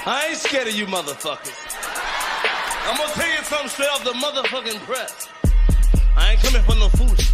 I ain't scared of you motherfuckers. I'm gonna tell you something straight off the motherfucking press. I ain't coming for no foolishness.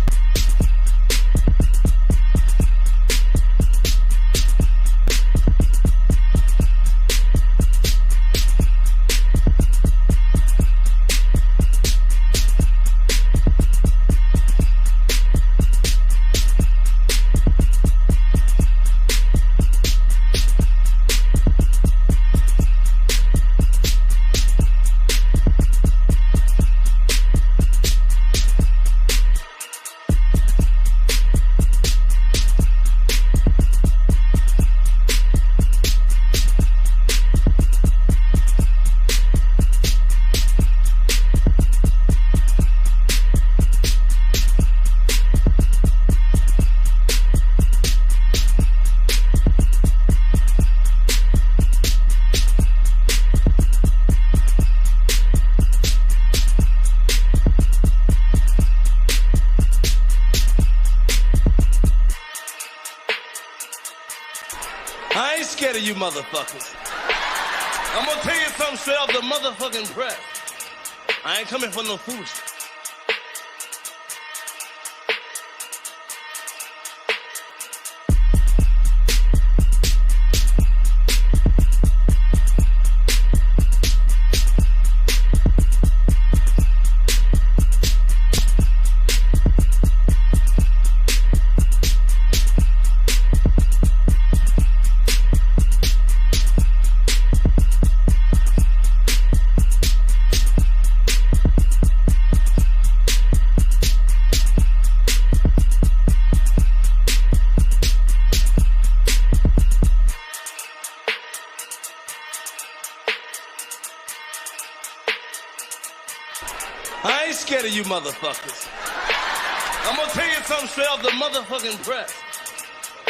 I ain't scared of you motherfuckers. I'm gonna tell you something straight off the motherfucking press. I ain't coming for no foolishness. I ain't scared of you motherfuckers. I'm gonna tell you something straight off the motherfucking press.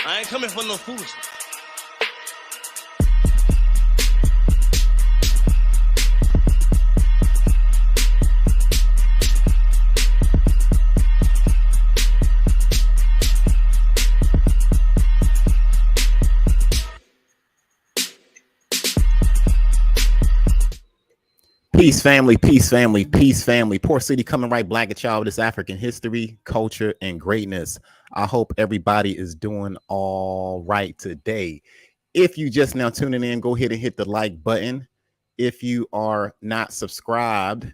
I ain't coming for no foolishness. Peace, family, peace, family, peace, family. Poor City coming right black at y'all with this African history, culture, and greatness. I hope everybody is doing all right today. If you just now tuning in, go ahead and hit the like button. If you are not subscribed,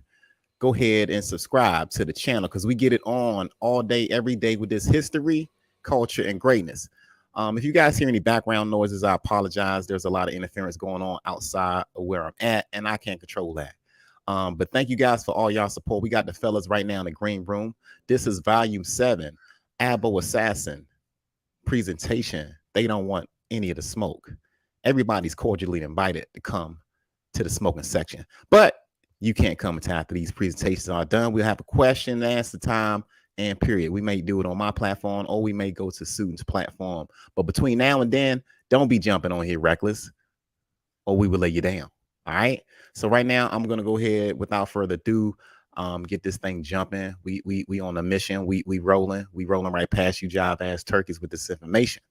go ahead and subscribe to the channel because we get it on all day, every day with this history, culture, and greatness. If you guys hear any background noises, I apologize. There's a lot of interference going on outside of where I'm at, and I can't control that. But thank you guys for all y'all support. We got the fellas right now in the green room. This is volume 7, ABO Assassin presentation. They don't want any of the smoke. Everybody's cordially invited to come to the smoking section, but you can't come until after these presentations are done. We'll have a question and answer time and period. We may do it on my platform or we may go to Sudan's platform. But between now and then, don't be jumping on here reckless or we will lay you down. All right. So right now I'm going to go ahead without further ado, get this thing jumping. We on a mission. We rolling right past you jive ass turkeys with this information.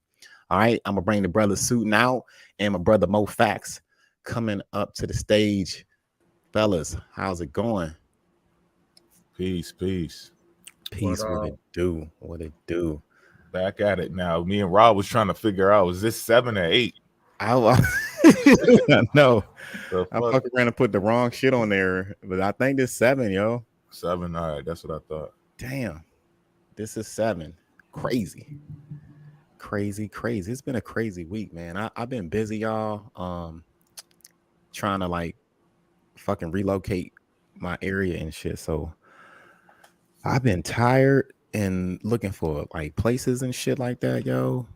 All right. I'm going to bring the brother Suiting out and my brother Mo Fax coming up to the stage. Fellas, how's it going? Peace. Peace. What it do? Back at it now. Me and Rob was trying to figure out, was this 7 or 8? I know. I fucking ran and put the wrong shit on there, but I think it's 7, yo. 7. All right, that's what I thought. Damn, this is 7. Crazy. It's been a crazy week, man. I've been busy, y'all. Trying to like fucking relocate my area and shit. So I've been tired and looking for like places and shit like that, yo.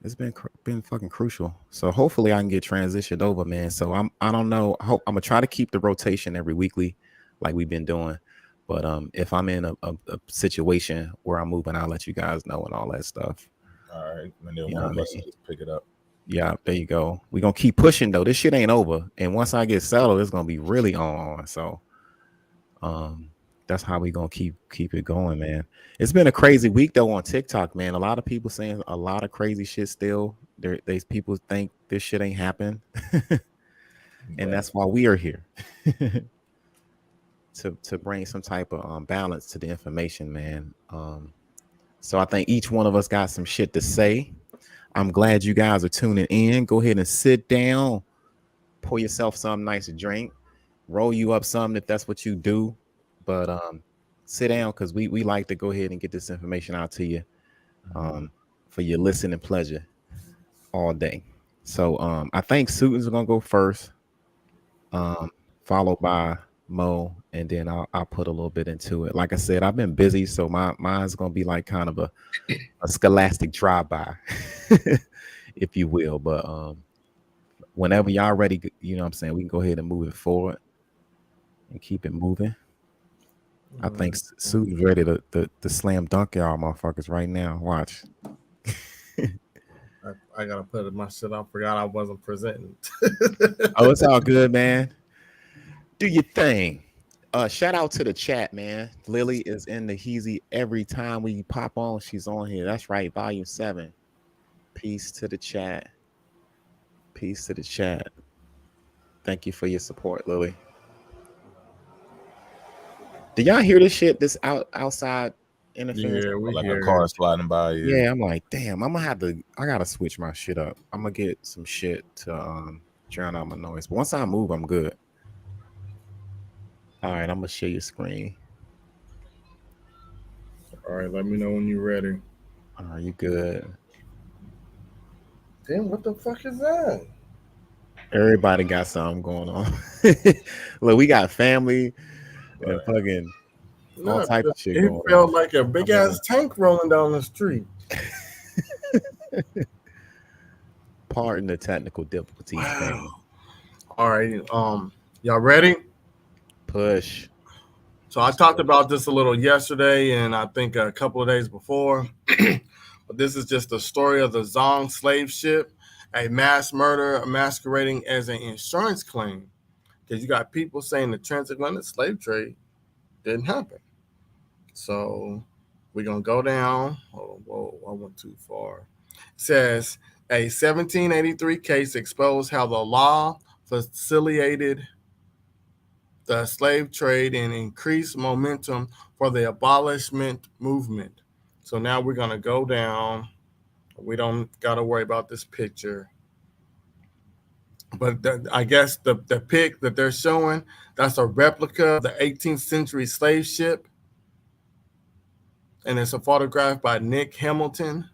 It's been fucking crucial. So hopefully I can get transitioned over, man. So I don't know. I'm gonna try to keep the rotation every weekly, like we've been doing. But if I'm in a situation where I'm moving, I'll let you guys know and all that stuff. All right, and then one of us just pick it up. Yeah, there you go. We're gonna keep pushing though. This shit ain't over. And once I get settled, it's gonna be really on. So that's how we gonna keep it going, man. It's been a crazy week though on TikTok, man. A lot of people saying a lot of crazy shit still. There's people think this shit ain't happened. And that's why we are here. to bring some type of balance to the information, man. So I think each one of us got some shit to say. I'm glad you guys are tuning in. Go ahead and sit down, pour yourself some nice drink, roll you up something if that's what you do. But sit down, because we like to go ahead and get this information out to you for your listening pleasure all day. So I think Susan's gonna go first, followed by Mo, and then I'll put a little bit into it. Like I said, I've been busy, so mine's gonna be like kind of a scholastic drive-by, if you will. But whenever y'all ready, you know what I'm saying, we can go ahead and move it forward and keep it moving. I think Susan's ready to slam dunk y'all motherfuckers right now. Watch. I gotta put my shit. I forgot I wasn't presenting. Oh, it's all good, man. Do your thing. Shout out to the chat, man. Lily is in the Heezy every time we pop on. She's on here. That's right, volume 7. Peace to the chat. Peace to the chat. Thank you for your support, Lily. Did y'all hear this shit? This outside interference? Yeah, we like hear a car sliding by. Yeah, I'm like, damn, I gotta switch my shit up. I'm gonna get some shit to drown out my noise. But once I move, I'm good. All right, I'm gonna share your screen. All right, let me know when you're ready. Are you good? Damn, what the fuck is that? Everybody got something going on. Look, we got family and fucking all type of shit going on. It felt like a big ass tank rolling down the street. Pardon the technical difficulties. Wow. All right, y'all ready? Push. So I talked about this a little yesterday, and I think a couple of days before. But this is just the story of the Zong slave ship, a mass murder masquerading as an insurance claim. Because you got people saying the transatlantic slave trade didn't happen. So we're going to go down. Oh, whoa, I went too far. It says, a 1783 case exposed how the law facilitated the slave trade and increased momentum for the abolishment movement. So now we're going to go down. We don't got to worry about this picture. But I guess the pic that they're showing, that's a replica of the 18th century slave ship. And it's a photograph by Nick Hamilton.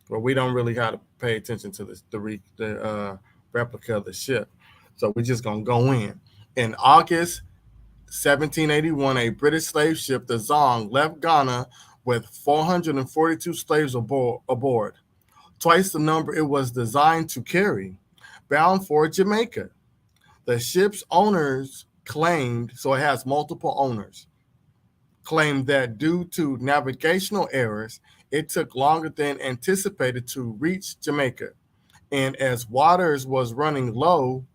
But we don't really have to pay attention to the replica of the ship. So we're just going to go in. In August 1781, a British slave ship, the Zong, left Ghana with 442 slaves aboard, twice the number it was designed to carry, bound for Jamaica. The ship's owners claimed, so it has multiple owners, claimed that due to navigational errors, it took longer than anticipated to reach Jamaica. And as waters was running low,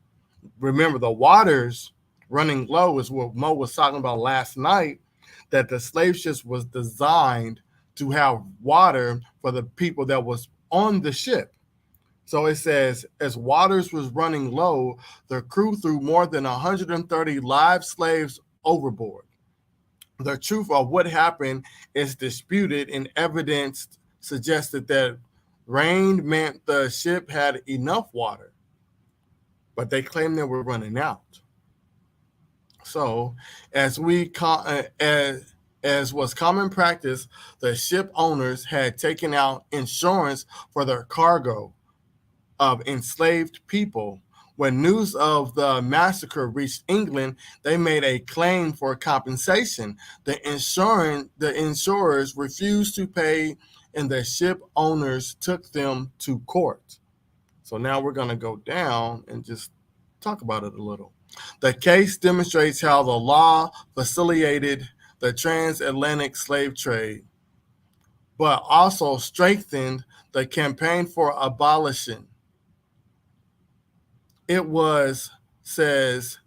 remember the waters running low is what Mo was talking about last night, that the slave ships was designed to have water for the people that was on the ship. So it says, as waters was running low, the crew threw more than 130 live slaves overboard. The truth of what happened is disputed, and evidence suggested that rain meant the ship had enough water, but they claim they were running out. So, as was common practice, the ship owners had taken out insurance for their cargo of enslaved people. When news of the massacre reached England, they made a claim for compensation. The insurers refused to pay, and the ship owners took them to court. So now we're going to go down and just talk about it a little. The case demonstrates how the law facilitated the transatlantic slave trade, but also strengthened the campaign for abolition. It was, says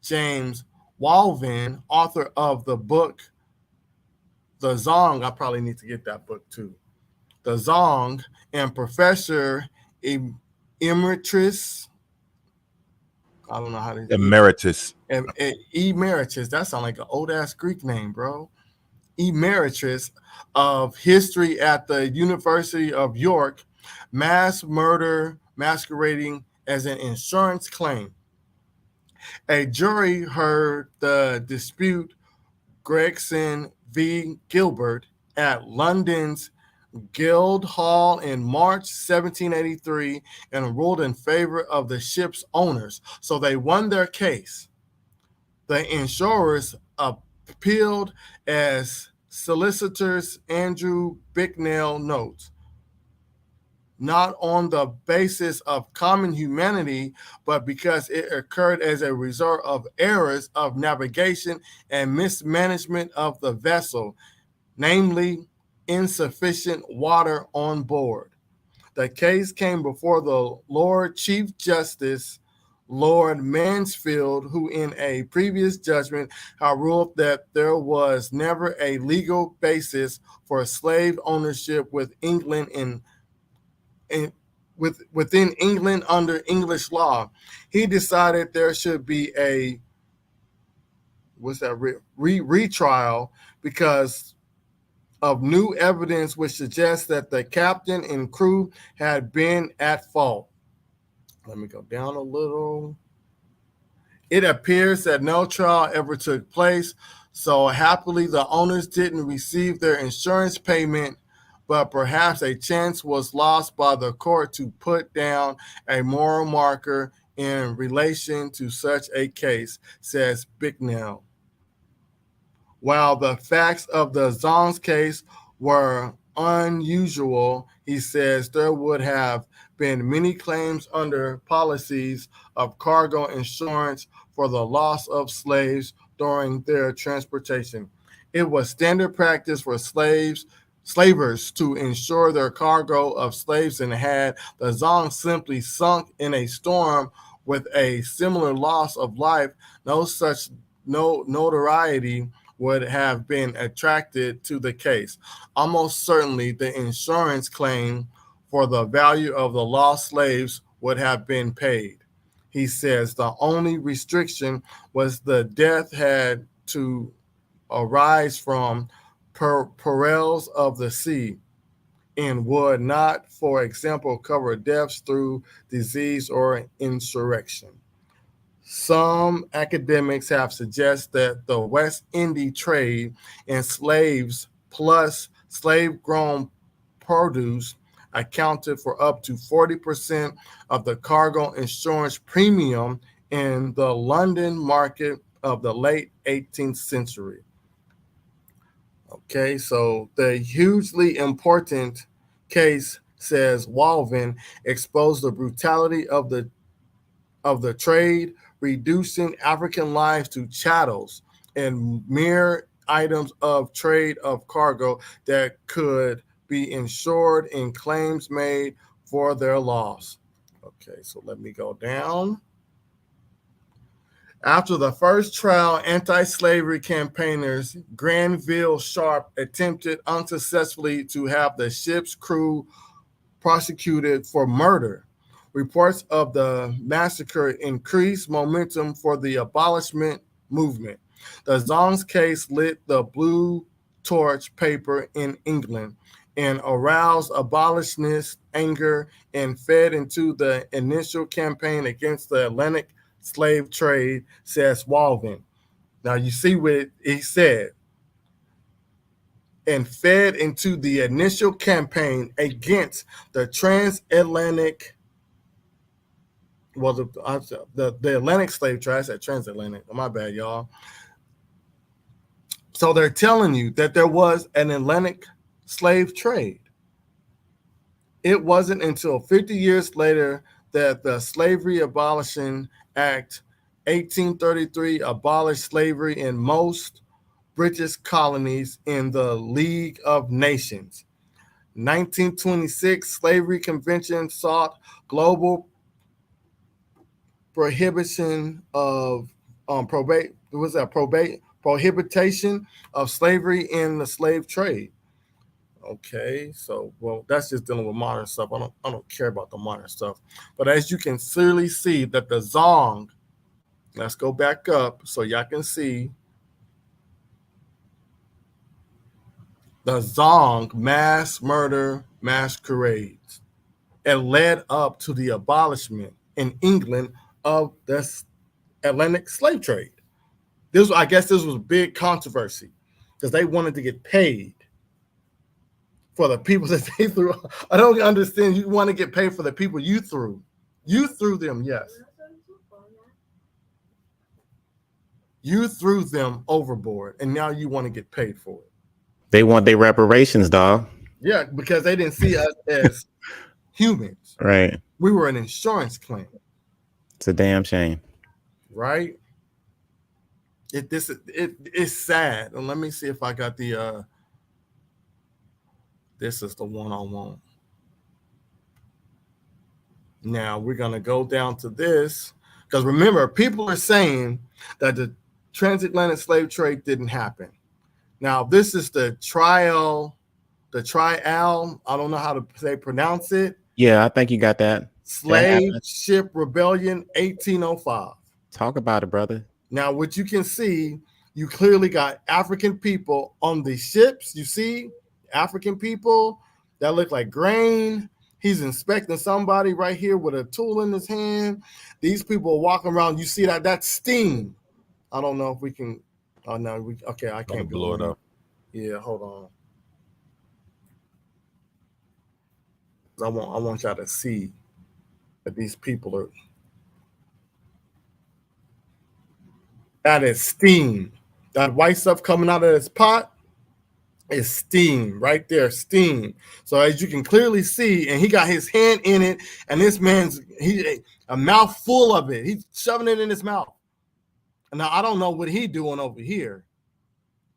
James Walvin, author of the book The Zong, I probably need to get that book too. The Zong, and Professor Emeritus, I don't know how to Emeritus. Emeritus. That sounds like an old ass Greek name, bro. Emeritus of History at the University of York, mass murder masquerading as an insurance claim. A jury heard the dispute Gregson v. Gilbert at London's Guildhall in March 1783 and ruled in favor of the ship's owners. So they won their case. The insurers appealed, as solicitors Andrew Bicknell notes, not on the basis of common humanity, but because it occurred as a result of errors of navigation and mismanagement of the vessel, namely insufficient water on board. The case came before the Lord Chief Justice, Lord Mansfield, who in a previous judgment had ruled that there was never a legal basis for slave ownership with England within England under English law. He decided there should be a retrial because of new evidence which suggests that the captain and crew had been at fault. Let me go down a little. It appears that no trial ever took place, so happily the owners didn't receive their insurance payment, but perhaps a chance was lost by the court to put down a moral marker in relation to such a case, says Bicknell. While the facts of the Zong's case were unusual, he says there would have been many claims under policies of cargo insurance for the loss of slaves during their transportation. It was standard practice for slavers to insure their cargo of slaves, and had the Zong simply sunk in a storm with a similar loss of life, no such notoriety would have been attracted to the case. Almost certainly the insurance claim for the value of the lost slaves would have been paid. He says the only restriction was the death had to arise from perils of the sea, and would not, for example, cover deaths through disease or insurrection. Some academics have suggested that the West Indies trade in slaves plus slave-grown produce accounted for up to 40% of the cargo insurance premium in the London market of the late 18th century. Okay, so the hugely important case, says Walvin, exposed the brutality of the trade, reducing African lives to chattels and mere items of trade of cargo that could be insured in claims made for their loss. Okay, so let me go down. After the first trial, anti-slavery campaigners Granville Sharp attempted unsuccessfully to have the ship's crew prosecuted for murder. Reports of the massacre increased momentum for the abolishment movement. The Zong's case lit the blue torch paper in England and aroused abolitionist anger and fed into the initial campaign against the Atlantic slave trade, says Walvin. Now you see what he said. And fed into the initial campaign against the transatlantic, well, the Atlantic slave trade. I said transatlantic. My bad, y'all. So they're telling you that there was an Atlantic slave trade. It wasn't until 50 years later that the Slavery Abolition Act 1833 abolished slavery in most British colonies in the League of Nations. 1926 Slavery Convention sought global prohibition of prohibition of slavery in the slave trade. Okay, so well, that's just dealing with modern stuff. I don't care about the modern stuff. But as you can clearly see that the Zong, let's go back up so y'all can see the Zong mass murder masquerades. It led up to the abolishment in England of the Atlantic slave trade. I guess this was a big controversy because they wanted to get paid for the people that they threw. I don't understand. You want to get paid for the people you threw. You threw them, yes. You threw them overboard, and now you want to get paid for it. They want their reparations, dog. Yeah, because they didn't see us as humans. Right. We were an insurance claim. It's a damn shame. Right? It's sad. And let me see if I got the this is the one I want. Now we're gonna go down to this because remember, people are saying that the transatlantic slave trade didn't happen. Now this is the trial. I don't know how to pronounce it. Yeah, I think you got that. Slave Ship Rebellion, 1805. Talk about it, brother. Now, what you can see, you clearly got African people on the ships. You see African people that look like grain. He's inspecting somebody right here with a tool in his hand. These people are walking around. You see that's steam. I don't know if we can. Oh no, okay. I can't blow it up. Yeah, hold on. I want y'all to see that these people are. That is steam. That white stuff coming out of this pot is steam right there, steam. So as you can clearly see, and he got his hand in it, and this man's a mouth full of it. He's shoving it in his mouth. And now I don't know what he's doing over here,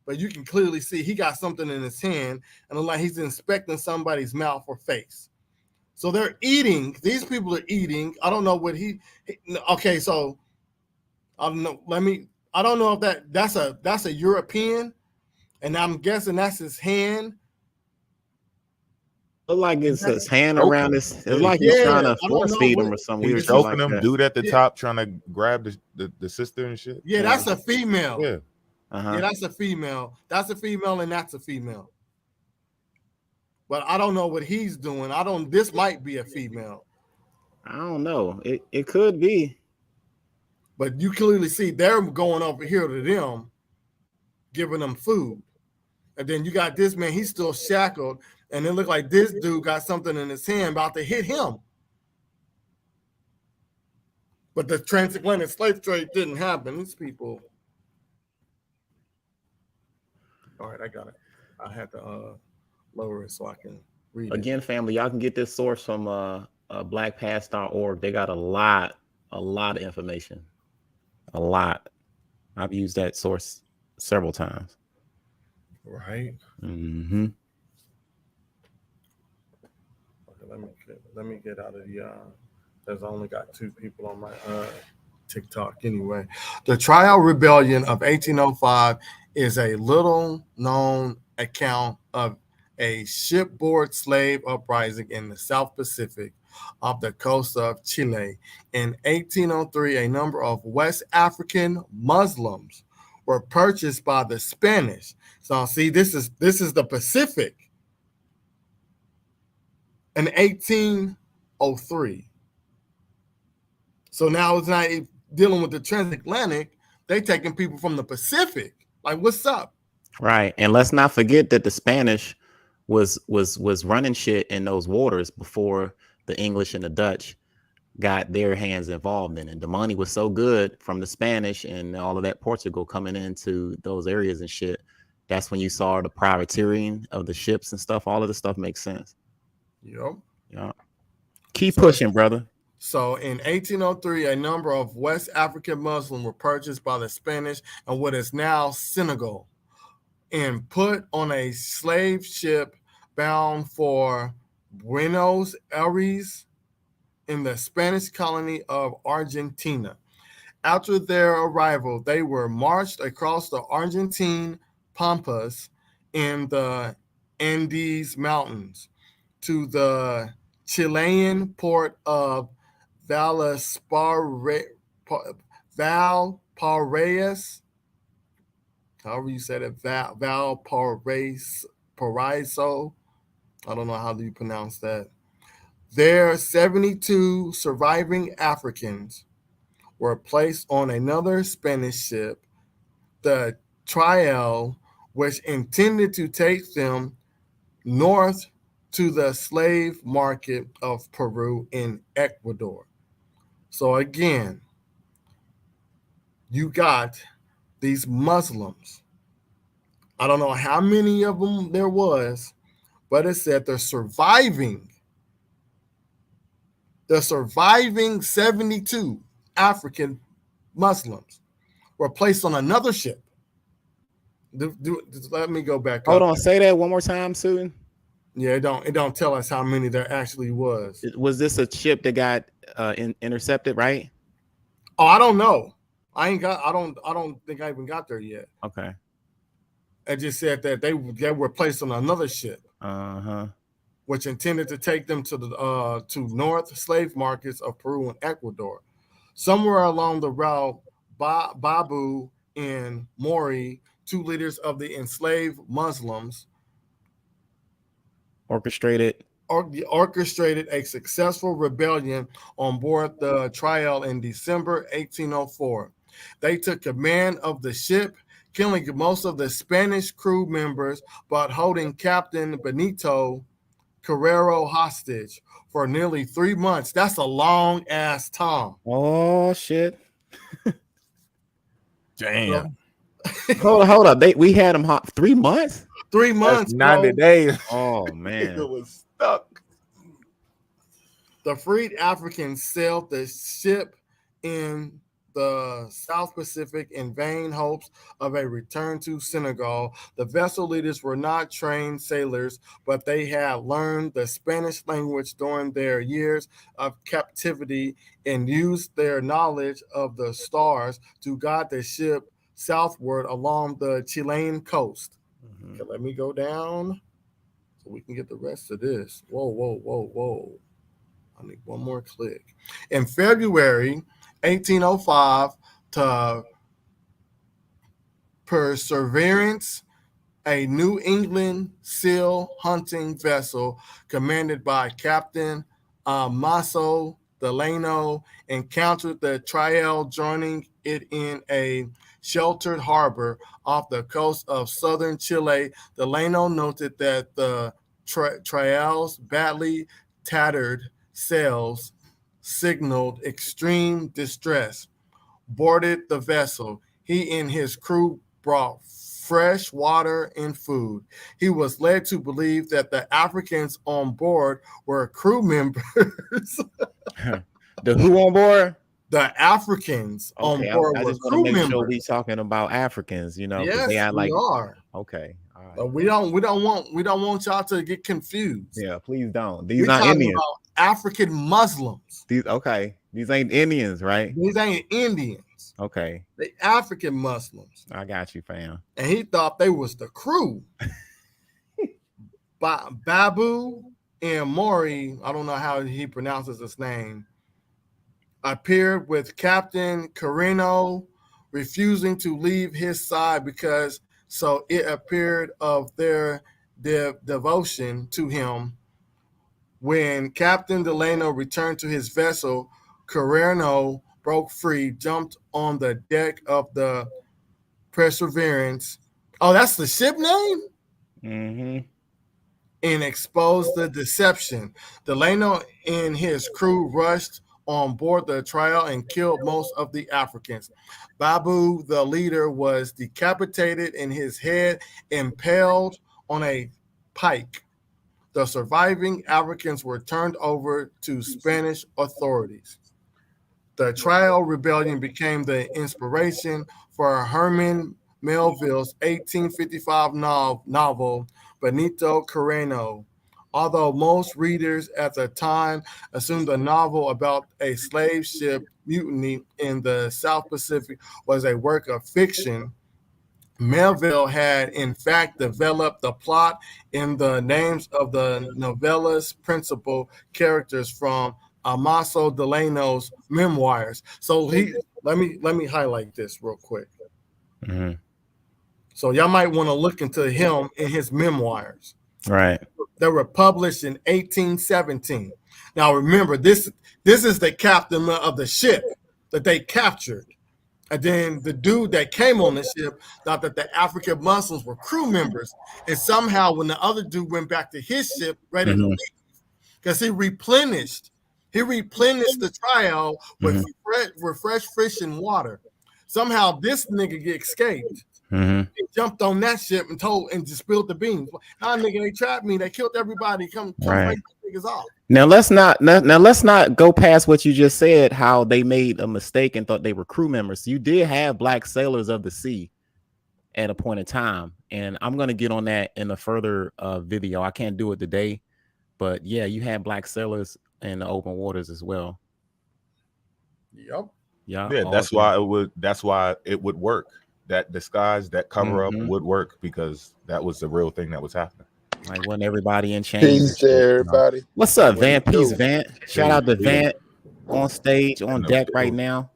but you can clearly see he got something in his hand, and like he's inspecting somebody's mouth or face. So they're eating. These people are eating. I don't know what okay, so I don't know. I don't know if that's a European, and I'm guessing that's his hand. Look like it's his hand around this. It's like he's trying to force feed him or some weird shit like that. Dude at the top trying to grab the sister and shit. Yeah, that's a female. Yeah. Yeah, that's a female. That's a female, and that's a female. But I don't know what he's doing. This might be a female. I don't know. It could be. But you clearly see they're going over here to them, giving them food. And then you got this man, he's still shackled. And it looked like this dude got something in his hand about to hit him. But the transatlantic slave trade didn't happen. These people. All right, I got it. I had to lower it so I can read it. Again, family, y'all can get this source from blackpast.org. They got a lot of information. A lot. I've used that source several times. Right. Mm-hmm. Okay, let me get out of the there's only got 2 people on my TikTok anyway. The Trial Rebellion of 1805 is a little known account of a shipboard slave uprising in the South Pacific off the coast of Chile. In 1803, a number of West African Muslims were purchased by the Spanish. So see, this is the Pacific. In 1803. So now it's not dealing with the transatlantic. They taking people from the Pacific. Like, what's up? Right. And let's not forget that the Spanish was running shit in those waters before the English and the Dutch got their hands involved in it. The money was so good from the Spanish and all of that Portugal coming into those areas and shit. That's when you saw the privateering of the ships and stuff. All of this stuff makes sense. Yep. Yeah. Keep pushing, brother. So in 1803, a number of West African Muslims were purchased by the Spanish and what is now Senegal and put on a slave ship bound for Buenos Aires in the Spanish colony of Argentina. After their arrival, they were marched across the Argentine Pampas in the Andes Mountains to the Chilean port of Valparaiso, however you said it, Valparaiso. I don't know how do you pronounce that. There, 72 surviving Africans were placed on another Spanish ship, the Creole, which intended to take them north to the slave market of Peru and Ecuador. So again, you got these Muslims. I don't know how many of them there was, but it said the surviving 72 African Muslims were placed on another ship. Let me go back. Hold on, say that one more time, Susan. Yeah, it don't tell us how many there actually was. Was this a ship that got intercepted, right? Oh, I don't know. I don't think I even got there yet. Okay. It just said that they were placed on another ship. Uh-huh. Which intended to take them to the to north slave markets of Peru and Ecuador. Somewhere along the route, Babu and Mori, two leaders of the enslaved Muslims, orchestrated a successful rebellion on board the Creole in December 1804. They took command of the ship, killing most of the Spanish crew members, but holding Captain Benito Carrero hostage for nearly 3 months. That's a long ass time. Oh shit! Damn. hold up. We had them 3 months. 3 months. That's 90 days. Oh man, it was stuck. The freed Africans sailed the ship in the South Pacific in vain hopes of a return to Senegal. The vessel leaders were not trained sailors, but they had learned the Spanish language during their years of captivity and used their knowledge of the stars to guide the ship southward along the Chilean coast. Mm-hmm. Okay, let me go down so we can get the rest of this. Whoa. I need one more click. In February 1805, to Perseverance, a New England seal hunting vessel commanded by Captain Maso Delano, encountered the Creole, joining it in a sheltered harbor off the coast of southern Chile. Delano noted that the Creole's badly tattered sails signaled extreme distress, boarded the vessel. He and his crew brought fresh water and food. He was led to believe that the Africans on board were crew members. The who on board? The Africans on board were crew members. Sure we talking about Africans, you know. Yes, they we are. Okay. All right. But we don't want y'all to get confused. Yeah, please don't. These aren't Indians. About African Muslims. These ain't Indians, right? These ain't Indians. Okay. They African Muslims. I got you, fam. And he thought they was the crew. Babu and Mori, I don't know how he pronounces his name, appeared with Captain Carreno, refusing to leave his side because so it appeared of their devotion to him. When Captain Delano returned to his vessel, Carreno broke free, jumped on the deck of the Perseverance. Oh, that's the ship name? Mm-hmm. And exposed the deception. Delano and his crew rushed on board the Creole and killed most of the Africans. Babu, the leader, was decapitated and his head impaled on a pike. The surviving Africans were turned over to Spanish authorities. The Creole Rebellion became the inspiration for Herman Melville's 1855 novel, Benito Carreno. Although most readers at the time assumed the novel about a slave ship mutiny in the South Pacific was a work of fiction, Melville had in fact developed the plot in the names of the novella's principal characters from Amaso Delano's memoirs. So let me highlight this real quick. Mm-hmm. So y'all might want to look into him in his memoirs. Right. They were published in 1817. Now remember, this is the captain of the ship that they captured. And then the dude that came on the ship thought that the African Muslims were crew members. And somehow when the other dude went back to his ship ready to leave, because he replenished the trial with fresh fish and water. Somehow this nigga escaped. He jumped on that ship and just spilled the beans. Nah, nigga, they trapped me. They killed everybody. Come break the niggas off. Now let's not go past what you just said. How they made a mistake and thought they were crew members. You did have black sailors of the sea at a point in time, and I'm gonna get on that in a further video. I can't do it today, but yeah, you had black sailors in the open waters as well. Yep. Yeah. That's why it would work. That disguise, that cover up would work because that was the real thing that was happening. Like wasn't everybody in chains? Peace to everybody. What's up, Van? Peace, Van. Shout out to Van on stage, on deck right now.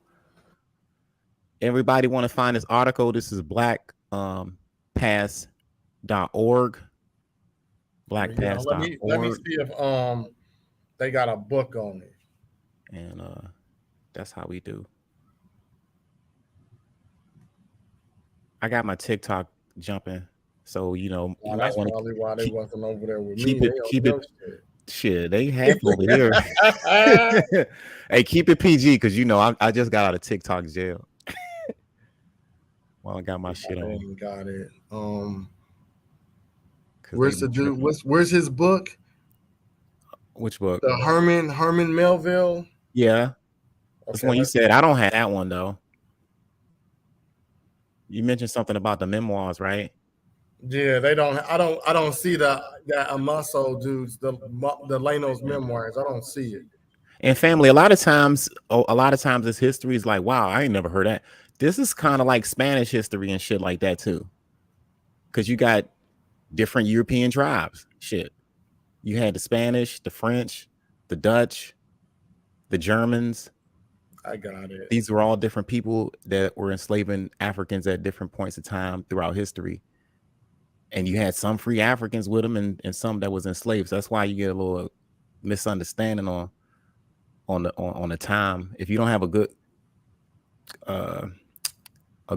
Everybody want to find this article. This is blackpass.org. Blackpass.org. Let me see if they got a book on it. And that's how we do. I got my TikTok jumping, so you know. That's probably why they wasn't over there with me. Keep it. Shit, they have over here. Hey, keep it PG, because you know I just got out of TikTok jail. Well, I got my shit on. Got it. Where's the dude? Where's his book? Which book? The Herman Melville. Yeah, that's when you said I don't have that one though. You mentioned something about the memoirs, right? Yeah, they don't. I don't see that Amaso dudes, the Lano's memoirs. I don't see it. And family, a lot of times this history is like, wow, I ain't never heard that. This is kind of like Spanish history and shit like that too, because you got different European tribes. Shit, you had the Spanish, the French, the Dutch, the Germans. I got it. These were all different people that were enslaving Africans at different points in time throughout history. And you had some free Africans with them and some that was enslaved. So that's why you get a little misunderstanding on the time. If you don't have a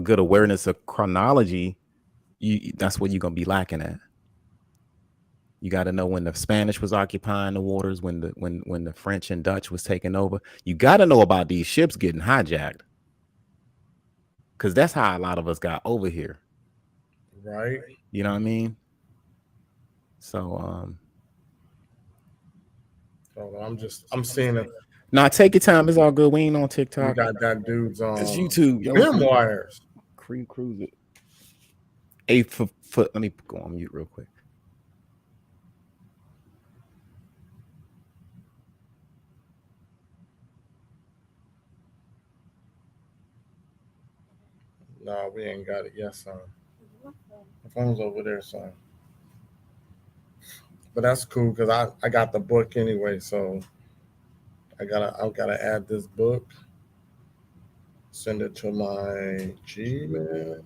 good awareness of chronology, that's what you're gonna be lacking at. You got to know when the Spanish was occupying the waters, when the French and Dutch was taking over. You got to know about these ships getting hijacked, because that's how a lot of us got over here. Right. You know what I mean? So I'm seeing it. Nah, take your time. It's all good. We ain't on TikTok. You got that dude's on. It's YouTube. Memoirs. Cruise it. 8 foot. Let me go on mute real quick. No, we ain't got it yet, son. The phone's over there, son. But that's cool because I got the book anyway, so I gotta add this book. Send it to my Gmail.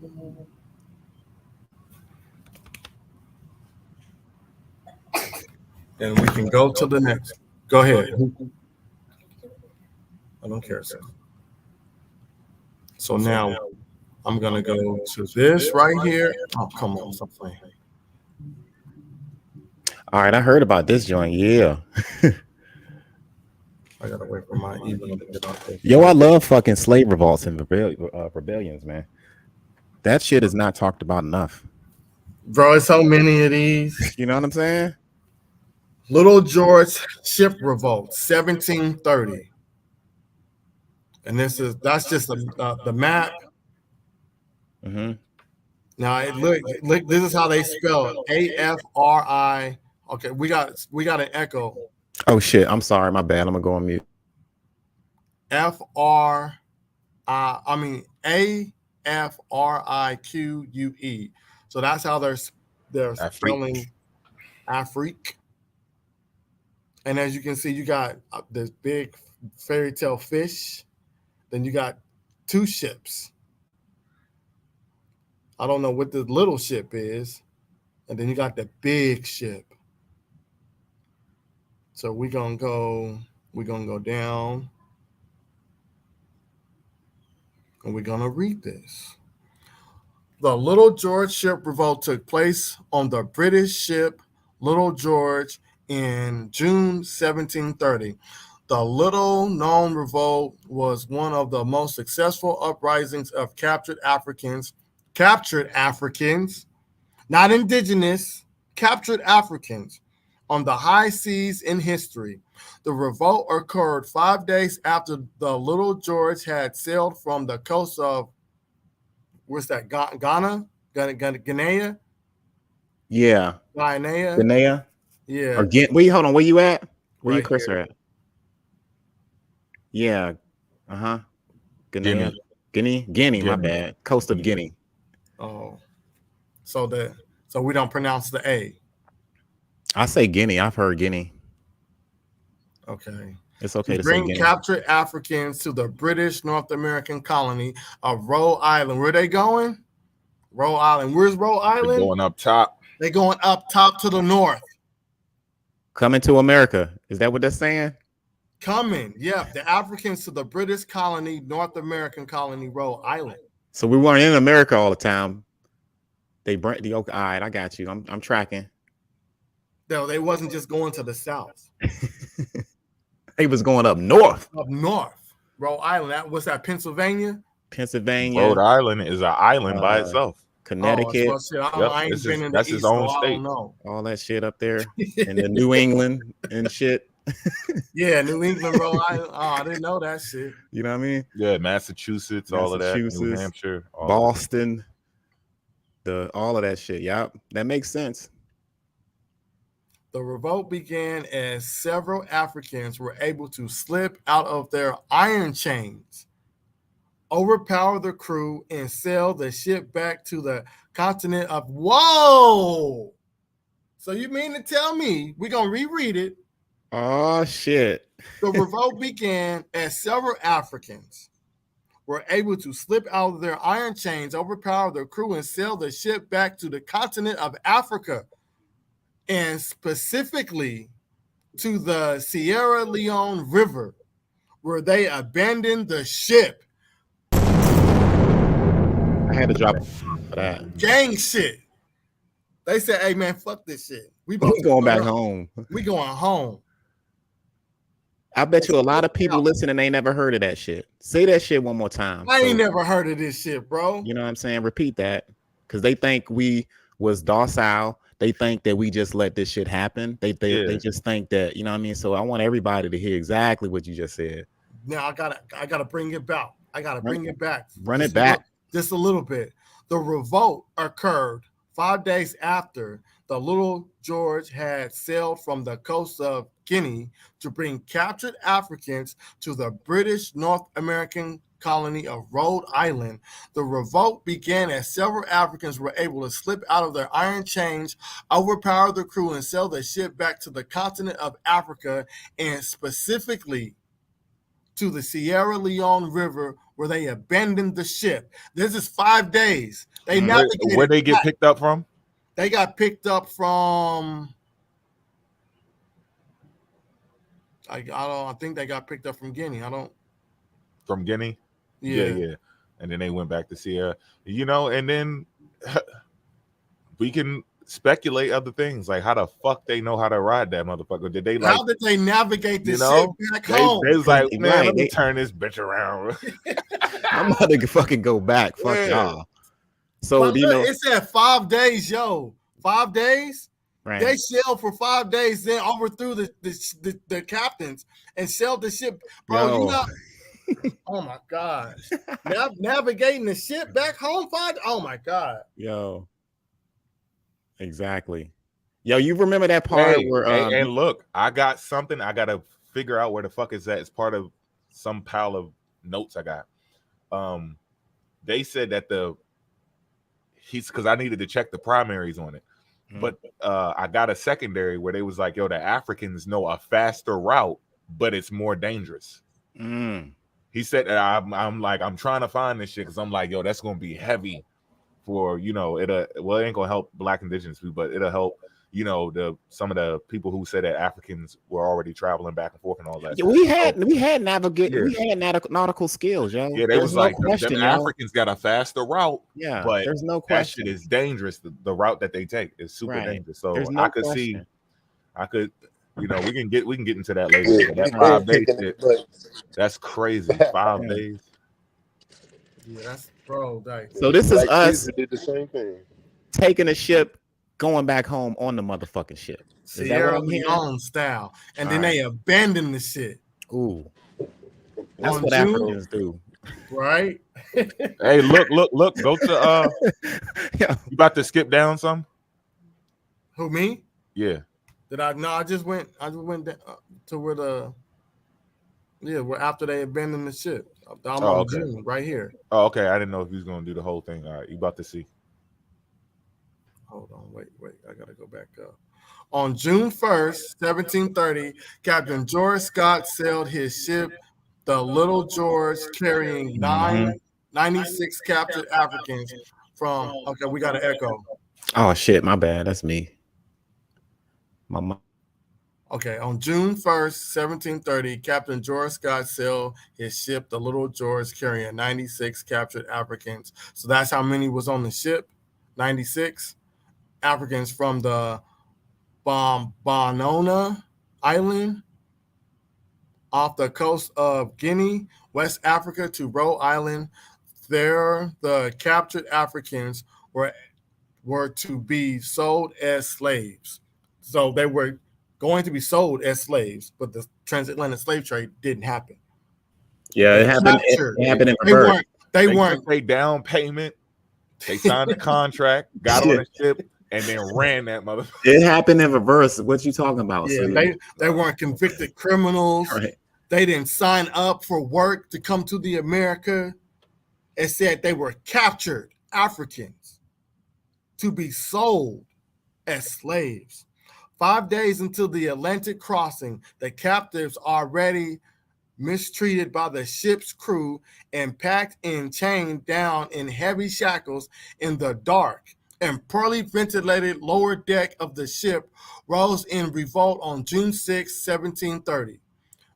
And we can go to the next. Go ahead. I don't care, sir. So now I'm gonna go to this right here. Oh, come on, stop playing. All right, I heard about this joint. Yeah. I gotta wait for my email to get off there. Yo, I love fucking slave revolts and rebellions, man. That shit is not talked about enough. Bro, it's so many of these. You know what I'm saying? Little George Ship Revolt, 1730. And that's just the map. Mm-hmm. Now look, this is how they spell it. AFRI. Okay, we got an echo. Oh shit, I'm sorry, my bad. I'm gonna go on mute. AFRIQUE. So that's how they're spelling Afrique. And as you can see, you got this big fairy tale fish. Then you got 2 ships. I don't know what the little ship is. And then you got the big ship. So we're gonna go down. And we're gonna read this. The Little George ship revolt took place on the British ship Little George in June 1730. The little-known revolt was one of the most successful uprisings of captured Africans, not indigenous, captured Africans on the high seas in history. The revolt occurred 5 days after the Little George had sailed from the coast of, what's that, Ghana? Yeah. Guinea? Yeah. Wait, hold on. Where you at? Where Right your cursor here. at? Yeah. Guinea, my bad. Coast of Guinea. Oh. So we don't pronounce the A. I say Guinea. I've heard Guinea. Okay. It's okay to say bring Guinea. captured Africans to the British North American colony of Rhode Island. Where they going? Rhode Island. Where's Rhode Island? They're going up top. They're going up top to the north. Coming to America. Is that what they're saying? Coming. Yeah. The Africans to the British colony, North American colony, Rhode Island. So we weren't in America all the time. They burnt the oak. All right, I got you. I'm tracking. No, they wasn't just going to the south. They was going up north. Up north. Rhode Island. What's that? Pennsylvania? Rhode Island is an island by itself. Connecticut. I ain't been in the East, his own so state. I don't know. All that shit up there in the New England and shit. Yeah, New England, Rhode Island. Oh, I didn't know that shit. You know what I mean? Yeah, Massachusetts, all of that. New Hampshire, Boston, all of that shit. Yep, that makes sense. The revolt began as several Africans were able to slip out of their iron chains, overpower the crew, and sail the ship back to the continent of... Whoa! So you mean to tell me, we're going to reread it. Oh, shit. The revolt began as several Africans were able to slip out of their iron chains, overpower their crew, and sail the ship back to the continent of Africa, and specifically to the Sierra Leone River, where they abandoned the ship. I had to drop it for that. Gang shit. They said, hey, man, fuck this shit. We going back home. We going home. I bet you a lot of people listening ain't never heard of that shit. Say that shit one more time. I ain't never heard of this shit, bro. You know what I'm saying? Repeat that. Because they think we was docile. They think that we just let this shit happen. They just think that, you know what I mean? So I want everybody to hear exactly what you just said. Now I gotta bring it back. Run it back. Just a little bit. The revolt occurred 5 days after the Little George had sailed from the coast of Guinea to bring captured Africans to the British North American colony of Rhode Island. The revolt began as several Africans were able to slip out of their iron chains, overpower the crew, and sail the ship back to the continent of Africa, and specifically to the Sierra Leone River, where they abandoned the ship. This is 5 days. Where they get picked up from? They got picked up from... I think they got picked up from Guinea. From Guinea? Yeah. And then they went back to Sierra, and then we can speculate other things, like how the fuck they know how to ride that motherfucker. How did they navigate this shit back home? They was like, man, let me turn this bitch around. I'm about to fucking go back. Fuck y'all. So it said 5 days, 5 days. Right. They sailed for 5 days, then overthrew the captains and sailed the ship. Bro, oh my gosh. Navigating the ship back home, oh my God. Yo. Exactly. Yo, you remember that part where and look, I got something. I gotta figure out where the fuck is that. It's part of some pile of notes I got. They said that because I needed to check the primaries on it. But I got a secondary where they was like, yo, the Africans know a faster route, but it's more dangerous. He said that I'm trying to find this shit because I'm like, yo, that's gonna be heavy for, you know, it ain't gonna help Black indigenous people, but it'll help, you know, some of the people who said that Africans were already traveling back and forth and all that. Yeah, we had nautical skills, yo. Yeah, they was like, them Africans got a faster route. Yeah, but there's no question. That shit is dangerous. The route that they take is super dangerous. So no I could, you know, we can get into that later. That 5 day shit, that's crazy. 5 days. Yeah, that's bro. So this is us did the same thing. taking a ship, going back home on the motherfucking ship. Sierra Leone style, and then they abandon the shit. Ooh, that's what Africans do, right? Hey, look! Go to You about to skip down some? Who, me? Yeah. Did I? No, I just went down to where where after they abandoned the ship. I'm on June right here. Oh, okay. I didn't know if you was gonna do the whole thing. All right, you about to see. Hold on, wait. I gotta go back up. On June 1st, 1730, Captain George Scott sailed his ship, the Little George, carrying 96 captured Africans from. Okay, we got an echo. Oh shit, my bad. That's me. Okay, on June 1st, 1730, Captain George Scott sailed his ship, the Little George, carrying 96 captured Africans. So that's how many was on the ship, 96 Africans from the Bonona Island off the coast of Guinea, West Africa to Rhode Island. There, the captured Africans were to be sold as slaves. So they were going to be sold as slaves, but the transatlantic slave trade didn't happen. Yeah, it happened in reverse. They weren't paid down payment. They signed the contract, got on the ship, and then ran that motherfucker. It happened in reverse. What you talking about? Yeah, they weren't convicted criminals. Right. They didn't sign up for work to come to the America. It said they were captured Africans to be sold as slaves. 5 days until the Atlantic crossing, the captives already mistreated by the ship's crew and packed and chained down in heavy shackles in the dark and poorly ventilated lower deck of the ship rose in revolt on June 6, 1730.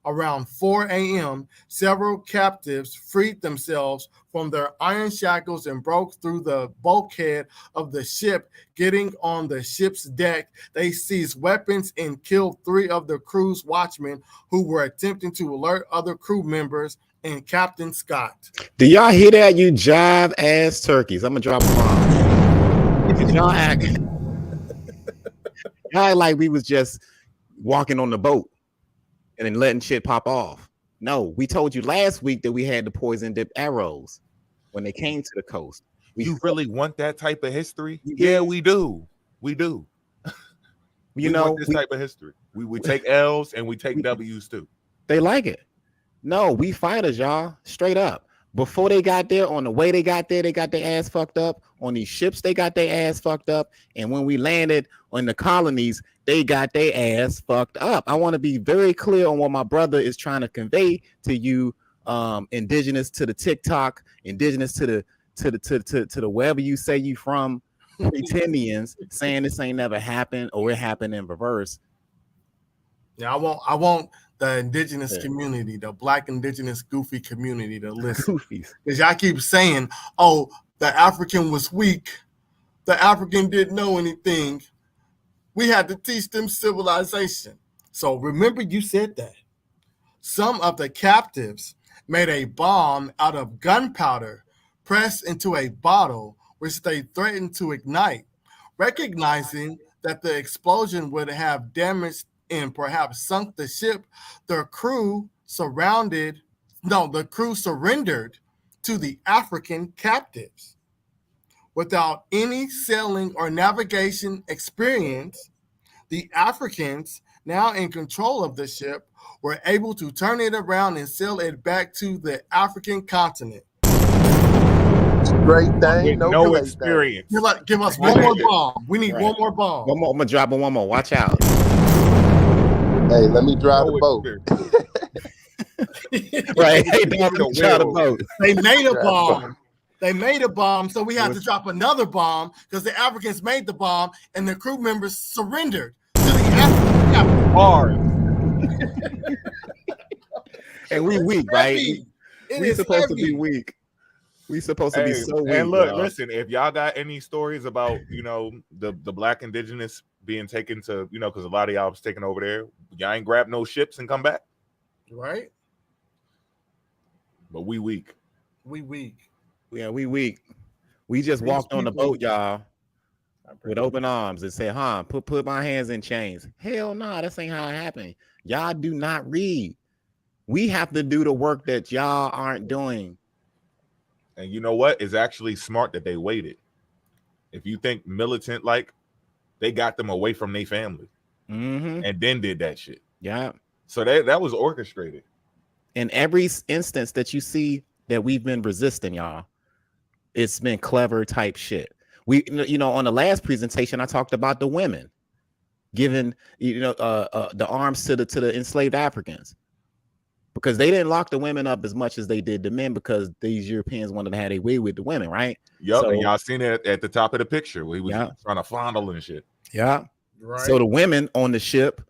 Around 4 a.m., several captives freed themselves from their iron shackles and broke through the bulkhead of the ship. Getting on the ship's deck, they seized weapons and killed 3 of the crew's watchmen who were attempting to alert other crew members and Captain Scott. Do y'all hear that, you jive ass turkeys? I'm gonna drop a bomb. Y'all act like we was just walking on the boat and then letting shit pop off. No, we told you last week that we had the poison dip arrows when they came to the coast. You really want that type of history? Yeah, we do. We do. You know, want this type of history. We take L's and we take W's too. They like it. No, we fighters, y'all. Straight up. Before they got there, on the way they got there, they got their ass fucked up. On these ships, they got their ass fucked up. And when we landed on the colonies, they got their ass fucked up. I want to be very clear on what my brother is trying to convey to you, indigenous to the TikTok, indigenous to the wherever you say you from, pretendians saying this ain't never happened or it happened in reverse. Yeah, I want the indigenous community, the Black indigenous goofy community to listen. Because y'all keep saying, oh, the African was weak. The African didn't know anything. We had to teach them civilization. So remember you said that. Some of the captives made a bomb out of gunpowder pressed into a bottle, which they threatened to ignite. Recognizing that the explosion would have damaged and perhaps sunk the ship, the crew surrendered to the African captives. Without any sailing or navigation experience, the Africans now in control of the ship, were able to turn it around and sell it back to the African continent. Great thing, With no no great experience. Give us one more bomb. We need Right. one more bomb. One more. I'm gonna drop one more. Watch out. thing. Hey, let me drive the No boat. experience. Right. Hey, The don't try to will. vote. They made a Right. bomb. They made a bomb, so we had to was- drop another bomb because the Africans made the bomb and the crew members surrendered to the African capital. Bars. And we weak, right? Heavy. It We is supposed to be heavy. weak. We supposed to be Hey, so weak. and look, y'all. listen, if y'all got any stories about, the black indigenous being taken to, because a lot of y'all was taken over there, y'all ain't grab no ships and come back. Right? But we weak. We weak. Yeah, we weak. We just These walked on the people- boat, y'all, with open arms and said, put my hands in chains. Hell no, this ain't how it happened. Y'all do not read. We have to do the work that y'all aren't doing. And you know what? It's actually smart that they waited. If you think militant, like, they got them away from their family Mm-hmm. and then did that shit. Yeah. So that was orchestrated. In every instance that you see that we've been resisting, y'all, it's been clever type shit. We, on the last presentation, I talked about the women giving, the arms to the enslaved Africans, because they didn't lock the women up as much as they did the men, because these Europeans wanted to have their way with the women, right? Yup, So- and y'all seen it at the top of the picture where he was Yeah. trying to fondle and shit. Yeah. Right. So the women on the ship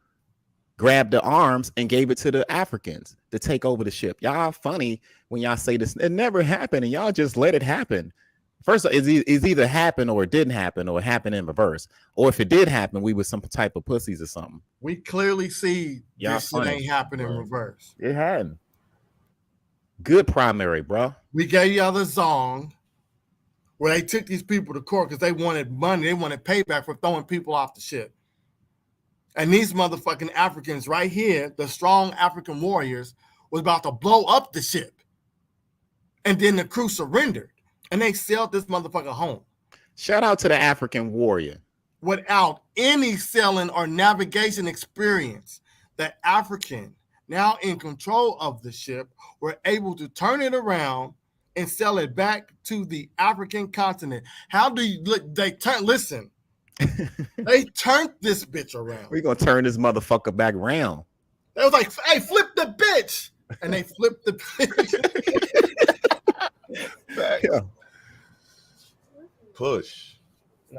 grabbed the arms and gave it to the Africans to take over the ship. Y'all funny when y'all say this. It never happened, and y'all just let it happen. First, it's either happened or it didn't happen, or it happened in reverse. Or if it did happen, we were some type of pussies or something. We clearly see Y'all this shit funny. ain't happening in Right. reverse. It hadn't. Good primary, bro. We gave y'all the Zong, where they took these people to court because they wanted money. They wanted payback for throwing people off the ship. And these motherfucking Africans right here, the strong African warriors, was about to blow up the ship. And then the crew surrendered. And they sailed this motherfucker home Shout out to the African warrior. without any sailing or navigation experience. The African, now in control of the ship, were able to turn it around and sell it back to the African continent. How do you look? They turn, listen, they turned this bitch around. We're gonna turn this motherfucker back around. They was like, hey, flip the bitch. And they flipped the bitch. Yeah. Push.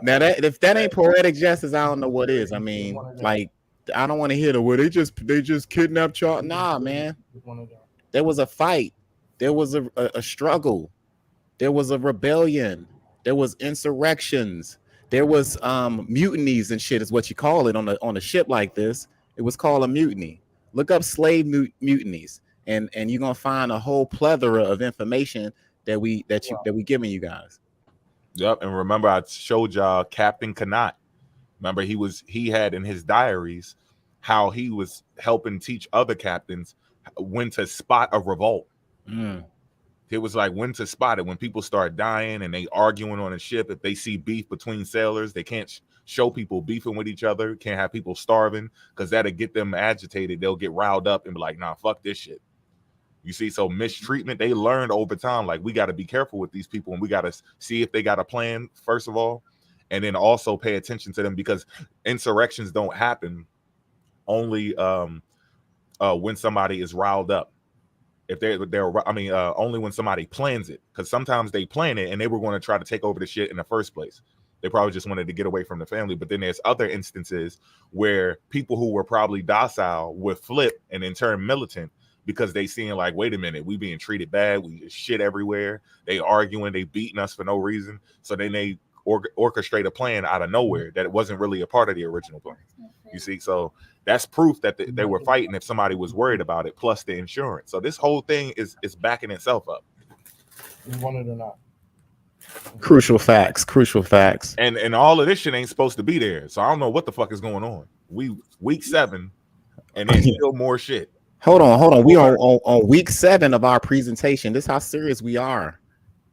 Now that if that ain't poetic justice, I don't know what is. I mean, like, I don't want to hear the word they just kidnapped y'all. Nah, man. There was a fight. There was a struggle. There was a rebellion. There was insurrections. There was mutinies and shit is what you call it on a ship like this. It was called a mutiny. Look up slave mutinies, and you're gonna find a whole plethora of information that we giving you guys. Yep. And remember, I showed y'all Captain Kanat. Remember, he had in his diaries how he was helping teach other captains when to spot a revolt. It was like when to spot it when people start dying and they arguing on a ship. If they see beef between sailors, they can't show people beefing with each other. Can't have people starving because that'll get them agitated. They'll get riled up and be like, nah, fuck this shit. You see, so mistreatment, they learned over time, like, we got to be careful with these people and we got to see if they got a plan, first of all, and then also pay attention to them, because insurrections don't happen only when somebody is riled up. If only when somebody plans it, because sometimes they plan it and they were going to try to take over the shit in the first place. They probably just wanted to get away from the family. But then there's other instances where people who were probably docile would flip and then turn militant, because they seeing like, wait a minute, we being treated bad, we shit everywhere, they arguing, they beating us for no reason. So then they orchestrate a plan out of nowhere that it wasn't really a part of the original plan. You see, so that's proof that they were fighting if somebody was worried about it, plus the insurance. So this whole thing is backing itself up. You want it or not? Crucial facts. And all of this shit ain't supposed to be there. So I don't know what the fuck is going on. We week 7 and then still more shit. Hold on. We are on week 7 of our presentation. This is how serious we are.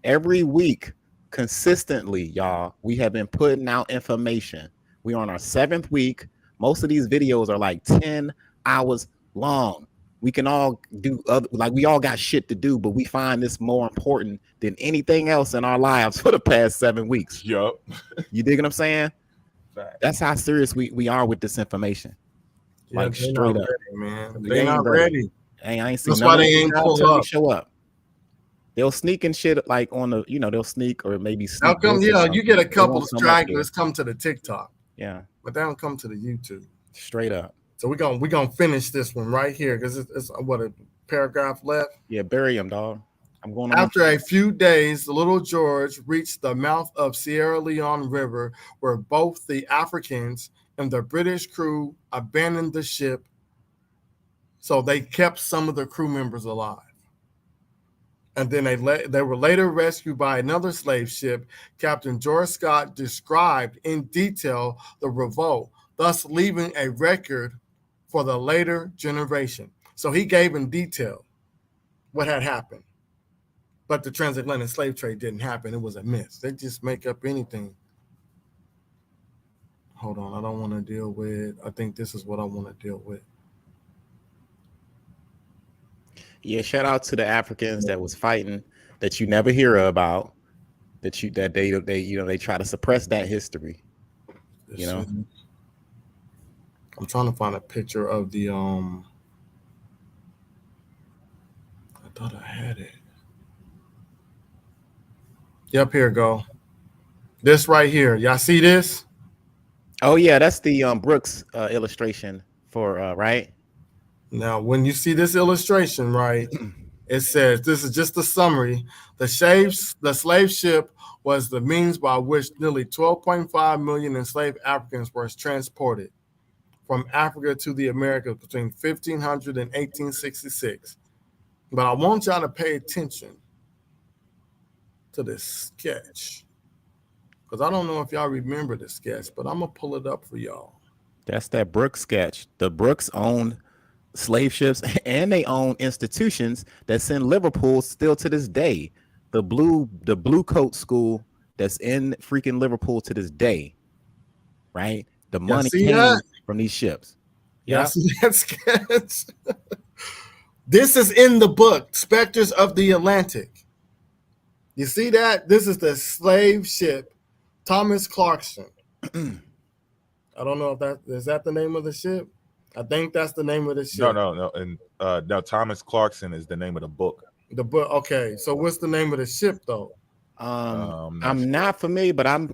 Every week, consistently, y'all, we have been putting out information. We are on our 7th week. Most of these videos are like 10 hours long. We can all do other, like we all got shit to do, but we find this more important than anything else in our lives for the past 7 weeks. Yup. You dig what I'm saying? Fact. That's how serious we are with this information. Yeah, Like they straight not up, ready, man. They They ain't not ready. ready. Hey, I ain't seen That's none why of they them ain't out pull till they up. show up. They'll sneak and shit like on the, they'll sneak or maybe sneak. How come? this or Yeah, you get a something. They couple won't of come up here. stragglers come to the TikTok, Yeah, but they don't come to the YouTube. straight up. So we're gonna finish this one right here because it's what, a paragraph left. Yeah, bury him, dog. I'm going on. After a few days, the little George reached the mouth of Sierra Leone River, where both the Africans and the British crew abandoned the ship. So they kept some of the crew members alive. And then they were later rescued by another slave ship. Captain George Scott described in detail the revolt, thus leaving a record for the later generation. So he gave in detail what had happened. But the transatlantic slave trade didn't happen. It was a myth. They just make up anything. Hold on. I don't want to deal with, I think this is what I want to deal with. Yeah, shout out to the Africans that was fighting that you never hear about, that they try to suppress that history. I'm trying to find a picture of the I thought I had it. Yep, here go. This right here. Y'all see this? Oh yeah, that's the Brooks illustration for right? Now, when you see this illustration, right, it says, this is just a summary. The slave ship was the means by which nearly 12.5 million enslaved Africans were transported from Africa to the Americas between 1500 and 1866. But I want y'all to pay attention to this sketch, because I don't know if y'all remember the sketch, but I'm going to pull it up for y'all. That's that Brooks sketch. The Brooks owned slave ships and they own institutions that send Liverpool still to this day. The blue coat school that's in freaking Liverpool to this day, right? The money came from these ships. Yeah, see that sketch? This is in the book Spectres of the Atlantic. You see that? This is the slave ship Thomas Clarkson. I don't know if is that the name of the ship? I think that's the name of the ship. No. And no, Thomas Clarkson is the name of the book. The book. Okay. So what's the name of the ship though? I'm not familiar, but I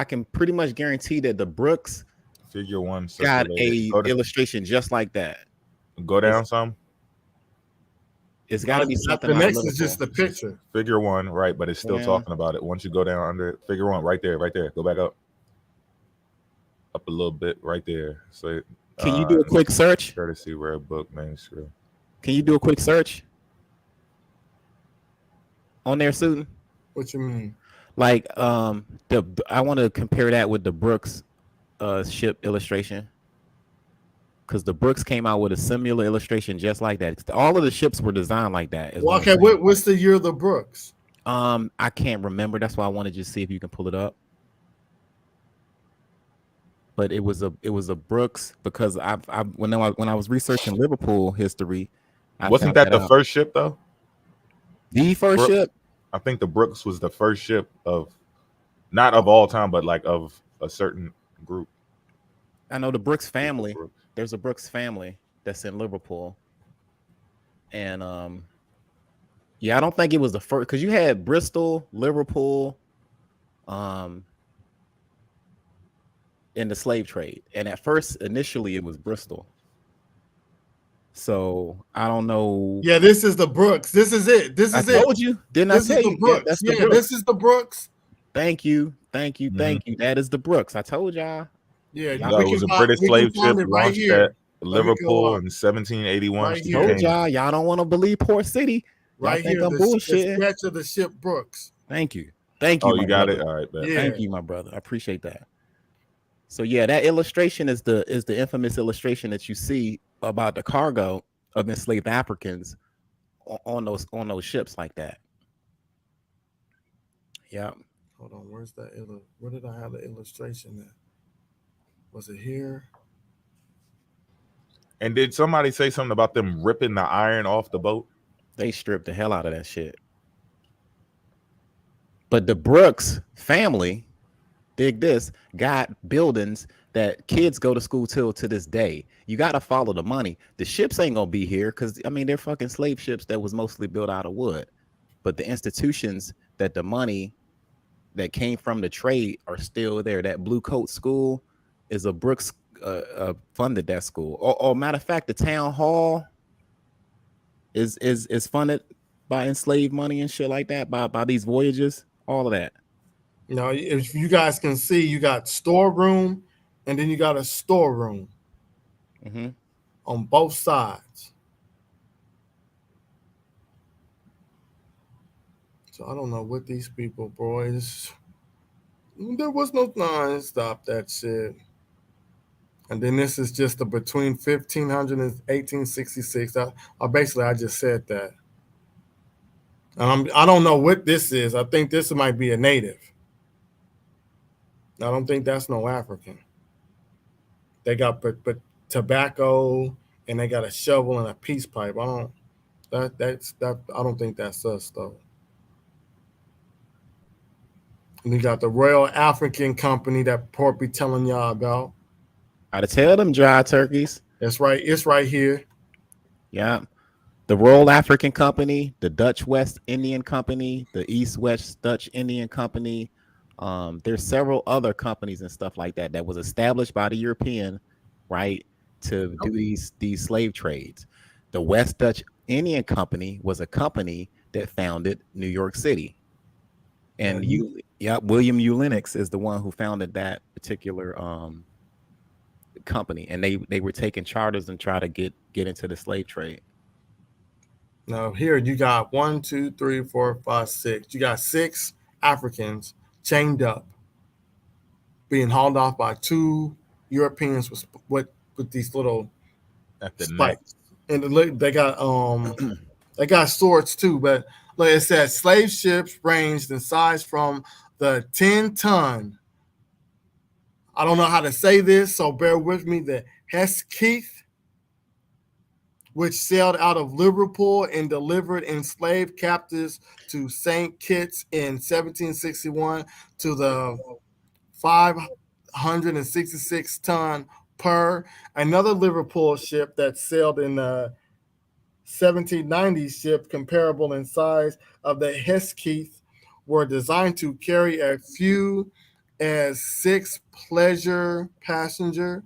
can pretty much guarantee that the Brooks figure one got a illustration just like that. Go down some. It's got to be something. The next is just the picture. Figure one, right? But it's still talking about it. Once you go down under it, figure one, right there. Go back up a little bit, right there. So, can you do a quick search? Courtesy rare book manuscript. Can you do a quick search on there, Susan? What you mean? Like, I want to compare that with the Brooks ship illustration, because the Brooks came out with a similar illustration just like that. All of the ships were designed like that. Well, okay, what's the year of the Brooks? I can't remember. That's why I wanted to just see if you can pull it up. But it was a Brooks, because when I was researching Liverpool history, wasn't that the first ship though? The first ship? I think the Brooks was the first ship of, not of all time, but like of a certain group. I know the Brooks family. There's a Brooks family that's in Liverpool, and yeah, I don't think it was the first, because you had Bristol, Liverpool, in the slave trade, and at first, initially, it was Bristol. So I don't know. Yeah, this is the Brooks. This is it. I told you, didn't I tell you? Yeah, that's the Brooks. This is the Brooks. Thank you. That is the Brooks. I told y'all. Yeah, it was a British slave ship launched at Liverpool in 1781. Right told y'all don't want to believe Port City. Right here, the sketch of the ship Brooks. Thank you. Oh, you got it. All right, yeah. Thank you, my brother. I appreciate that. So yeah, that illustration is the infamous illustration that you see about the cargo of enslaved Africans on those ships like that. Yeah. Hold on, where's that? Where did I have the illustration at? Was it here? And did somebody say something about them ripping the iron off the boat? They stripped the hell out of that shit. But the Brooks family, dig this, got buildings that kids go to school to this day. You got to follow the money. The ships ain't gonna be here because I mean they're fucking slave ships that was mostly built out of wood. But the institutions that the money that came from the trade are still there. That Blue Coat School is a Brooks funded that school. Or matter of fact, the town hall is funded by enslaved money and shit like that by these voyages. All of that. You know, if you guys can see, you got storeroom, and then you got a storeroom on both sides. So I don't know what these people, boys. There was no stop that shit. And then this is just the between 1500 and 1866. Basically, I just said that. And I don't know what this is. I think this might be a native. I don't think that's no African. They got but tobacco, and they got a shovel and a peace pipe. I don't think that's us though. And you got the Royal African Company that Port be telling y'all about. Gotta tell them dry turkeys. That's right. It's right here. Yeah. The Royal African Company, the Dutch West Indian Company, the East West Dutch Indian Company. There's several other companies and stuff like that that was established by the European, right, to do these slave trades. The West Dutch Indian Company was a company that founded New York City. And William U. Lennox is the one who founded that particular company, and they were taking charters and try to get into the slave trade. Now here you got 1, 2, 3, 4, 5, 6. You got 6 Africans chained up, being hauled off by 2 Europeans with these little spikes. And they got swords too, but like it says, slave ships ranged in size from the 10-ton. I don't know how to say this, so bear with me. The Hesketh, which sailed out of Liverpool and delivered enslaved captives to St. Kitts in 1761, to the 566-ton per, another Liverpool ship that sailed in the 1790 ship comparable in size of the Hesketh, were designed to carry a few as 6 pleasure passenger,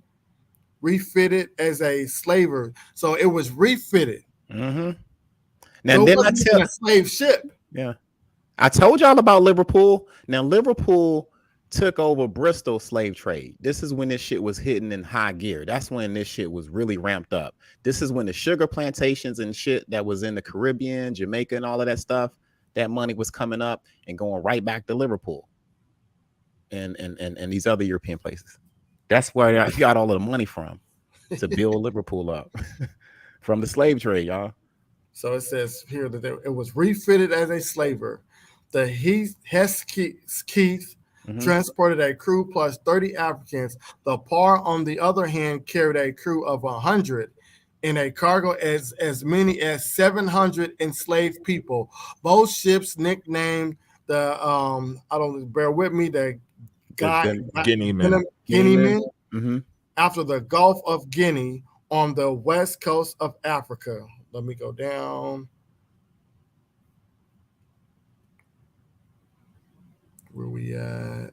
refitted as a slaver. So it was refitted. Now, so then I tell a slave ship. Yeah, I told y'all about Liverpool. Now, Liverpool took over Bristol slave trade. This is when this shit was hitting in high gear. That's when this shit was really ramped up. This is when the sugar plantations and shit that was in the Caribbean, Jamaica, and all of that stuff, that money was coming up and going right back to Liverpool and these other European places. That's where I got all of the money from, to build Liverpool up from the slave trade, y'all. So it says here that it was refitted as a slaver. The Hesketh transported a crew plus 30 Africans. The Par, on the other hand, carried a crew of 100 in a cargo as many as 700 enslaved people. Both ships nicknamed the bear with me, the Guineamen, after the Gulf of Guinea on the west coast of Africa. Let me go down. Where we at?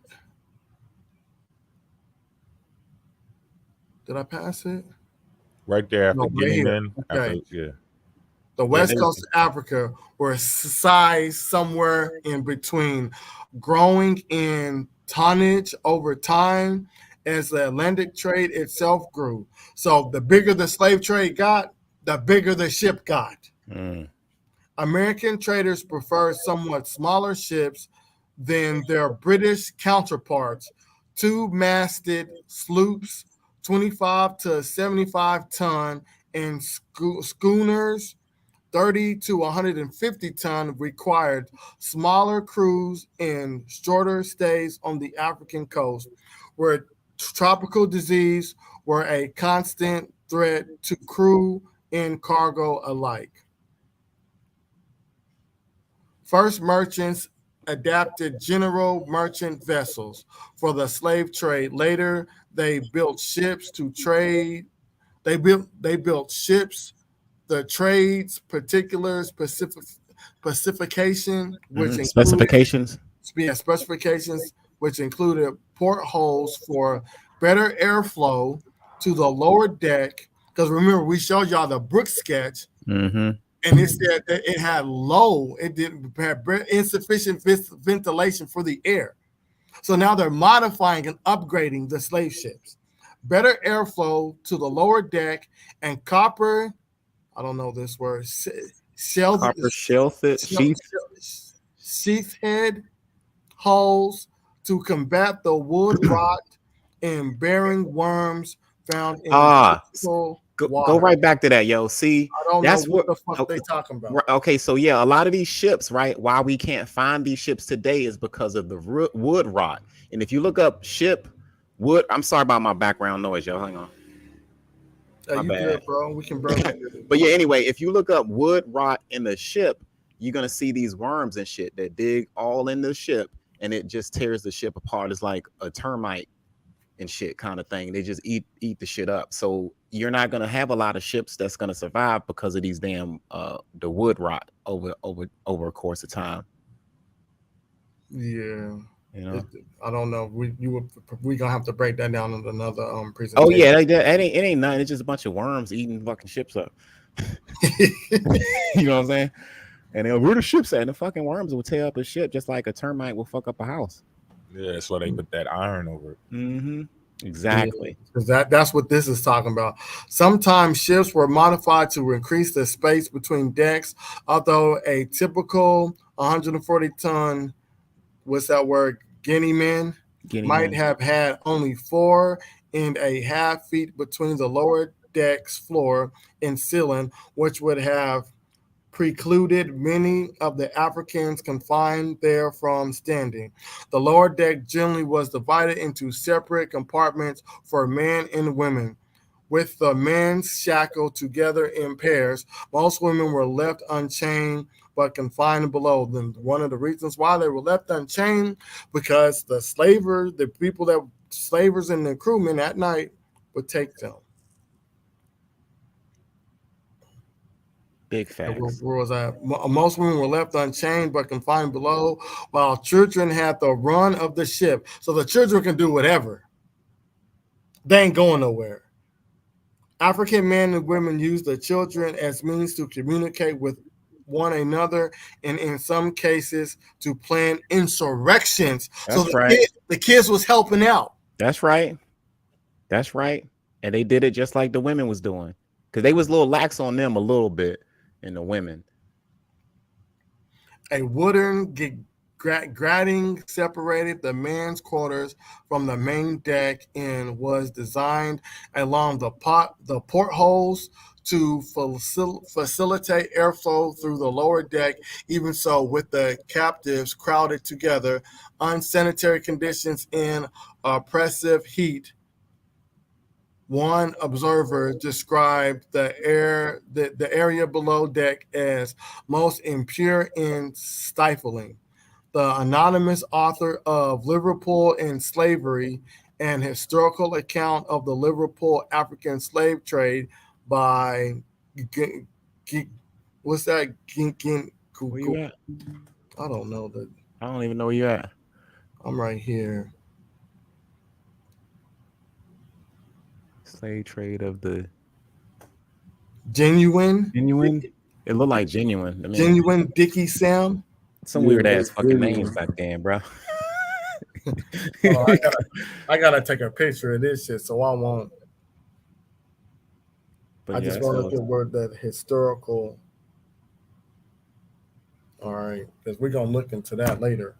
Did I pass it? Right there after Guineamen. Okay. The west coast of Africa were sized somewhere in between, growing in tonnage over time as the Atlantic trade itself grew. So the bigger the slave trade got, the bigger the ship got. American traders preferred somewhat smaller ships than their British counterparts, 2-masted sloops, 25 to 75 ton, and schooners, 30 to 150 ton, required smaller crews and shorter stays on the African coast, where tropical disease were a constant threat to crew and cargo alike. First merchants adapted general merchant vessels for the slave trade. Later, they built ships to trade. They built ships. The trade's particular specification, which included Specifications. specifications, which included portholes for better airflow to the lower deck. Because remember, we showed y'all the Brook sketch, Mm-hmm. and it said that it had it didn't have insufficient ventilation for the air. So now they're modifying and upgrading the slave ships. Better airflow to the lower deck and copper, I don't know this word, Copper sheath head holes to combat the wood rot and bearing worms found in Go water. right back to that, yo. See, I don't that's know what the fuck they talking about. Okay, so yeah, a lot of these ships, right? Why we can't find these ships today is because of the wood rot. And if you look up ship wood, I'm sorry about my background noise, yo. Hang on. You good, bro? We can burn it. But yeah, anyway, if you look up wood rot in the ship, you're gonna see these worms and shit that dig all in the ship, and it just tears the ship apart. It's like a termite and shit kind of thing. They just eat the shit up. So you're not gonna have a lot of ships that's gonna survive because of these damn the wood rot over a course of time. Yeah. You know, I don't know. We gonna have to break that down in another presentation. Oh yeah, it ain't nothing. It's just a bunch of worms eating fucking ships up. You know what I'm saying? And they'll, where the ships at? And the fucking worms will tear up a ship just like a termite will fuck up a house. Yeah, that's why they put that iron over it. Mm-hmm. Exactly. Because that's what this is talking about. Sometimes ships were modified to increase the space between decks, although a typical 140-ton, what's that word, Guinea man, might have had only 4.5 feet between the lower deck's floor and ceiling, which would have precluded many of the Africans confined there from standing. The lower deck generally was divided into separate compartments for men and women, with the men shackled together in pairs. Most women were left unchained but confined below them. One of the reasons why they were left unchained, because the slavers and the crewmen at night would take them. Big facts. Where was that? Most women were left unchained but confined below, while children had the run of the ship. So the children can do whatever. They ain't going nowhere. African men and women used the children as means to communicate with one another, and in some cases to plan insurrections. That's right. The kids was helping out. That's right. That's right. And they did it just like the women was doing, because they was a little lax on them a little bit, and the women. A wooden grating separated the men's quarters from the main deck and was designed along the portholes to facilitate airflow through the lower deck. Even so, with the captives crowded together, unsanitary conditions and oppressive heat, one observer described the area below deck as most impure and stifling. The anonymous author of Liverpool and Slavery, an historical account of the Liverpool African slave trade by what's that? Where you at? I don't know that. I don't even know where you at. I'm right here. Slave trade of the Genuine. It looked like genuine. Genuine Dickie Sam. Some weird ass fucking names back then, bro. I gotta take a picture of this shit, so I won't. But I just want to look at word that historical. All right, because we're gonna look into that later.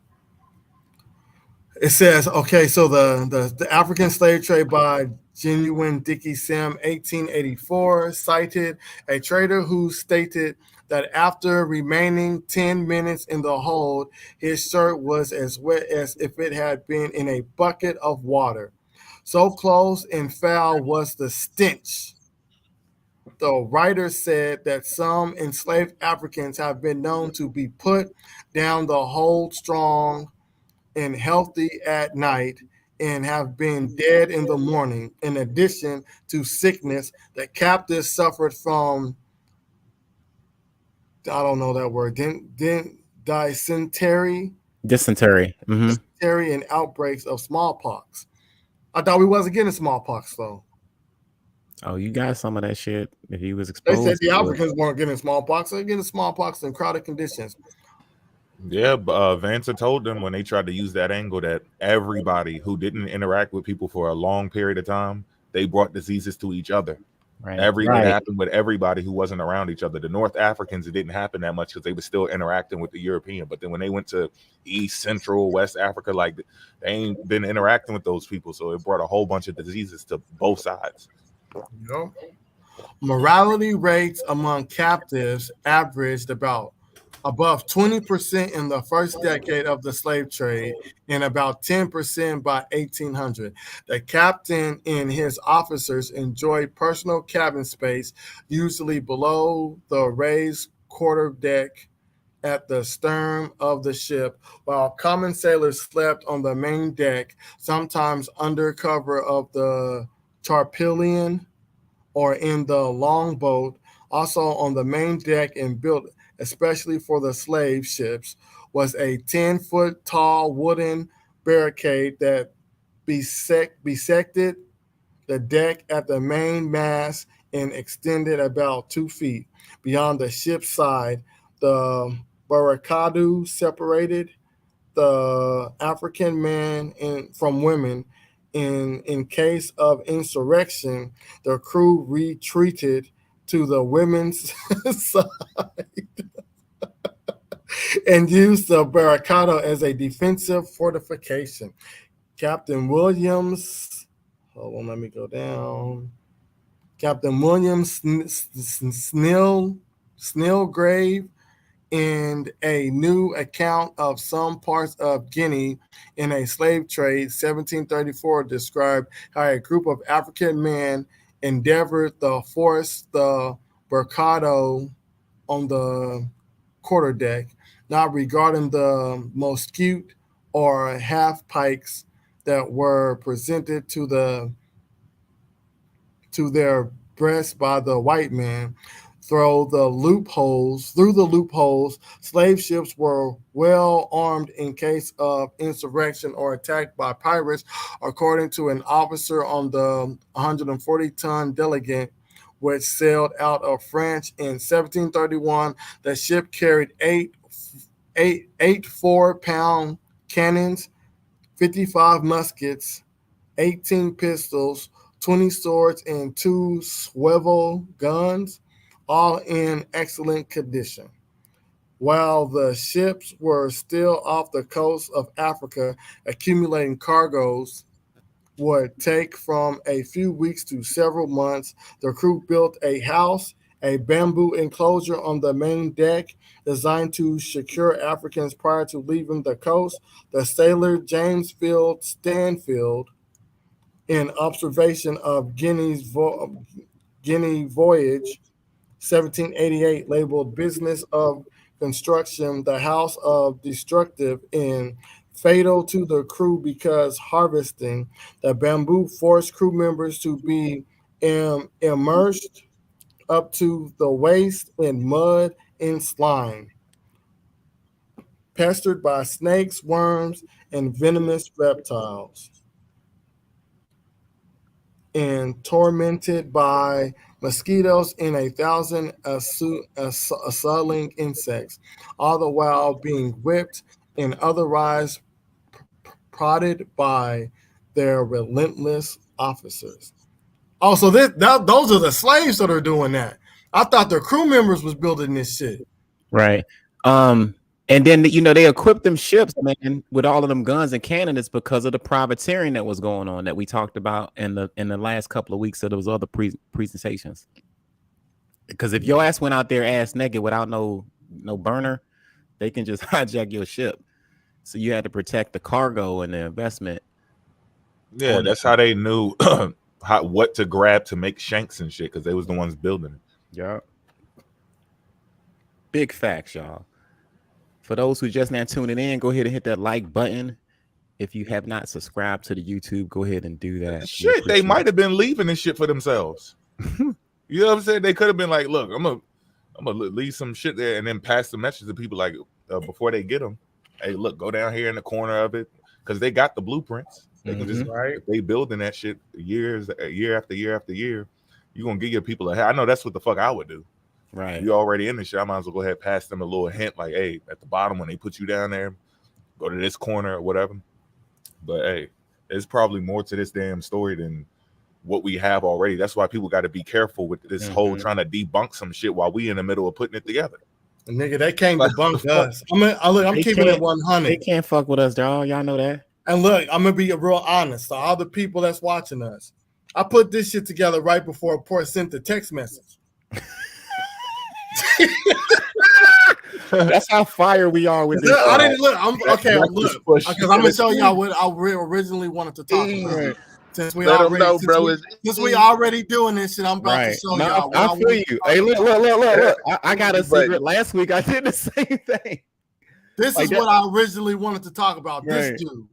It says, okay, so the African slave trade by Genuine Dickie Sam, 1884, cited a trader who stated that after remaining 10 minutes in the hold, his shirt was as wet as if it had been in a bucket of water. So close and foul was the stench. The writer said that some enslaved Africans have been known to be put down the hold strong and healthy at night and have been dead in the morning. In addition to sickness, the captives suffered from, I don't know that word, dysentery, Dysentery. dysentery and outbreaks of smallpox. I thought we wasn't getting smallpox though. Oh, you got some of that shit if he was They exposed. said the to it. Africans weren't getting smallpox. They're getting smallpox in crowded conditions. Yeah, but Vansa told them when they tried to use that angle that everybody who didn't interact with people for a long period of time, they brought diseases to each other. Right. It happened with everybody who wasn't around each other. The North Africans, it didn't happen that much because they were still interacting with the European. But then when they went to East, Central, West Africa, like they ain't been interacting with those people. So it brought a whole bunch of diseases to both sides. Yep. Morality rates among captives averaged about above 20% in the first decade of the slave trade and about 10% by 1800. The captain and his officers enjoyed personal cabin space, usually below the raised quarterdeck at the stern of the ship, while common sailors slept on the main deck, sometimes under cover of the tarpaulin or in the longboat. Also on the main deck and built especially for the slave ships was a 10-foot tall wooden barricade that bisected the deck at the main mast and extended about 2 feet beyond the ship's side. The barricade separated the African men from women. In case of insurrection, the crew retreated to the women's side and used the barricado as a defensive fortification. Captain Williams, hold on, let me go down. Captain William Snellgrave, in a new account of some parts of Guinea in a slave trade, 1734, described how a group of African men endeavored to force the barricado on the quarterdeck, not regarding the musket or half pikes that were presented to their breasts by the white man. Through the loopholes, slave ships were well armed in case of insurrection or attacked by pirates, according to an officer on the 140-ton Delegate, which sailed out of France in 1731. The ship carried eight 4-pound cannons, 55 muskets, 18 pistols, 20 swords, and 2 swivel guns, all in excellent condition. While the ships were still off the coast of Africa, accumulating cargoes would take from a few weeks to several months. The crew built a house, a bamboo enclosure on the main deck designed to secure Africans prior to leaving the coast. The sailor James Field Stanfield, in observation of Guinea voyage, 1788, labeled business of construction the house of destructive and fatal to the crew because harvesting the bamboo forced crew members to be immersed up to the waist in mud and slime, pestered by snakes, worms, and venomous reptiles, and tormented by mosquitoes and 1,000 assailing insects, all the while being whipped and otherwise prodded by their relentless officers. Also, those are the slaves that are doing that. I thought the crew members was building this shit. Right. And then they equipped them ships, man, with all of them guns and cannons because of the privateering that was going on that we talked about in the last couple of weeks of those other presentations. Because if your ass went out there ass naked without no burner, they can just hijack your ship. So you had to protect the cargo and the investment Yeah, that's how they knew what to grab to make shanks and shit, because they was the ones building it. Yeah. Big facts, y'all. For those who just now tuning in, go ahead and hit that like button. If you have not subscribed to the YouTube, go ahead and do that. Shit, they might have been leaving this shit for themselves. You know what I'm saying? They could have been like, look, I'm gonna leave some shit there and then pass the message to people like before they get them. Hey, look, go down here in the corner of it, because they got the blueprints. They can just they building that shit year after year after year. You gonna give your people I know that's what the fuck I would do. Right. You already in the shit. I might as well go ahead and pass them a little hint, like, hey, at the bottom when they put you down there, go to this corner or whatever. But hey, there's probably more to this damn story than what we have already. That's why people got to be careful with this whole trying to debunk some shit while we in the middle of putting it together. And nigga, they can't debunk us. I'm keeping it 100. They can't fuck with us, y'all. Y'all know that. And look, I'm gonna be real honest. So all the people that's watching us, I put this shit together right before Port sent the text message. That's how fire we are with this. Look, I didn't look. I'm okay. Look, because I'm gonna show y'all what I originally wanted to talk about. Since we already doing this shit, I'm about to show y'all. I feel you. Hey, look. I got a secret. Last week I did the same thing. This is what I originally wanted to talk about. This dude,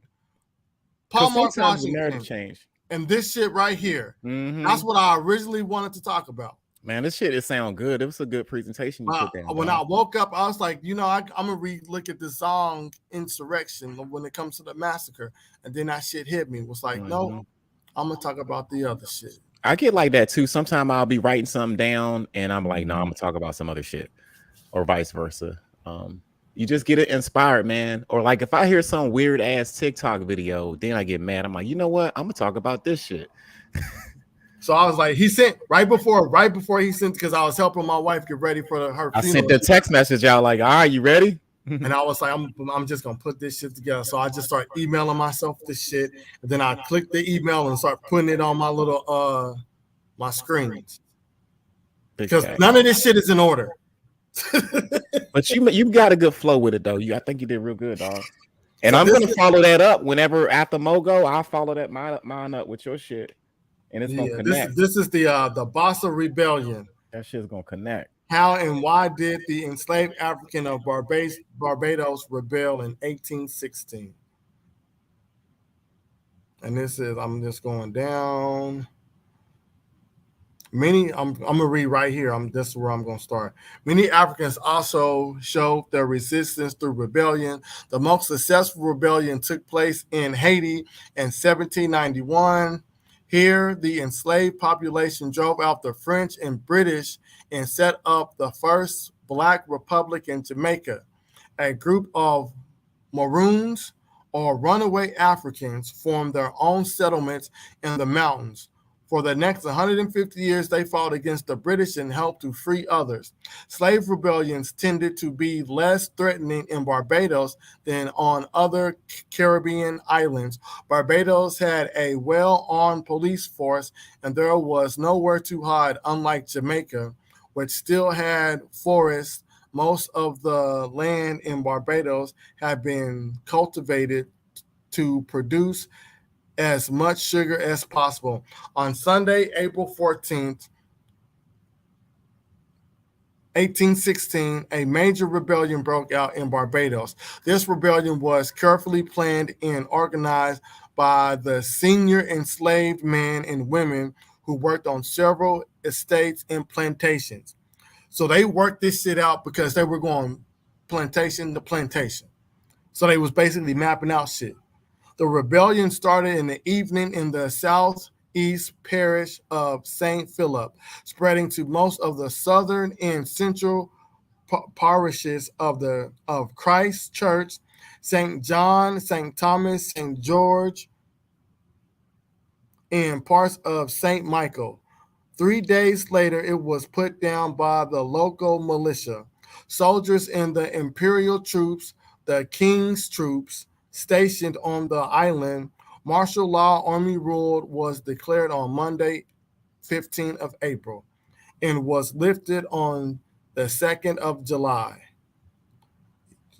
Paul Mark Washington, and this shit right here. That's what I originally wanted to talk about. Man, this shit, it sound good. It was a good presentation you put down. When I woke up, I was like, I'm gonna look at the Zong insurrection when it comes to the massacre, and then that shit hit me. It was like, no, I'm gonna talk about the other shit. I get like that too. Sometimes I'll be writing something down, and I'm like, no, I'm gonna talk about some other shit, or vice versa. You just get it inspired, man. Or like if I hear some weird ass TikTok video, then I get mad. I'm like, you know what? I'm gonna talk about this shit. So I was like, he sent right before he sent, because I was helping my wife get ready for her funeral. I sent the text message out like, all right, you ready? And I was like, I'm just gonna put this shit together. So I just start emailing myself this shit, and then I click the email and start putting it on my little my screens, because none of this shit is in order. But you got a good flow with it though. I think you did real good, dog. And so I'm gonna follow that up whenever after Mogo. I'll follow that mine up with your shit. And it's gonna connect. This is the Bossa Rebellion. That shit's gonna connect. How and why did the enslaved African of Barbados rebel in 1816? And this is, I'm just going down. I'm gonna read right here. This is where I'm gonna start. Many Africans also showed their resistance through rebellion. The most successful rebellion took place in Haiti in 1791. Here, the enslaved population drove out the French and British and set up the first Black Republic in Jamaica. A group of Maroons or runaway Africans formed their own settlements in the mountains. For the next 150 years, they fought against the British and helped to free others. Slave rebellions tended to be less threatening in Barbados than on other Caribbean islands. Barbados had a well-armed police force, and there was nowhere to hide, unlike Jamaica, which still had forests. Most of the land in Barbados had been cultivated to produce as much sugar as possible. On Sunday, April 14th, 1816, a major rebellion broke out in Barbados. This rebellion was carefully planned and organized by the senior enslaved men and women who worked on several estates and plantations. So they worked this shit out because they were going plantation to plantation. So they was basically mapping out shit. The rebellion started in the evening in the southeast parish of St. Philip, spreading to most of the southern and central parishes of Christ Church, St. John, St. Thomas, St. George, and parts of St. Michael. 3 days later, it was put down by the local militia. Soldiers in the imperial troops, the king's troops, stationed on the island, martial law army rule was declared on Monday, 15th of April, and was lifted on the 2nd of July.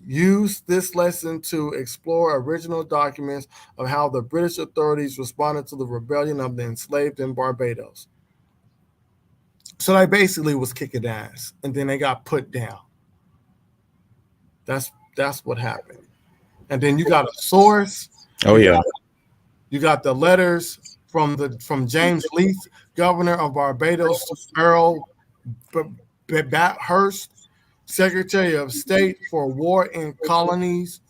Use this lesson to explore original documents of how the British authorities responded to the rebellion of the enslaved in Barbados. So they basically was kicking ass, and then they got put down. That's what happened. And then you got a source. Oh yeah. You got the letters from James Leith, governor of Barbados, to Earl Bathurst, Secretary of State for War and Colonies.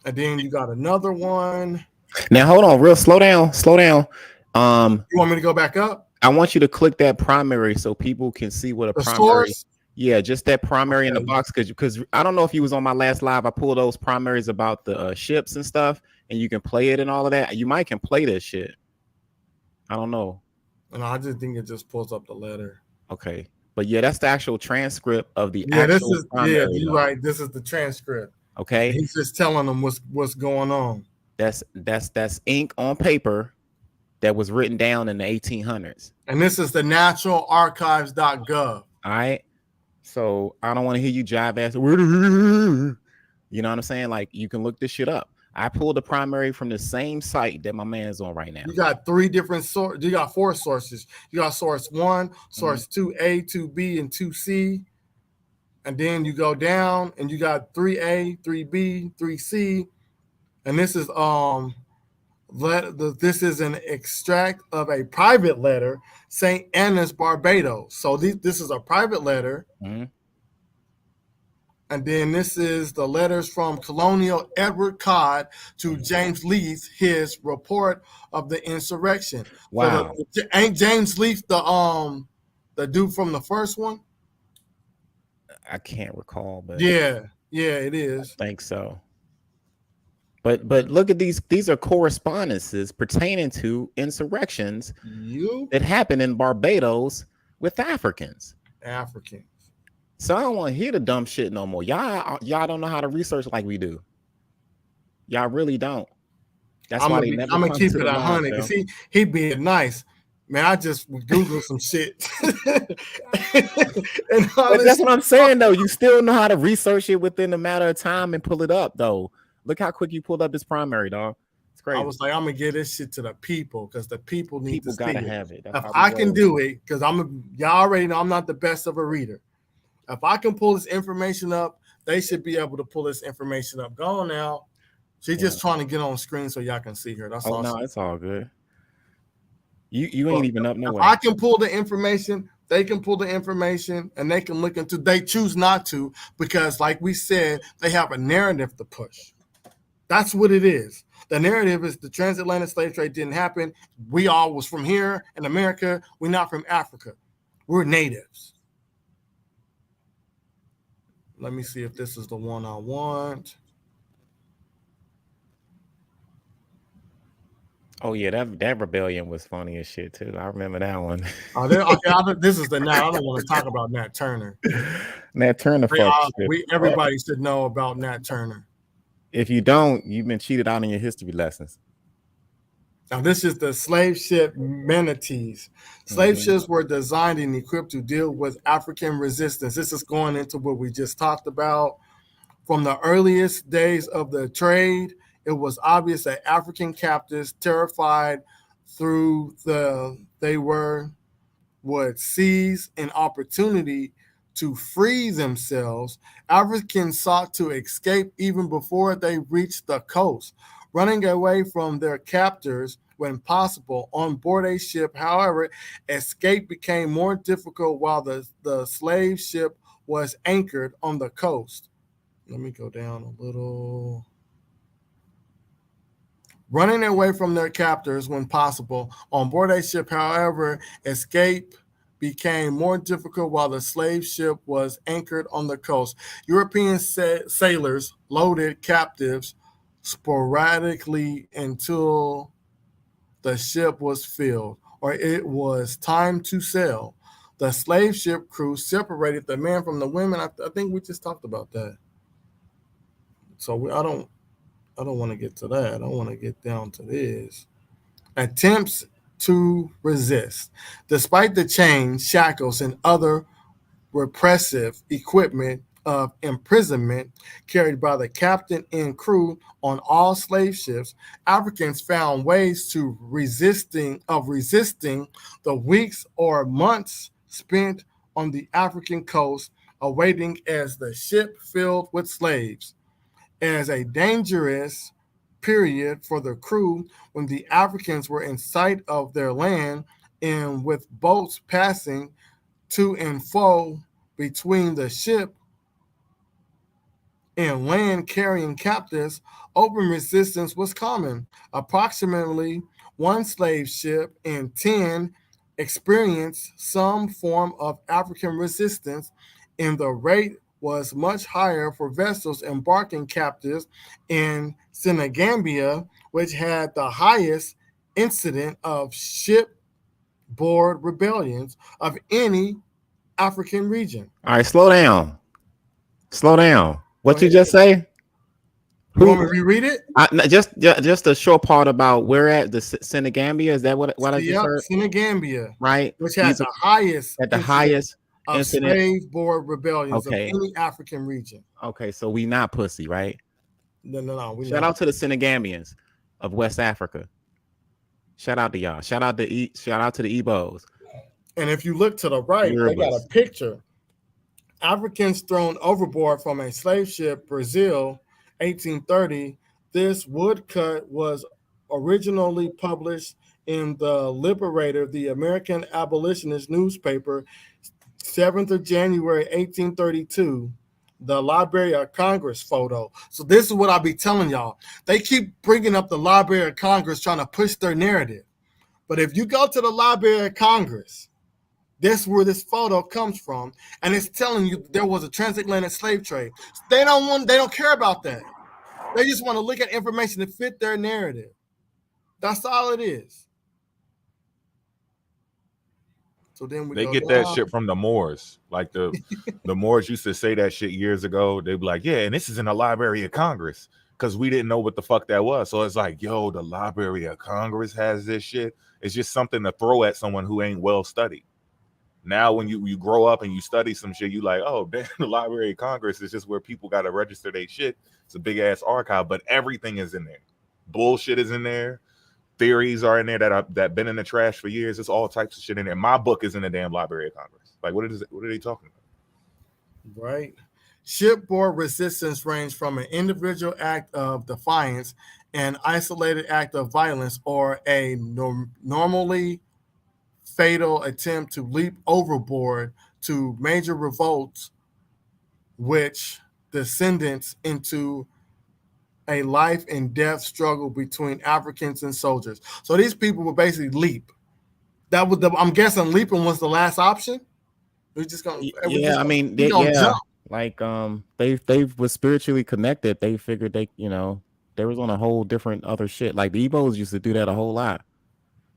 And then you got another one. Now hold on, slow down. You want me to go back up? I want you to click that primary so people can see what a The primary. source? Yeah, just that primary in the box, because I don't know if you was on my last live. I pulled those primaries about the ships and stuff, and you can play it and all of that. You might can play this shit. I don't know. And I just think it just pulls up the letter. Okay, but yeah, that's the actual transcript of the Yeah, actual this is primary, you're though. right. This is the transcript. Okay, He's just telling them what's going on. that's ink on paper that was written down in the 1800s. And this is the naturalarchives.gov. All right. So I don't want to hear you jive ass. You know what I'm saying? Like, you can look this shit up. I pulled the primary from the same site that my man's on right now. You got 3 different sources. You got 4 sources. You got source 1, source 2A, 2B, and 2C. And then you go down and you got 3A, 3B, 3C. And this is this is an extract of a private letter, St. Anna's, Barbados. So this is a private letter. Mm-hmm. And then this is the letters from Colonial Edward Codd to James Leith, his report of the insurrection. Wow. So ain't James Leith the dude from the first one? I can't recall, but Yeah, it is. I think so. But look at these. These are correspondences pertaining to insurrections that happened in Barbados with Africans. So I don't want to hear the dumb shit no more. Y'all don't know how to research like we do. Y'all really don't. That's why they never. I'm gonna keep it 100 because he being nice. Man, I just Google some shit. But that's what I'm saying though. You still know how to research it within a matter of time and pull it up though. Look how quick you pulled up this primary, dog. It's crazy. I was like, I'm gonna get this shit to the people because the people need to see gotta it. have it. If I can do it, because y'all already know I'm not the best of a reader. If I can pull this information up, they should be able to pull this information up. Go on now. She's just trying to get on screen so y'all can see her. That's all. No, it's all good. You ain't even up nowhere. I can pull the information. They can pull the information and they can look into. They choose not to because, like we said, they have a narrative to push. That's what it is. The narrative is the transatlantic slave trade didn't happen. We all was from here in America. We're not from Africa. We're natives. Let me see if this is the one I want. Oh yeah, that rebellion was funny as shit too. I remember that one. This is the Nat. I don't want to talk about Nat Turner. Nat Turner. Everybody should know about Nat Turner. If you don't, you've been cheated out in your history lessons. Now, this is the slave ship Manatees. Slave ships were designed and equipped to deal with African resistance. This is going into what we just talked about. From the earliest days of the trade, it was obvious that African captives, terrified they would seize an opportunity to free themselves. Africans sought to escape even before they reached the coast, running away from their captors when possible on board a ship. However, escape became more difficult while the slave ship was anchored on the coast. Let me go down a little. Running away from their captors when possible on board a ship. However, escape became more difficult while the slave ship was anchored on the coast. European sailors loaded captives sporadically until the ship was filled or it was time to sail. The slave ship crew separated the men from the women. I think we just talked about that. So I don't want to get to that. I want to get down to this. Attempts to resist. Despite the chains, shackles, and other repressive equipment of imprisonment carried by the captain and crew on all slave ships, Africans found ways to resisting the weeks or months spent on the African coast, awaiting as the ship filled with slaves. As a dangerous period for the crew when the Africans were in sight of their land and with boats passing to and fro between the ship and land carrying captives, open resistance was common. Approximately one slave ship in 10 experienced some form of African resistance, and the rate was much higher for vessels embarking captives in Senegambia, which had the highest incident of shipboard rebellions of any African region. All right, slow down. Slow down. What Go you ahead. just say? You want me to reread it? Just a short part about where at the Senegambia. Is that what I just heard? Senegambia, Right, which has the highest at the incident highest of incident. slave board rebellions Okay. of any African region. Okay, so we not pussy, right? No. Shout out to the Senegambians of West Africa. Shout out to y'all. Shout out to the ABOs. And if you look to the right, they got a picture. Africans thrown overboard from a slave ship, Brazil, 1830. This woodcut was originally published in the Liberator, the American abolitionist newspaper, 7th of January, 1832. The Library of Congress photo. So this is what I be telling y'all. They keep bringing up the Library of Congress trying to push their narrative. But if you go to the Library of Congress, this is where this photo comes from, and it's telling you there was a transatlantic slave trade. They don't care about that. They just want to look at information to fit their narrative. That's all it is. So then they get that shit from the Moors. Like the Moors used to say that shit years ago. They'd be like, yeah, and this is in the Library of Congress, because we didn't know what the fuck that was. So it's like, yo, the Library of Congress has this shit. It's just something to throw at someone who ain't well studied. Now, when you grow up and you study some shit, you like, oh, damn, the Library of Congress is just where people got to register their shit. It's a big ass archive, but everything is in there. Bullshit is in there. Theories are in there that been in the trash for years. It's all types of shit in there. My book is in the damn Library of Congress. Like, what are they talking about? Right. Shipboard resistance ranged from an individual act of defiance, an isolated act of violence, or a normally fatal attempt to leap overboard, to major revolts, which descendants into a life and death struggle between Africans and soldiers. So these people would basically leap. I'm guessing leaping was the last option. We're just gonna, jump. Like they were spiritually connected. They figured they was on a whole different other shit. Like the Igbos used to do that a whole lot.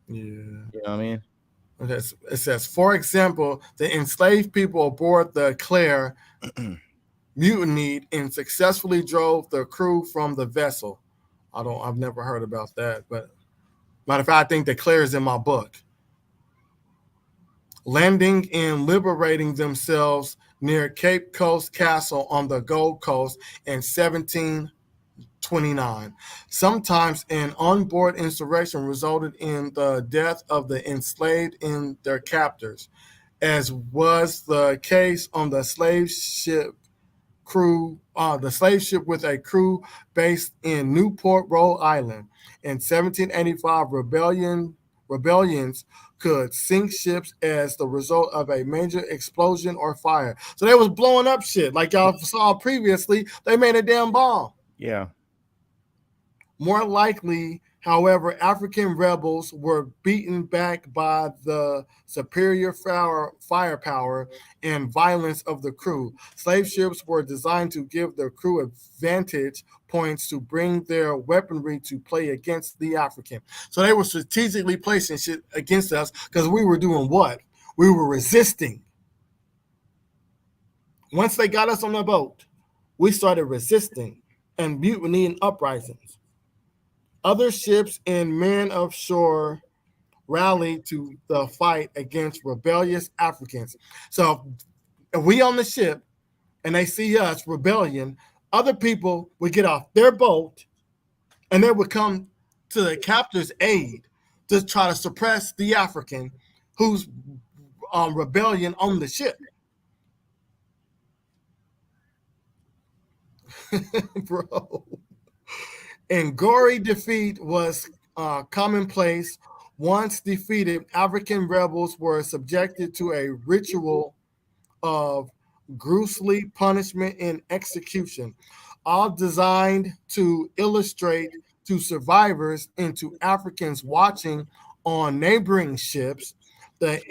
Yeah, you know what I mean. Okay, it says, for example, the enslaved people aboard the Claire mutinied and successfully drove the crew from the vessel. I've never heard about that, but matter of fact, I think the Claire is in my book. Landing and liberating themselves near Cape Coast Castle on the Gold Coast in 1729. Sometimes an onboard insurrection resulted in the death of the enslaved and their captors, as was the case on the slave ship with a crew based in Newport, Rhode Island. In 1785, rebellions could sink ships as the result of a major explosion or fire. So they was blowing up shit. Like y'all saw previously, they made a damn bomb. Yeah. More likely, however, African rebels were beaten back by the superior firepower and violence of the crew. Slave ships were designed to give their crew advantage points to bring their weaponry to play against the African. So they were strategically placing shit against us because we were doing what? We were resisting. Once they got us on the boat, we started resisting and mutiny and uprisings. Other ships and men of shore rallied to the fight against rebellious Africans. So if we on the ship and they see us, rebellion, other people would get off their boat and they would come to the captor's aid to try to suppress the African who's rebellion on the ship. Bro. And gory defeat was commonplace. Once defeated, African rebels were subjected to a ritual of gruesome punishment and execution, all designed to illustrate to survivors and to Africans watching on neighboring ships the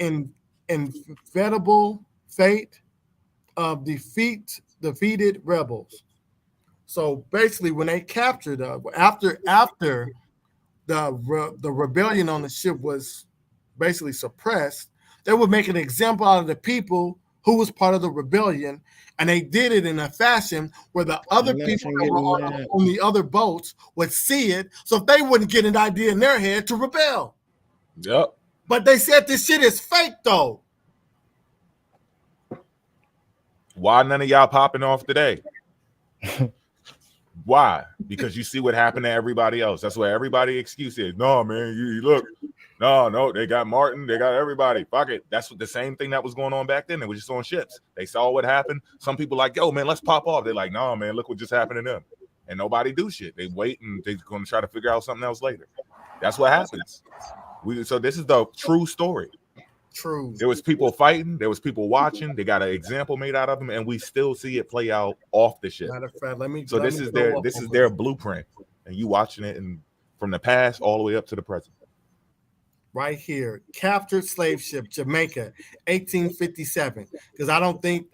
inevitable fate of defeated rebels. So basically, when they captured after the rebellion on the ship was basically suppressed, they would make an example out of the people who was part of the rebellion, and they did it in a fashion where the other people that were on the other boats would see it, so if they wouldn't get an idea in their head to rebel. Yep. But they said this shit is fake, though. Why none of y'all popping off today? Why? Because you see what happened to everybody else. That's what everybody excuse is. No, man, you look. No, they got Martin. They got everybody. Fuck it. That's what the same thing that was going on back then. They were just on ships. They saw what happened. Some people like, yo, man, let's pop off. They're like, no, man, look what just happened to them. And nobody do shit. They wait and they're going to try to figure out something else later. That's what happens. So this is the true story. True. There was people fighting. There was people watching. They got an example made out of them, and we still see it play out off the ship. Matter of fact, this is their blueprint, and you watching it and from the past all the way up to the present. Right here, captured slave ship Jamaica, 1857. Because I don't think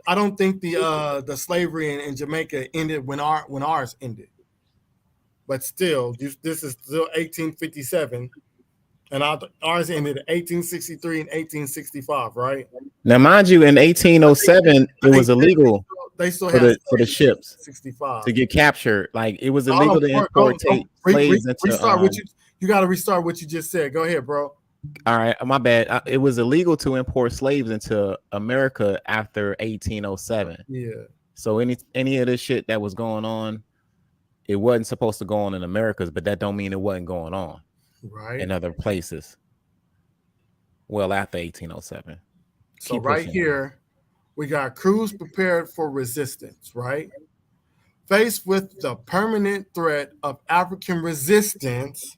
the slavery in Jamaica ended when ours ended. But still, this is still 1857. And ours ended in 1863 and 1865, right? Now, mind you, in 1807, it was illegal they still for the ships 65 to get captured. Like, it was illegal to import slaves into. Restart what you got to restart what you just said. Go ahead, bro. All right, my bad. It was illegal to import slaves into America after 1807. Yeah. So any of this shit that was going on, it wasn't supposed to go on in Americas, but that don't mean it wasn't going on. Right. In other places. Well, after 1807. So right here, we got crews prepared for resistance, right? Faced with the permanent threat of African resistance,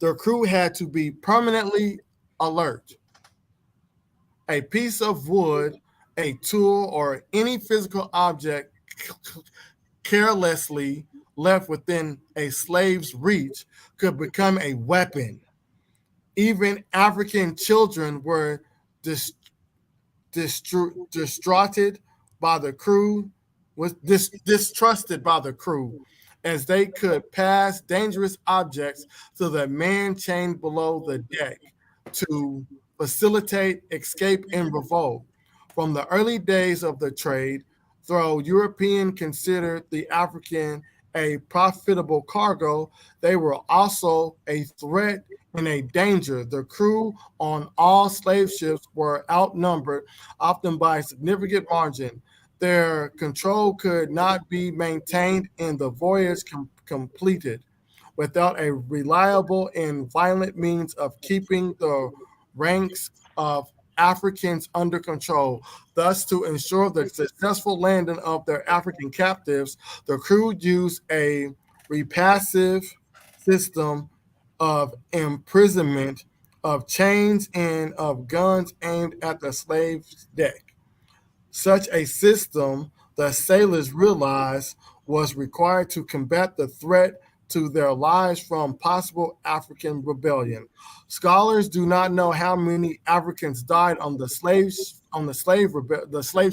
the crew had to be permanently alert. A piece of wood, a tool, or any physical object carelessly left within a slave's reach could become a weapon. Even African children were distrusted by the crew, distrusted by the crew, as they could pass dangerous objects to the man chained below the deck to facilitate escape and revolt. From the early days of the trade, though Europeans considered the African a profitable cargo, they were also a threat and a danger. The crew on all slave ships were outnumbered, often by a significant margin. Their control could not be maintained and the voyage completed without a reliable and violent means of keeping the ranks of Africans under control. Thus, to ensure the successful landing of their African captives, the crew used a repressive system of imprisonment, of chains, and of guns aimed at the slave's deck. Such a system, the sailors realized, was required to combat the threat to their lives from possible African rebellion. Scholars do not know how many Africans died on the slave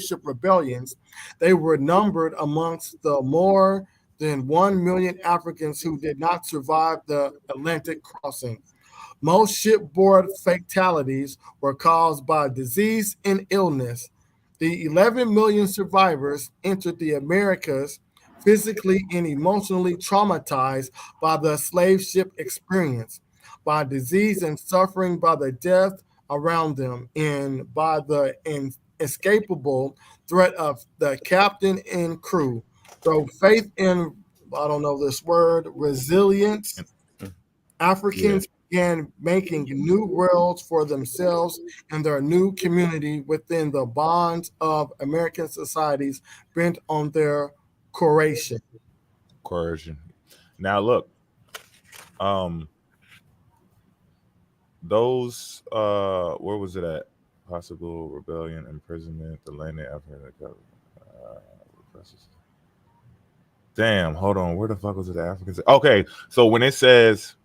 ship rebellions. They were numbered amongst the more than 1 million Africans who did not survive the Atlantic crossing. Most shipboard fatalities were caused by disease and illness. The 11 million survivors entered the Americas physically and emotionally traumatized by the slave ship experience, by disease and suffering, by the death around them, and by the inescapable threat of the captain and crew. Through faith in, I don't know this word, resilience, Africans began making new worlds for themselves and their new community within the bonds of American societies bent on their coercion. Now look, those where was it at? Possible rebellion, imprisonment, the landed African. Damn, hold on. Where the fuck was it? The Africans. Okay, so when it says,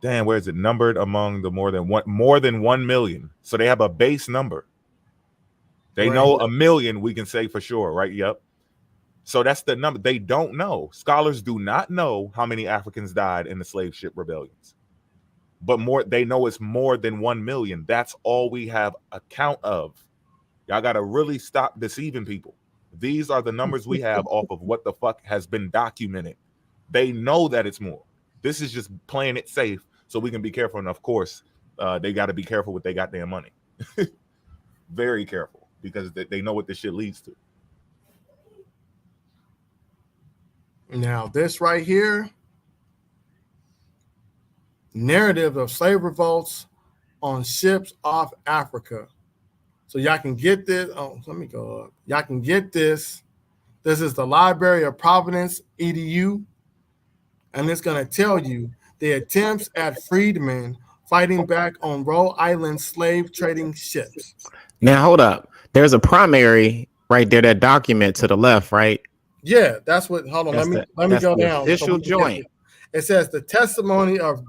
damn, where is it? Numbered among the more than 1 million. So they have a base number. They know 1 million. We can say for sure, right? Yep. So that's the number. They don't know. Scholars do not know how many Africans died in the slave ship rebellions. But they know it's more than 1 million. That's all we have a count of. Y'all got to really stop deceiving people. These are the numbers we have off of what the fuck has been documented. They know that it's more. This is just playing it safe so we can be careful. And of course, they got to be careful with their goddamn money. Very careful, because they know what this shit leads to. Now, this right here, narrative of slave revolts on ships off Africa. So y'all can get this. Oh, let me go up. Y'all can get this. This is the Library of Providence, EDU. And it's going to tell you the attempts at freedmen fighting back on Rhode Island slave trading ships. Now, hold up. There's a primary right there, that document to the left, right? Yeah, that's what. Hold on. Let me go down. Official joint. It says the testimony of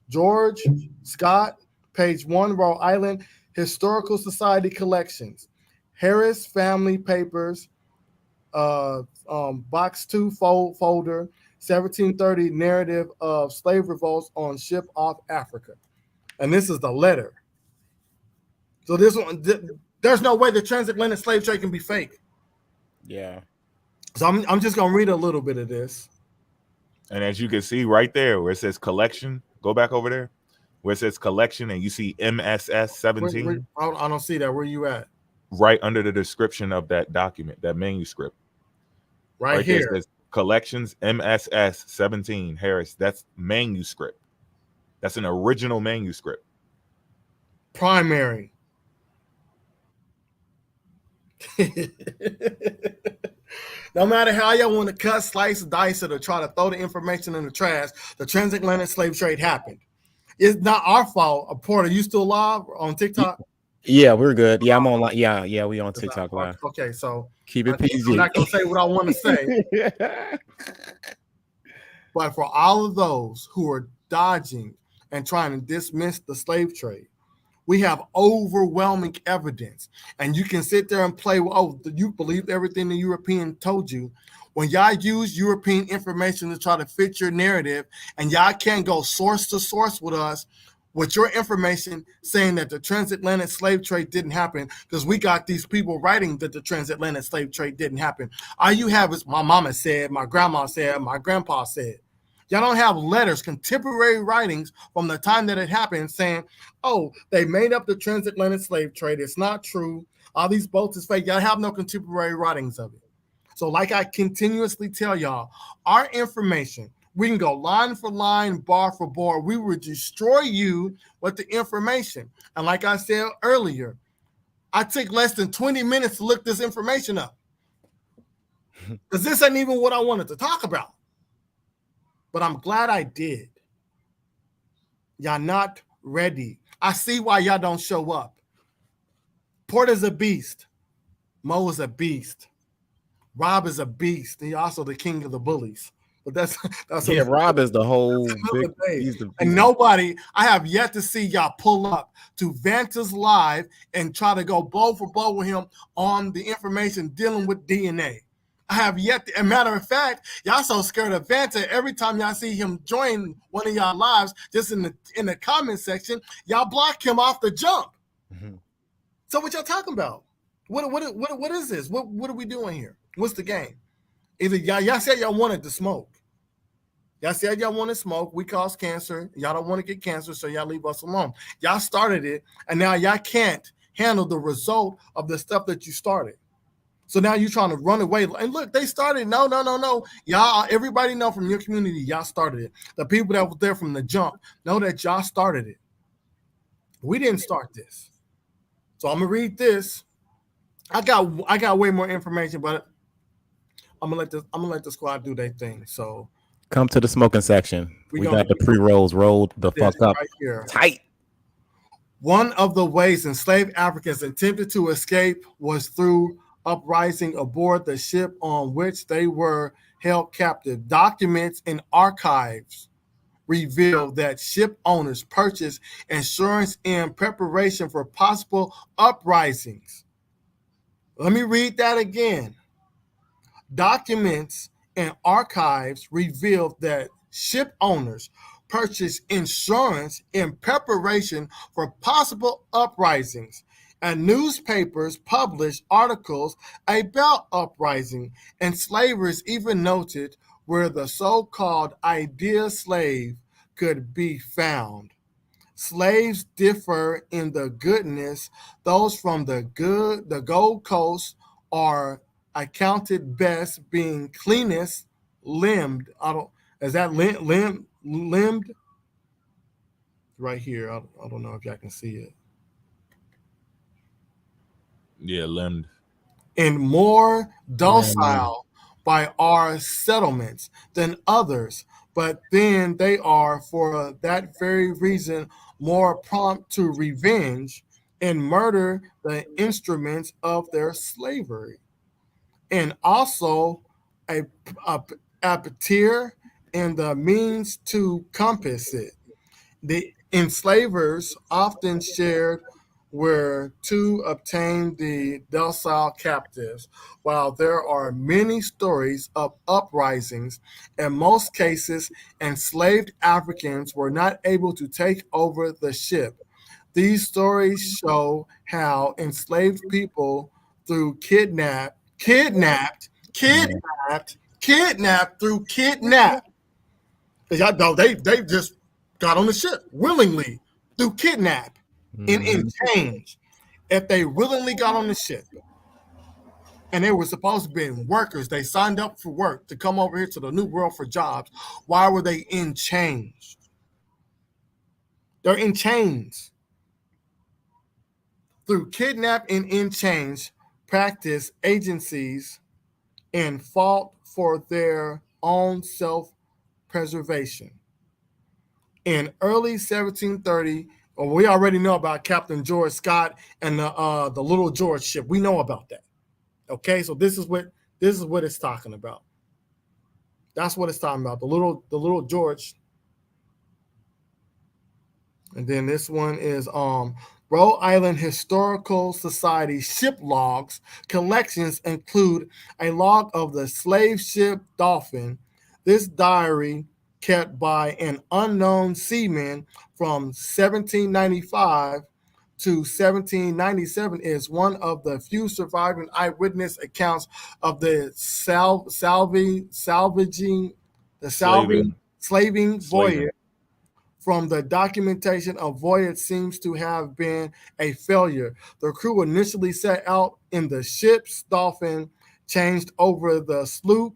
George Scott, page 1, Rhode Island Historical Society collections, Harris Family Papers, box 2 folder, 1730 narrative of slave revolts on ship off Africa. And this is the letter. So this one, there's no way the transatlantic slave trade can be fake. Yeah. So I'm just gonna read a little bit of this. And as you can see right there where it says collection, go back over there where it says collection and you see MSS 17. I don't see that. Where you at? Right under the description of that document, that manuscript. Right here. There, it says collections MSS 17 Harris. That's manuscript. That's an original manuscript. Primary. No matter how y'all want to cut, slice, dice it, or try to throw the information in the trash, the transatlantic slave trade happened. It's not our fault. Porter, you still live on TikTok? Yeah, we're good. Yeah, I'm on. Yeah, we on TikTok live. Okay, so keep it PG. I'm not gonna say what I want to say. But for all of those who are dodging and trying to dismiss the slave trade, we have overwhelming evidence. And you can sit there and play, oh, you believed everything the European told you. When y'all use European information to try to fit your narrative, and y'all can't go source to source with us with your information saying that the transatlantic slave trade didn't happen, because we got these people writing that the transatlantic slave trade didn't happen. All you have is my mama said, my grandma said, my grandpa said. Y'all don't have letters, contemporary writings from the time that it happened saying, oh, they made up the transatlantic slave trade. It's not true. All these boats is fake. Y'all have no contemporary writings of it. So like I continuously tell y'all, our information, we can go line for line, bar for bar. We will destroy you with the information. And like I said earlier, I took less than 20 minutes to look this information up. Because this ain't even what I wanted to talk about. But I'm glad I did. Y'all not ready. I see why y'all don't show up. Porter's a beast. Mo is a beast. Rob is a beast. He's also the king of the bullies. But that's yeah. Rob is the whole big. And nobody. I have yet to see y'all pull up to Vanta's live and try to go blow for blow with him on the information dealing with DNA. I have yet to, as a matter of fact, y'all so scared of Vanta. Every time y'all see him join one of y'all lives, just in the comment section, y'all block him off the jump. Mm-hmm. So what y'all talking about? What is this? What are we doing here? What's the game? Either y'all said y'all wanted to smoke. Y'all said y'all want to smoke. We cause cancer. Y'all don't want to get cancer, so y'all leave us alone. Y'all started it, and now y'all can't handle the result of the stuff that you started. So now you're trying to run away. And look, they started. No. Y'all, everybody know from your community, y'all started it. The people that were there from the jump know that y'all started it. We didn't start this. So I'm gonna read this. I got way more information, but I'm gonna let the squad do their thing. So come to the smoking section. We got the pre-rolls rolled the fuck up right here. Tight. One of the ways enslaved Africans attempted to escape was through uprising aboard the ship on which they were held captive. Documents and archives reveal that ship owners purchased insurance in preparation for possible uprisings. Let me read that again. Documents and archives reveal that ship owners purchased insurance in preparation for possible uprisings, and newspapers published articles about uprising, and slavers even noted where the so-called idea slave could be found. Slaves differ in the goodness. Those from the Gold Coast are accounted best, being cleanest limbed. Limbed? Right here. I don't know if y'all can see it. Yeah, limbed. And more docile by our settlements than others, but then they are, for that very reason, more prompt to revenge and murder the instruments of their slavery, and also a appetite and the means to compass it. The enslavers often shared were to obtain the docile captives. While there are many stories of uprisings, in most cases, enslaved Africans were not able to take over the ship. These stories show how enslaved people through kidnapped through kidnap. Y'all know they just got on the ship willingly through kidnap and in change. If they willingly got on the ship and they were supposed to be workers, they signed up for work to come over here to the New World for jobs. Why were they in chains? They're in chains. Through kidnap and in chains, practice agencies and fought for their own self-preservation. In early 1730, we already know about Captain George Scott and the Little George ship. We know about that. Okay, so this is what it's talking about. That's what it's talking about. The little George. And then this one is Rhode Island Historical Society ship logs. Collections include a log of the slave ship Dolphin. This diary, kept by an unknown seaman from 1795 to 1797, is one of the few surviving eyewitness accounts of the slaving voyage. From the documentation, a voyage seems to have been a failure. The crew initially set out in the ship's Dolphin, changed over the sloop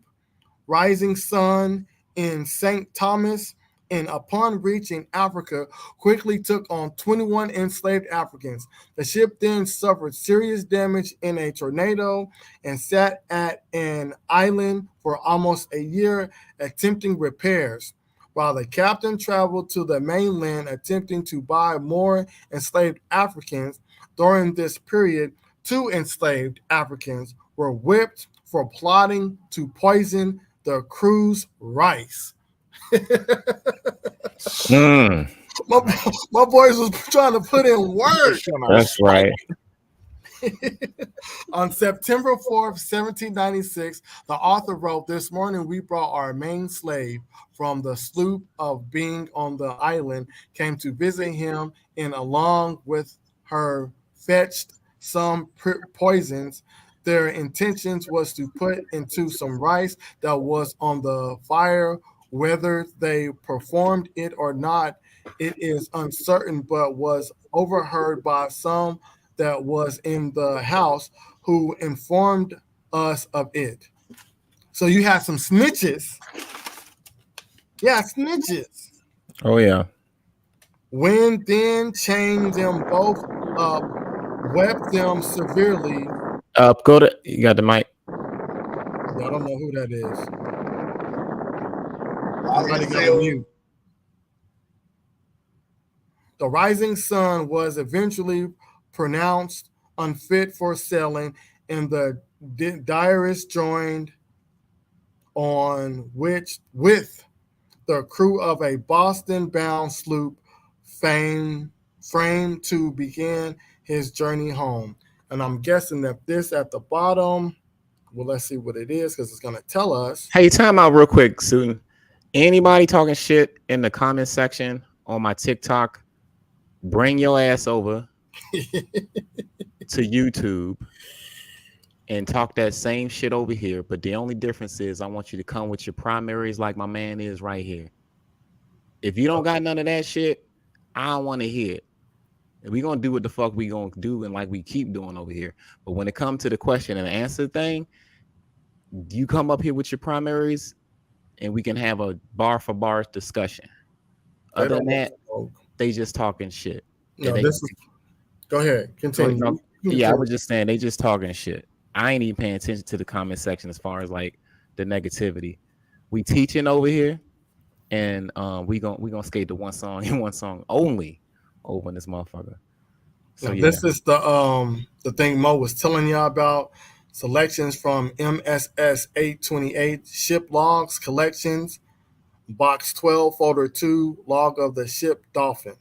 Rising Sun in St. Thomas, and upon reaching Africa, quickly took on 21 enslaved Africans. The ship then suffered serious damage in a tornado and sat at an island for almost a year attempting repairs, while the captain traveled to the mainland attempting to buy more enslaved Africans. During this period, 2 enslaved Africans were whipped for plotting to poison the crew's rice. My boys was trying to put in work. That's right. On September 4th, 1796, the author wrote, "This morning we brought our main slave from the sloop of being on the island, came to visit him, and along with her fetched some poisons. Their intentions was to put into some rice that was on the fire. Whether they performed it or not, it is uncertain, but was overheard by some that was in the house who informed us of it. So you have some snitches. Yeah, snitches. Oh yeah. When then chained them both up, wept them severely. Go to, you got the mic. I don't know who that is. Somebody got a mute. The rising sun was eventually pronounced unfit for sailing, and the diarist joined on with the crew of a Boston-bound sloop framed to begin his journey home. And I'm guessing that this at the bottom, well, let's see what it is because it's going to tell us. Hey, time out real quick, Susan. Anybody talking shit in the comment section on my TikTok, bring your ass over to YouTube and talk that same shit over here. But the only difference is I want you to come with your primaries like my man is right here. If you don't got none of that shit, I don't want to hear it. And we're going to do what the fuck we going to do and like we keep doing over here. But when it comes to the question and answer thing, you come up here with your primaries and we can have a bar for bar discussion. Other than that, they just talking shit. No, go ahead. Continue. Yeah, I was just saying they just talking shit. I ain't even paying attention to the comment section as far as like the negativity. We teaching over here, and we gonna skate to one song and one song only over in this motherfucker. So yeah. This is the thing Mo was telling y'all about. Selections from MSS 828 ship logs collections, box 12, folder 2, log of the ship Dolphin.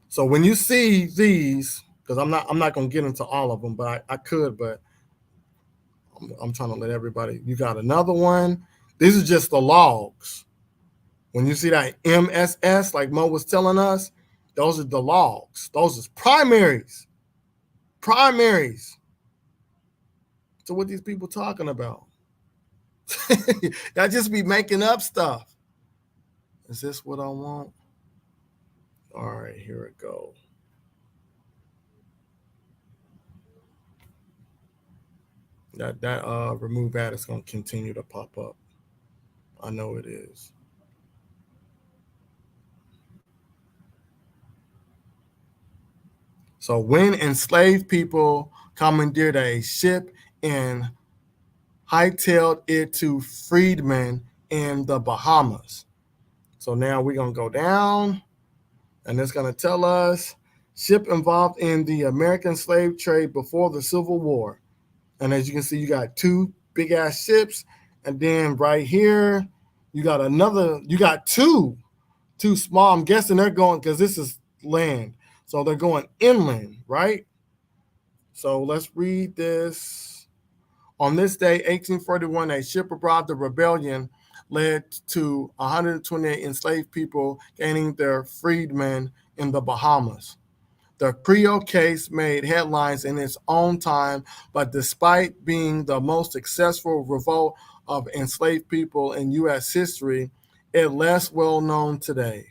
So when you see these, because I'm not gonna get into all of them, but I could, but I'm trying to let everybody. You got another one. These are just the logs. When you see that MSS, like Mo was telling us, those are the logs. Those are primaries. Primaries. So what these people talking about? Y'all just be making up stuff. Is this what I want? All right, here it goes. That remove ad is going to continue to pop up. I know it is. So when enslaved people commandeered a ship and hightailed it to freedmen in the Bahamas. So now we're going to go down, and it's going to tell us ship involved in the American slave trade before the Civil War. And as you can see, you got two big ass ships, and then right here, you got two small. I'm guessing they're going, because this is land. So they're going inland, right? So let's read this. On this day, 1841, a ship abroad, the rebellion, led to 128 enslaved people gaining their freedmen in the Bahamas. The Creole case made headlines in its own time, but despite being the most successful revolt of enslaved people in U.S. history, it's less well known today.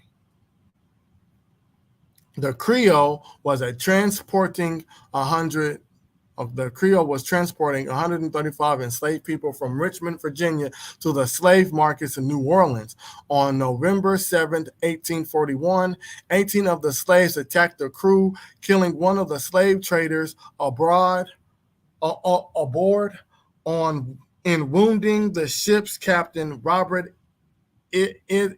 The Creole was transporting 135 enslaved people from Richmond, Virginia, to the slave markets in New Orleans. On November 7th, 1841, 18 of the slaves attacked the crew, killing one of the slave traders aboard, and wounding the ship's captain, Robert Inzer.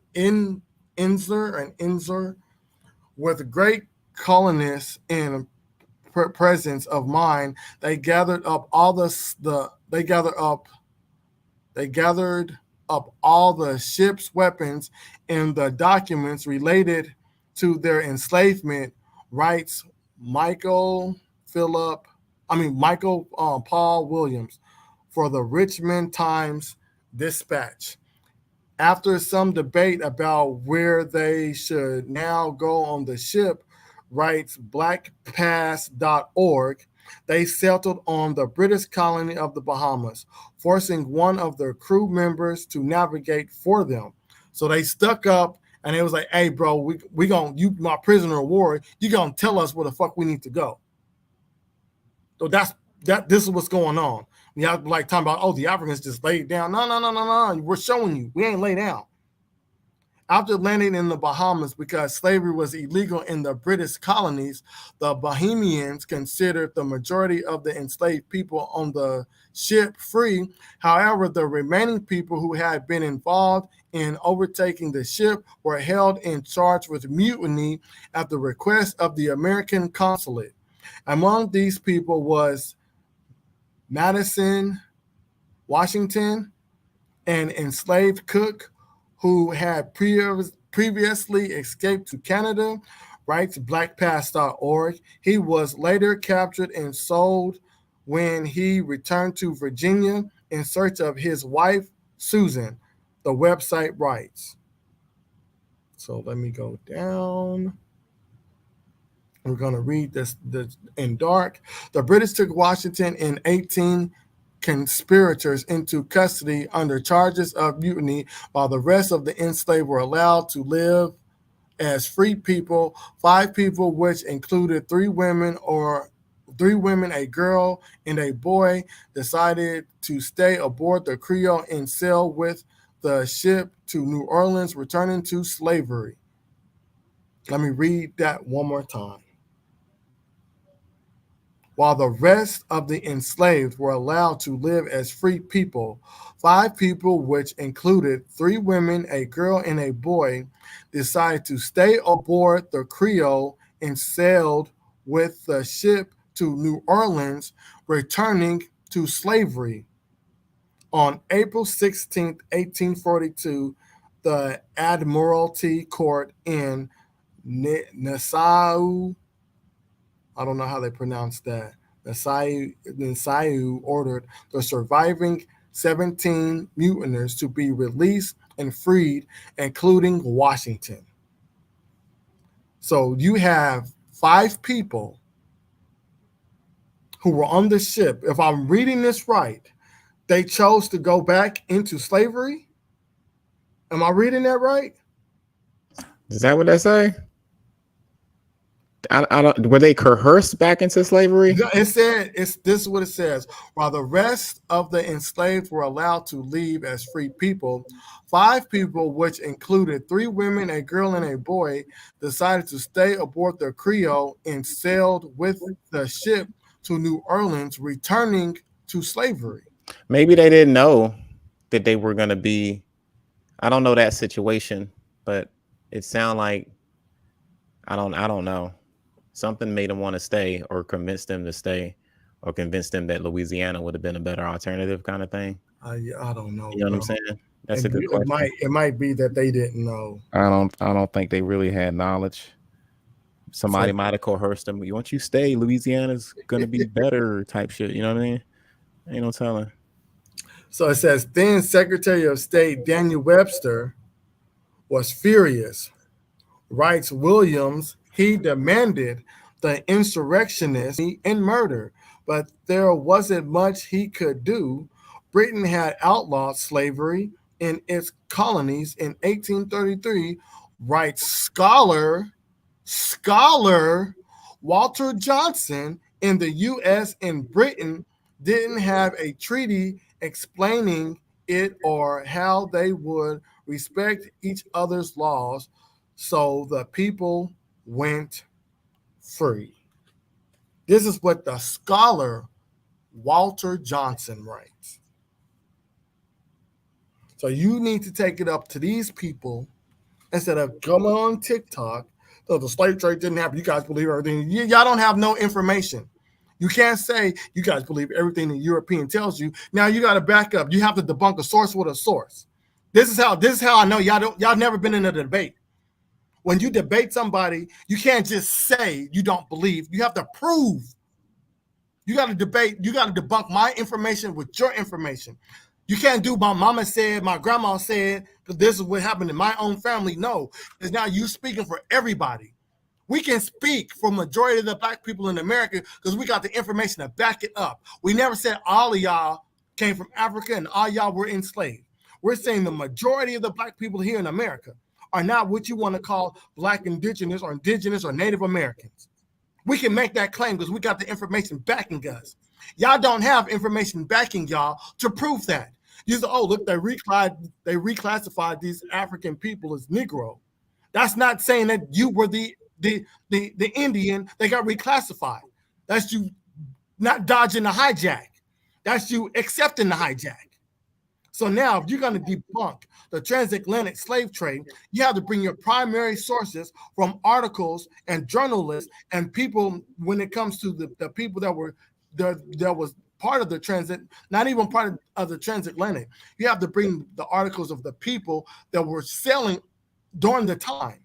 With great colonists and presence of mind, they gathered up all the ship's weapons and the documents related to their enslavement, writes Michael Paul Williams for the Richmond Times Dispatch. After some debate about where they should now go on the ship, writes blackpass.org, they settled on the British colony of the Bahamas, forcing one of their crew members to navigate for them. So they stuck up, and it was like, hey, bro, you my prisoner of war, you gonna tell us where the fuck we need to go. So this is what's going on. You have like talking about, oh, the Africans just laid down. No. We're showing you we ain't laid down. After landing in the Bahamas, because slavery was illegal in the British colonies, the Bahamians considered the majority of the enslaved people on the ship free. However, the remaining people who had been involved in overtaking the ship were held and charged with mutiny at the request of the American consulate. Among these people was Madison Washington, an enslaved cook who had previously escaped to Canada, writes blackpast.org. He was later captured and sold when he returned to Virginia in search of his wife, Susan, the website writes. So let me go down. We're going to read this in dark. The British took Washington and 18 conspirators into custody under charges of mutiny, while the rest of the enslaved were allowed to live as free people. 5 people, which included 3 women, a girl, and a boy, decided to stay aboard the Creole and sail with the ship to New Orleans, returning to slavery. Let me read that one more time. While the rest of the enslaved were allowed to live as free people, 5 people, which included 3 women, a girl, and a boy, decided to stay aboard the Creole and sailed with the ship to New Orleans, returning to slavery. On April 16, 1842, the Admiralty Court in Nassau, I don't know how they pronounce that, Nassau ordered the surviving 17 mutineers to be released and freed, including Washington. So you have 5 people who were on the ship. If I'm reading this right, they chose to go back into slavery. Am I reading that right? Is that what they say? I don't. Were they coerced back into slavery? It said, this is what it says. While the rest of the enslaved were allowed to leave as free people, 5 people, which included 3 women, a girl, and a boy, decided to stay aboard the Creole and sailed with the ship to New Orleans, returning to slavery. Maybe they didn't know that they were going to be. I don't know that situation, but it sounds like I don't know. Something made them want to stay, or convince them to stay, or convince them that Louisiana would have been a better alternative, kind of thing. I don't know. You know what I'm saying? That's a good question. It might be that they didn't know. I don't think they really had knowledge. Somebody might have coerced them. Once you stay, Louisiana's gonna be better, type shit. You know what I mean? Ain't no telling. So it says, then Secretary of State Daniel Webster was furious. Writes Williams, he demanded the insurrectionists and murder, but there wasn't much he could do. Britain had outlawed slavery in its colonies in 1833. Writes scholar Walter Johnson, in the U.S. and Britain didn't have a treaty explaining it or how they would respect each other's laws, so the people went free. This is what the scholar Walter Johnson writes. So you need to take it up to these people instead of coming on TikTok. So the slave trade didn't happen. You guys believe everything. Y'all don't have no information. You can't say you guys believe everything the European tells you. Now you got to back up. You have to debunk a source with a source. This is how I know y'all never been in a debate. When you debate somebody, you can't just say you don't believe. You have to prove. You got to debate. You got to debunk my information with your information. You can't do my mama said, my grandma said, because this is what happened in my own family. No, because now you speaking for everybody. We can speak for majority of the black people in America because we got the information to back it up. We never said all of y'all came from Africa and all y'all were enslaved. We're saying the majority of the black people here in America are not what you want to call black indigenous or Native Americans. We can make that claim because we got the information backing us. Y'all don't have information backing y'all to prove that. You say, oh, look, they reclassified these African people as Negro. That's not saying that you were the Indian that got reclassified. That's you not dodging the hijack. That's you accepting the hijack. So now if you're going to debunk the transatlantic slave trade, you have to bring your primary sources from articles and journalists and people when it comes to the people that were there was part of the transit, not even part of the transatlantic. You have to bring the articles of the people that were sailing during the time.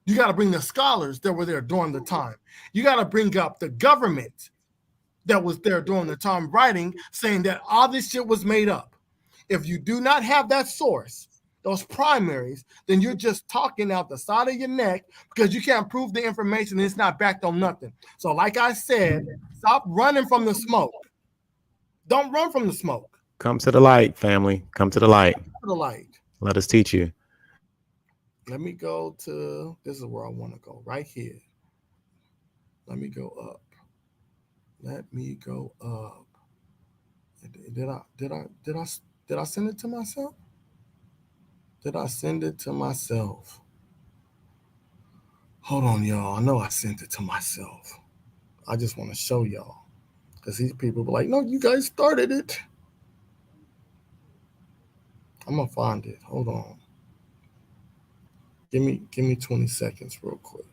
You got to bring the scholars that were there during the time. You got to bring up the government that was there during the time writing, saying that all this shit was made up. If you do not have that source, those primaries, then you're just talking out the side of your neck because you can't prove the information and it's not backed on nothing. So like I said, stop running from the smoke. Don't run from the smoke. Come to the light, family. Come to the light. Come to the light. Let us teach you. Let me go to, this is where I want to go, right here. Let me go up. Let me go up. Did I send it to myself? Did I send it to myself? Hold on, y'all. I know I sent it to myself. I just want to show y'all. Because these people were like, no, you guys started it. I'm going to find it. Hold on. Give me 20 seconds real quick.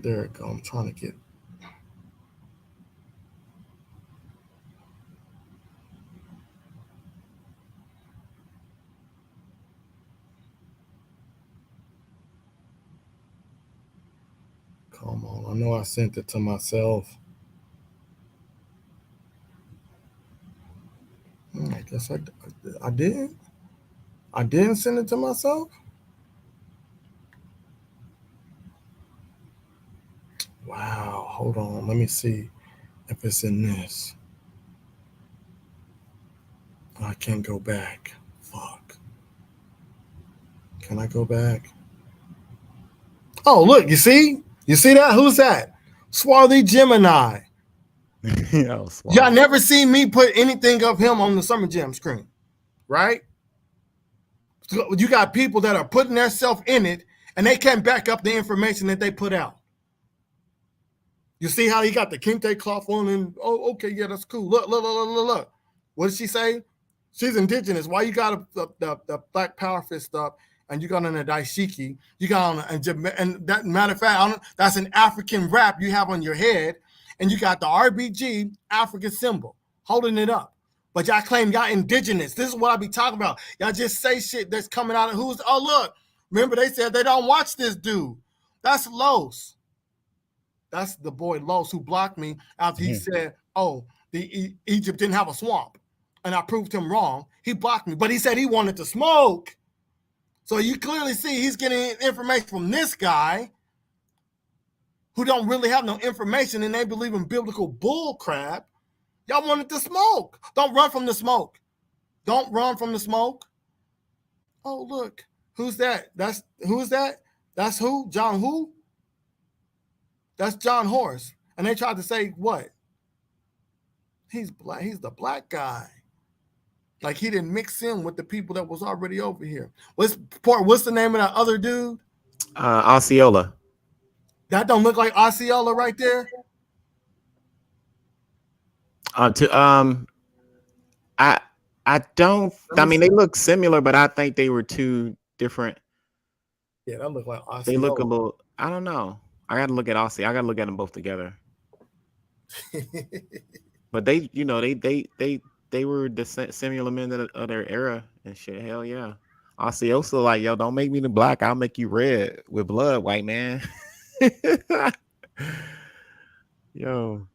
There it go. I'm trying to get. Come on. I know I sent it to myself. I guess I did. I didn't send it to myself. Wow. Hold on. Let me see if it's in this. I can't go back. Fuck. Can I go back? Oh, look. You see? You see that? Who's that? Swarthy Gemini. Y'all never seen me put anything of him on the Summer Jam screen, right? So you got people that are putting themselves in it, and they can't back up the information that they put out. You see how he got the kente cloth on, and oh, okay, yeah, that's cool. Look. What did she say? She's indigenous. Why you got the Black Power fist stuff, and you got on a daishiki? You got on and that matter of fact, that's an African wrap you have on your head, and you got the RBG African symbol holding it up. But y'all claim y'all indigenous. This is what I be talking about. Y'all just say shit that's coming out of who's. Oh, look. Remember they said they don't watch this dude. That's Los. That's the boy Los who blocked me after he said, oh, Egypt didn't have a swamp. And I proved him wrong. He blocked me. But he said he wanted to smoke. So you clearly see he's getting information from this guy who don't really have no information and they believe in biblical bull crap. Y'all wanted to smoke. Don't run from the smoke. Don't run from the smoke. Oh, look. Who's that? Who's that? That's who? John who? That's John Horse. And they tried to say what? He's black. He's the black guy. Like he didn't mix in with the people that was already over here. What's the name of that other dude? Osceola. That don't look like Osceola right there. I don't. I mean, they look similar, but I think they were two different. Yeah, that look like Osceola. They look a little. I don't know. I got to look at Osceola. I got to look at them both together. But they, they were the similar men of their era and shit. Hell yeah. Osceola like, yo, don't make me the black. I'll make you red with blood, white man. Yo.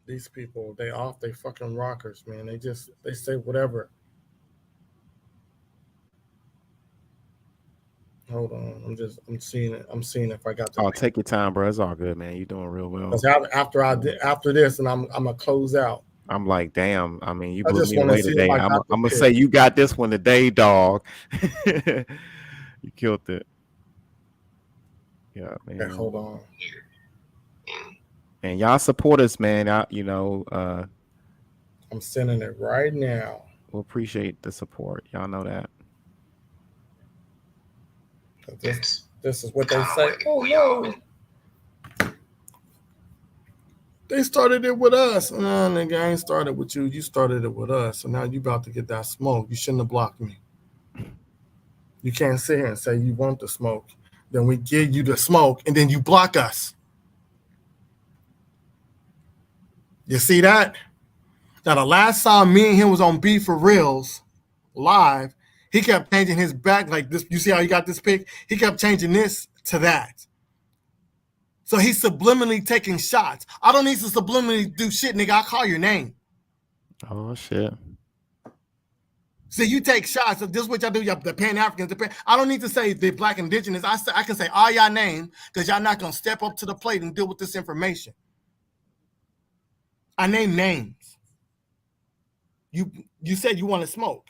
These people, they fucking rockers, man. They say whatever. Hold on, I'm seeing it. I'm seeing if I got the. Oh, take your time, bro. It's all good, man. You're doing real well. After this, and I'm gonna close out. I'm like, damn. I mean, you blew me away today. I'm gonna say you got this one today, dog. You killed it. Yeah, man. Okay, hold on. And y'all support us, man. I'm sending it right now. We'll appreciate the support. Y'all know that. This is what they say. Oh no. They started it with us. No, nigga, I ain't started with you. You started it with us. So now you about to get that smoke. You shouldn't have blocked me. You can't sit here and say you want the smoke. Then we give you the smoke and then you block us. You see that? Now the last time me and him was on Beef for Reals live, he kept changing his back like this. You see how he got this pic? He kept changing this to that. So he's subliminally taking shots. I don't need to subliminally do shit, nigga. I'll call your name. Oh, shit. See, you take shots. This is what y'all do. Y'all, the Pan-Africans. I don't need to say the Black Indigenous. I can say all y'all names because y'all not going to step up to the plate and deal with this information. I name names. You said you want to smoke.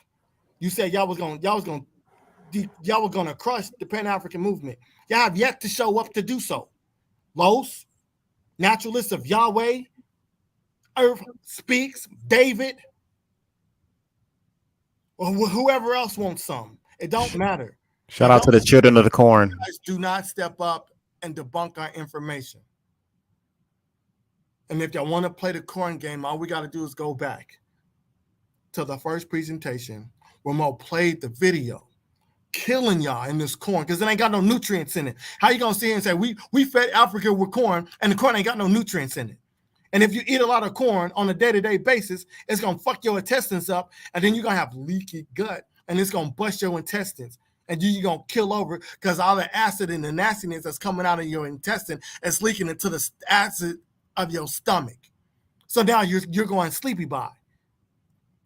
You said y'all were gonna crush the Pan-African movement. Y'all have yet to show up to do so. Los, Naturalists of Yahweh, Earth Speaks, David, or whoever else wants some. It don't matter. Shout out to the children of the corn. You guys do not step up and debunk our information. And if y'all want to play the corn game, all we got to do is go back to the first presentation where Mo played the video killing y'all in this corn because it ain't got no nutrients in it. How you gonna sit here and say we fed Africa with corn and the corn ain't got no nutrients in it? And if you eat a lot of corn on a day-to-day basis, it's gonna fuck your intestines up, and then you're gonna have leaky gut, and it's gonna bust your intestines, and you're gonna kill over because all the acid and the nastiness that's coming out of your intestine is leaking into the acid of your stomach. So now you're going sleepy by.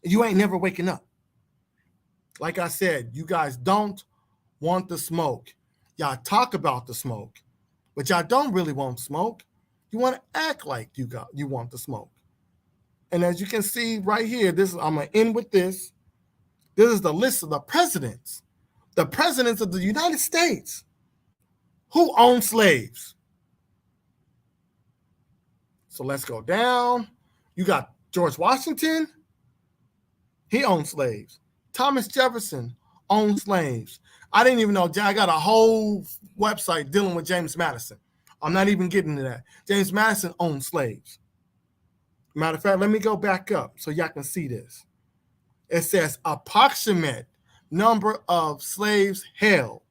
You ain't never waking up. Like I said, you guys don't want the smoke. Y'all talk about the smoke, but y'all don't really want smoke. You want to act like you want the smoke. And as you can see right here, I'm gonna end with this. This is the list of the presidents of the United States who own slaves. So let's go down. You got George Washington. He owned slaves. Thomas Jefferson owned slaves. I didn't even know. I got a whole website dealing with James Madison. I'm not even getting to that. James Madison owned slaves. Matter of fact, let me go back up so y'all can see this. It says approximate number of slaves held,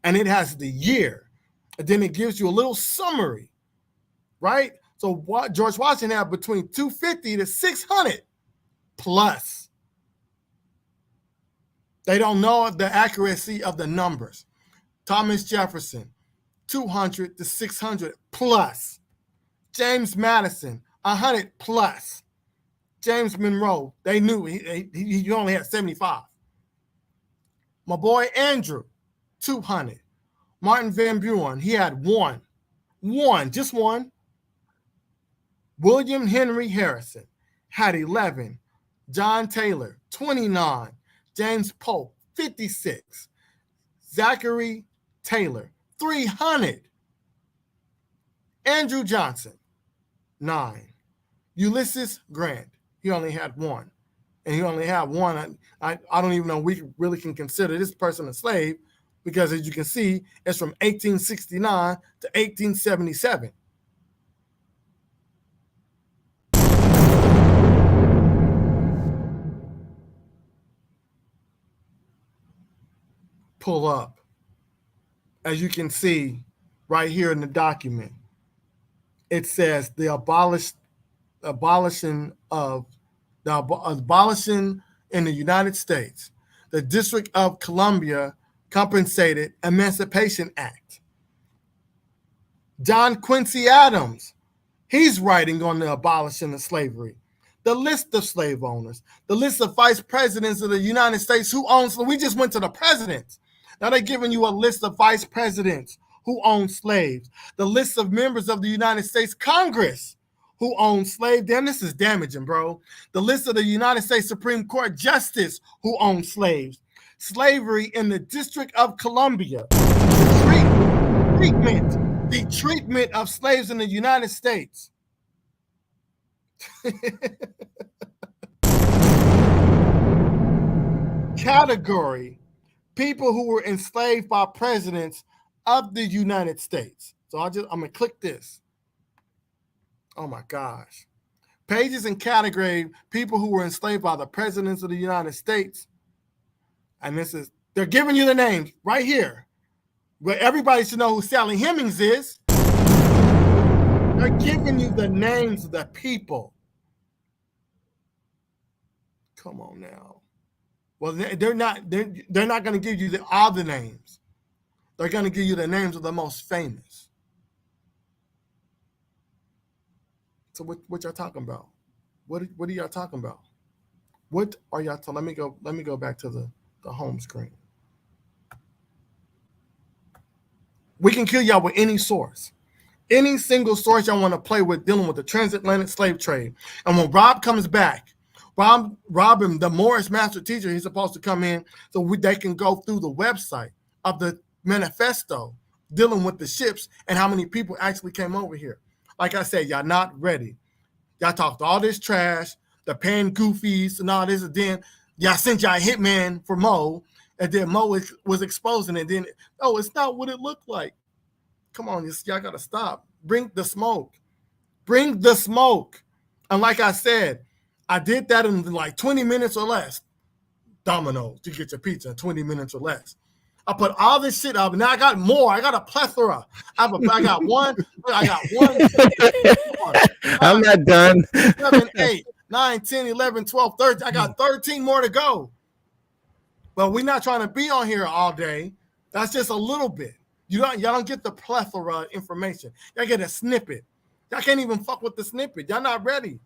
and it has the year. And then it gives you a little summary, right? So what George Washington had between 250 to 600 plus. They don't know the accuracy of the numbers. Thomas Jefferson, 200 to 600 plus. James Madison, 100 plus. James Monroe, they knew he only had 75. My boy Andrew, 200. Martin Van Buren, he had just one. William Henry Harrison had 11. John Taylor, 29. James Polk, 56. Zachary Taylor, 300. Andrew Johnson, 9. Ulysses Grant, he only had 1. And he only had 1. I don't even know we really can consider this person a slave because, as you can see, it's from 1869 to 1877. Pull up. As you can see right here in the document, it says the abolition in the United States, the District of Columbia Compensated Emancipation Act. John Quincy Adams, he's writing on the abolition of slavery. The list of slave owners, the list of vice presidents of the United States who owns, we just went to the presidents. Now they're giving you a list of vice presidents who own slaves, the list of members of the United States Congress who own slaves. Damn, this is damaging, bro. The list of the United States Supreme Court Justice who own slaves. Slavery in the District of Columbia. Treatment the treatment of slaves in the United States. Category: people who were enslaved by presidents of the United States. So I'm gonna click this. Oh my gosh. Pages and category: people who were enslaved by the presidents of the United States. And they're giving you the names right here. But everybody should know who Sally Hemings is. They're giving you the names of the people. Come on now. Well, they're not going to give you all the names. They're going to give you the names of the most famous. So what y'all talking about? What are y'all talking about? What are y'all talking? Let me go back to the home screen. We can kill y'all with any source. Any single source y'all want to play with dealing with the transatlantic slave trade. And when Rob comes back, Rob and the Morris master teacher, he's supposed to come in so they can go through the website of the manifesto dealing with the ships and how many people actually came over here. Like I said, y'all not ready. Y'all talked all this trash, the paying goofies and all this, and then y'all sent y'all a hitman for Mo, and then Mo was exposing it. Then, it's not what it looked like. Come on, y'all got to stop. Bring the smoke. Bring the smoke. And like I said, I did that in like 20 minutes or less. Domino's, you get your pizza in 20 minutes or less. I put all this shit up, and now I got more. I got a plethora. I got one. I'm not done. 7, 8, 9, 10, 11, 12, 13. I got 13 more to go. But we're not trying to be on here all day. That's just a little bit. Y'all don't get the plethora of information. Y'all get a snippet. Y'all can't even fuck with the snippet. Y'all not ready.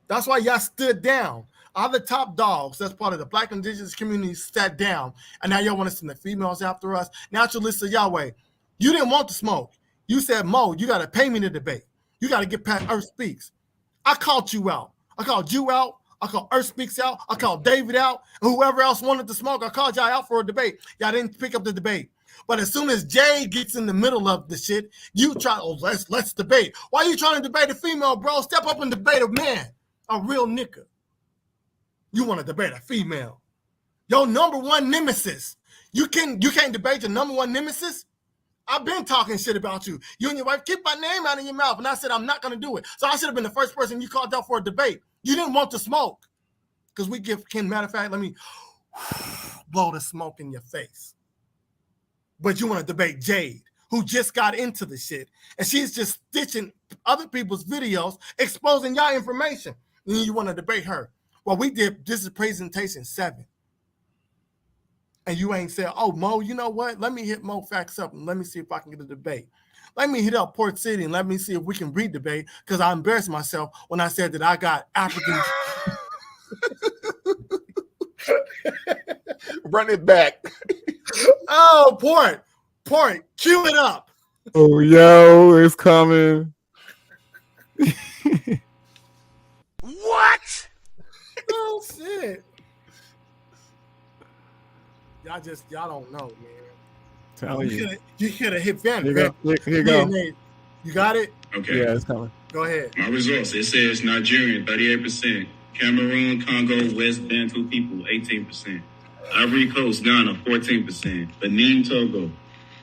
That's why y'all stood down. All the top dogs, that's part of the Black indigenous community, sat down. And now y'all want to send the females after us. Now to listen to Yahweh. You didn't want the smoke. You said, Mo, you got to pay me to debate. You got to get past Earth Speaks. I called you out. I called you out. I called Earth Speaks out. I called David out. And whoever else wanted to smoke, I called y'all out for a debate. Y'all didn't pick up the debate. But as soon as Jay gets in the middle of the shit, you try, let's debate. Why are you trying to debate a female, bro? Step up and debate a man, a real nigga. You want to debate a female. Your number one nemesis. You can't debate your number one nemesis? I've been talking shit about you. You and your wife keep my name out of your mouth. And I said, I'm not going to do it. So I should have been the first person you called out for a debate. You didn't want to smoke. Because we give Ken, matter of fact, let me blow the smoke in your face. But you want to debate Jade, who just got into the shit. And she's just stitching other people's videos, exposing y'all information. And you want to debate her. Well, this is presentation 7. And you ain't said, oh, Mo, you know what? Let me hit Mo Facts up and let me see if I can get a debate. Let me hit up Port City and let me see if we can re-debate, because I embarrassed myself when I said that I got African. Run it back. Oh, Port, cue it up. Oh, yo, it's coming. What? Oh, shit. Y'all don't know, man. Telling you. You should have hit Vanity. Here you go. You got it? Okay. Yeah, it's coming. Go ahead. My results. It says Nigerian, 38%. Cameroon, Congo, West Bantu people, 18%. Ivory Coast, Ghana, 14%. Benin, Togo,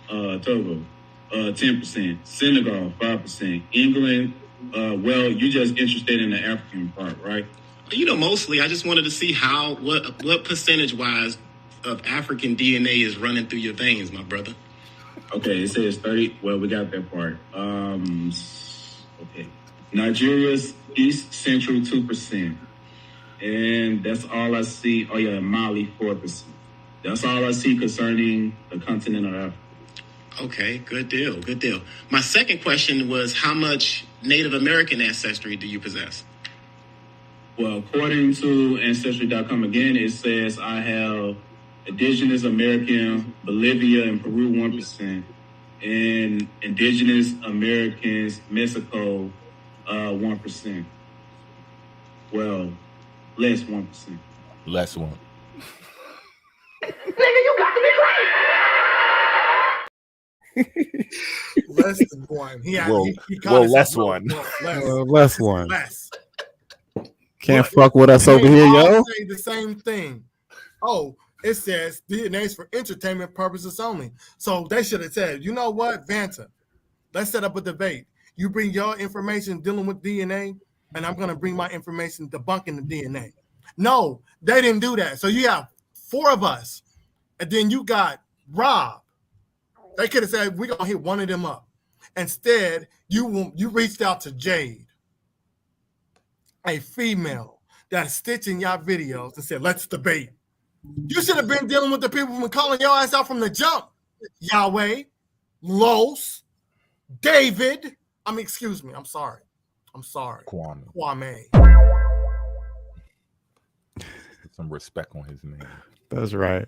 10%. Senegal, 5%. England, well, you just interested in the African part, right? Mostly. I just wanted to see what percentage-wise of African DNA is running through your veins, my brother. Okay, it says 30. Well, we got that part. Okay. Nigeria's East Central, 2%. And that's all I see. Oh, yeah, Mali, 4%. That's all I see concerning the continent of Africa. Okay, good deal. My second question was, how much Native American ancestry do you possess? Well, according to Ancestry.com, again, it says I have Indigenous American, Bolivia, and Peru, 1%. And Indigenous Americans, Mexico, 1%. Well, less 1%. Less one. Nigga, you got to be crazy. Less than one. He less one. Less one. Less. Can't fuck with us over here, yo. Say the same thing. Oh, it says DNA's for entertainment purposes only. So they should have said, you know what, Vanta, let's set up a debate. You bring your information dealing with DNA, and I'm going to bring my information debunking the DNA. No, they didn't do that. So you have 4 of us, and then you got Rob. They could have said, we're going to hit one of them up. Instead, you reached out to Jade, a female that's stitching y'all videos, and said, let's debate. You should have been dealing with the people who've been calling your ass out from the jump. Yahweh, Los, David. Excuse me. I'm sorry. Kwame. Some respect on his name. That's right.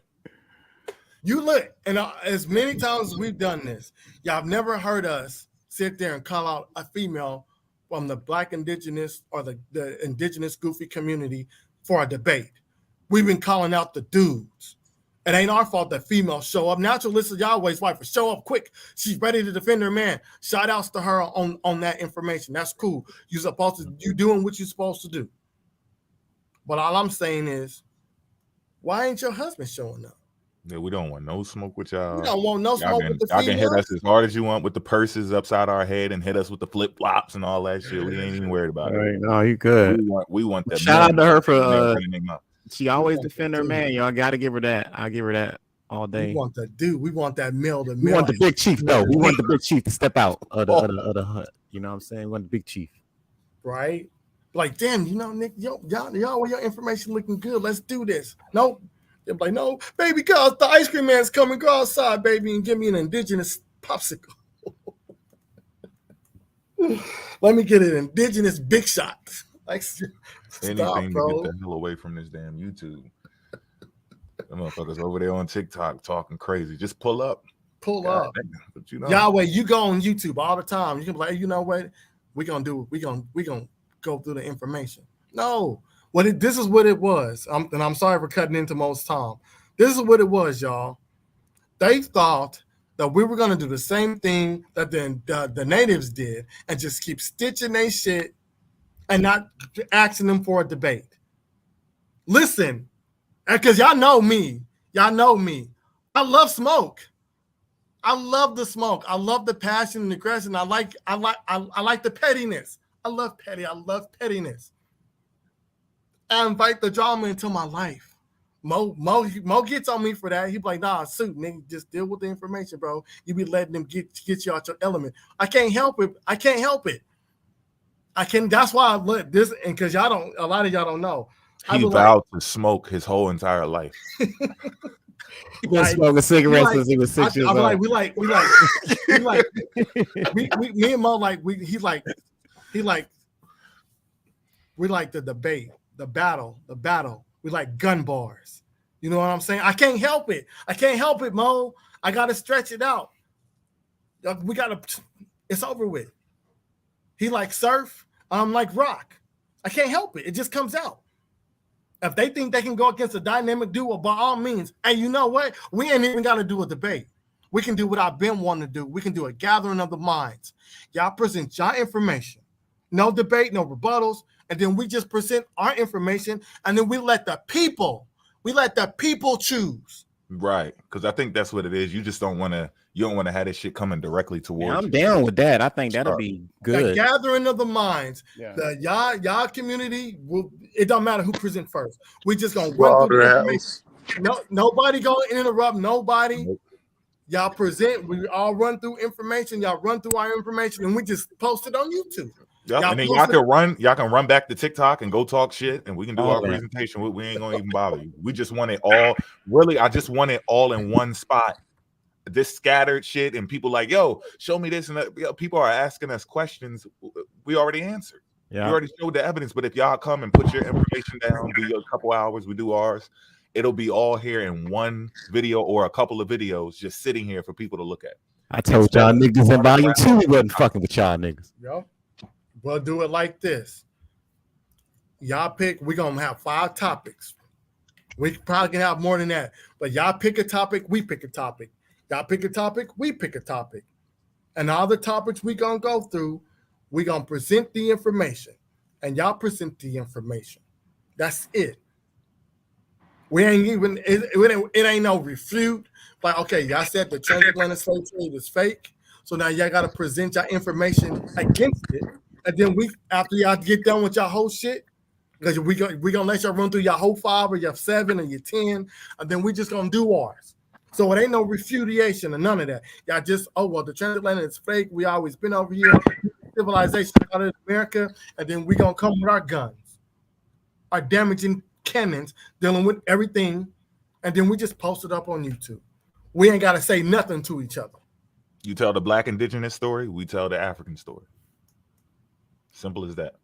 You look, and as many times as we've done this, y'all have never heard us sit there and call out a female from the Black Indigenous or the Indigenous Goofy community for a debate. We've been calling out the dudes. It ain't our fault that females show up. Naturalist Yahweh's wife, show up quick. She's ready to defend her man. Shout outs to her on that information. That's cool. You doing what you're supposed to do. But all I'm saying is, why ain't your husband showing up? Yeah, we don't want no smoke with y'all. We don't want no smoke with the females. Y'all can hit us as hard as you want with the purses upside our head and hit us with the flip flops and all that shit. We ain't even worried about it. No, you good. We want that. Shout out to her for she always defend her man. Y'all got to give her that. I'll give her that all day. We want that dude. We want that male to male. We want the big chief though. We want the big chief to step out of the hut. You know what I'm saying? We want the big chief. Right? Like, damn, Nick, y'all your information looking good. Let's do this. Nope. They're like, no, baby, cause the ice cream man's coming. Go outside, baby, and give me an indigenous popsicle. Let me get an indigenous big shot. Like, anything to get the hell away from this damn YouTube. The motherfuckers over there on TikTok talking crazy. Just pull up. But Yahweh, you go on YouTube all the time. You can be like, hey, you know what? We're gonna go through the information. No. This is what it was. And I'm sorry for cutting into most Tom. This is what it was, y'all. They thought that we were going to do the same thing that the natives did and just keep stitching their shit and not asking them for a debate. Listen, because y'all know me. I love smoke. I love the smoke. I love the passion and aggression. I like the pettiness. I love pettiness. I invite the drama into my life. Mo gets on me for that. He be like, nah, suit, nigga, just deal with the information, bro. You be letting them get you out your element. I can't help it. That's why I let this, and because a lot of y'all don't know. He vowed to smoke his whole entire life. He been smoking cigarettes since he was 6 years old. Me and Mo we like the debate. The battle. We like gun bars. You know what I'm saying? I can't help it, Mo. I got to stretch it out. It's over with. He like surf. I'm like rock. I can't help it. It just comes out. If they think they can go against a dynamic duo, by all means. And you know what? We ain't even got to do a debate. We can do what I've been wanting to do. We can do a gathering of the minds. Y'all present y'all information. No debate, no rebuttals. And then we just present our information, and then we let the people choose. Right, because I think that's what it is. You just don't want to have this shit coming directly towards you. I'm down with that. I think that'll be good. The gathering of the minds. Yeah. The y'all community, it don't matter who present first. We just gonna run through the information. Nobody gonna interrupt nobody. Nope. Y'all present, we all run through information, y'all run through our information, and we just post it on YouTube. Yep. And then y'all can run back to TikTok and go talk shit, and we can do our presentation. We ain't gonna even bother you. We just want it all. Really, I just want it all in one spot. This scattered shit, and people like, yo, show me this, and that. Yo, people are asking us questions we already answered. Yeah, we already showed the evidence. But if y'all come and put your information down, do your couple hours, we do ours. It'll be all here in one video or a couple of videos, just sitting here for people to look at. I told y'all niggas in volume 2 we wasn't fucking with y'all niggas. Yo. We'll do it like this. Y'all pick, we're going to have 5 topics. We probably can have more than that. But y'all pick a topic, we pick a topic. Y'all pick a topic, we pick a topic. And all the topics we gonna go through, we gonna present the information. And y'all present the information. That's it. We ain't even, it ain't no refute. Like, okay, y'all said the transatlantic slave trade is fake. So now y'all gotta present your information against it. And then after y'all get done with y'all whole shit, because we gonna let y'all run through your whole 5 or your 7 or your 10, and then we just gonna do ours. So it ain't no refutation or none of that. Y'all just, oh, well, the transatlantic is fake. We always been over here. Civilization out of America. And then we going to come with our guns, our damaging cannons, dealing with everything. And then we just post it up on YouTube. We ain't got to say nothing to each other. You tell the Black indigenous story, we tell the African story. Simple as that.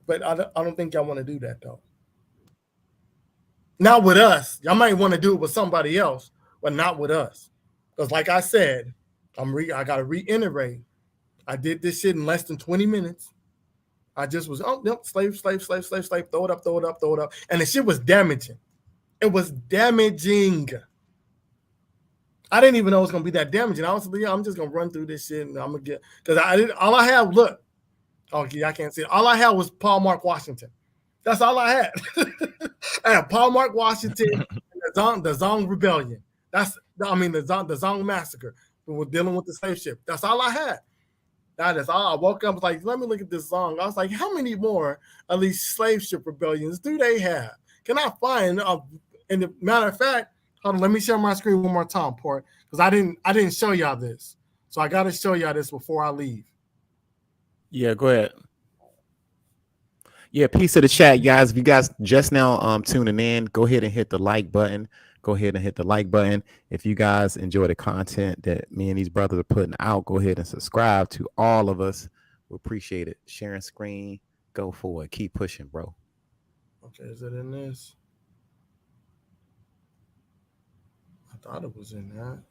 But I don't think y'all want to do that, though. Not with us. Y'all might want to do it with somebody else, but not with us. Because like I said, I got to reiterate, I did this shit in less than 20 minutes. I just was, slave, throw it up. And the shit was damaging. It was damaging. I didn't even know it was going to be that damaging. I was like, I'm just going to run through this shit and I'm going to get, because all I have, look, okay, I can't see it. All I had was Paul Mark Washington. That's all I had. I had Paul Mark Washington, and the Zong rebellion. The Zong massacre. We were dealing with the slave ship. That's all I had. That is all. I woke up, I was like, let me look at this Zong. I was like, how many more of these slave ship rebellions do they have? Can I find? And the matter of fact, hold on, let me share my screen one more time, Port, because I didn't show y'all this. So I got to show y'all this before I leave. Yeah, go ahead. Yeah, peace to the chat, guys. If you guys just now tuning in, go ahead and hit the like button. Go ahead and hit the like button. If you guys enjoy the content that me and these brothers are putting out, go ahead and subscribe to all of us. We appreciate it. Sharing screen, go for it. Keep pushing, bro. Okay, is it in this? I thought it was in that.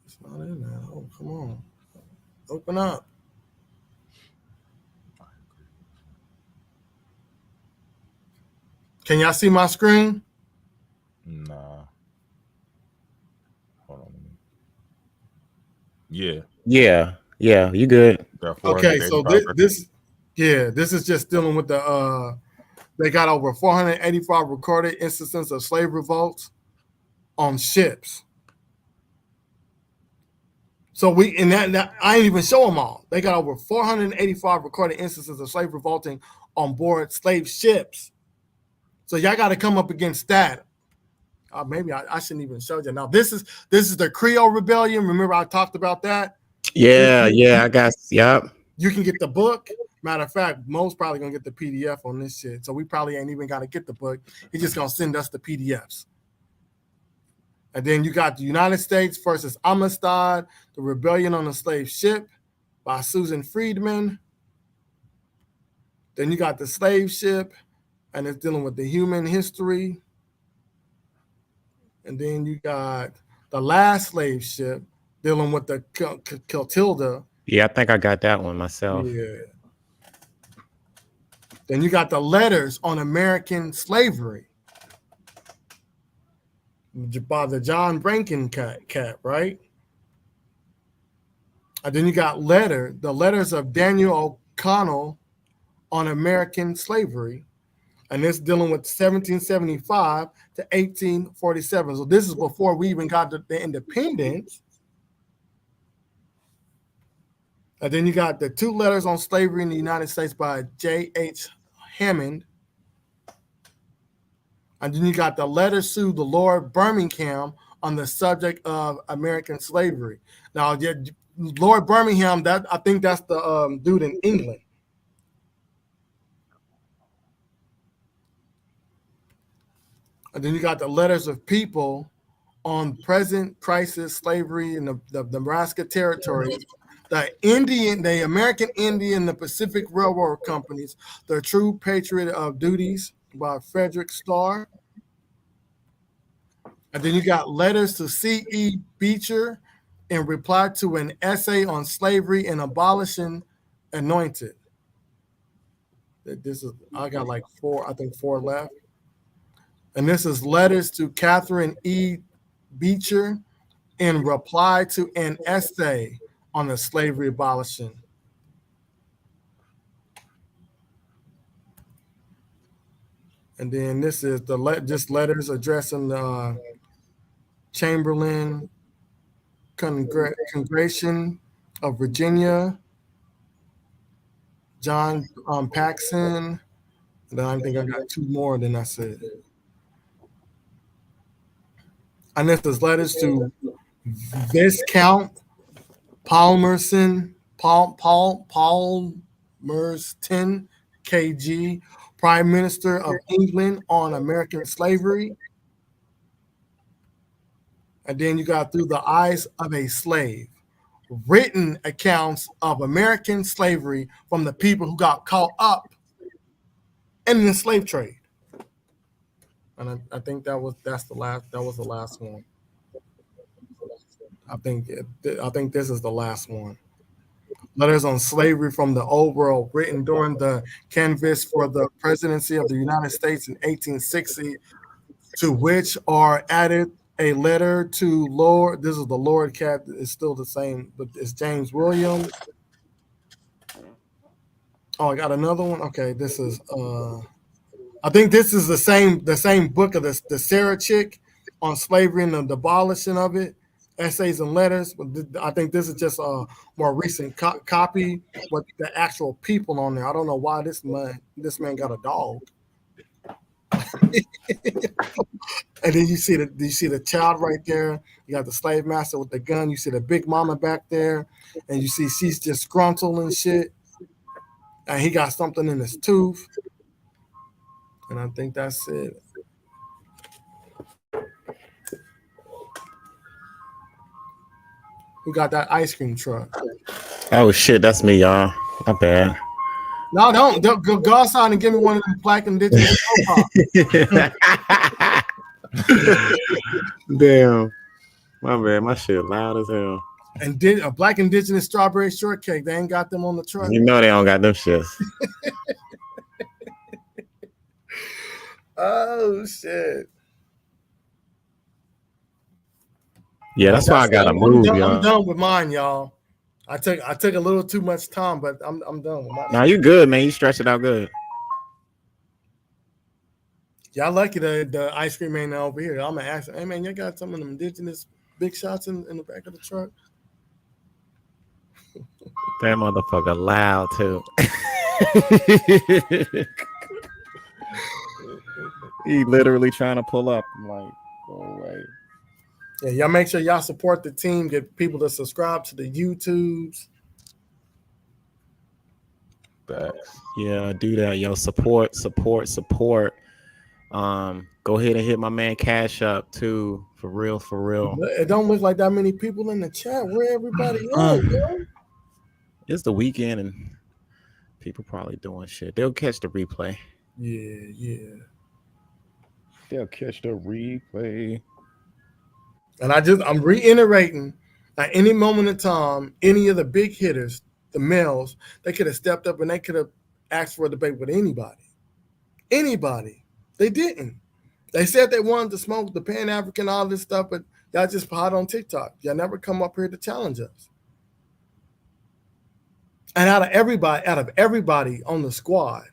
It's not in that. Oh, come on. Open up. Can y'all see my screen? Nah. Hold on. Yeah. Yeah, you good. Okay, so this is just dealing with the they got over 485 recorded instances of slave revolts on ships. So that I ain't even show them all. They got over 485 recorded instances of slave revolting on board slave ships. So y'all got to come up against that. Maybe I shouldn't even show you. Now this is the Creole rebellion. Remember I talked about that? Yeah, I got. Yep. You can get the book. Matter of fact, Mo's probably gonna get the PDF on this shit. So we probably ain't even gotta get the book. He's just gonna send us the PDFs. And then you got the United States versus Amistad, the Rebellion on the Slave Ship by Susan Friedman. Then you got the Slave Ship, and it's dealing with the human history. And then you got the Last Slave Ship dealing with the Clotilda. Yeah, I think I got that one myself. Yeah. Then you got the Letters on American Slavery by the John Rankin cat, right? And then you got the Letters of Daniel O'Connell on American Slavery. And it's dealing with 1775 to 1847. So this is before we even got the independence. And then you got the 2 letters on slavery in the United States by J.H. Hammond. And then you got the letters to the Lord Birmingham on the subject of American slavery. Now, Lord Birmingham, I think that's the dude in England. And then you got the letters of people on present crisis slavery in the Nebraska territory, the American Indian, the Pacific Railroad Companies, the True Patriot of Duties by Frederick Starr. And then you got letters to C.E. Beecher in reply to an essay on slavery and abolishing Anointed. I got like 4 left. And this is letters to Catherine E. Beecher in reply to an essay on the slavery abolition. And then this is just letters addressing the Chamberlain Congregation of Virginia, John Paxson. And then I think I got 2 more than I said. And this is letters to Viscount Palmerston, Palmerston, KG, Prime Minister of England on American slavery. And then you got Through the Eyes of a Slave, written accounts of American slavery from the people who got caught up in the slave trade. And I think that was the last one. I think this is the last one. Letters on Slavery from the Old World, written during the canvass for the presidency of the United States in 1860, to which are added a letter to Lord. This is the Lord Cat. It's still the same, but it's James Williams. Oh, I got another one. Okay, this is I think this is the same book of the Sarah chick on slavery and the abolishing of it, essays and letters. But I think this is just a more recent copy with the actual people on there. I don't know why this man got a dog. And then you see the child right there. You got the slave master with the gun. You see the big mama back there, and you see she's disgruntled and shit. And he got something in his tooth. And I think that's it. Who got that ice cream truck? Oh shit, that's me, y'all. My bad. No, don't go outside and give me one of them Black Indigenous. Damn. My bad. My shit loud as hell. And did a Black Indigenous strawberry shortcake. They ain't got them on the truck. You know they don't got them shits. Oh shit. Yeah, that's why I gotta move, y'all. I'm done with mine, y'all. I took a little too much time, but I'm done with mine. Nah, you good, man. You stretch it out good. Y'all lucky the ice cream ain't over here. I'm gonna ask, hey man, you got some of them indigenous big shots in the back of the truck? That motherfucker loud too. He literally trying to pull up. I'm like, go away. Yeah, y'all make sure y'all support the team. Get people to subscribe to the YouTubes. Yeah, do that, yo. Support. Go ahead and hit my man Cash Up too. For real. It don't look like that many people in the chat. Where everybody at, yo? It's the weekend and people probably doing shit. They'll catch the replay. Yeah. They'll catch the replay. And I'm reiterating, at any moment in time, any of the big hitters, the males, they could have stepped up and they could have asked for a debate with anybody. They didn't. They said they wanted to smoke the Pan-African, all this stuff, but y'all just hot on TikTok. Y'all never come up here to challenge us. And out of everybody on the squad,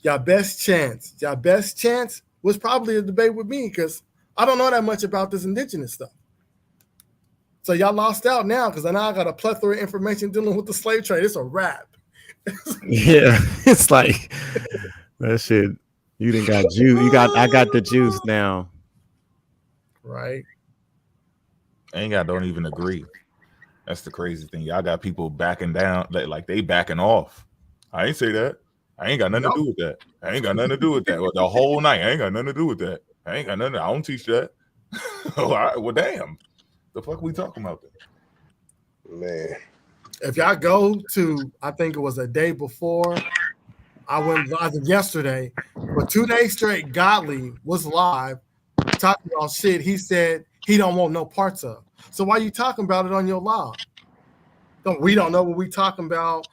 y'all best chance was probably a debate with me, because I don't know that much about this indigenous stuff. So y'all lost out now, because now I got a plethora of information dealing with the slave trade. It's a wrap. Yeah, it's like that shit. You didn't got juice. I got the juice now. Right. Don't even agree. That's the crazy thing. Y'all got people backing down, like they backing off. I ain't say that. I ain't got nothing to do with that. Well, the whole night, I ain't got nothing to do with that. I don't teach that. Well, damn. The fuck we talking about then? Man. If y'all go to, I think it was a day before, I went live yesterday, but 2 days straight, Godly was live talking about shit he said he don't want no parts of. So why you talking about it on your live? We don't know what we talking about.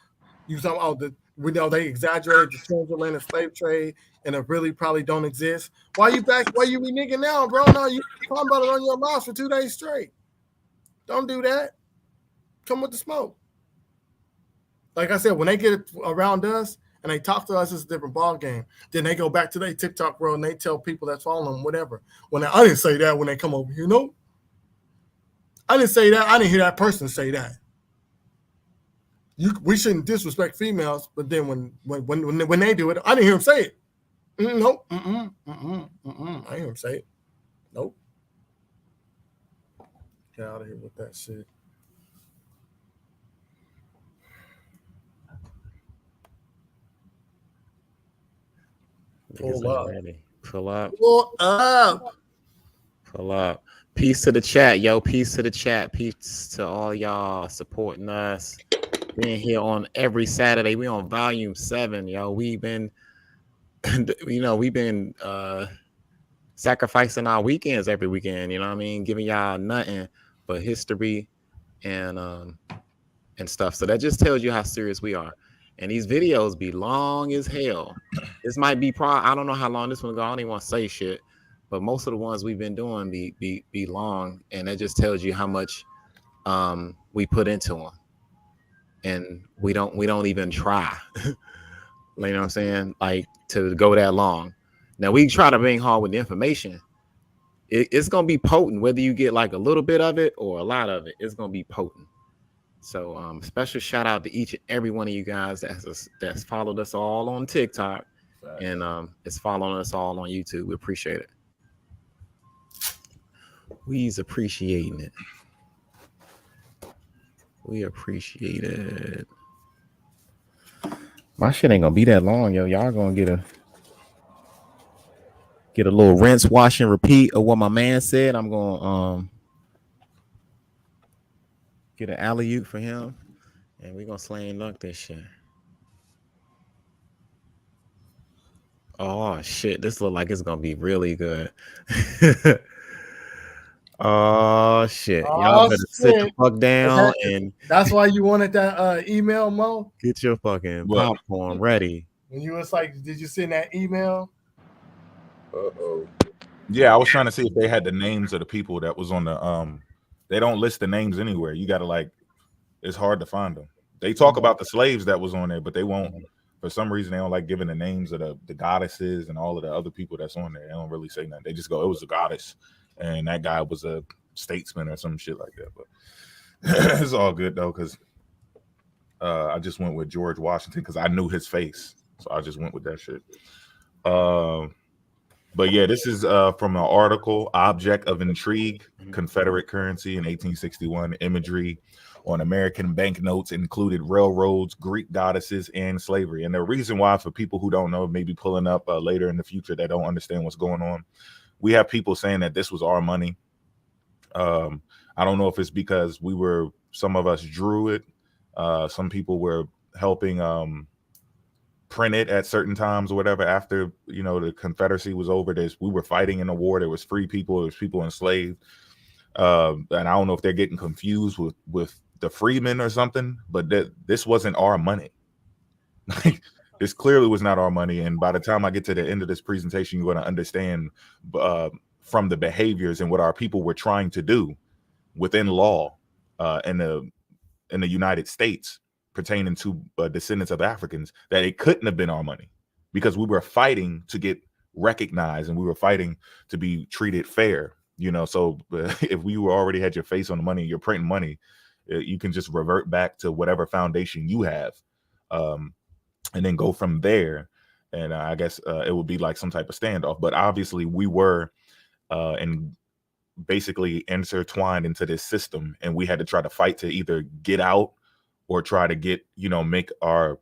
You talking about We know they exaggerated the transatlantic slave trade and it really probably don't exist. Why you reneging now, bro? No, you talking about it on your mouth for 2 days straight. Don't do that. Come with the smoke. Like I said, when they get around us and they talk to us, it's a different ball game. Then they go back to their TikTok world and they tell people that's following them, whatever. I didn't say that when they come over here, no. I didn't say that. I didn't hear that person say that. We shouldn't disrespect females, but then when they do it, I didn't hear him say it. Nope. I didn't hear him say it. Nope. Get out of here with that shit. Pull up. Pull up. Pull up. Pull up. Peace to the chat, yo. Peace to the chat. Peace to all y'all supporting us. Being here on every Saturday. We on volume 7, yo. We've been, we've been sacrificing our weekends every weekend. You know what I mean? Giving y'all nothing but history and stuff. So that just tells you how serious we are. And these videos be long as hell. This might be I don't know how long this one go. I don't even want to say shit. But most of the ones we've been doing be long, and that just tells you how much we put into them. And we don't even try. You know what I'm saying? Like to go that long. Now we try to bring hard with the information. It's gonna be potent, whether you get like a little bit of it or a lot of it. It's gonna be potent. So special shout out to each and every one of you guys that's followed us all on TikTok and is following us all on YouTube. We appreciate it. We's appreciating it. We appreciate it. My shit ain't gonna be that long, yo. Y'all gonna get a little rinse, wash, and repeat of what my man said. I'm gonna get an alley-oop for him, and we're gonna slam dunk this shit. Oh shit, this look like it's gonna be really good. Oh shit! Y'all better sit the fuck down, and that's why you wanted that email, Mo. Get your fucking popcorn ready. When you was like, did you send that email? Yeah, I was trying to see if they had the names of the people that was on the They don't list the names anywhere. You gotta it's hard to find them. They talk about the slaves that was on there, but they won't. For some reason, they don't like giving the names of the goddesses and all of the other people that's on there. They don't really say nothing. They just go, it was a goddess. And that guy was a statesman or some shit like that. But it's all good though, because I just went with George Washington because I knew his face, so I just went with that shit. But yeah, this is from an article, "Object of Intrigue: Confederate Currency in 1861." Imagery on American banknotes included railroads, Greek goddesses, and slavery. And the reason why, for people who don't know, maybe pulling up later in the future that don't understand what's going on, we have people saying that this was our money. I don't know if it's because some of us drew it. Some people were helping print it at certain times or whatever. After, the Confederacy was over, we were fighting in a war. There was free people. There was people enslaved. And I don't know if they're getting confused with the freedmen or something, but this wasn't our money. This clearly was not our money. And by the time I get to the end of this presentation, you're going to understand from the behaviors and what our people were trying to do within law in the United States pertaining to descendants of Africans, that it couldn't have been our money, because we were fighting to get recognized and we were fighting to be treated fair. So if we already had your face on the money, you're printing money, you can just revert back to whatever foundation you have. And then go from there. And I guess it would be like some type of standoff. But obviously we were and basically intertwined into this system, and we had to try to fight to either get out or try to get, make our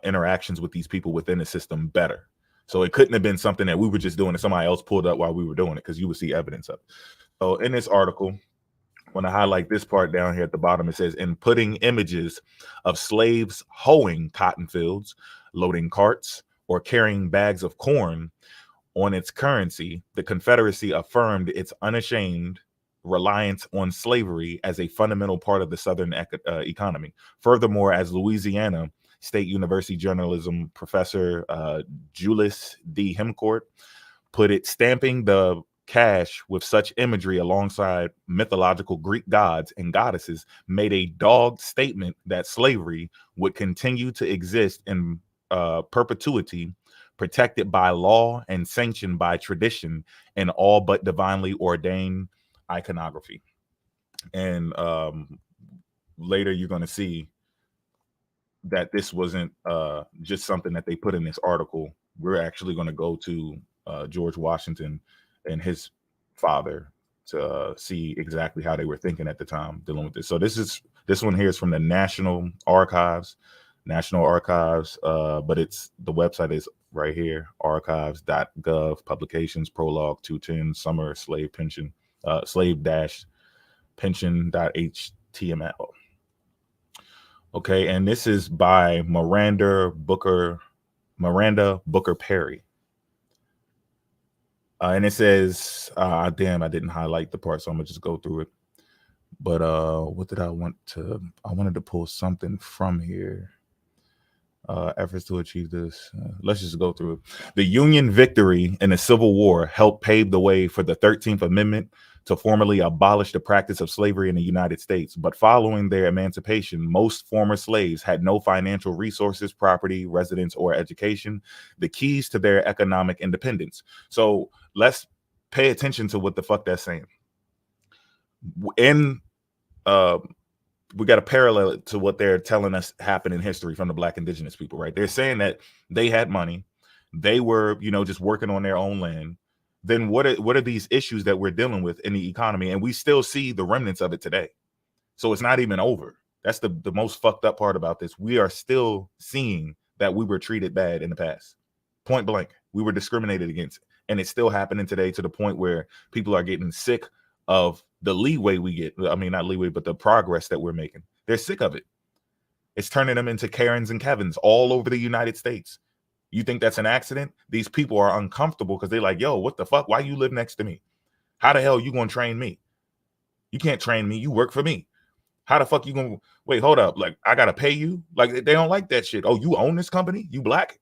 interactions with these people within the system better. So it couldn't have been something that we were just doing and somebody else pulled up while we were doing it, because you would see evidence of it. So in this article, I want to highlight this part down here at the bottom. It says, in putting images of slaves hoeing cotton fields, loading carts, or carrying bags of corn on its currency, the Confederacy affirmed its unashamed reliance on slavery as a fundamental part of the Southern economy. Furthermore, as Louisiana State University journalism professor Julius D. Hemcourt put it, stamping the cash with such imagery alongside mythological Greek gods and goddesses made a dogged statement that slavery would continue to exist in perpetuity, protected by law and sanctioned by tradition and all but divinely ordained iconography. And later you're going to see that this wasn't just something that they put in this article. We're actually going to go to George Washington and his father to see exactly how they were thinking at the time dealing with this. So this one here is from the National Archives, but it's the website is right here, archives.gov, publications, prologue 210, summer slave pension, slave-pension.html. Okay, and this is by Miranda Booker Perry. And it says, damn, I didn't highlight the part, so I'm gonna just go through it. But what did I want to? I wanted to pull something from here. Efforts to achieve this. Let's just go through it. The Union victory in the Civil War helped pave the way for the 13th Amendment to formally abolish the practice of slavery in the United States. But following their emancipation, most former slaves had no financial resources, property, residence, or education, the keys to their economic independence. So let's pay attention to what the fuck that's saying. We got to parallel it to what they're telling us happened in history from the Black indigenous people, right? They're saying that they had money. They were, just working on their own land. Then what are these issues that we're dealing with in the economy? And we still see the remnants of it today. So it's not even over. That's the most fucked up part about this. We are still seeing that we were treated bad in the past. Point blank. We were discriminated against. And it's still happening today to the point where people are getting sick of the leeway we get. I mean, not leeway, but the progress that we're making. They're sick of it. It's turning them into Karens and Kevins all over the United States. You think that's an accident? These people are uncomfortable because they're like, yo, what the fuck? Why you live next to me? How the hell are you going to train me? You can't train me. You work for me. How the fuck you going to wait? Hold up. Like, I got to pay you. Like, they don't like that shit. Oh, you own this company? You Black?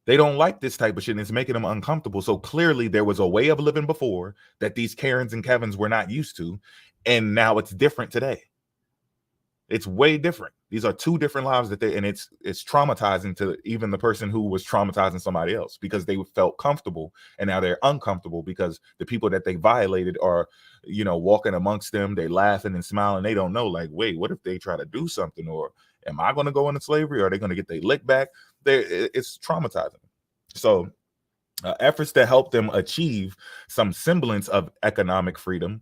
They don't like this type of shit, and it's making them uncomfortable. So clearly there was a way of living before that these Karens and Kevins were not used to, and now it's different today. It's way different. These are two different lives and it's traumatizing to even the person who was traumatizing somebody else because they felt comfortable, and now they're uncomfortable because the people that they violated are, walking amongst them. They're laughing and smiling. They don't know, like, wait, what if they try to do something, or am I going to go into slavery? Or are they going to get their lick back? It's traumatizing. So efforts to help them achieve some semblance of economic freedom,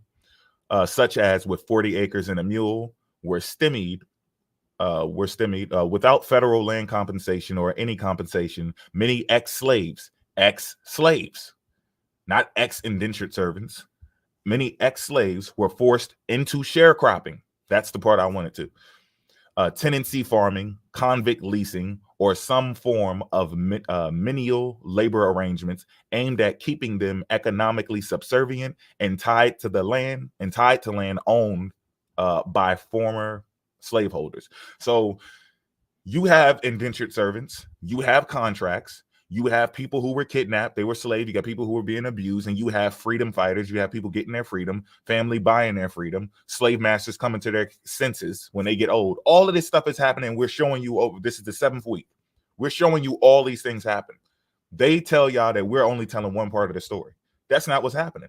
such as with 40 acres and a mule, were stymied without federal land compensation or any compensation. Many ex-slaves, not ex-indentured servants, many ex-slaves were forced into sharecropping. That's the part I wanted to. Tenancy farming, convict leasing, or some form of menial labor arrangements aimed at keeping them economically subservient and tied to land owned by former slaveholders. So you have indentured servants, you have contracts, you have people who were kidnapped, they were slaves, you got people who were being abused, and you have freedom fighters, you have people getting their freedom, family buying their freedom, slave masters coming to their senses when they get old. All of this stuff is happening. We're showing you this is the 7th week. We're showing you all these things happen. They tell y'all that we're only telling one part of the story. That's not what's happening.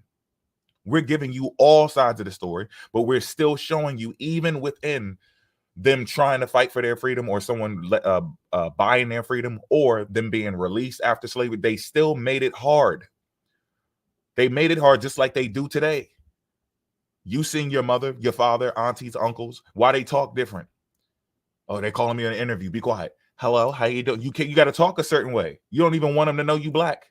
We're giving you all sides of the story, but we're still showing you, even within them trying to fight for their freedom, or someone buying their freedom, or them being released after slavery, they still made it hard. They made it hard just like they do today. You seen your mother, your father, aunties, uncles, why they talk different? Oh, they calling me on an interview. Be quiet. Hello, how you doing? You got to talk a certain way. You don't even want them to know you Black.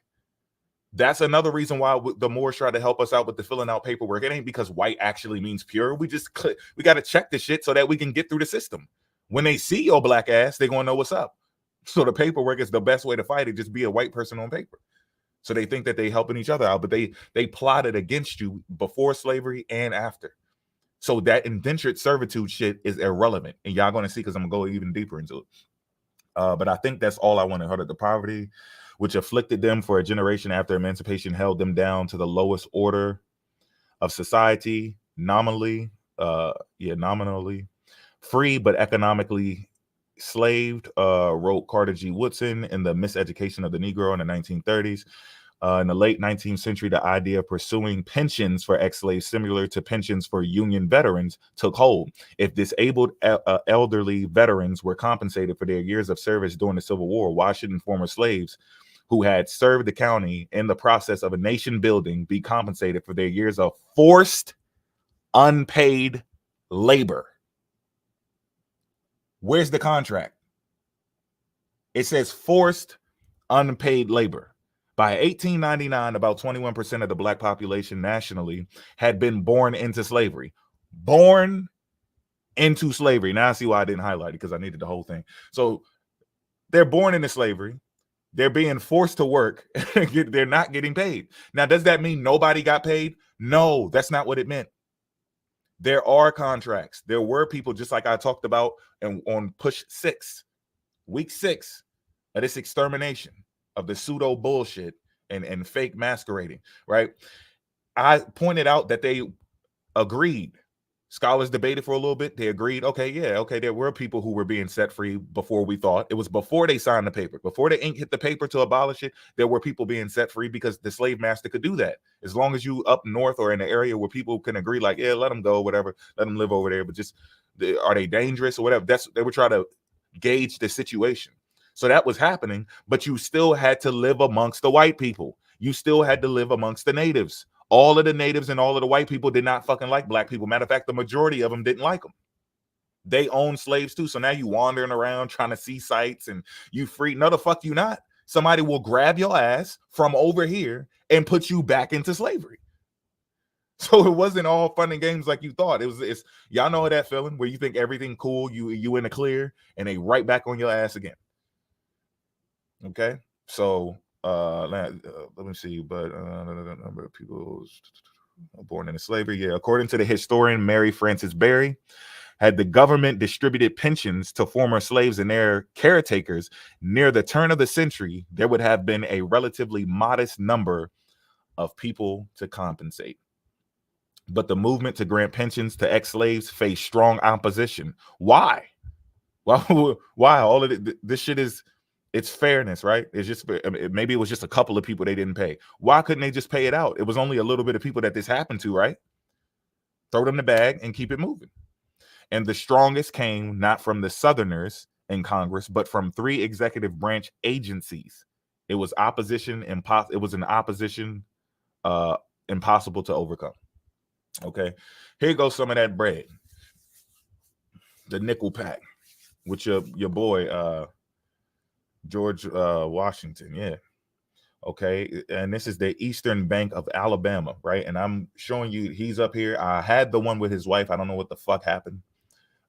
That's another reason why the Moors try to help us out with the filling out paperwork. It ain't because white actually means pure. We got to check the shit so that we can get through the system. When they see your Black ass, they're going to know what's up. So the paperwork is the best way to fight it. Just be a white person on paper. So they think that they helping each other out, but they plotted against you before slavery and after. So that indentured servitude shit is irrelevant. And y'all going to see, because I'm going to go even deeper into it. But I think that's all I want to hurt. The poverty, which afflicted them for a generation after emancipation, held them down to the lowest order of society, nominally free, but economically slaved, wrote Carter G. Woodson in The Miseducation of the Negro in the 1930s. In the late 19th century, the idea of pursuing pensions for ex-slaves similar to pensions for Union veterans took hold. If disabled elderly veterans were compensated for their years of service during the Civil War, why shouldn't former slaves who had served the county in the process of a nation building be compensated for their years of forced, unpaid labor? Where's the contract? It says forced, unpaid labor. By 1899, about 21% of the black population nationally had been born into slavery. Born into slavery. Now I see why I didn't highlight it, because I needed the whole thing. So they're born into slavery. They're being forced to work. They're not getting paid. Now, does that mean nobody got paid? No, that's not what it meant. There are contracts. There were people, just like I talked about on push 6, week 6 of this extermination of the pseudo bullshit and fake masquerading, right? I pointed out that they agreed. Scholars debated for a little bit. They agreed, okay, there were people who were being set free before we thought. It was before they signed the paper. Before the ink hit the paper to abolish it, there were people being set free because the slave master could do that. As long as you up north or in an area where people can agree, like, yeah, let them go, whatever, let them live over there, but just, are they dangerous or whatever? They would try to gauge the situation. So that was happening, but you still had to live amongst the white people. You still had to live amongst the natives. All of the natives and all of the white people did not fucking like black people. Matter of fact, the majority of them didn't like them. They owned slaves too. So now you wandering around trying to see sights and you free. No, the fuck you not. Somebody will grab your ass from over here and put you back into slavery. So it wasn't all fun and games like you thought. It's y'all know that feeling where you think everything cool, you in the clear, and they right back on your ass again. Okay, so let me see, but the number of people born into slavery. Yeah, according to the historian Mary Frances Berry, had the government distributed pensions to former slaves and their caretakers near the turn of the century, there would have been a relatively modest number of people to compensate. But the movement to grant pensions to ex-slaves faced strong opposition. Why? Why? All of this shit is, it's fairness, right? It's just, maybe it was just a couple of people they didn't pay. Why couldn't they just pay it out? It was only a little bit of people that this happened to, right? Throw them the bag and keep it moving. And the strongest came not from the Southerners in Congress, but from 3 executive branch agencies. It was opposition, it was an opposition impossible to overcome. Okay, here goes some of that bread. The nickel pack with your boy George Washington. Yeah. Okay, and this is the Eastern Bank of Alabama, right? And I'm showing you, he's up here. I had the one with his wife. I don't know what the fuck happened,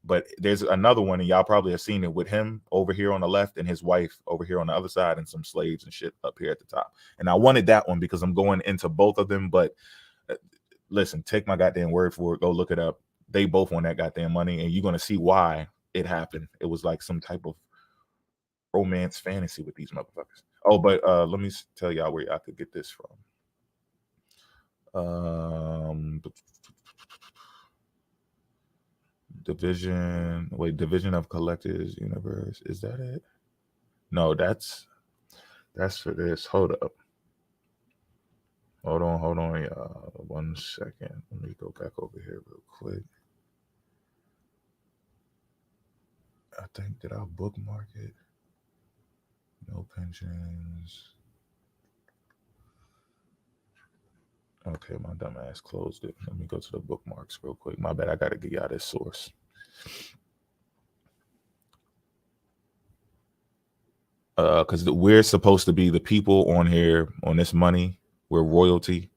but there's another one, and y'all probably have seen it with him over here on the left and his wife over here on the other side, and some slaves and shit up here at the top. And I wanted that one because I'm going into both of them, but listen, take my goddamn word for it. Go look it up. They both want that goddamn money, and you're going to see why it happened. It was like some type of romance fantasy with these motherfuckers. Oh, but let me tell y'all where y'all could get this from. Division of Collectors Universe. Is that it? No, that's for this. Hold up. Hold on, y'all. 1 second. Let me go back over here real quick. I think, did I bookmark it? No pensions. Okay, my dumb ass closed it. Let me go to the bookmarks real quick. My bad, I gotta get y'all this source. Because we're supposed to be the people on here, on this money. We're royalty.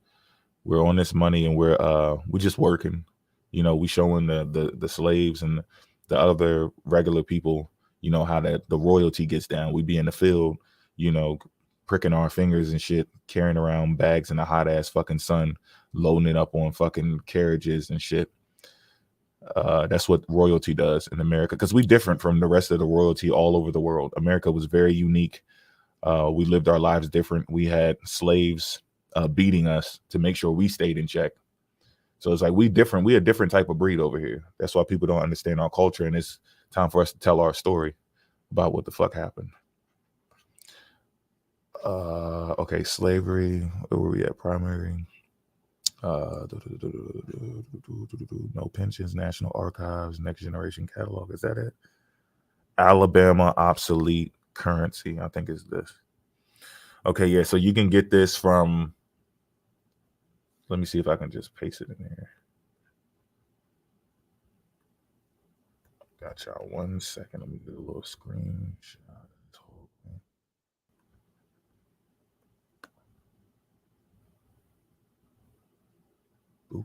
We're on this money, and we're just working. You know, we showing the slaves and the other regular people, you know, how the royalty gets down. We be in the field, you know, pricking our fingers and shit, carrying around bags in the hot ass fucking sun, loading it up on fucking carriages and shit. That's what royalty does in America, because we're different from the rest of the royalty all over the world. America was very unique. We lived our lives different. We had slaves beating us to make sure we stayed in check. So it's like we different. We a different type of breed over here. That's why people don't understand our culture, and it's time for us to tell our story about what the fuck happened. Okay, slavery. Where were we at? Primary. No pensions, National Archives, Next Generation Catalog. Is that it? Alabama obsolete currency, I think is this. Okay, yeah, so you can get this from, let me see if I can just paste it in here. Got y'all 1 second. Let me get a little screenshot. Boop.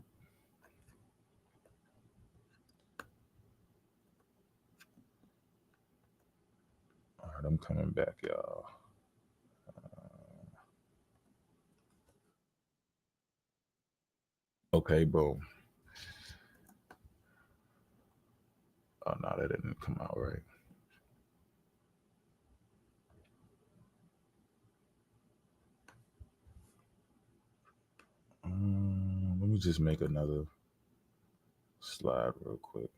All right, I'm coming back, y'all. Okay, boom. Oh, no, that didn't come out right. Let me just make another slide real quick.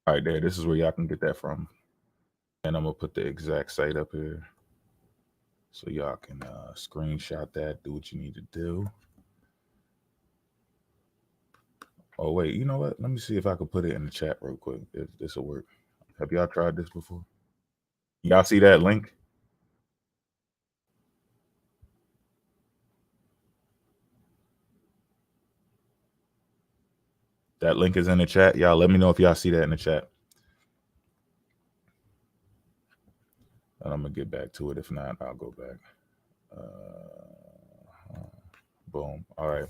All right, there. This is where y'all can get that from. And I'm going to put the exact site up here so y'all can screenshot that, do what you need to do. Oh, wait, you know what? Let me see if I can put it in the chat real quick, if this will work. Have y'all tried this before? Y'all see that link? That link is in the chat. Y'all let me know if y'all see that in the chat. And I'm going to get back to it. If not, I'll go back. Boom. All right.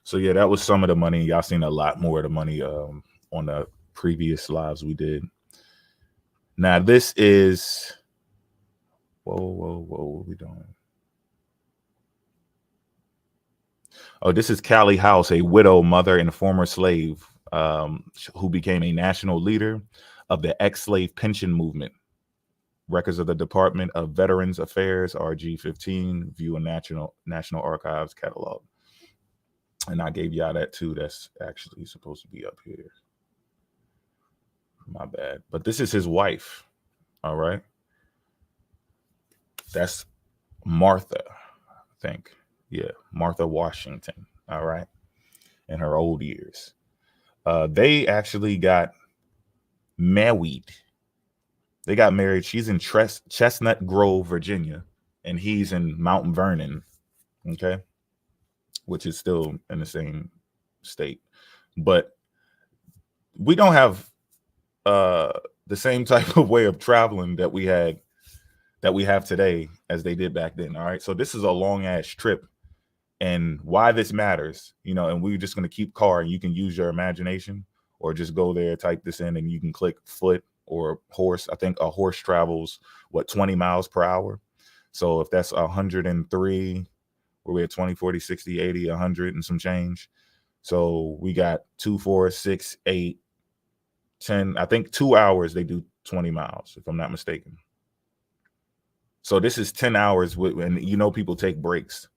So, yeah, that was some of the money. Y'all seen a lot more of the money on the previous lives we did. Now, this is... Whoa, what are we doing? Oh, this is Callie House, a widow, mother, and former slave who became a national leader of the ex-slave pension movement. Records of the Department of Veterans Affairs, RG-15, view a National Archives catalog. And I gave y'all that too. That's actually supposed to be up here. My bad. But this is his wife. All right. That's Martha, I think. Yeah, Martha Washington. All right. In her old years. They actually got married. They got married. She's in Chestnut Grove, Virginia, and he's in Mount Vernon, okay, which is still in the same state. But we don't have the same type of way of traveling that we have today as they did back then. All right, so this is a long ass trip, and why this matters, you know, and we're just going to keep car, and you can use your imagination or just go there, type this in, and you can click foot or horse. I think a horse travels, 20 miles per hour. So if that's 103, where we're at 20, 40, 60, 80, 100 and some change. So we got 2, 4, 6, 8, 10. I think 2 hours they do 20 miles, if I'm not mistaken. So this is 10 hours, and you know people take breaks.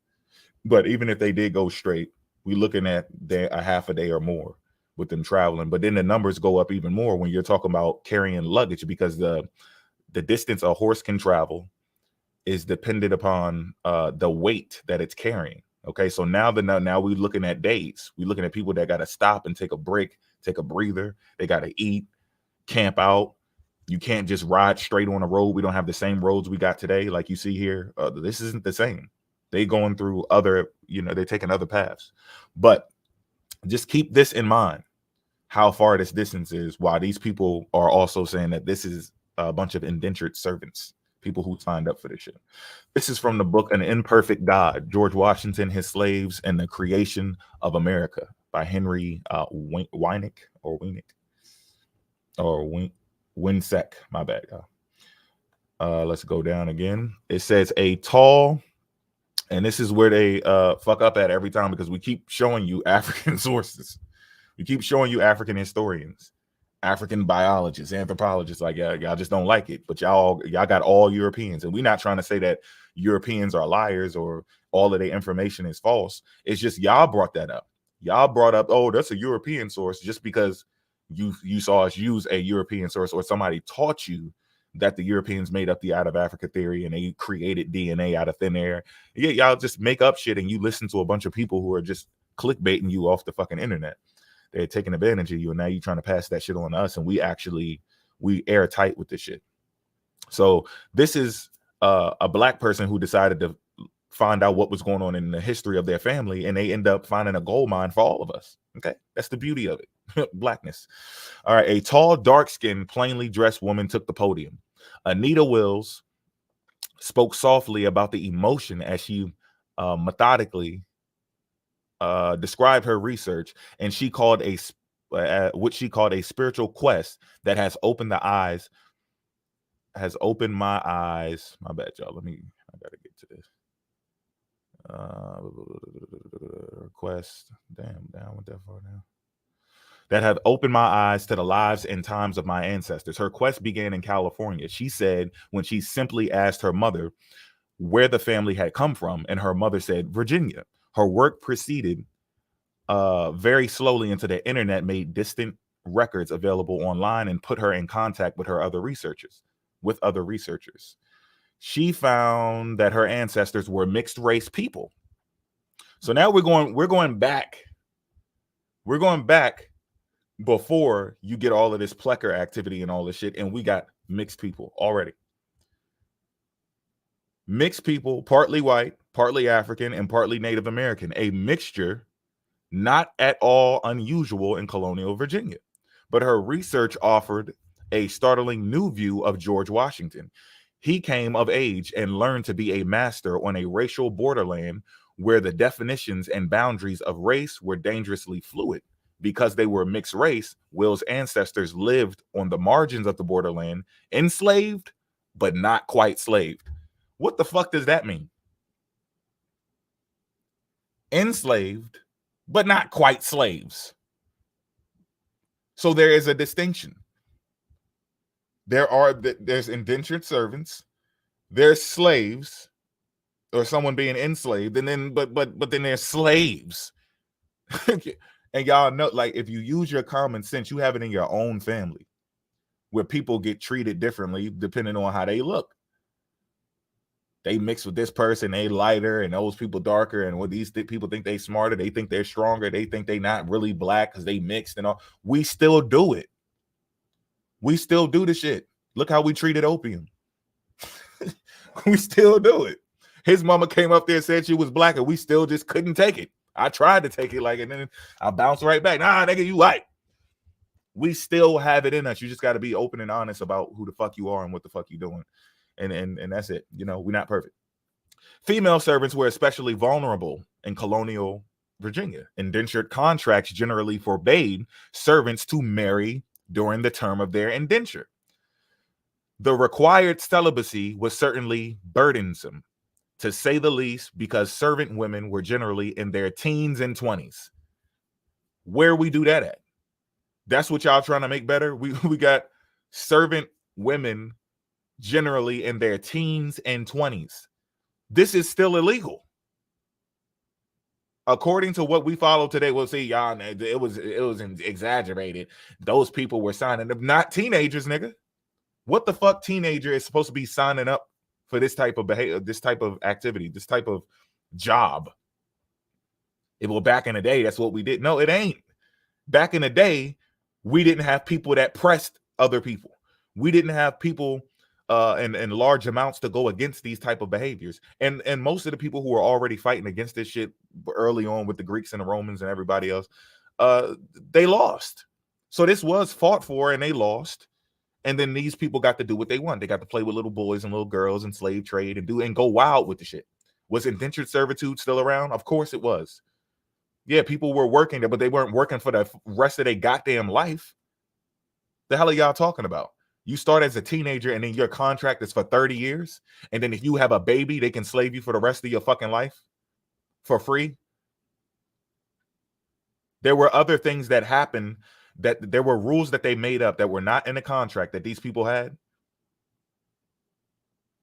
But even if they did go straight, we're looking at a half a day or more with them traveling. But then the numbers go up even more when you're talking about carrying luggage, because the distance a horse can travel is dependent upon the weight that it's carrying. Okay, so now we're looking at days. We're looking at people that got to stop and take a break, take a breather. They got to eat, camp out. You can't just ride straight on a road. We don't have the same roads we got today, like you see here. This isn't the same. They going through other, they're taking other paths. But just keep this in mind, how far this distance is, while these people are also saying that this is a bunch of indentured servants, people who signed up for this shit. This is from the book An Imperfect God, George Washington, His Slaves, and the Creation of America by Henry Winsec, my bad, y'all. Let's go down again. It says a tall, And this is where they fuck up at every time, because we keep showing you African sources. We keep showing you African historians, African biologists, anthropologists. Like, y'all just don't like it. But y'all got all Europeans. And we're not trying to say that Europeans are liars or all of their information is false. It's just y'all brought that up. Y'all brought up, oh, that's a European source, just because you saw us use a European source, or somebody taught you that the Europeans made up the out of Africa theory and they created DNA out of thin air. Yeah, y'all just make up shit and you listen to a bunch of people who are just clickbaiting you off the fucking internet. They're taking advantage of you, and now you're trying to pass that shit on to us, and we airtight with this shit. So this is a black person who decided to find out what was going on in the history of their family, and they end up finding a gold mine for all of us. Okay, that's the beauty of it. Blackness. All right, a tall, dark-skinned, plainly dressed woman took the podium. Anita Wills spoke softly about the emotion as she methodically described her research, and she called what she called a spiritual quest that has opened my eyes. My bad, y'all. I gotta get to this. Request. Damn, went that far now. That have opened my eyes to the lives and times of my ancestors. Her quest began in California. She said when she simply asked her mother where the family had come from, and her mother said Virginia. Her work proceeded very slowly into the internet, made distant records available online, and put her in contact with other researchers. She found that her ancestors were mixed race people. So now we're going back. We're going back before you get all of this Plecker activity and all this shit, and we got mixed people already. Mixed people, partly white, partly African, and partly Native American. A mixture not at all unusual in colonial Virginia. But her research offered a startling new view of George Washington. He came of age and learned to be a master on a racial borderland where the definitions and boundaries of race were dangerously fluid. Because they were mixed race, Will's ancestors lived on the margins of the borderland, enslaved, but not quite slaved. What the fuck does that mean? Enslaved, but not quite slaves. So there is a distinction. There's indentured servants, there's slaves, or someone being enslaved, and then but then there's slaves. And y'all know, like, if you use your common sense, you have it in your own family where people get treated differently depending on how they look. They mix with this person, they lighter, and those people darker, and what these people think they smarter, they think they're stronger, they think they not really black because they mixed and all. We still do it. We still do the shit. Look how we treated opium. We still do it. His mama came up there and said she was black, and we still just couldn't take it. I tried to take it like it, and then I bounced right back. Nah, nigga, you white. We still have it in us. You just got to be open and honest about who the fuck you are and what the fuck you doing. And that's it. You know, we're not perfect. Female servants were especially vulnerable in colonial Virginia. Indentured contracts generally forbade servants to marry during the term of their indenture. The required celibacy was certainly burdensome, to say the least, because servant women were generally in their teens and 20s. Where we do that at? That's what y'all trying to make better? We got servant women generally in their teens and 20s. This is still illegal. According to what we follow today, we'll see, y'all, it was exaggerated. Those people were signing up, not teenagers, nigga. What the fuck teenager is supposed to be signing up for this type of behavior, this type of activity, this type of job? Well, back in the day, that's what we did. No, it ain't. Back in the day, we didn't have people that pressed other people. We didn't have people in large amounts to go against these type of behaviors. And most of the people who were already fighting against this shit early on with the Greeks and the Romans and everybody else, they lost. So this was fought for and they lost. And then these people got to do what they want. They got to play with little boys and little girls and slave trade and go wild with the shit. Was indentured servitude still around? Of course it was. Yeah, people were working there, but they weren't working for the rest of their goddamn life. The hell are y'all talking about? You start as a teenager and then your contract is for 30 years. And then if you have a baby, they can slave you for the rest of your fucking life for free. There were other things that happened, that there were rules that they made up that were not in the contract that these people had,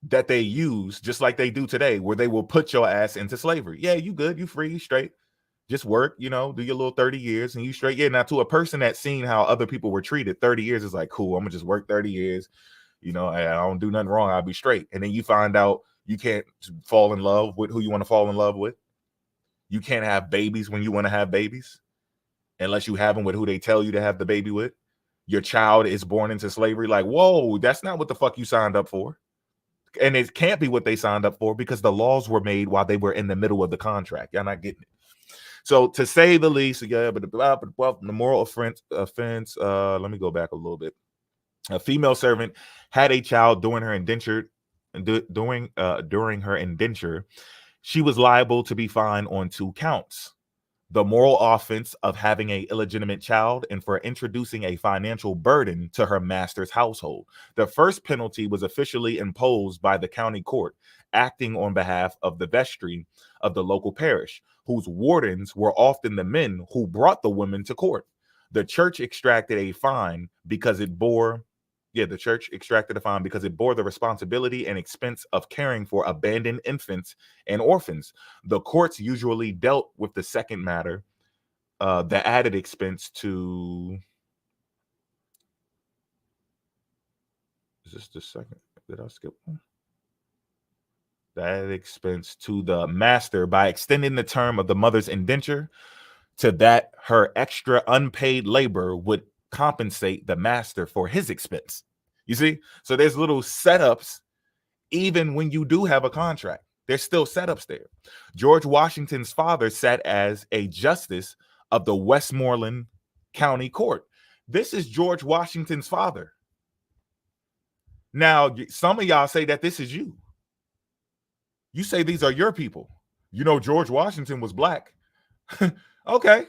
that they use just like they do today, where they will put your ass into slavery. Yeah, you good, you free, you straight. Just work, you know, do your little 30 years and you straight. Yeah, now to a person that's seen how other people were treated, 30 years is like, cool, I'm gonna just work 30 years. You know, I don't do nothing wrong, I'll be straight. And then you find out you can't fall in love with who you want to fall in love with. You can't have babies when you want to have babies, unless you have them with who they tell you to have the baby with. Your child is born into slavery. Like, whoa, that's not what the fuck you signed up for. And it can't be what they signed up for because the laws were made while they were in the middle of the contract. Y'all not getting it. So to say the least, yeah, but the moral offense, let me go back a little bit. A female servant had a child during her indenture, during her indenture. She was liable to be fined on 2 counts. The moral offense of having an illegitimate child and for introducing a financial burden to her master's household. The first penalty was officially imposed by the county court, acting on behalf of the vestry of the local parish, whose wardens were often the men who brought the women to court. The church extracted a fine because it bore the responsibility and expense of caring for abandoned infants and orphans. The courts usually dealt with the second matter, the added expense to... Is this the second? Did I skip one? The added expense to the master by extending the term of the mother's indenture to that her extra unpaid labor would compensate the master for his expense. You see? So there's little setups even when you do have a contract. There's still setups there. George Washington's father sat as a justice of the Westmoreland County Court. This is George Washington's father. Now, some of y'all say that this is you. You say these are your people. You know, George Washington was black. Okay.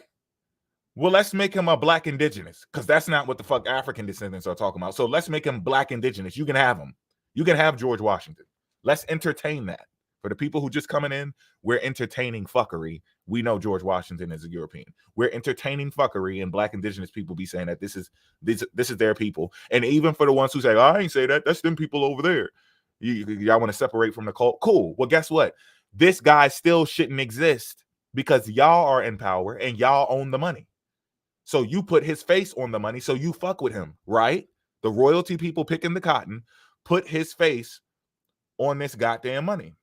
Well, let's make him a black indigenous, because that's not what the fuck African descendants are talking about. So let's make him black indigenous. You can have him. You can have George Washington. Let's entertain that. For the people who just coming in, we're entertaining fuckery. We know George Washington is a European. We're entertaining fuckery, and black indigenous people be saying that this is their people. And even for the ones who say, oh, I ain't say that, that's them people over there. Y'all want to separate from the cult? Cool. Well, guess what? This guy still shouldn't exist because y'all are in power and y'all own the money. So you put his face on the money, so you fuck with him, right? The royalty people picking the cotton put his face on this goddamn money,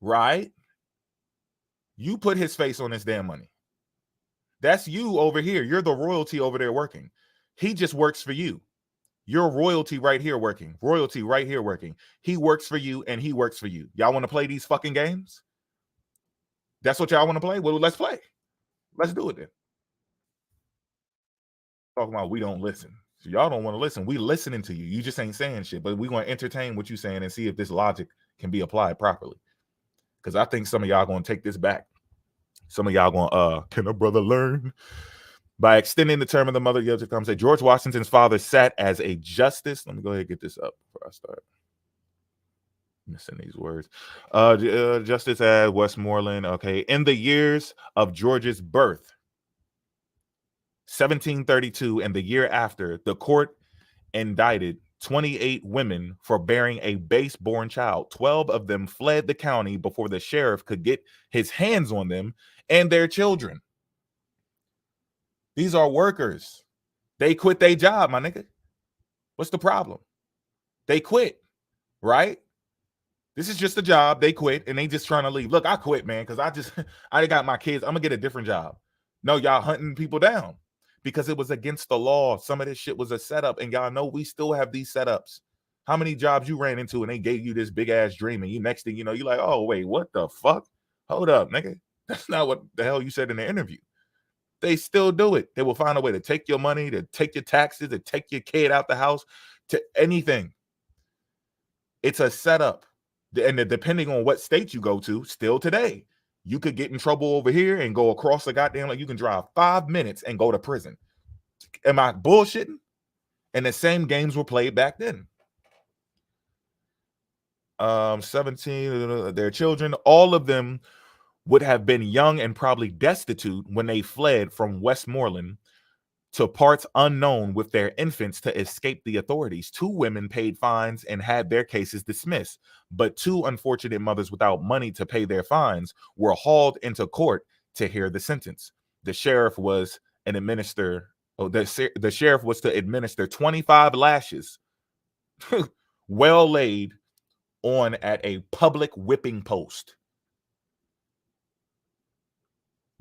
right? You put his face on this damn money. That's you over here. You're the royalty over there working. He just works for you. You're royalty right here working. Royalty right here working. He works for you and he works for you. Y'all want to play these fucking games? That's what y'all want to play? Well, let's play. Let's do it then. Talking about we don't listen. So y'all don't want to listen. We listening to you. You just ain't saying shit, but we want to entertain what you're saying and see if this logic can be applied properly. Because I think some of y'all going to take this back. Some of y'all going, can a brother learn? By extending the term of the mother, you have to come say George Washington's father sat as a justice. Let me go ahead and get this up before I start missing these words. Justice at Westmoreland. Okay. In the years of George's birth, 1732, and the year after, the court indicted 28 women for bearing a base-born child. 12 of them fled the county before the sheriff could get his hands on them and their children. These are workers. They quit their job, my nigga. What's the problem? They quit, right? This is just a job. They quit, and they just trying to leave. Look, I quit, man, because I got my kids. I'm going to get a different job. No, y'all hunting people down. Because it was against the law. Some of this shit was a setup, and y'all know we still have these setups. How many jobs you ran into and they gave you this big ass dream, and you next thing you know, you're like, oh wait, what the fuck? Hold up, nigga. That's not what the hell you said in the interview. They still do it. They will find a way to take your money, to take your taxes, to take your kid out the house, to anything. It's a setup. And depending on what state you go to, still today, you could get in trouble over here and go across the goddamn, like you can drive 5 minutes and go to prison. Am I bullshitting? And the same games were played back then. 17, their children, all of them would have been young and probably destitute when they fled from Westmoreland to parts unknown with their infants to escape the authorities. 2 women paid fines and had their cases dismissed, but 2 unfortunate mothers without money to pay their fines were hauled into court to hear the sentence. The sheriff was the sheriff was to administer 25 lashes well laid on at a public whipping post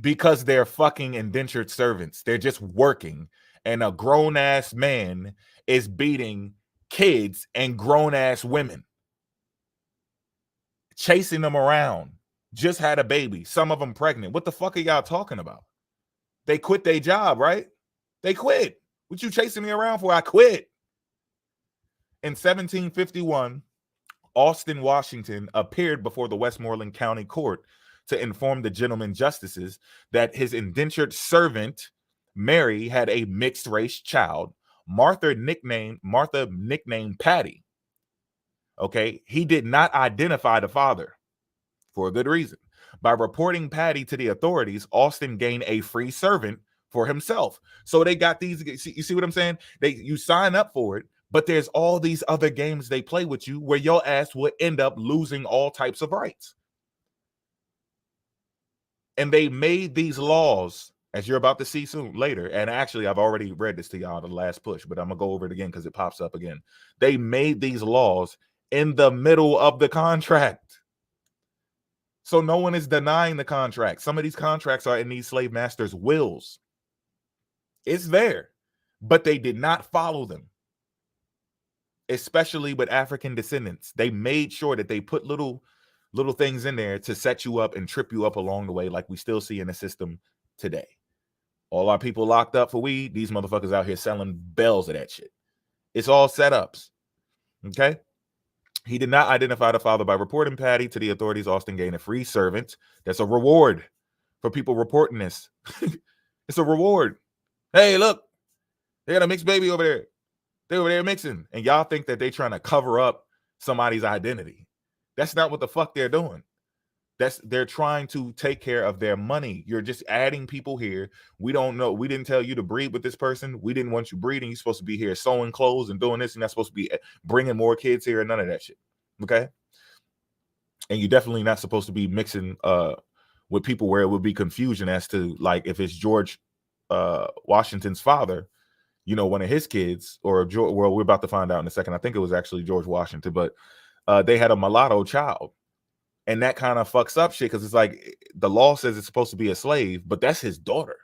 because they're fucking indentured servants. They're just working, and a grown-ass man is beating kids and grown-ass women, chasing them around, just had a baby, some of them pregnant. What the fuck are y'all talking about? They quit their job, right? They quit. What you chasing me around for? I quit. In 1751, Austin, Washington appeared before the Westmoreland County Court to inform the gentlemen justices that his indentured servant, Mary, had a mixed race child, Martha nicknamed Patty. Okay, he did not identify the father for a good reason. By reporting Patty to the authorities, Austin gained a free servant for himself. So they got these, you see what I'm saying? You sign up for it, but there's all these other games they play with you where your ass will end up losing all types of rights. And they made these laws, as you're about to see soon later. And actually, I've already read this to y'all, the last push, but I'm going to go over it again because it pops up again. They made these laws in the middle of the contract. So no one is denying the contract. Some of these contracts are in these slave masters' wills. It's there, but they did not follow them. Especially with African descendants. They made sure that they put little things in there to set you up and trip you up along the way, like we still see in the system today. All our people locked up for weed, these motherfuckers out here selling bells of that shit. It's all setups. Okay? He did not identify the father. By reporting Patty to the authorities, Austin gained a free servant. That's a reward for people reporting this. It's a reward. Hey, look, they got a mixed baby over there. They over there mixing. And y'all think that they're trying to cover up somebody's identity. That's not what the fuck they're doing. They're trying to take care of their money. You're just adding people here. We don't know. We didn't tell you to breed with this person. We didn't want you breeding. You're supposed to be here sewing clothes and doing this. You're not supposed to be bringing more kids here and none of that shit. Okay? And you're definitely not supposed to be mixing with people where it would be confusion as to, like, if it's George Washington's father, you know, one of his kids, or well, we're about to find out in a second. I think it was actually George Washington, but they had a mulatto child. And that kind of fucks up shit because it's like the law says it's supposed to be a slave, but that's his daughter.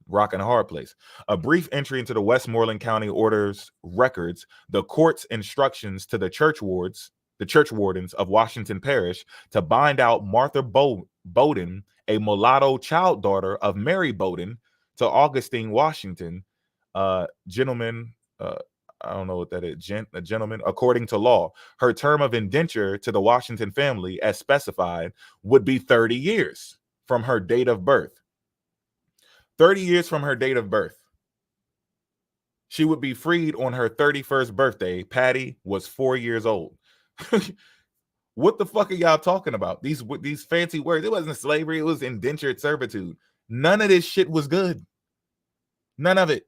Rocking a hard place. A brief entry into the Westmoreland County Order's records, the court's instructions to the church wardens of Washington Parish to bind out Martha Bowden, a mulatto child daughter of Mary Bowden, to Augustine Washington, gentleman. I don't know what that is. A gentleman, according to law, her term of indenture to the Washington family, as specified, would be 30 years from her date of birth. 30 years from her date of birth. She would be freed on her 31st birthday. Patty was 4 years old. What the fuck are y'all talking about? These fancy words. It wasn't slavery. It was indentured servitude. None of this shit was good. None of it.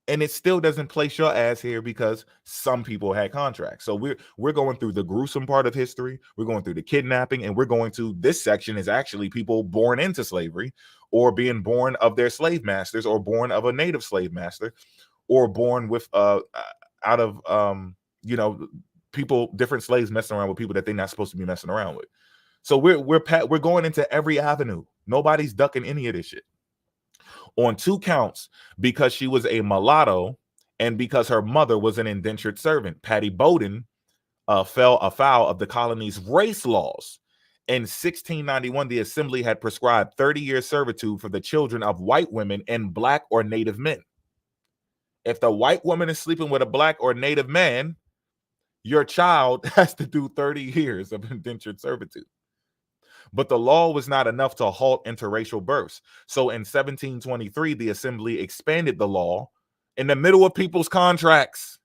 And it still doesn't place your ass here because some people had contracts. So we're going through the gruesome part of history. We're going through the kidnapping, and we're going to this section is actually people born into slavery, or being born of their slave masters, or born of a native slave master, or born with out of people, different slaves messing around with people that they're not supposed to be messing around with. So we're going into every avenue. Nobody's ducking any of this shit. On 2 counts, because she was a mulatto and because her mother was an indentured servant, Patty Bowden fell afoul of the colony's race laws. In 1691, the assembly had prescribed 30-year servitude for the children of white women and black or native men. If the white woman is sleeping with a black or native man, your child has to do 30 years of indentured servitude. But the law was not enough to halt interracial births. So in 1723, the assembly expanded the law in the middle of people's contracts.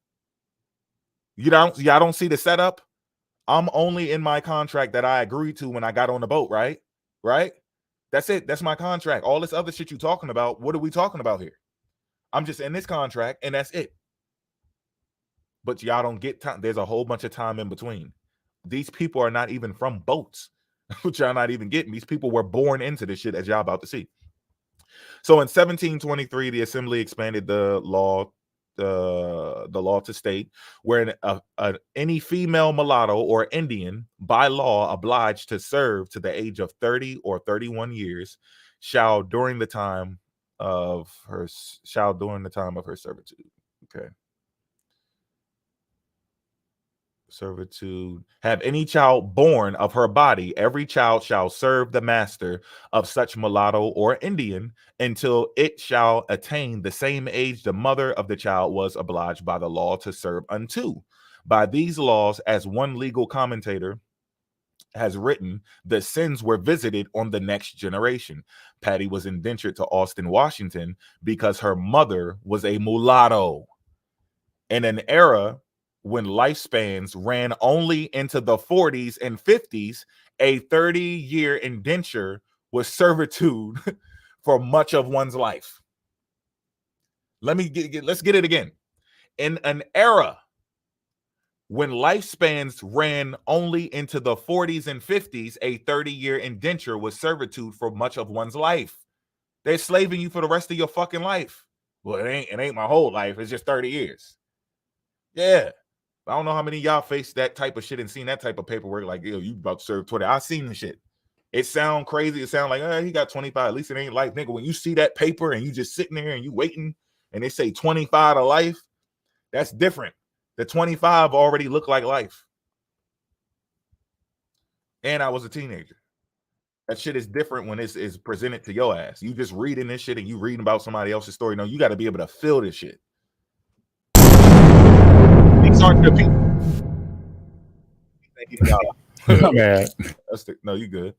Y'all don't see the setup? I'm only in my contract that I agreed to when I got on the boat, right? Right? That's it. That's my contract. All this other shit you talking about, what are we talking about here? I'm just in this contract, and that's it. But y'all don't get time. There's a whole bunch of time in between. These people are not even from boats, which y'all not even getting. These people were born into this shit, as y'all about to see. So in 1723, the Assembly expanded the law to state where any female mulatto or Indian by law obliged to serve to the age of 30 or 31 years shall during the time of her servitude. Okay. Servitude, have any child born of her body, every child shall serve the master of such mulatto or Indian until it shall attain the same age the mother of the child was obliged by the law to serve unto. By these laws, as one legal commentator has written, the sins were visited on the next generation. Patty was indentured to Austin, Washington, because her mother was a mulatto. In an era when lifespans ran only into the 40s and 50s, a 30-year indenture was servitude for much of one's life. Let's get it again. In an era when lifespans ran only into the 40s and 50s, a 30-year indenture was servitude for much of one's life. They're slaving you for the rest of your fucking life. Well, it ain't my whole life. It's just 30 years. Yeah. I don't know how many of y'all faced that type of shit and seen that type of paperwork. Like, yo, you about to serve 20. I seen the shit. It sound crazy. It sound like, he got 25. At least it ain't life, nigga. When you see that paper and you just sitting there and you waiting and they say 25 to life, that's different. The 25 already look like life. And I was a teenager. That shit is different when it's presented to your ass. You just reading this shit and you reading about somebody else's story. No, you got to be able to feel this shit. These aren't the people. No, you good.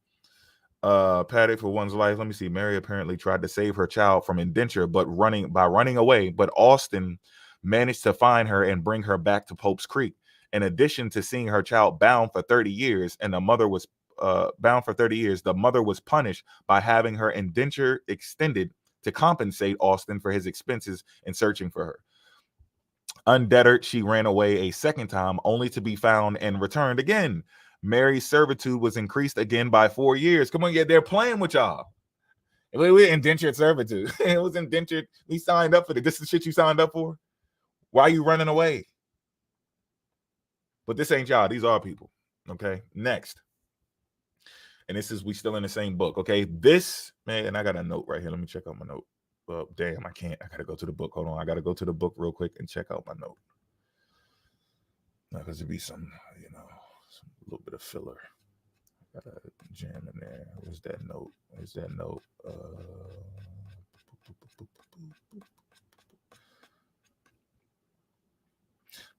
Patty for one's life. Let me see. Mary apparently tried to save her child from indenture, but running away. But Austin managed to find her and bring her back to Pope's Creek. In addition to seeing her child bound for 30 years, and the mother was bound for 30 years, the mother was punished by having her indenture extended to compensate Austin for his expenses in searching for her. Undebted, she ran away a second time, only to be found and returned again. Mary's servitude was increased again by 4 years. Come on, yeah, they're playing with y'all. We're indentured servitude. It was indentured. We signed up for it. This is the shit you signed up for? Why are you running away? But this ain't y'all. These are people. Okay, next. And we still in the same book. Okay, this, man, and I got a note right here. Let me check out my note. Damn, I can't. I gotta go to the book. Hold on. I gotta go to the book real quick and check out my note. Because there'd be some, some little bit of filler. Got a jam in there. Where's that note?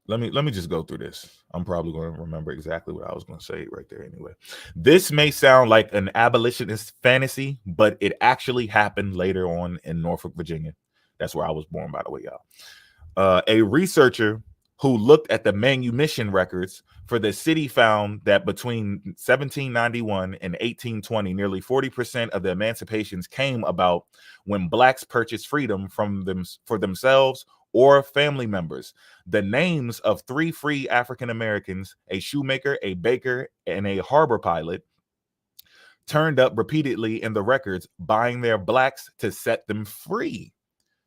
Let me just go through this. I'm probably going to remember exactly what I was going to say right there anyway. This may sound like an abolitionist fantasy, but it actually happened later on in Norfolk, Virginia. That's where I was born, by the way, y'all. A researcher who looked at the manumission records for the city found that between 1791 and 1820, nearly 40% of the emancipations came about when blacks purchased freedom for themselves or family members. The names of 3 free African Americans, a shoemaker, a baker, and a harbor pilot, turned up repeatedly in the records, buying their blacks to set them free.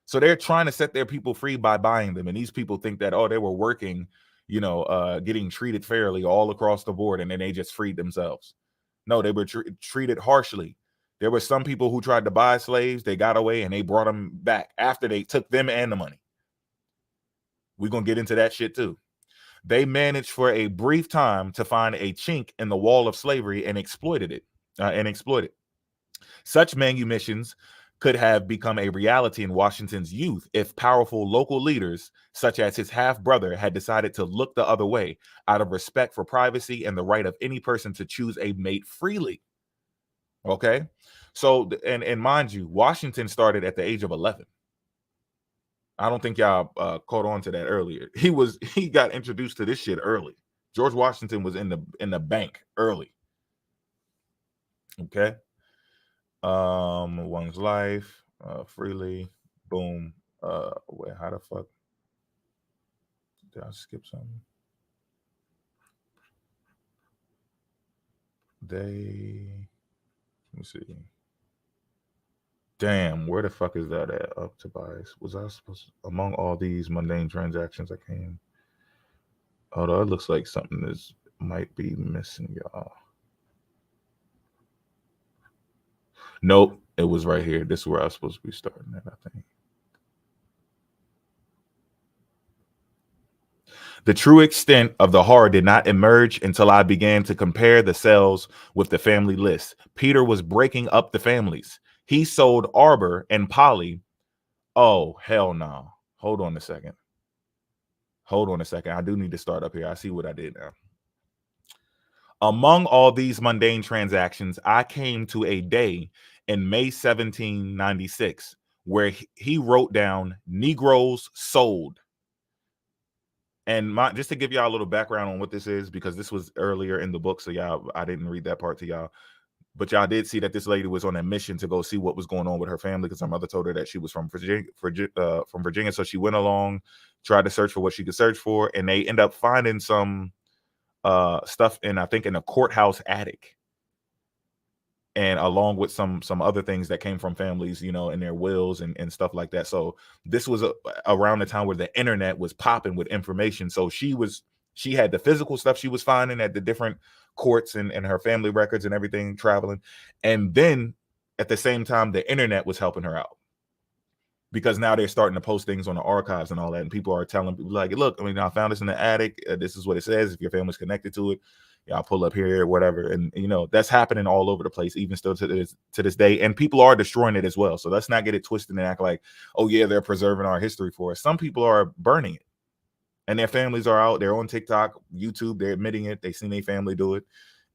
So they're trying to set their people free by buying them. And these people think that, they were working, getting treated fairly all across the board, and then they just freed themselves. No, they were treated harshly. There were some people who tried to buy slaves. They got away and they brought them back after they took them and the money. We're going to get into that shit too. They managed for a brief time to find a chink in the wall of slavery and exploited it. Such manumissions could have become a reality in Washington's youth if powerful local leaders, such as his half-brother, had decided to look the other way out of respect for privacy and the right of any person to choose a mate freely. Okay? So, and mind you, Washington started at the age of 11. I don't think y'all caught on to that earlier. He got introduced to this shit early. George Washington was in the bank early. Okay. One's life, freely, boom. Wait, how the fuck did I skip something? Let me see. Damn, where the fuck is that at? Up to bias. Was I supposed to, among all these mundane transactions I came? Although it looks like something might be missing, y'all. Nope, it was right here. This is where I was supposed to be starting at, I think. The true extent of the horror did not emerge until I began to compare the cells with the family list. Peter was breaking up the families. He sold Arbor and Polly. Oh, hell no. Hold on a second. I do need to start up here. I see what I did now. Among all these mundane transactions, I came to a day in May 1796 where he wrote down Negroes sold. And just to give y'all a little background on what this is, because this was earlier in the book, so y'all, I didn't read that part to y'all. But y'all did see that this lady was on a mission to go see what was going on with her family, because her mother told her that she was from Virginia. So she went along, tried to search for what she could search for, and they end up finding some stuff in a courthouse attic, and along with some other things that came from families, in their wills and stuff like that. So this was around the time where the internet was popping with information. So she had the physical stuff she was finding at the different courts and her family records and everything traveling. And then at the same time, the internet was helping her out, because now they're starting to post things on the archives and all that. And people are telling people like, look, I found this in the attic. This is what it says. If your family's connected to it, I'll pull up here, whatever. And, that's happening all over the place, even still to this day. And people are destroying it as well. So let's not get it twisted and act like, oh, yeah, they're preserving our history for us. Some people are burning it. And their families are out. They're on TikTok, YouTube. They're admitting it. They seen their family do it.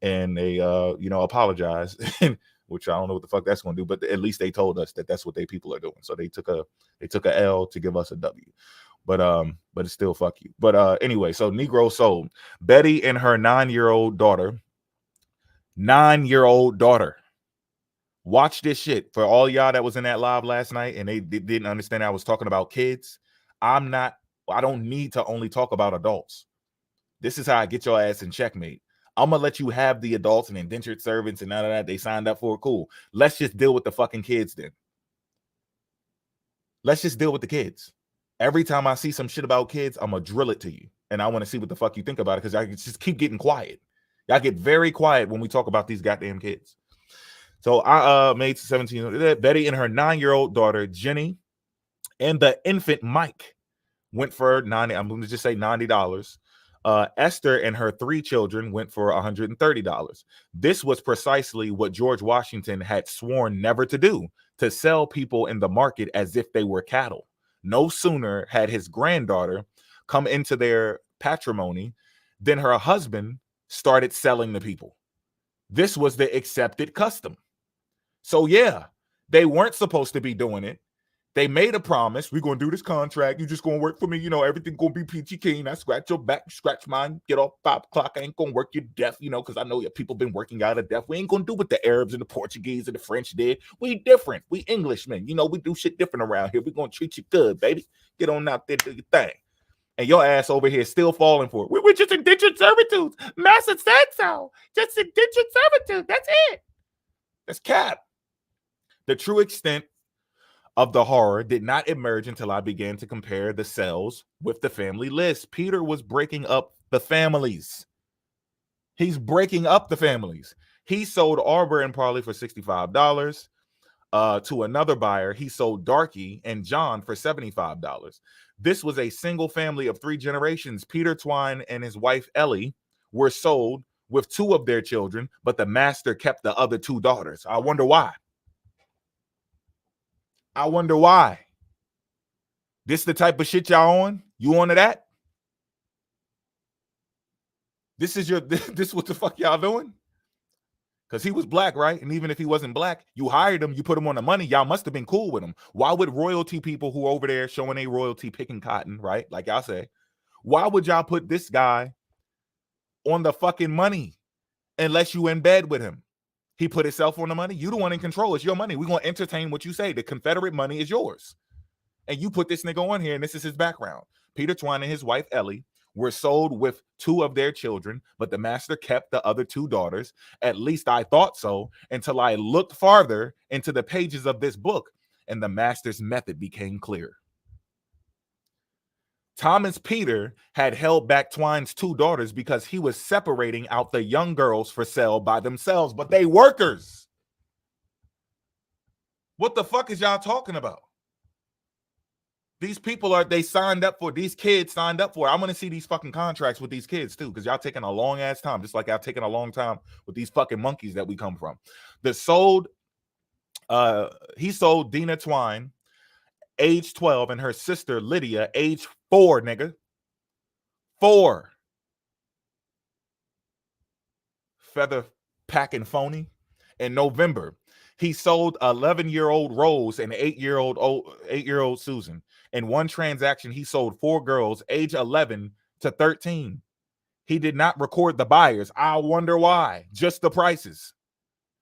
And they, apologize. Which I don't know what the fuck that's going to do, but at least they told us that that's what they people are doing. So they took a L to give us a W, but it's still fuck you. But anyway, so Negro sold. Betty and her 9-year-old daughter. Watch this shit. For all y'all that was in that live last night and they didn't understand I was talking about kids. I don't need to only talk about adults. This is how I get your ass in checkmate. I'm going to let you have the adults and indentured servants and none of that. They signed up for it. Cool. Let's just deal with the fucking kids then. Let's just deal with the kids. Every time I see some shit about kids, I'm going to drill it to you. And I want to see what the fuck you think about it, because I just keep getting quiet. Y'all get very quiet when we talk about these goddamn kids. So I made 17. Betty and her 9-year-old daughter, Jenny, and the infant Mike went for $90. I'm going to just say $90. Esther and her 3 children went for $130. This was precisely what George Washington had sworn never to do, to sell people in the market as if they were cattle. No sooner had his granddaughter come into their patrimony than her husband started selling the people. This was the accepted custom. So yeah, they weren't supposed to be doing it. They made a promise. We're going to do this contract. You're just going to work for me. Everything going to be peachy keen. I scratch your back, scratch mine. Get off 5 o'clock. I ain't going to work you deaf, because I know your people been working out of death. We ain't going to do what the Arabs and the Portuguese and the French did. We different. We Englishmen. We do shit different around here. We're going to treat you good, baby. Get on out there, do your thing. And your ass over here still falling for it. We're just indentured servitude. Master said so. Just indentured servitude. That's it. That's cap. The true extent of the horror did not emerge until I began to compare the cells with the family list. Peter was breaking up the families. He's breaking up the families. He sold Arbor and Parley for $65. To another buyer, he sold Darky and John for $75. This was a single family of 3 generations. Peter Twine and his wife Ellie were sold with 2 of their children, but the master kept the other 2 daughters. I wonder why. This the type of shit y'all on? You on to that? This what the fuck y'all doing? Because he was black, right? And even if he wasn't black, you hired him, you put him on the money, y'all must have been cool with him. Why would royalty people who are over there showing a royalty picking cotton, right? Like y'all say, why would y'all put this guy on the fucking money unless you in bed with him? He put himself on the money. You the one in control. It's your money. We're going to entertain what you say. The Confederate money is yours. And you put this nigga on here, and this is his background. Peter Twine and his wife, Ellie, were sold with 2 of their children, but the master kept the other 2 daughters. At least I thought so, until I looked farther into the pages of this book, and the master's method became clear. Thomas Peter had held back Twine's 2 daughters because he was separating out the young girls for sale by themselves, but they workers. What the fuck is y'all talking about? These people they signed up for, these kids signed up for. I want to see these fucking contracts with these kids too, because y'all taking a long ass time, just like y'all taking a long time with these fucking monkeys that we come from. He sold Dina Twine, age 12, and her sister Lydia, age 4, nigga. 4. Feather packing phony. In November, he sold 11-year-old Rose and 8-year-old Susan. In one transaction, he sold 4 girls, age 11 to 13. He did not record the buyers. I wonder why. Just the prices.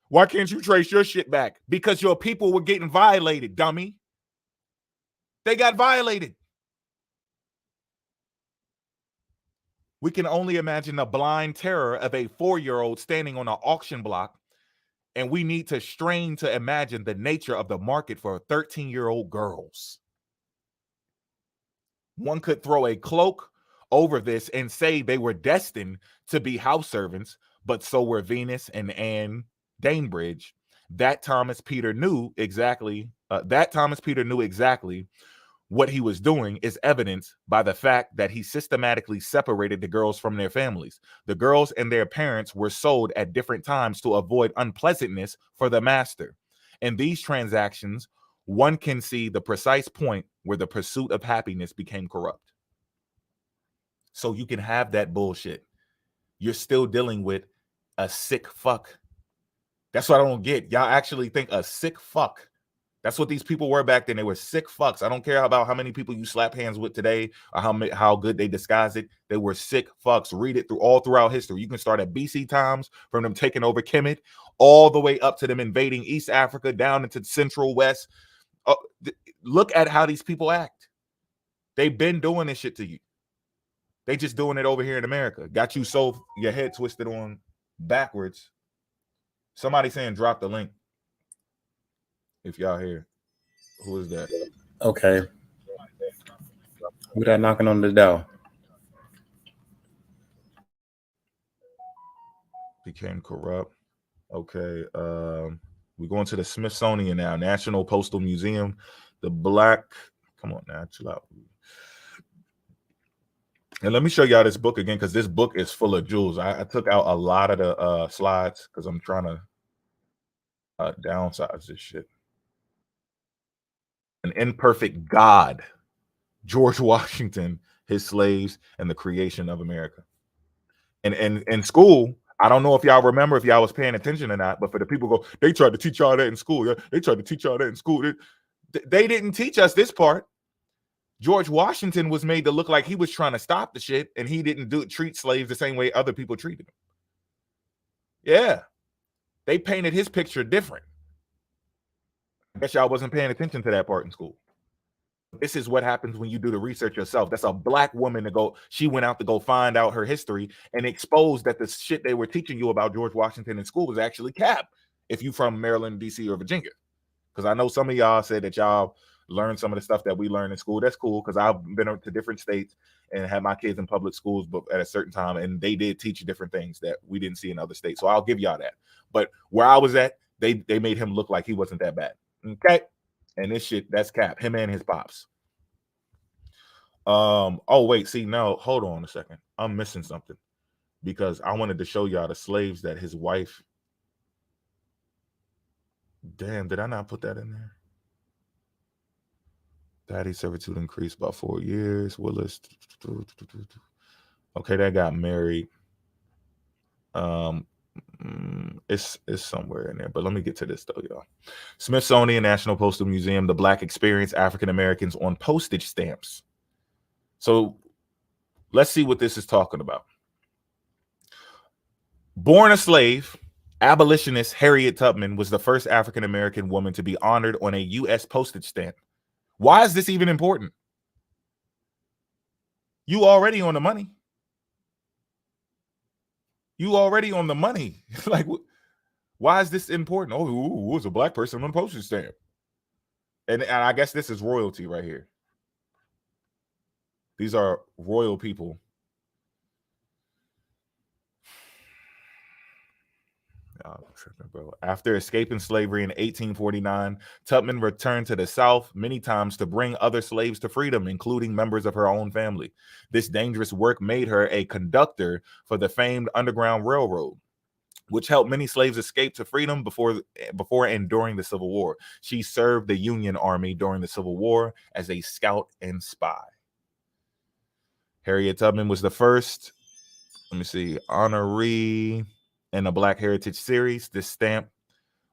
Why can't you trace your shit back? Because your people were getting violated, dummy. They got violated. We can only imagine the blind terror of a 4-year-old standing on an auction block, and we need to strain to imagine the nature of the market for 13-year-old girls. One could throw a cloak over this and say they were destined to be house servants, but so were Venus and Anne Danebridge. That Thomas Peter knew exactly what he was doing is evidenced by the fact that he systematically separated the girls from their families. The girls and their parents were sold at different times to avoid unpleasantness for the master. In these transactions, one can see the precise point where the pursuit of happiness became corrupt. So you can have that bullshit. You're still dealing with a sick fuck. That's what I don't get. Y'all actually think a sick fuck. That's what these people were back then. They were sick fucks. I don't care about how many people you slap hands with today or how good they disguise it. They were sick fucks. Read it all throughout history. You can start at BC times, from them taking over Kemet, all the way up to them invading East Africa, down into the Central West. Look at how these people act. They've been doing this shit to you. They just doing it over here in America. Got you so your head twisted on backwards. Somebody saying drop the link. If y'all hear, who is that? Okay. Who that knocking on the door? Became corrupt. Okay. We're going to the Smithsonian now, National Postal Museum. The black. Come on now, chill out. And let me show y'all this book again, because this book is full of jewels. I took out a lot of the slides because I'm trying to downsize this shit. An Imperfect God, George Washington, his slaves, and the creation of America. And in school, I don't know if y'all remember, if y'all was paying attention or not, but for the people who go, they tried to teach y'all that in school. Yeah, they tried to teach y'all that in school. They didn't teach us this part. George Washington was made to look like he was trying to stop the shit, and he didn't treat slaves the same way other people treated them. Yeah. They painted his picture different. I guess y'all wasn't paying attention to that part in school. This is what happens when you do the research yourself. That's a black woman she went out to go find out her history and exposed that the shit they were teaching you about George Washington in school was actually cap if you from Maryland, DC, or Virginia. Because I know some of y'all said that y'all learned some of the stuff that we learned in school. That's cool, because I've been to different states and had my kids in public schools but at a certain time, and they did teach different things that we didn't see in other states. So I'll give y'all that. But where I was at, they made him look like he wasn't that bad. Okay. And this shit, that's cap. Him and his pops. Oh, wait. See, now, hold on a second. I'm missing something. Because I wanted to show y'all the slaves that his wife. Damn, did I not put that in there? Daddy servitude increased by 4 years. Willis. Okay, that got married. It's somewhere in there, but let me get to this though, y'all. Smithsonian National Postal Museum, the Black Experience, African Americans on Postage Stamps. So let's see what this is talking about. Born a slave, abolitionist Harriet Tubman was the first African American woman to be honored on a U.S. postage stamp. Why is this even important? You already on the money. You already on the money. Like, why is this important? Oh, who was a black person on a postage stamp? And I guess this is royalty right here. These are royal people. After escaping slavery in 1849, Tubman returned to the South many times to bring other slaves to freedom, including members of her own family. This dangerous work made her a conductor for the famed Underground Railroad, which helped many slaves escape to freedom before and during the Civil War. She served the Union Army during the Civil War as a scout and spy. Harriet Tubman was the first, honoree in the Black Heritage Series. This stamp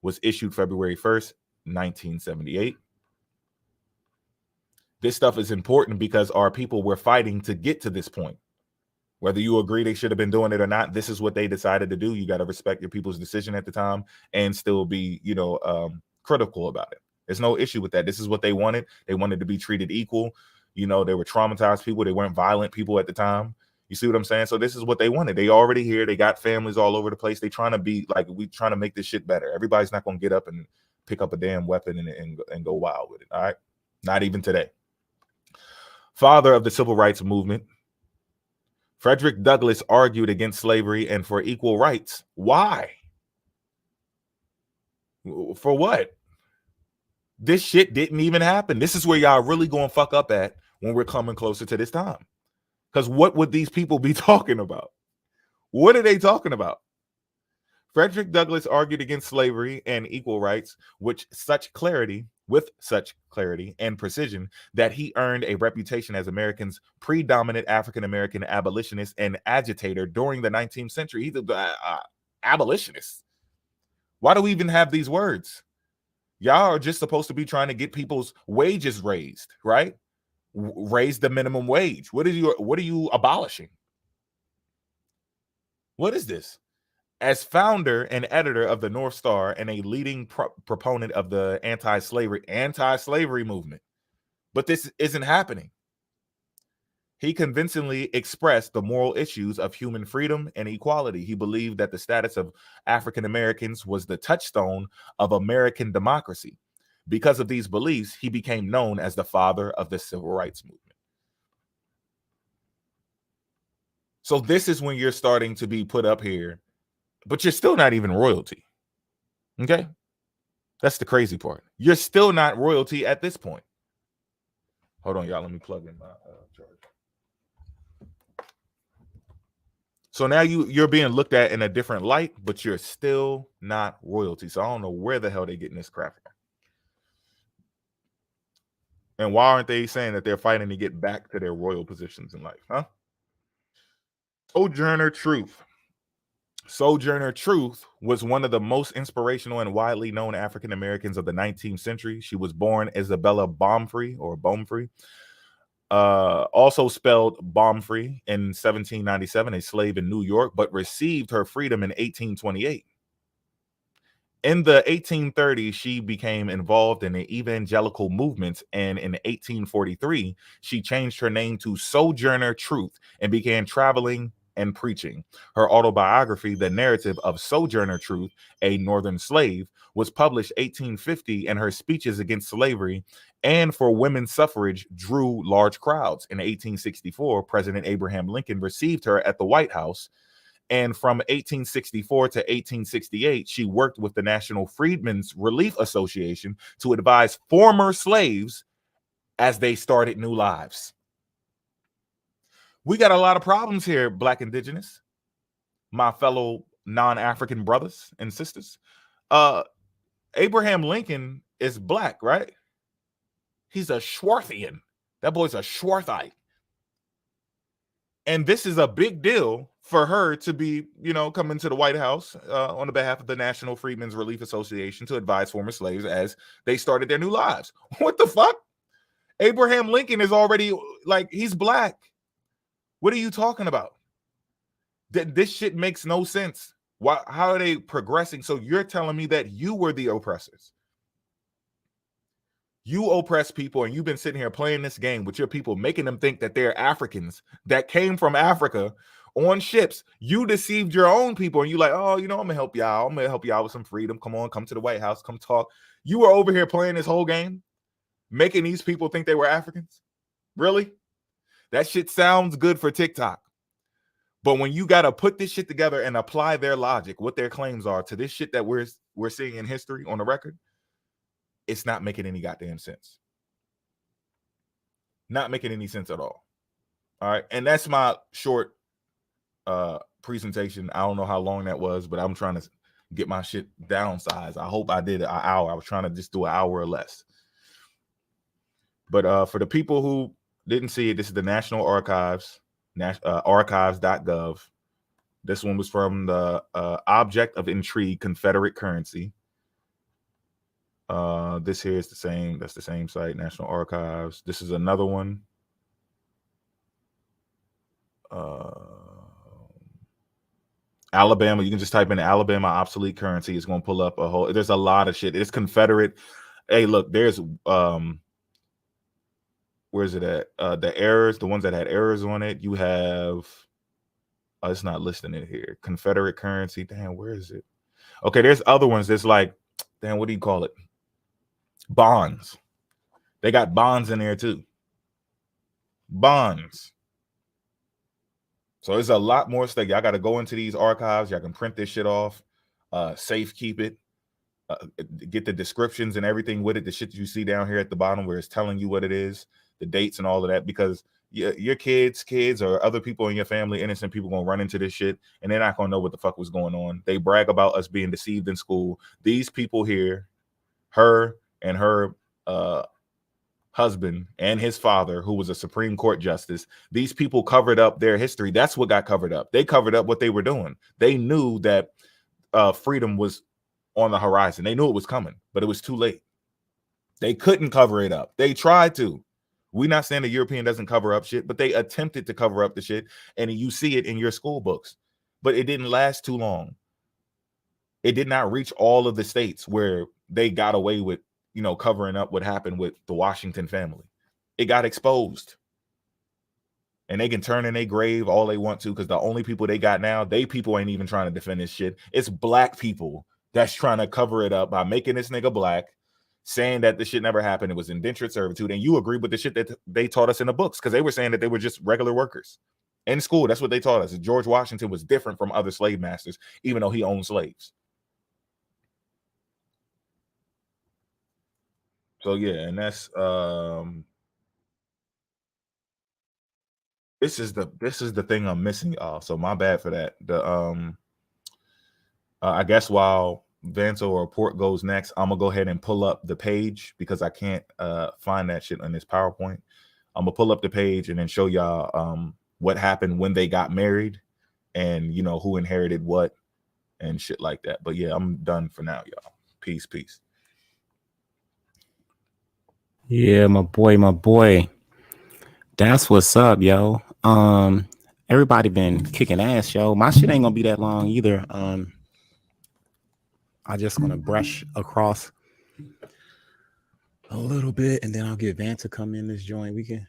was issued February 1st, 1978. This stuff is important because our people were fighting to get to this point. Whether you agree they should have been doing it or not, this is what they decided to do. You got to respect your people's decision at the time and still be, critical about it. There's no issue with that. This is what they wanted. They wanted to be treated equal. They were traumatized people. They weren't violent people at the time. You see what I'm saying? So this is what they wanted. They already here. They got families all over the place. They trying to be like, we trying to make this shit better. Everybody's not going to get up and pick up a damn weapon and go wild with it. All right. Not even today. Father of the civil rights movement, Frederick Douglass argued against slavery and for equal rights. Why? For what? This shit didn't even happen. This is where y'all really going to fuck up at when we're coming closer to this time. Because what would these people be talking about? What are they talking about? Frederick Douglass argued against slavery and equal rights with such clarity and precision that he earned a reputation as America's predominant African-American abolitionist and agitator during the 19th century. He's an abolitionist. Why do we even have these words? Y'all are just supposed to be trying to get people's wages raised, right? Raise the minimum wage. What are you abolishing? What is this? As founder and editor of the North Star and a leading proponent of the anti-slavery movement, but this isn't happening. He convincingly expressed the moral issues of human freedom and equality. He believed that the status of African Americans was the touchstone of American democracy. Because of these beliefs, he became known as the father of the civil rights movement. So this is when you're starting to be put up here, but you're still not even royalty. Okay? That's the crazy part. You're still not royalty at this point. Hold on, y'all. Let me plug in my charger. So now you're being looked at in a different light, but you're still not royalty. So I don't know where the hell they're getting this crap from. And why aren't they saying that they're fighting to get back to their royal positions in life, huh? Sojourner Truth. Sojourner Truth was one of the most inspirational and widely known African Americans of the 19th century. She was born Isabella Baumfree, also spelled Baumfree, in 1797, a slave in New York, but received her freedom in 1828. In the 1830s, she became involved in the evangelical movements, and in 1843, she changed her name to Sojourner Truth and began traveling and preaching. Her autobiography, The Narrative of Sojourner Truth, a Northern Slave, was published 1850, and her speeches against slavery and for women's suffrage drew large crowds. In 1864, President Abraham Lincoln received her at the White House. And from 1864 to 1868, she worked with the National Freedmen's Relief Association to advise former slaves as they started new lives. We got a lot of problems here, Black Indigenous, my fellow non-African brothers and sisters. Abraham Lincoln is Black, right? He's a Schwarthian. That boy's a Schwarthite. And this is a big deal for her to be, coming to the White House on the behalf of the National Freedmen's Relief Association to advise former slaves as they started their new lives. What the fuck? Abraham Lincoln is already, like, he's black. What are you talking about? This shit makes no sense. Why? How are they progressing? So you're telling me that you were the oppressors. You oppress people, and you've been sitting here playing this game with your people, making them think that they're Africans that came from Africa on ships. You deceived your own people, and you're like, oh, I'm gonna help y'all. I'm gonna help y'all with some freedom. Come on, come to the White House, come talk. You were over here playing this whole game, making these people think they were Africans. Really? That shit sounds good for TikTok. But when you got to put this shit together and apply their logic, what their claims are to this shit that we're seeing in history on the record, it's not making any goddamn sense. Not making any sense at all. All right. And that's my short presentation. I don't know how long that was, but I'm trying to get my shit downsized. I hope I did an hour. I was trying to just do an hour or less. But for the people who didn't see it, this is the National Archives, archives.gov. This one was from the Object of Intrigue Confederate Currency. This here is the same. That's the same site, National Archives. This is another one. Alabama. You can just type in Alabama obsolete currency. It's going to pull up a whole. There's a lot of shit. It's Confederate. Hey, look. There's where's it at? The errors, the ones that had errors on it. You have. It's not listing it here. Confederate currency. Damn, where is it? Okay, there's other ones. There's like, damn, what do you call it? Bonds. They got bonds in there too. Bonds. So there's a lot more stuff. Y'all got to go into these archives. Y'all can print this shit off, safe keep it, get the descriptions and everything with it. The shit you see down here at the bottom where it's telling you what it is, the dates and all of that, because your kids or other people in your family, innocent people, gonna run into this shit and they're not gonna know what the fuck was going on. They brag about us being deceived in school. These people here, her and her husband and his father, who was a Supreme Court justice, these people covered up their history. That's what got covered up. They covered up what they were doing. They knew that freedom was on the horizon. They knew it was coming, but it was too late. They couldn't cover it up. They tried to. We're not saying the European doesn't cover up shit, but they attempted to cover up the shit, and you see it in your school books. But it didn't last too long. It did not reach all of the states where they got away with, covering up what happened with the Washington family. It got exposed. And they can turn in their grave all they want to, because the only people they got now, people ain't even trying to defend this shit. It's black people that's trying to cover it up by making this nigga black, saying that the shit never happened. It was indentured servitude. And you agree with the shit that they taught us in the books, because they were saying that they were just regular workers. In school, that's what they taught us. George Washington was different from other slave masters, even though he owned slaves. So yeah, and that's this is the thing I'm missing, y'all. So my bad for that. The I guess while Vanto or Port goes next, I'm gonna go ahead and pull up the page, because I can't find that shit on this PowerPoint. I'm gonna pull up the page and then show y'all what happened when they got married, and who inherited what and shit like that. But yeah, I'm done for now, y'all. Peace. Yeah, my boy. That's what's up, yo. Everybody been kicking ass, yo. My shit ain't gonna be that long either. I just gonna brush across a little bit, and then I'll get Van to come in this joint. We can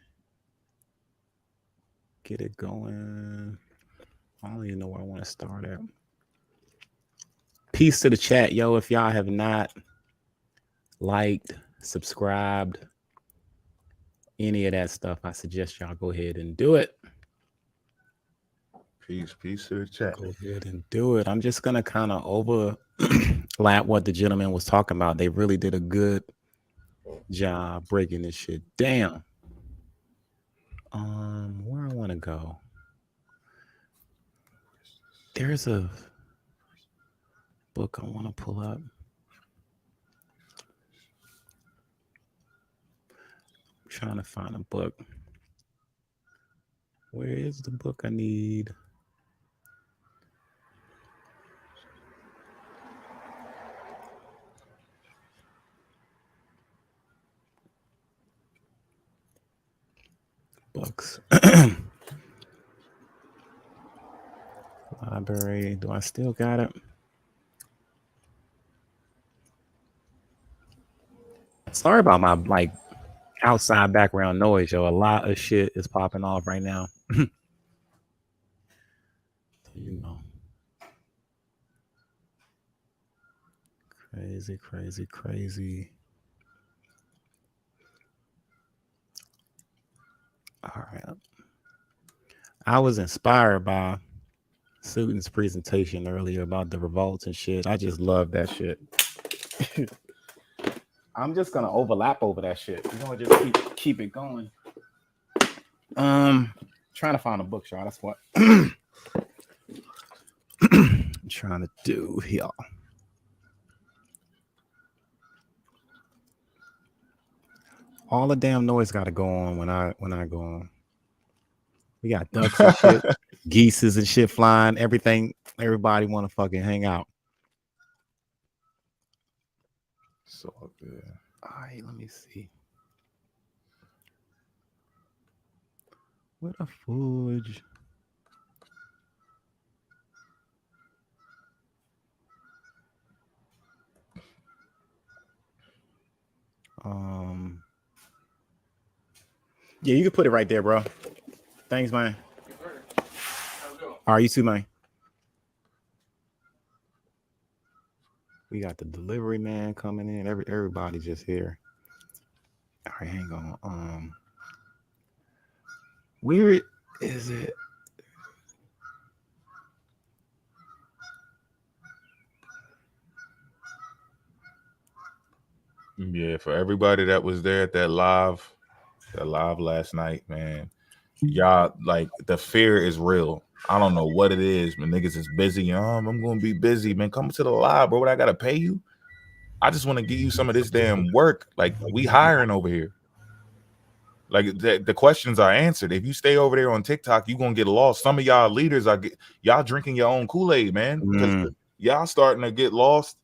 get it going. I don't even know where I want to start at. Peace to the chat, yo. If y'all have not liked, subscribed, any of that stuff, I suggest y'all go ahead and do it. Peace to the chat. Go ahead and do it. I'm just gonna kind of overlap what the gentleman was talking about. They really did a good job breaking this shit down. Where I want to go. There's a book I want to pull up. I'm trying to find a book. Where is the book I need? Books. Library. Do I still got it? Sorry about my outside background noise, yo. A lot of shit is popping off right now. You know. Crazy. All right. I was inspired by Sudan's presentation earlier about the revolts and shit. I just love that shit. I'm just gonna overlap over that shit. We're gonna just keep it going. Trying to find a book, y'all. That's what I'm trying to do here. All the damn noise got to go on when I go on. We got ducks and shit, geeses and shit flying. Everything. Everybody want to fucking hang out. So good. All right, let me see. What a fudge. Yeah, you can put it right there, bro. Thanks, man. All right, you too, man. We got the delivery man coming in. Everybody just here. All right, hang on. Where is it? Yeah, for everybody that was there at that live last night, man. Y'all, like, the fear is real. I don't know what it is, but niggas is busy. I'm gonna be busy, man. Come to the live, bro. What, I gotta pay you? I just want to give you some of this damn work. Like, we hiring over here. Like, the questions are answered. If you stay over there on TikTok, you gonna get lost. Some of y'all leaders y'all drinking your own Kool-Aid, man, because y'all starting to get lost.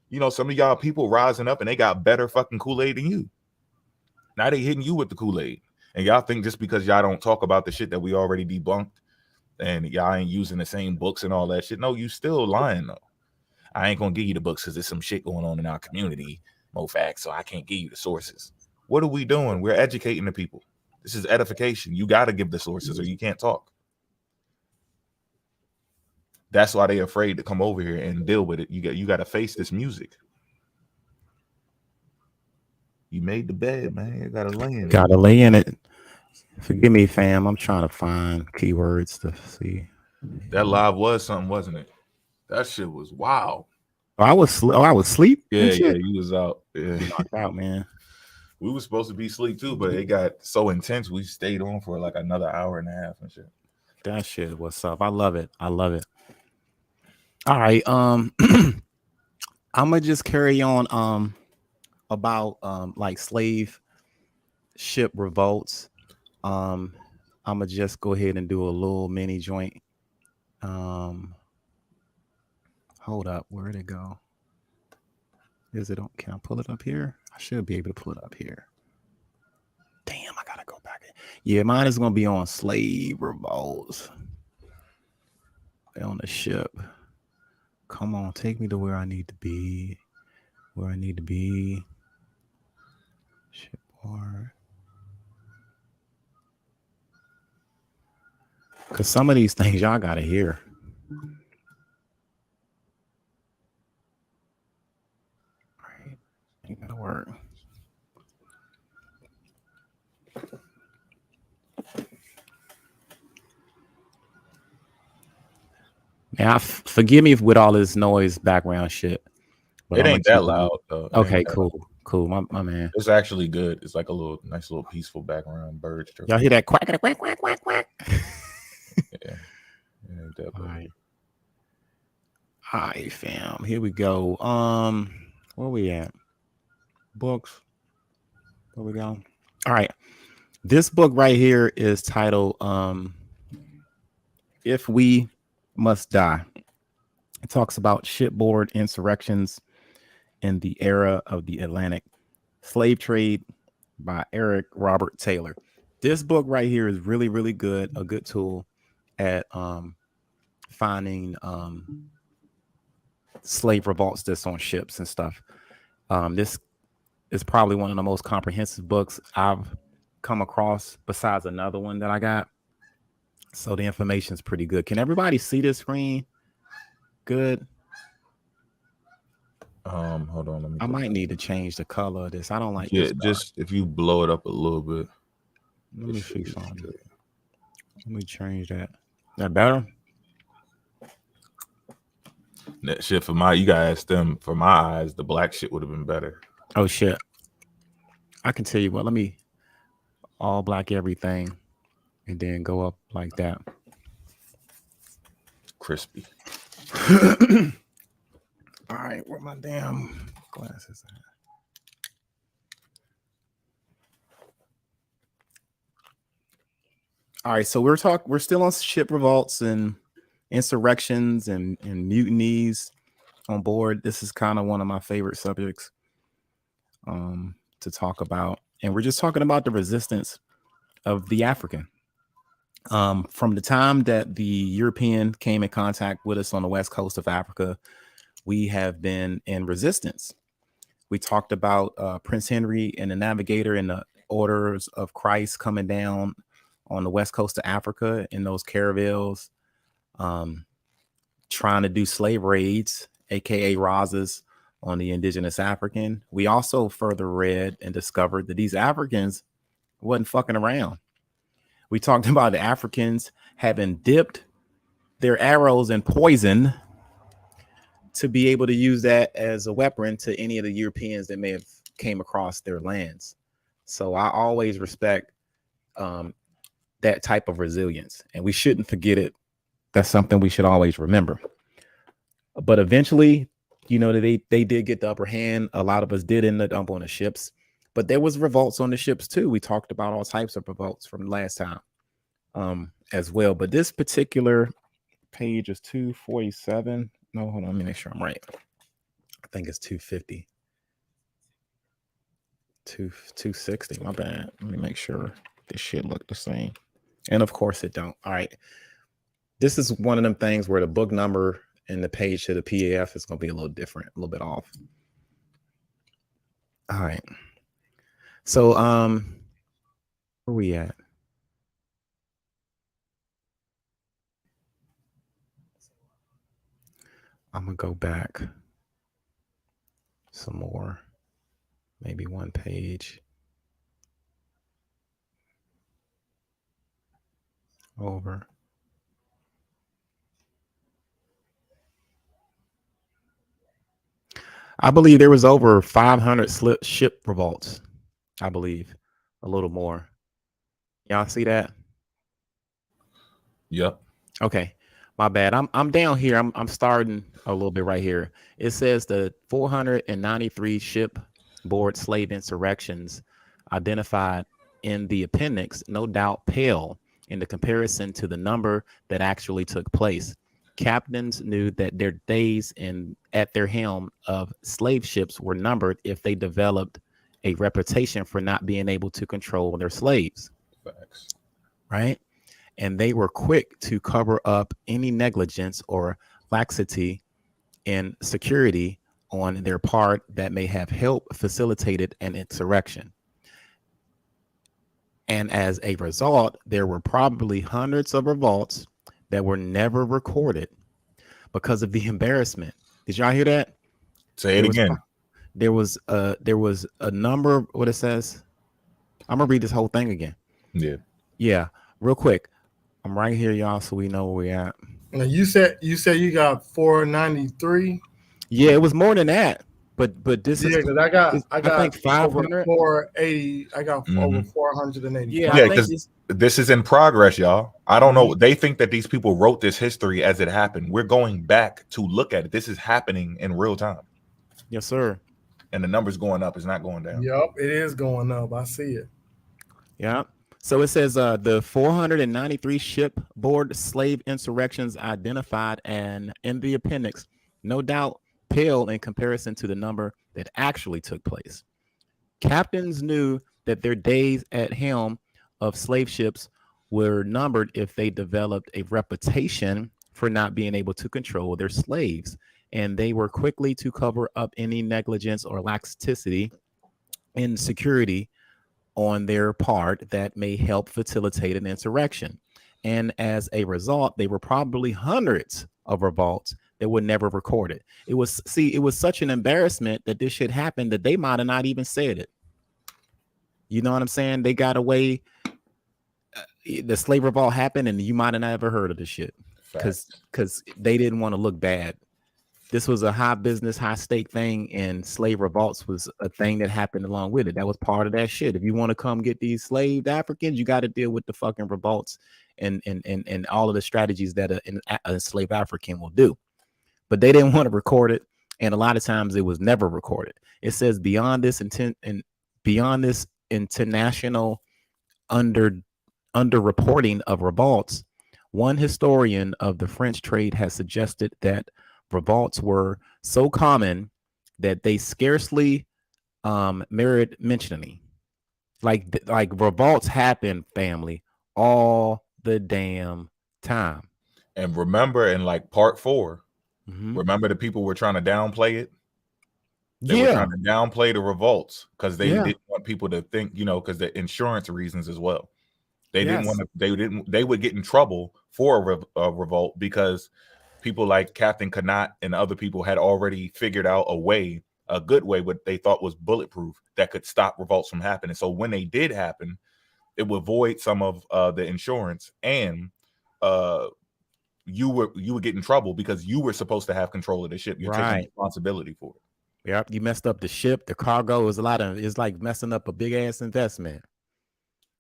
You know, some of y'all people rising up and they got better fucking Kool-Aid than you. Now they hitting you with the Kool-Aid. And y'all think just because y'all don't talk about the shit that we already debunked and y'all ain't using the same books and all that shit. No, you still lying, though. I ain't going to give you the books because there's some shit going on in our community, MoFax, so I can't give you the sources. What are we doing? We're educating the people. This is edification. You got to give the sources or you can't talk. That's why they're afraid to come over here and deal with it. You got to face this music. You made the bed, man. You gotta lay in it. Gotta lay in it. Forgive me, fam. I'm trying to find keywords to see. That live was something, wasn't it? That shit was wow. I was asleep. Yeah, you was out. Yeah, knocked out, man. We were supposed to be asleep too, but it got so intense. We stayed on for like another hour and a half and shit. That shit, what's up? I love it. All right. I'm gonna just carry on. About like slave ship revolts. I'm gonna just go ahead and do a little mini joint. Hold up, where'd it go? Is it on? Can I pull it up here? I should be able to pull it up here. Damn, I gotta go back. Yeah, mine is gonna be on slave revolts on the ship. Come on, take me to where I need to be. SHIPBOARD. Because some of these things y'all gotta hear. All right, ain't gonna work. Now, forgive me with all this noise, background shit. But it ain't that loud, though. Okay, cool. My man. It's actually good. It's like a nice little peaceful background bird. Y'all hear that quack, quack, quack, quack, quack? Yeah, definitely. All right, fam. Here we go. Where we at? Books. Where we go? All right. This book right here is titled If We Must Die. It talks about shipboard insurrections in the era of the Atlantic slave trade by Eric Robert Taylor. This book right here is really, really good. A good tool at finding slave revolts that's on ships and stuff. This is probably one of the most comprehensive books I've come across, besides another one that I got. So the information is pretty good. Can everybody see this screen? Good. Hold on. Let me. I might need to change the color of this. I don't like. Yeah, this just if you blow it up a little bit. Let me see something. Let me change that. That better? That shit for my, you guys, them for my eyes, the black shit would have been better. Oh shit. I can tell you what, let me all black everything and then go up like that. Crispy. All right, where my damn glasses at? All right, so we're still on ship revolts and insurrections and mutinies on board. This is kind of one of my favorite subjects to talk about. And we're just talking about the resistance of the African. From the time that the European came in contact with us on the west coast of Africa, we have been in resistance. We talked about Prince Henry and the Navigator and the Orders of Christ coming down on the west coast of Africa in those caravels, trying to do slave raids, aka razas, on the indigenous African. We also further read and discovered that these Africans wasn't fucking around. We talked about the Africans having dipped their arrows in poison to be able to use that as a weapon to any of the Europeans that may have came across their lands. So I always respect that type of resilience, and we shouldn't forget it. That's something we should always remember. But eventually, you know, they did get the upper hand. A lot of us did end up on the ships, but there was revolts on the ships too. We talked about all types of revolts from last time as well. But this particular page is 247. No, hold on, let me make sure I'm right. I think it's 250. 260. My bad. Let me make sure this shit look the same. And of course it don't. All right. This is one of them things where the book number and the page to the PAF is going to be a little different, a little bit off. All right. So, where we at? I'm going to go back some more, maybe one page over. I believe there was over 500 ship revolts. I believe a little more. Y'all see that? Yep. Okay. My bad. I'm down here. I'm starting a little bit right here. It says the 493 shipboard slave insurrections identified in the appendix, no doubt pale in the comparison to the number that actually took place. Captains knew that their days at their helm of slave ships were numbered if they developed a reputation for not being able to control their slaves. Facts. Right? And they were quick to cover up any negligence or laxity in security on their part that may have helped facilitated an insurrection. And as a result, there were probably hundreds of revolts that were never recorded because of the embarrassment. Did y'all hear that? Say it again. There was a number, what it says. I'm gonna read this whole thing again. Yeah, real quick. I'm right here, y'all, so we know where we're at. Now you said you got 493. Yeah, it was more than that, but this is because I got I think 500. 480. I got over 480. Yeah, because this is in progress, y'all. I don't know. They think that these people wrote this history as it happened. We're going back to look at it. This is happening in real time. Yes, sir. And the number's going up. It's not going down. Yep, it is going up. I see it. Yeah. So it says the 493 shipboard slave insurrections identified and in the appendix, no doubt pale in comparison to the number that actually took place. Captains knew that their days at helm of slave ships were numbered if they developed a reputation for not being able to control their slaves, and they were quickly to cover up any negligence or laxity in security on their part that may help facilitate an insurrection. And as a result, they were probably hundreds of revolts that were never recorded. It was such an embarrassment that this shit happened that they might have not even said it. You know what I'm saying? They got away. The slave revolt happened, and you might have never heard of this shit because they didn't want to look bad. This was a high business, high stake thing, and slave revolts was a thing that happened along with it. That was part of that shit. If you want to come get these slaved Africans, you got to deal with the fucking revolts and all of the strategies that a slave African will do. But they didn't want to record it, and a lot of times it was never recorded. It says beyond this international underreporting of revolts, one historian of the French trade has suggested that revolts were so common that they scarcely merit mentioning. Like revolts happen, family, all the damn time. And remember, in like part 4, remember the people were trying to downplay it. They were trying to downplay the revolts because they didn't want people to think, because the insurance reasons as well. They didn't want to. They would get in trouble for a revolt because people like Captain Connaught and other people had already figured out a good way, what they thought was bulletproof, that could stop revolts from happening. So when they did happen, it would void some of the insurance, and you would get in trouble because you were supposed to have control of the ship. You're taking responsibility for it. Yep, you messed up the ship, the cargo. It's like messing up a big ass investment.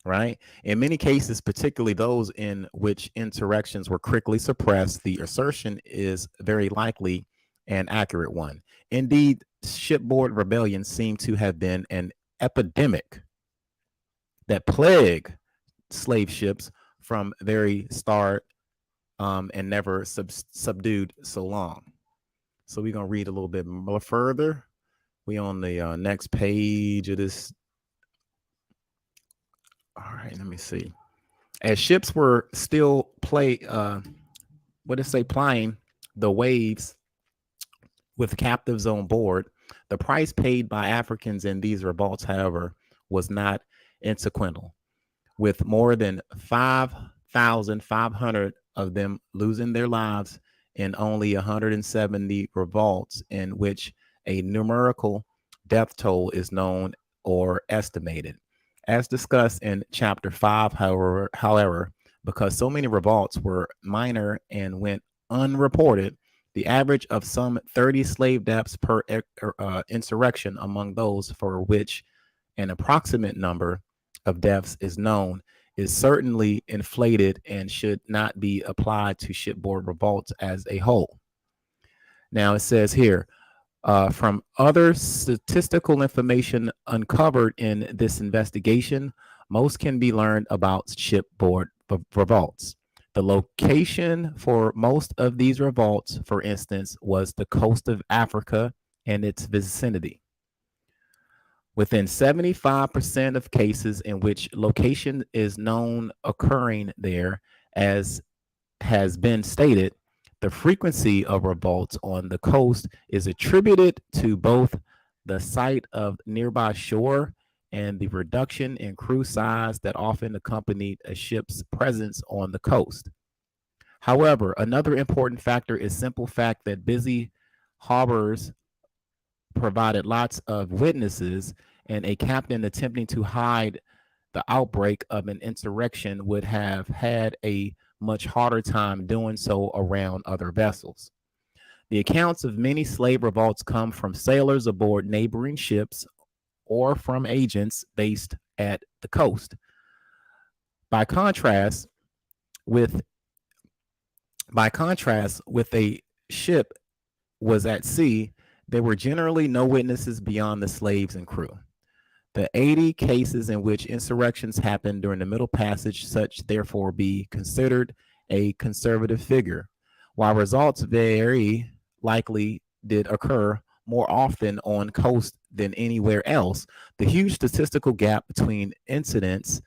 Right. In many cases, particularly those in which insurrections were quickly suppressed, the assertion is very likely an accurate one. Indeed, shipboard rebellions seem to have been an epidemic that plagued slave ships from very start and never subdued so long. So we're going to read a little bit more further. We on the next page of this. All right, let me see. As ships were still plying the waves with captives on board, the price paid by Africans in these revolts, however, was not insignificant, with more than 5,500 of them losing their lives in only 170 revolts, in which a numerical death toll is known or estimated. As discussed in Chapter 5, however, because so many revolts were minor and went unreported, the average of some 30 slave deaths per insurrection among those for which an approximate number of deaths is known is certainly inflated and should not be applied to shipboard revolts as a whole. Now it says here, from other statistical information uncovered in this investigation, most can be learned about shipboard revolts. The location for most of these revolts, for instance, was the coast of Africa and its vicinity. Within 75% of cases in which location is known occurring there, as has been stated, the frequency of revolts on the coast is attributed to both the sight of nearby shore and the reduction in crew size that often accompanied a ship's presence on the coast. However, another important factor is simple fact that busy harbors provided lots of witnesses, and a captain attempting to hide the outbreak of an insurrection would have had a much harder time doing so around other vessels. The accounts of many slave revolts come from sailors aboard neighboring ships or from agents based at the coast. By contrast with a ship was at sea, there were generally no witnesses beyond the slaves and crew. The 80 cases in which insurrections happened during the Middle Passage, such therefore be considered a conservative figure. While results very likely did occur more often on coast than anywhere else, the huge statistical gap between incidents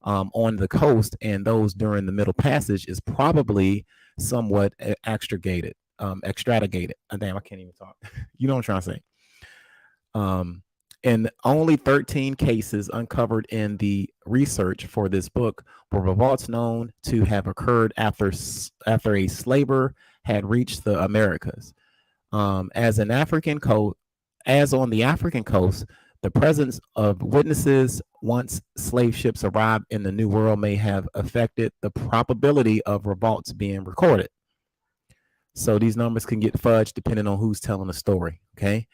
on the coast and those during the Middle Passage is probably somewhat extragated. Damn, I can't even talk. You know what I'm trying to say. In only 13 cases uncovered in the research for this book were revolts known to have occurred after a slaver had reached the Americas. As on the African coast, the presence of witnesses once slave ships arrived in the New World may have affected the probability of revolts being recorded. So these numbers can get fudged depending on who's telling the story, okay?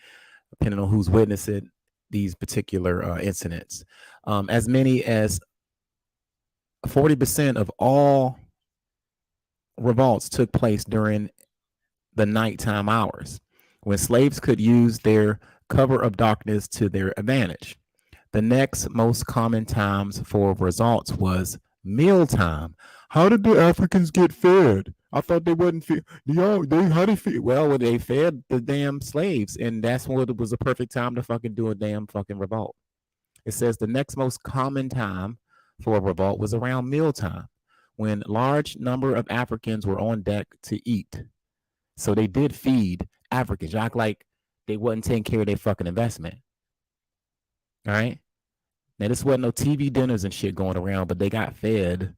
Depending on who's witnessing these particular incidents. As many as 40% of all revolts took place during the nighttime hours, when slaves could use their cover of darkness to their advantage. The next most common times for revolts was mealtime. How did the Africans get fed? I thought they wouldn't feed. How they feed? Well, they fed the damn slaves, and that's when it was a perfect time to fucking do a damn fucking revolt. It says the next most common time for a revolt was around mealtime, when large number of Africans were on deck to eat. So they did feed Africans. Act like they wasn't taking care of their fucking investment. All right. Now, this wasn't no TV dinners and shit going around, but they got fed,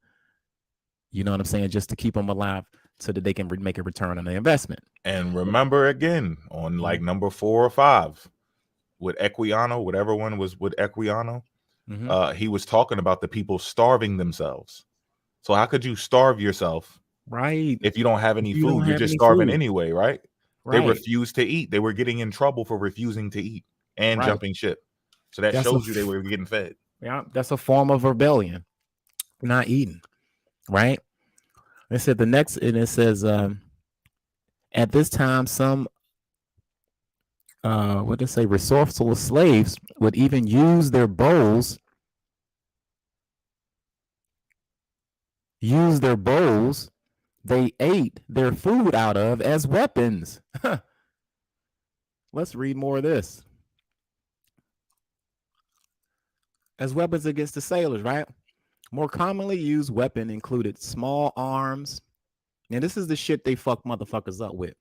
you know what I'm saying, just to keep them alive so that they can make a return on their investment. And remember again on like number 4 or 5 with Equiano, whatever one was with Equiano, he was talking about the people starving themselves. So how could you starve yourself? Right. If you don't have any food, you're just starving anyway, right? Right. They refused to eat. They were getting in trouble for refusing to eat and jumping ship. So that shows you they were getting fed. Yeah, that's a form of rebellion, not eating, right? It said the next, and it says, at this time, some, what did it say, resourceful slaves would even use their bowls, they ate their food out of as weapons. Let's read more of this. As weapons against the sailors, right? More commonly used weapon included small arms. And this is the shit they fuck motherfuckers up with.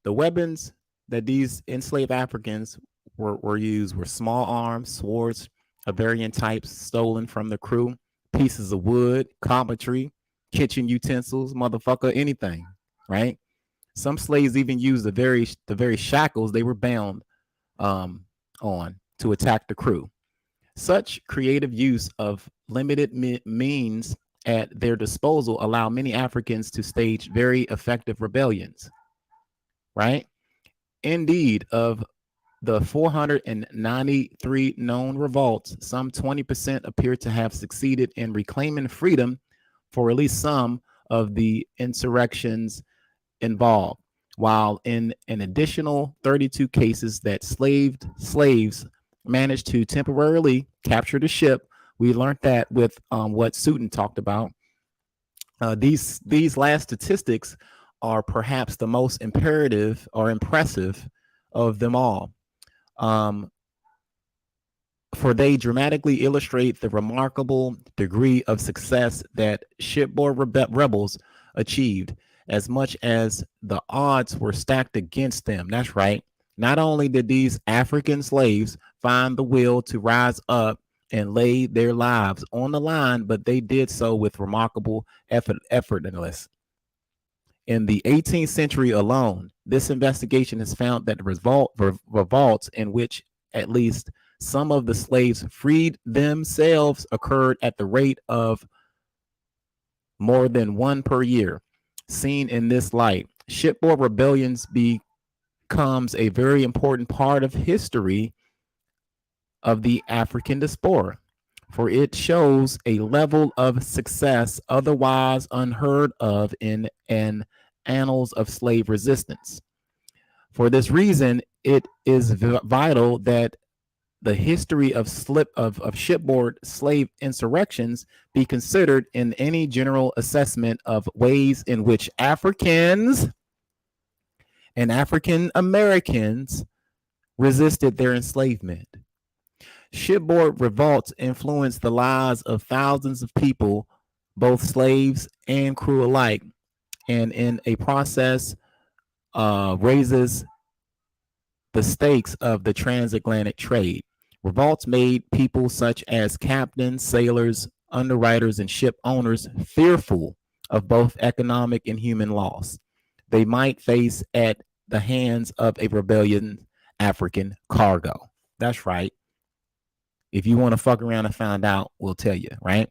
The weapons that these enslaved Africans were used were small arms, swords of varying types stolen from the crew, pieces of wood, carpentry, kitchen utensils, motherfucker, anything, right? Some slaves even used the very shackles they were bound on to attack the crew. Such creative use of limited means at their disposal allow many Africans to stage very effective rebellions, right? Indeed, of the 493 known revolts, some 20% appear to have succeeded in reclaiming freedom for at least some of the insurrections involved, while in an additional 32 cases that slaves managed to temporarily capture the ship. We learned that with what Sutton talked about. These last statistics are perhaps the most imperative or impressive of them all, for they dramatically illustrate the remarkable degree of success that shipboard rebels achieved, as much as the odds were stacked against them. That's right. Not only did these African slaves find the will to rise up and lay their lives on the line, but they did so with remarkable effortlessness. In the 18th century alone, this investigation has found that revolts in which at least some of the slaves freed themselves occurred at the rate of more than one per year. Seen in this light, shipboard rebellions becomes a very important part of history of the African diaspora, for it shows a level of success otherwise unheard of in an annals of slave resistance. For this reason, it is vital that the history of shipboard slave insurrections be considered in any general assessment of ways in which Africans and African Americans resisted their enslavement. Shipboard revolts influenced the lives of thousands of people, both slaves and crew alike, and in a process raises the stakes of the transatlantic trade. Revolts made people such as captains, sailors, underwriters, and ship owners fearful of both economic and human loss they might face at the hands of a rebellion African cargo. That's right. If you want to fuck around and find out, we'll tell you, right?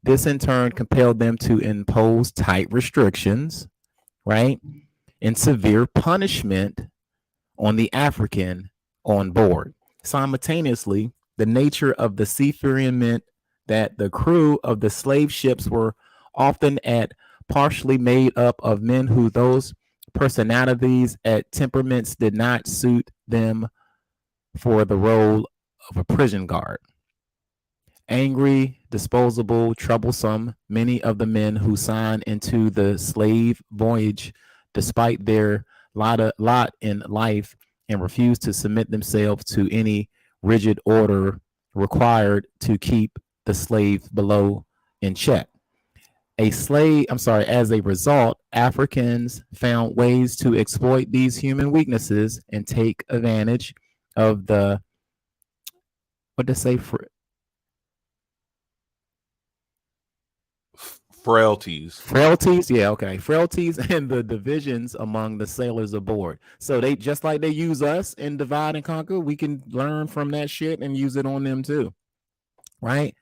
This in turn compelled them to impose tight restrictions, right? And severe punishment on the African on board. Simultaneously, the nature of the seafaring meant that the crew of the slave ships were often partially made up of men who those personalities and temperaments did not suit them for the role of a prison guard. Angry, disposable, troublesome, many of the men who signed into the slave voyage, despite their lot in life, and refused to submit themselves to any rigid order required to keep the slave below in check. As a result, Africans found ways to exploit these human weaknesses and take advantage of the frailties. Yeah, okay. Frailties and the divisions among the sailors aboard. So they, just like they use us in divide and conquer, we can learn from that shit and use it on them too, right?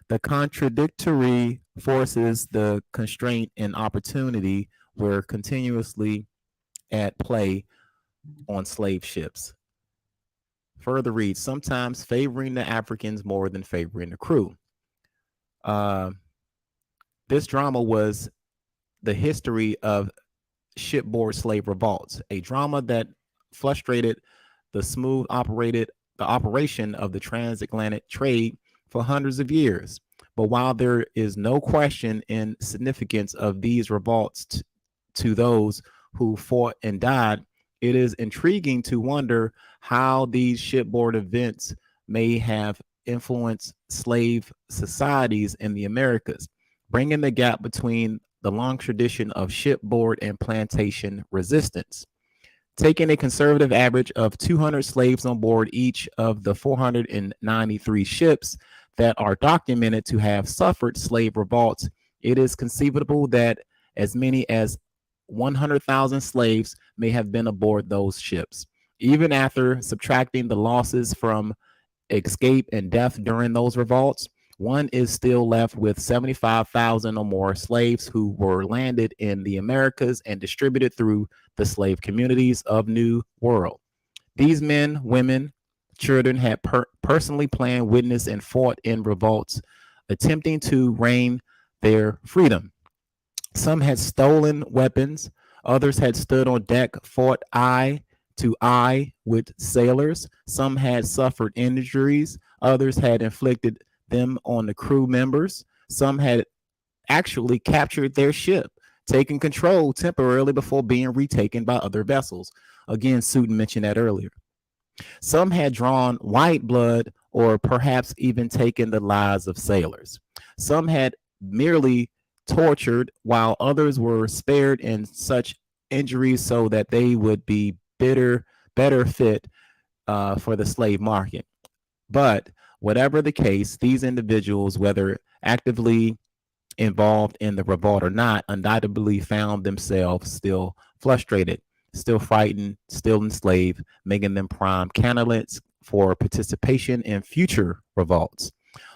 The contradictory forces, the constraint and opportunity were continuously at play on slave ships. Further read, sometimes favoring the Africans more than favoring the crew. This drama was the history of shipboard slave revolts, a drama that frustrated the smooth operation of the transatlantic trade for hundreds of years. But while there is no question in significance of these revolts to those who fought and died, it is intriguing to wonder how these shipboard events may have influenced slave societies in the Americas, bringing the gap between the long tradition of shipboard and plantation resistance. Taking a conservative average of 200 slaves on board each of the 493 ships that are documented to have suffered slave revolts, it is conceivable that as many as 100,000 slaves may have been aboard those ships. Even after subtracting the losses from escape and death during those revolts, one is still left with 75,000 or more slaves who were landed in the Americas and distributed through the slave communities of New World. These men, women, children had personally planned, witnessed, and fought in revolts, attempting to regain their freedom. Some had stolen weapons. Others had stood on deck, fought eye to eye with sailors. Some had suffered injuries. Others had inflicted them on the crew members. Some had actually captured their ship, taken control temporarily before being retaken by other vessels. Again, Sutton mentioned that earlier. Some had drawn white blood or perhaps even taken the lives of sailors. Some had merely tortured, while others were spared in such injuries so that they would be better fit for the slave market. But whatever the case, these individuals, whether actively involved in the revolt or not, undoubtedly found themselves still frustrated, still frightened, still enslaved, making them prime candidates for participation in future revolts.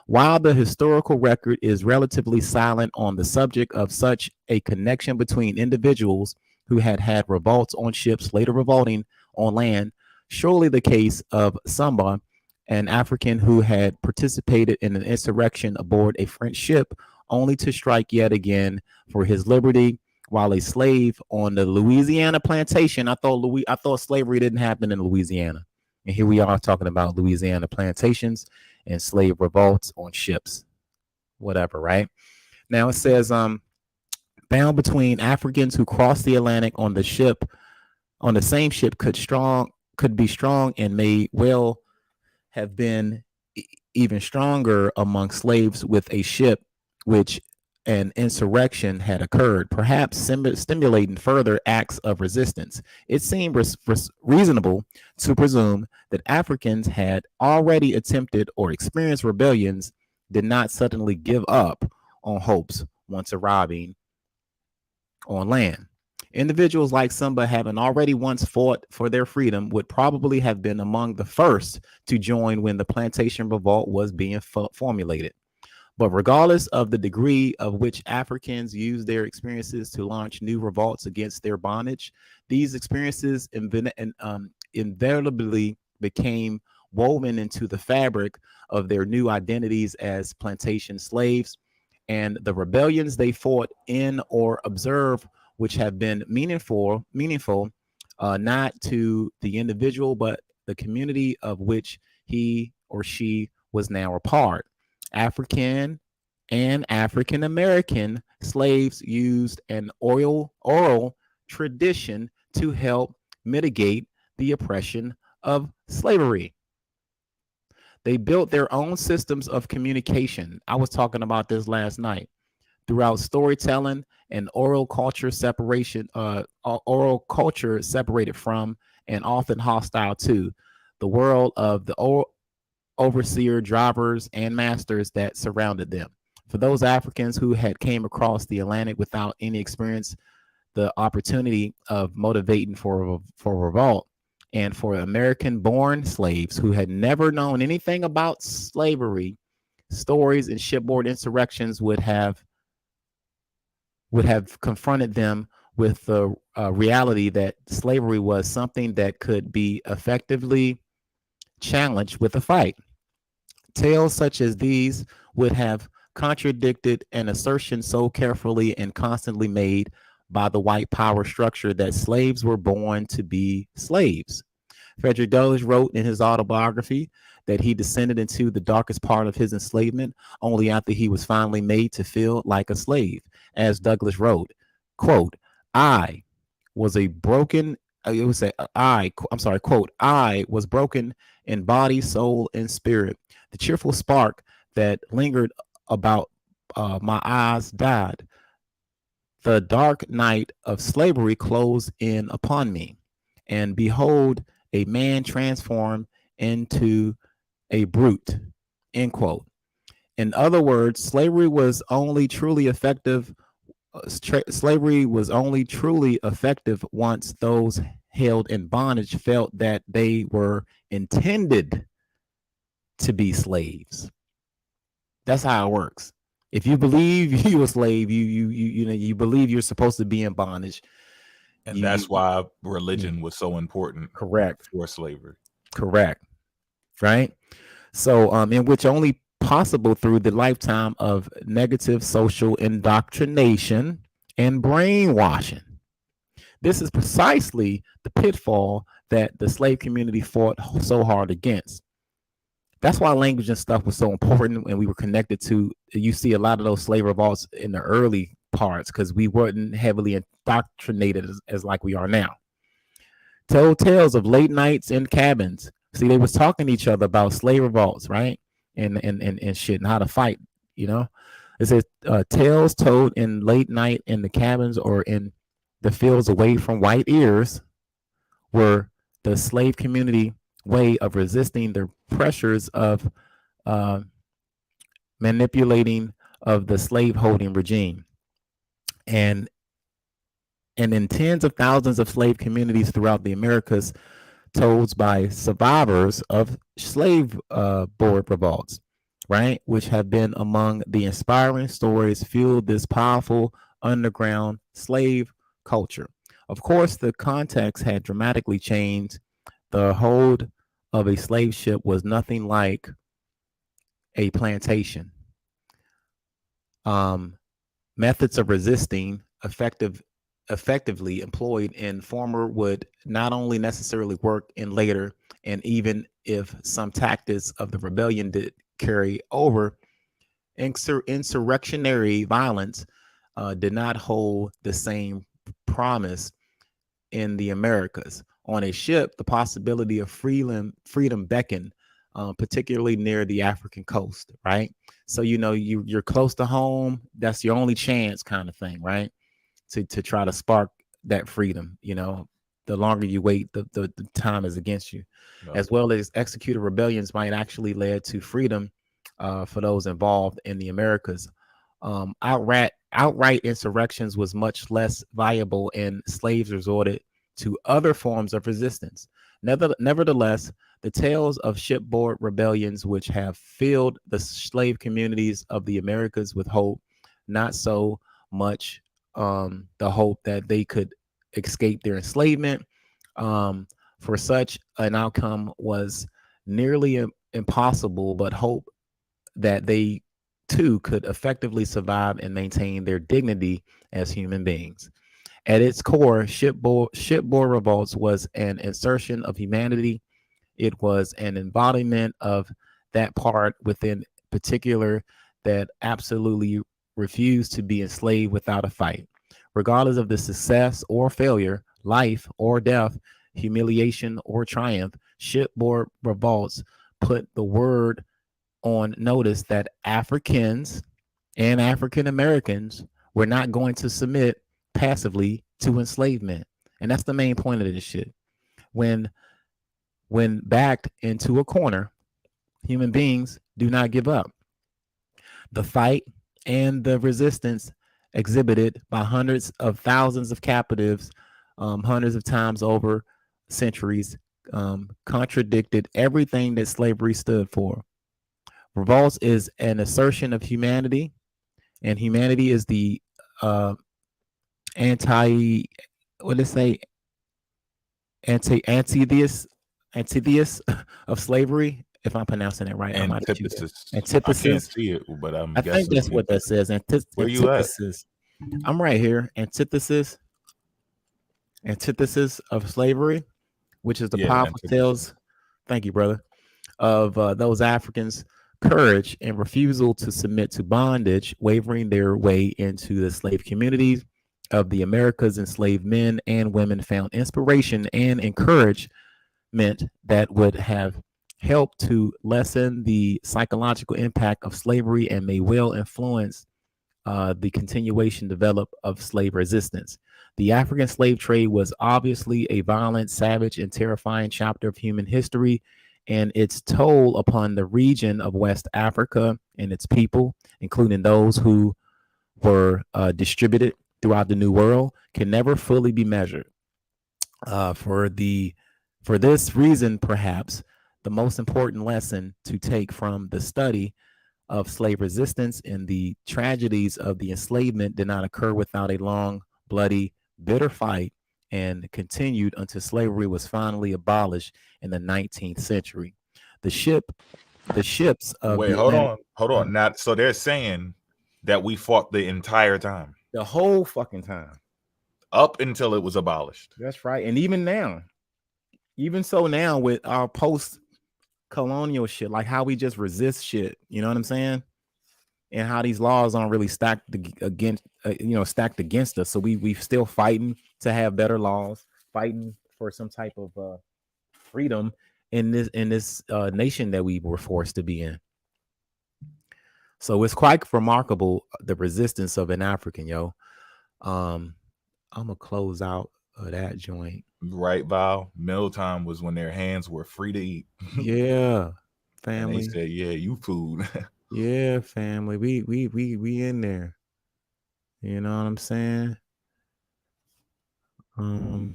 While the historical record is relatively silent on the subject of such a connection between individuals who had revolts on ships later revolting on land, surely the case of Samba, an African who had participated in an insurrection aboard a French ship only to strike yet again for his liberty while a slave on the Louisiana plantation. I thought slavery didn't happen in Louisiana. And here we are talking about Louisiana plantations and slave revolts on ships, whatever, right? Now it says, bound between Africans who crossed the Atlantic on the same ship could be strong and may well have been even stronger among slaves with a ship which an insurrection had occurred, perhaps stimulating further acts of resistance. It seemed reasonable to presume that Africans had already attempted or experienced rebellions, did not suddenly give up on hopes once arriving on land. Individuals like Simba, having already once fought for their freedom, would probably have been among the first to join when the plantation revolt was being formulated. But regardless of the degree of which Africans used their experiences to launch new revolts against their bondage, these experiences invariably became woven into the fabric of their new identities as plantation slaves, and the rebellions they fought in or observed, which have been meaningful, not to the individual, but the community of which he or she was now a part. African and African American slaves used an oral tradition to help mitigate the oppression of slavery. They built their own systems of communication. I was talking about this last night. Throughout storytelling and oral culture separated from and often hostile to the world of the overseer, drivers, and masters that surrounded them. For those Africans who had came across the Atlantic without any experience, the opportunity of motivating for revolt, and for American-born slaves who had never known anything about slavery, stories and shipboard insurrections would have confronted them with the reality that slavery was something that could be effectively challenged with a fight. Tales such as these would have contradicted an assertion so carefully and constantly made by the white power structure that slaves were born to be slaves. Frederick Douglass wrote in his autobiography that he descended into the darkest part of his enslavement only after he was finally made to feel like a slave. As Douglass wrote, quote, I was broken in body, soul, and spirit. The cheerful spark that lingered about my eyes died. The dark night of slavery closed in upon me, and behold, a man transformed into a brute, end quote. In other words, slavery was only truly effective once those held in bondage felt that they were intended to be slaves. That's how it works. If you believe you're a slave, you believe you're supposed to be in bondage. And that's why religion was so important. Correct. For slavery. Correct. Right. So, in which only possible through the lifetime of negative social indoctrination and brainwashing. This is precisely the pitfall that the slave community fought so hard against. That's why language and stuff was so important, and we were connected to. You see a lot of those slave revolts in the early parts because we weren't heavily indoctrinated as like we are now. Told tales of late nights in cabins. See, they was talking to each other about slave revolts, right? And shit, and how to fight. You know, it says tales told in late night in the cabins or in the fields away from white ears were the slave community way of resisting the pressures of manipulating of the slaveholding regime. And in tens of thousands of slave communities throughout the Americas, told by survivors of slave board revolts, right, which have been among the inspiring stories fueled this powerful underground slave culture. Of course, the context had dramatically changed. The hold of a slave ship was nothing like a plantation. Methods of resisting effective effectively employed in former would not only necessarily work in later, and even if some tactics of the rebellion did carry over, insurrectionary violence did not hold the same promise in the Americas. On a ship, the possibility of freedom beckoned, particularly near the African coast, right? So you're close to home. That's your only chance, kind of thing, right? To try to spark that freedom. The longer you wait, the time is against you. No. As well as executed rebellions might actually lead to freedom for those involved in the Americas. Outright insurrections was much less viable, and slaves resorted to other forms of resistance. Nevertheless, the tales of shipboard rebellions, which have filled the slave communities of the Americas with hope, not so much the hope that they could escape their enslavement. For such an outcome was nearly impossible, but hope that they too could effectively survive and maintain their dignity as human beings. At its core, shipboard revolts was an insertion of humanity. It was an embodiment of that part within particular that absolutely refused to be enslaved without a fight. Regardless of the success or failure, life or death, humiliation or triumph, shipboard revolts put the word on notice that Africans and African Americans were not going to submit passively to enslavement. And that's the main point of this shit. When backed into a corner, human beings do not give up. The fight and the resistance exhibited by hundreds of thousands of captives, hundreds of times over centuries, contradicted everything that slavery stood for. Revolts is an assertion of humanity, and humanity is the anti antithesis of slavery, if I'm pronouncing it right. Antithesis. Antithesis. I can't see it, but I'm I guessing think that's what that says. Where you at? Antithesis. I'm right here. Antithesis of slavery, which is the powerful tales. Thank you, brother. Of those Africans' courage and refusal to submit to bondage, wavering their way into the slave communities of the Americas. Enslaved men and women found inspiration and encouragement that would have helped to lessen the psychological impact of slavery and may well influence the continuation develop of slave resistance. The African slave trade was obviously a violent, savage, and terrifying chapter of human history, and its toll upon the region of West Africa and its people, including those who were distributed throughout the New World, can never fully be measured. For this reason, perhaps the most important lesson to take from the study of slave resistance and the tragedies of the enslavement did not occur without a long, bloody, bitter fight, and continued until slavery was finally abolished in the 19th century. The ships of hold on. Now, so they're saying that we fought the entire time, the whole fucking time, up until it was abolished. That's right. And even now, even so now with our post-colonial shit, like how we just resist shit, you know what I'm saying? And how these laws aren't really stacked against us. So we still fighting to have better laws, fighting for some type of freedom in this nation that we were forced to be in. So it's quite remarkable, the resistance of an African, yo. I'm gonna close out that joint. Right, Val. Mealtime was when their hands were free to eat. Yeah, family. And they said, "Yeah, you food." Yeah, family. We in there. You know what I'm saying? A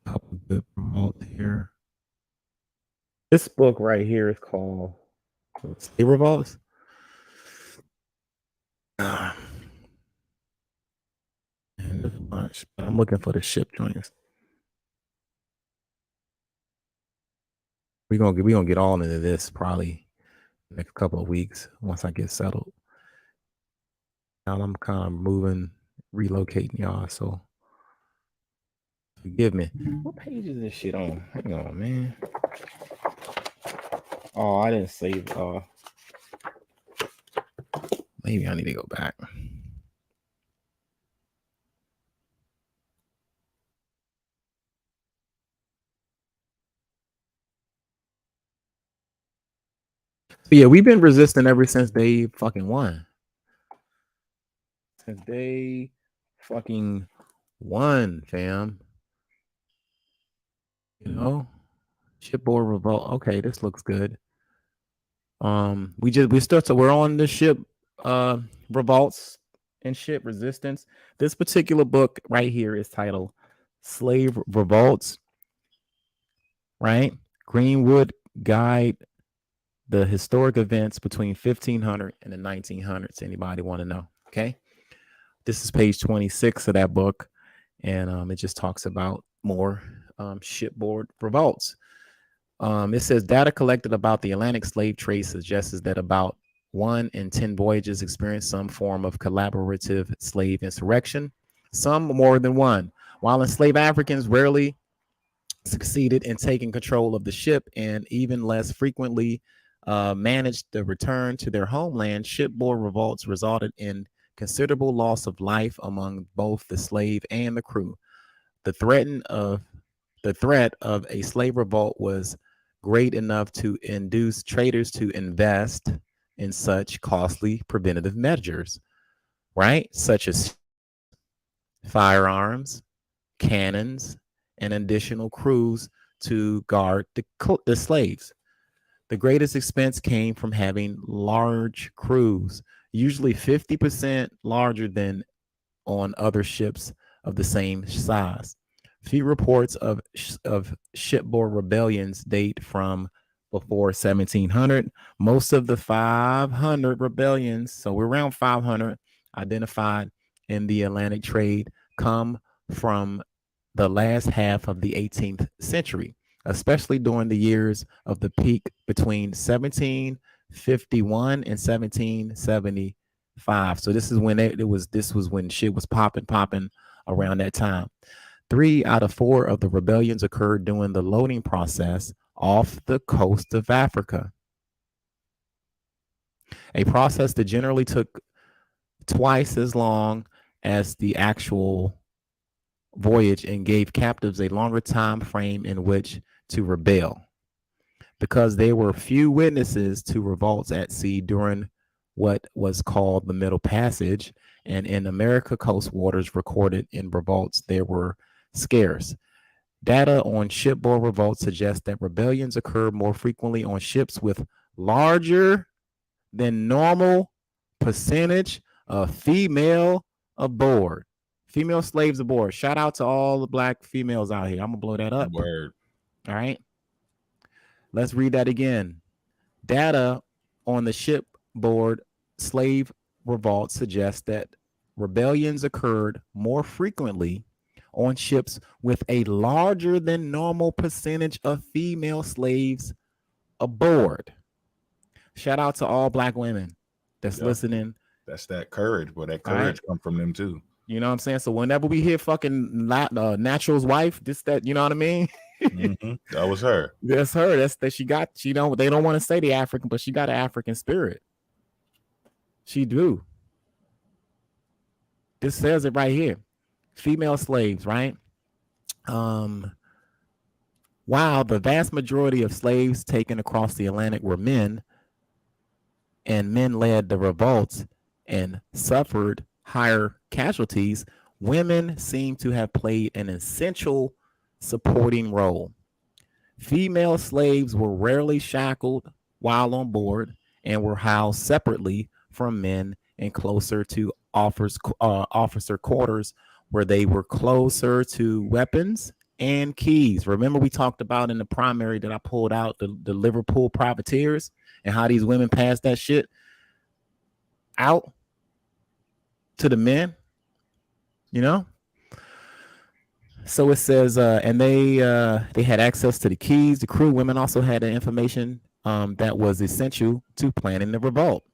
couple good promotes here. This book right here is called REVOLTS. And there's a bunch, but I'm looking for the ship joints. We're gonna get all into this probably next couple of weeks once I get settled. Now I'm kind of relocating y'all, so forgive me. What page is this shit on? Hang on, man. Oh, I didn't save. Maybe I need to go back. But yeah, we've been resisting ever since they fucking won. Since they fucking won, fam. You know, shipboard revolt. Okay, this looks good. We're on the ship revolts and ship resistance. This particular book right here is titled Slave Revolts, right? Greenwood Guide, the historic events between 1500 and the 1900s. Anybody want to know? Okay. This is page 26 of that book. And it just talks about more shipboard revolts. It says data collected about the Atlantic slave trade suggests that about 1 in 10 voyages experienced some form of collaborative slave insurrection, some more than one. While enslaved Africans rarely succeeded in taking control of the ship and even less frequently managed the return to their homeland, shipboard revolts resulted in considerable loss of life among both the slave and the crew. The threat of a slave revolt was great enough to induce traders to invest in such costly preventative measures, right? Such as firearms, cannons, and additional crews to guard the slaves. The greatest expense came from having large crews, usually 50% larger than on other ships of the same size. Few reports of shipboard rebellions date from before 1700. Most of the 500 rebellions, so we're around 500, identified in the Atlantic trade come from the last half of the 18th century, especially during the years of the peak between 1751 and 1775. So this is when this was when shit was popping around that time. 3 out of 4 of the rebellions occurred during the loading process off the coast of Africa, a process that generally took twice as long as the actual voyage and gave captives a longer time frame in which to rebel, because there were few witnesses to revolts at sea during what was called the Middle Passage, and in America coast waters recorded in revolts there were scarce. Data on shipboard revolts suggests that rebellions occur more frequently on ships with larger than normal percentage of female aboard. Female slaves aboard. Shout out to all the black females out here. I'm gonna blow that up. Word. All right. Let's read that again. Data on the shipboard slave revolt suggests that rebellions occurred more frequently on ships with a larger than normal percentage of female slaves aboard. Shout out to all black women that's listening. That's that courage, but that courage come from them too. You know what I'm saying? So whenever we hear fucking Natural's wife, you know what I mean? Mm-hmm. That was her. That's her. They don't want to say the African, but she got an African spirit. She do. This says it right here. Female slaves, right? While the vast majority of slaves taken across the Atlantic were men, and men led the revolts and suffered higher casualties, women seem to have played an essential supporting role. Female slaves were rarely shackled while on board and were housed separately from men and closer to officer quarters, where they were closer to weapons and keys. Remember, we talked about in the primary that I pulled out the Liverpool privateers and how these women passed that shit out to the men, you know? So it says, and they had access to the keys. The crew women also had the information that was essential to planning the revolt.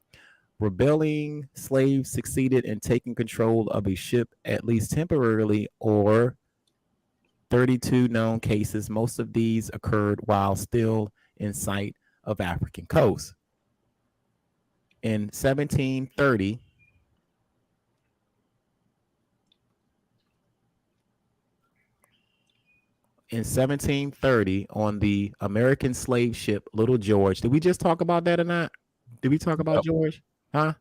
rebelling slaves succeeded in taking control of a ship at least temporarily, or 32 known cases. Most of these occurred while still in sight of African coast. In 1730, on the American slave ship Little George. Did we just talk about that or not? Did we talk about George? Huh?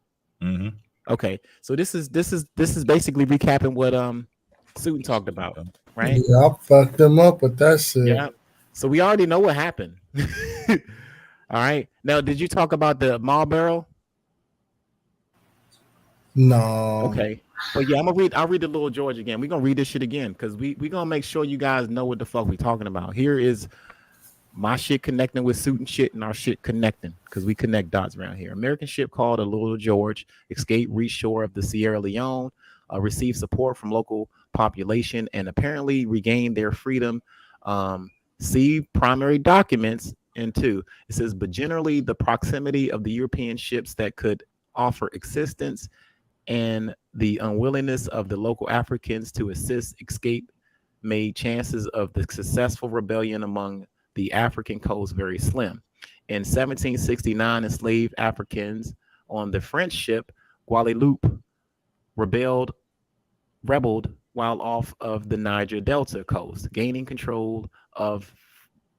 Mm-hmm. Okay, so this is basically recapping what Susan talked about, right? Yeah, I fucked them up with that shit. Yeah. So we already know what happened. All right. Now, did you talk about the Marlboro? No. Okay. But yeah, I'll read the Little George again. We're gonna read this shit again because we gonna make sure you guys know what the fuck we talking about. Here is my shit connecting with Suit and shit, and our shit connecting because we connect dots around here. American ship called the Little George escaped, reached shore of the Sierra Leone, received support from local population, and apparently regained their freedom. See primary documents. And two, it says, but generally the proximity of the European ships that could offer assistance and the unwillingness of the local Africans to assist escape made chances of the successful rebellion among the African coast very slim. In 1769, enslaved Africans on the French ship Guadeloupe rebelled while off of the Niger Delta coast, gaining control of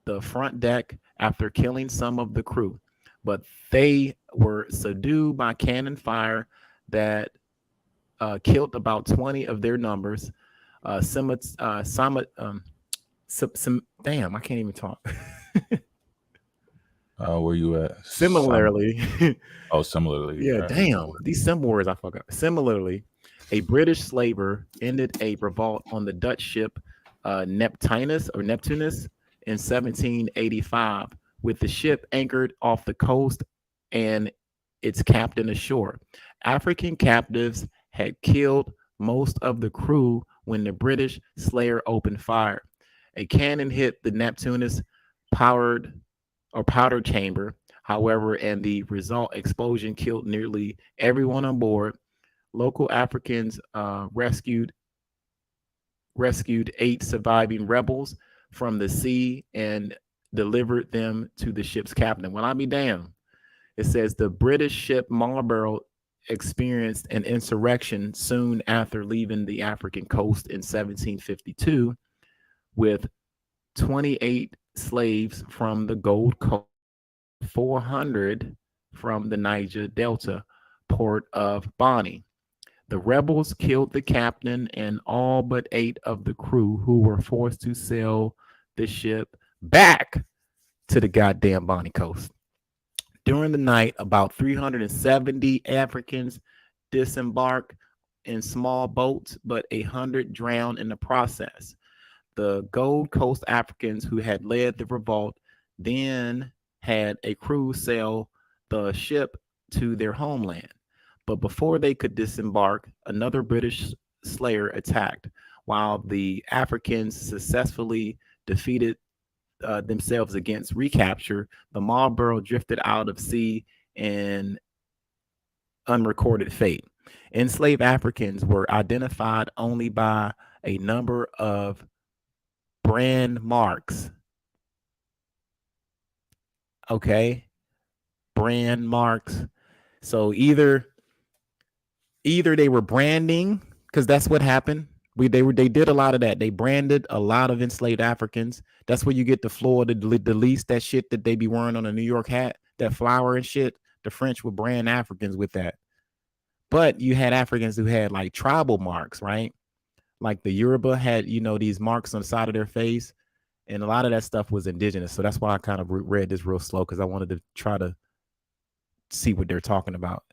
the front deck after killing some of the crew. But they were subdued by cannon fire that killed about 20 of their numbers. Damn, I can't even talk. Where you at? Similarly. Similarly. Yeah, damn. These simple words I fuck up. Similarly, a British slaver ended a revolt on the Dutch ship Neptunus in 1785, with the ship anchored off the coast and its captain ashore. African captives had killed most of the crew when the British slayer opened fire. A cannon hit the Neptunus powder chamber, however, and the result explosion killed nearly everyone on board. Local Africans rescued 8 surviving rebels from the sea and delivered them to the ship's captain. Well, I'll be damned. It says the British ship Marlborough experienced an insurrection soon after leaving the African coast in 1752 with 28 slaves from the Gold Coast, 400 from the Niger Delta port of Bonny. The rebels killed the captain and all but 8 of the crew, who were forced to sail the ship back to the goddamn Bonny coast. During the night, about 370 Africans disembarked in small boats, but 100 drowned in the process. The Gold Coast Africans who had led the revolt then had a crew sail the ship to their homeland. But before they could disembark, another British slayer attacked. While the Africans successfully defeated themselves against recapture, the Marlborough drifted out of sea in unrecorded fate. Enslaved Africans were identified only by a number of brand marks. Okay, brand marks. So either they were branding, because that's what happened. They did a lot of that. They branded a lot of enslaved Africans. That's where you get the Florida lease, that shit that they be wearing on a New York hat, that flower and shit. The French would brand Africans with that. But you had Africans who had like tribal marks, right? Like the Yoruba had, these marks on the side of their face. And a lot of that stuff was indigenous. So that's why I kind of read this real slow, because I wanted to try to see what they're talking about.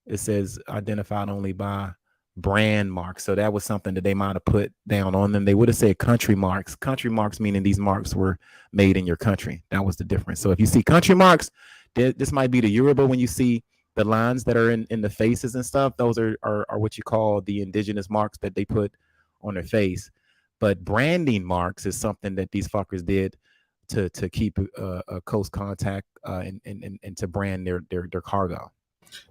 It says identified only by brand marks. So that was something that they might have put down on them. They would have said country marks. Country marks meaning these marks were made in your country. That was the difference. So if you see country marks, this might be the Yoruba. When you see the lines that are in the faces and stuff, those are what you call the indigenous marks that they put on their face. But branding marks is something that these fuckers did to keep a close contact and to brand their cargo.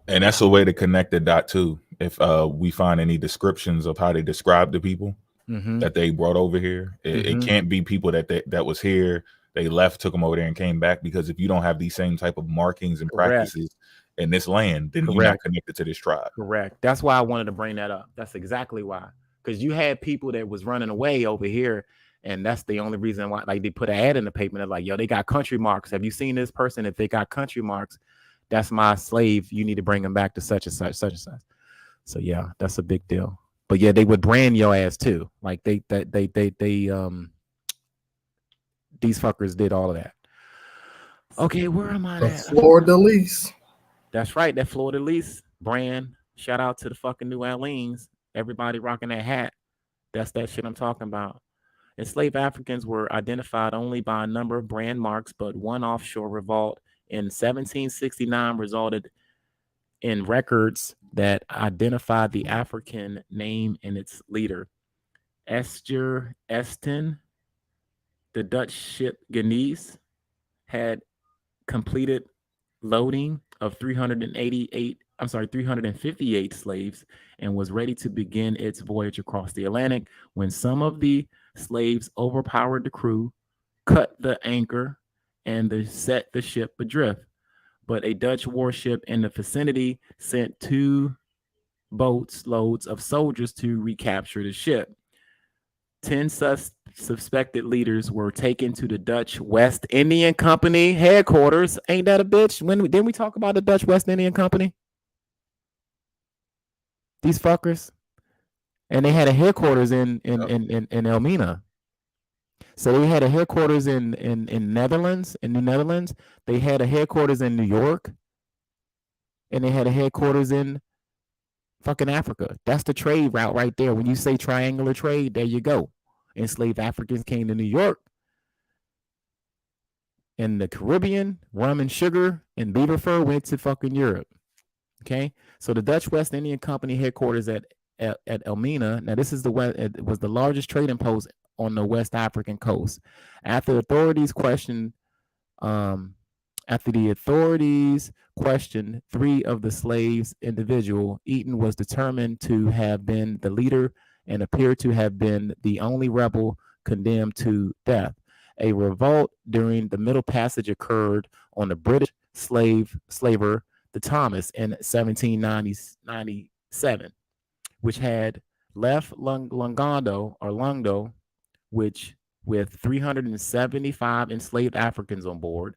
And that's a way to connect the dot too. If we find any descriptions of how they describe the people that they brought over here, it can't be people that was here, they left, took them over there and came back, because if you don't have these same type of markings and practices in this land, then you're not connected to this tribe. Correct. That's why I wanted to bring that up. That's exactly why. Because you had people that was running away over here, and that's the only reason why, like, they put an ad in the paper and they're like, yo, they got country marks. Have you seen this person? If they got country marks, that's my slave. You need to bring them back to such and such, such and such. So yeah, that's a big deal. But yeah, they would brand your ass too. Like these fuckers did all of that. Okay, where am I at? Florida lease. That's right, that Florida lease brand. Shout out to the fucking New Orleans. Everybody rocking that hat. That's that shit I'm talking about. Enslaved Africans were identified only by a number of brand marks, but one offshore revolt in 1769 resulted in records that identified the African name and its leader. Esther Esten, the Dutch ship Genees, had completed loading of 358 slaves and was ready to begin its voyage across the Atlantic when some of the slaves overpowered the crew, cut the anchor, and set the ship adrift. But a Dutch warship in the vicinity sent 2 boats loads of soldiers to recapture the ship. 10 suspected leaders were taken to the Dutch West Indian Company headquarters. Ain't that a bitch? Didn't we talk about the Dutch West Indian Company? These fuckers. And they had a headquarters in Elmina. So they had a headquarters in Netherlands, in New Netherlands. They had a headquarters in New York. And they had a headquarters in fucking Africa. That's the trade route right there. When you say triangular trade, there you go. Enslaved Africans came to New York. And the Caribbean, rum and sugar and beaver fur went to fucking Europe. Okay? So the Dutch West Indian Company headquarters at Elmina. Now this is it was the largest trading post on the West African coast. After the authorities questioned 3 of the slaves individual, Eaton was determined to have been the leader and appeared to have been the only rebel condemned to death. A revolt during the Middle Passage occurred on the British slaver, the Thomas, in 1797, which had left Lungando, which with 375 enslaved Africans on board,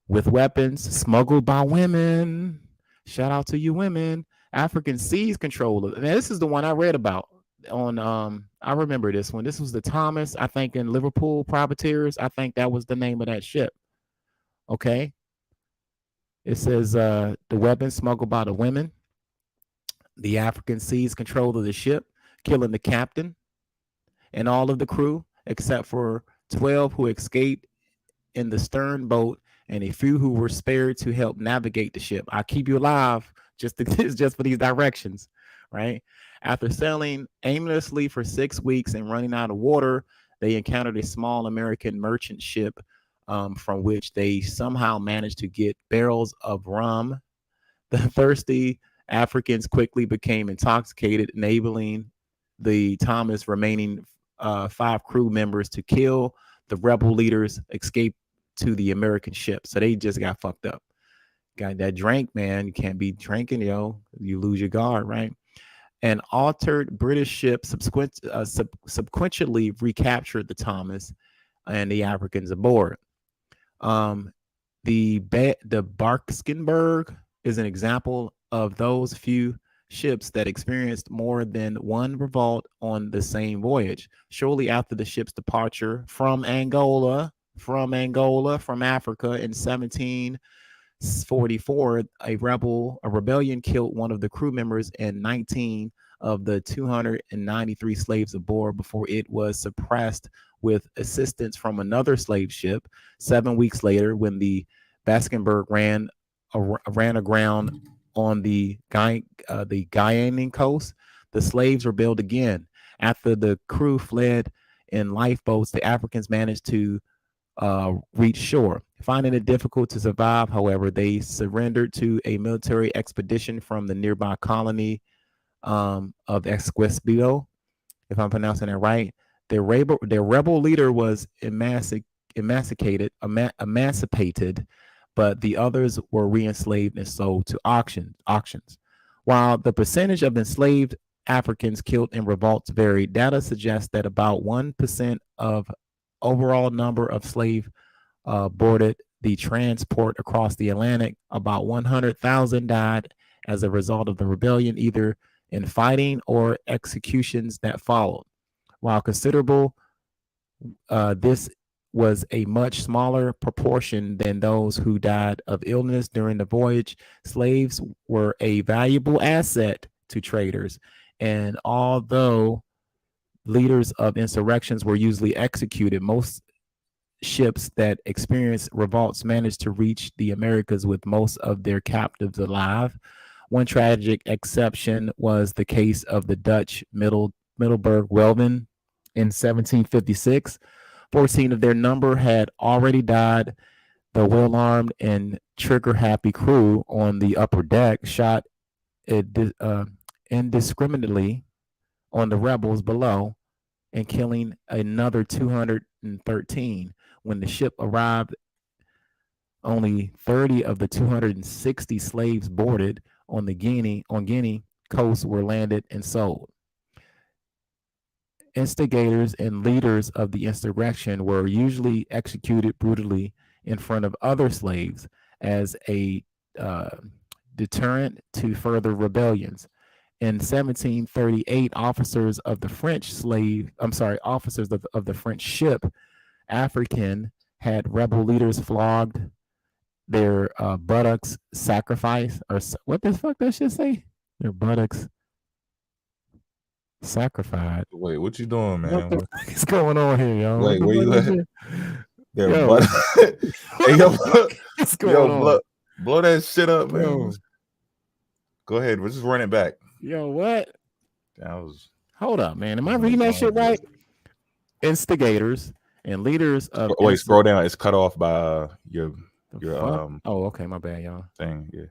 with weapons smuggled by women. Shout out to you women. African seas controller. Now, this is the one I read about on I remember this one. This was the Thomas, I think, in Liverpool Privateers. I think that was the name of that ship. Okay. It says the weapons smuggled by the women. The African seas control of the ship, killing the captain and all of the crew, except for 12 who escaped in the stern boat and a few who were spared to help navigate the ship. I keep you alive just for these directions, right? After sailing aimlessly for 6 weeks and running out of water, they encountered a small American merchant ship from which they somehow managed to get barrels of rum. The thirsty Africans quickly became intoxicated, enabling the Thomas remaining 5 crew members to kill the rebel leaders, escape to the American ship. So they just got fucked up. Got that drink, man. You can't be drinking, yo. You lose your guard, right? An altered British ship subsequently recaptured the Thomas and the Africans aboard. The Barkskinberg is an example of those few ships that experienced more than one revolt on the same voyage. Shortly after the ship's departure from Africa in 1744, a rebellion killed one of the crew members and 19 of the 293 slaves aboard before it was suppressed with assistance from another slave ship. 7 weeks later, when the Baskenberg ran aground on the Guyanan coast, the slaves rebelled again. After the crew fled in lifeboats, the Africans managed to reached shore. Finding it difficult to survive, however, they surrendered to a military expedition from the nearby colony of Esquibio, if I'm pronouncing that right. Their rebel leader was emancipated, but the others were re-enslaved and sold to auctions. While the percentage of enslaved Africans killed in revolts varied, data suggests that about 1% of overall number of slave boarded the transport across the Atlantic. About 100,000 died as a result of the rebellion, either in fighting or executions that followed. While considerable, this was a much smaller proportion than those who died of illness during the voyage. Slaves were a valuable asset to traders, and although leaders of insurrections were usually executed, most ships that experienced revolts managed to reach the Americas with most of their captives alive. One tragic exception was the case of the Dutch Middelburg Welden in 1756. 14 of their number had already died. The well-armed and trigger-happy crew on the upper deck shot indiscriminately on the rebels below and killing another 213. When the ship arrived, only 30 of the 260 slaves boarded on Guinea coast were landed and sold. Instigators and leaders of the insurrection were usually executed brutally in front of other slaves as a deterrent to further rebellions. In 1738, officers of the French ship African had rebel leaders flogged, their buttocks sacrificed, or what the fuck that shit say? Their buttocks sacrificed. Wait, what you doing, man? What the fuck is going on here, yo? Wait, where you at? Their Yo. butt. Hey, yo, What's going on? Blow that shit up, man. Yo. Go ahead. We'll just run it back. Yo, what? That was. Hold up, man. Am I reading that shit right? Instigators and leaders of. Wait, scroll down. It's cut off by your Oh, okay, my bad, y'all. thing. Yeah.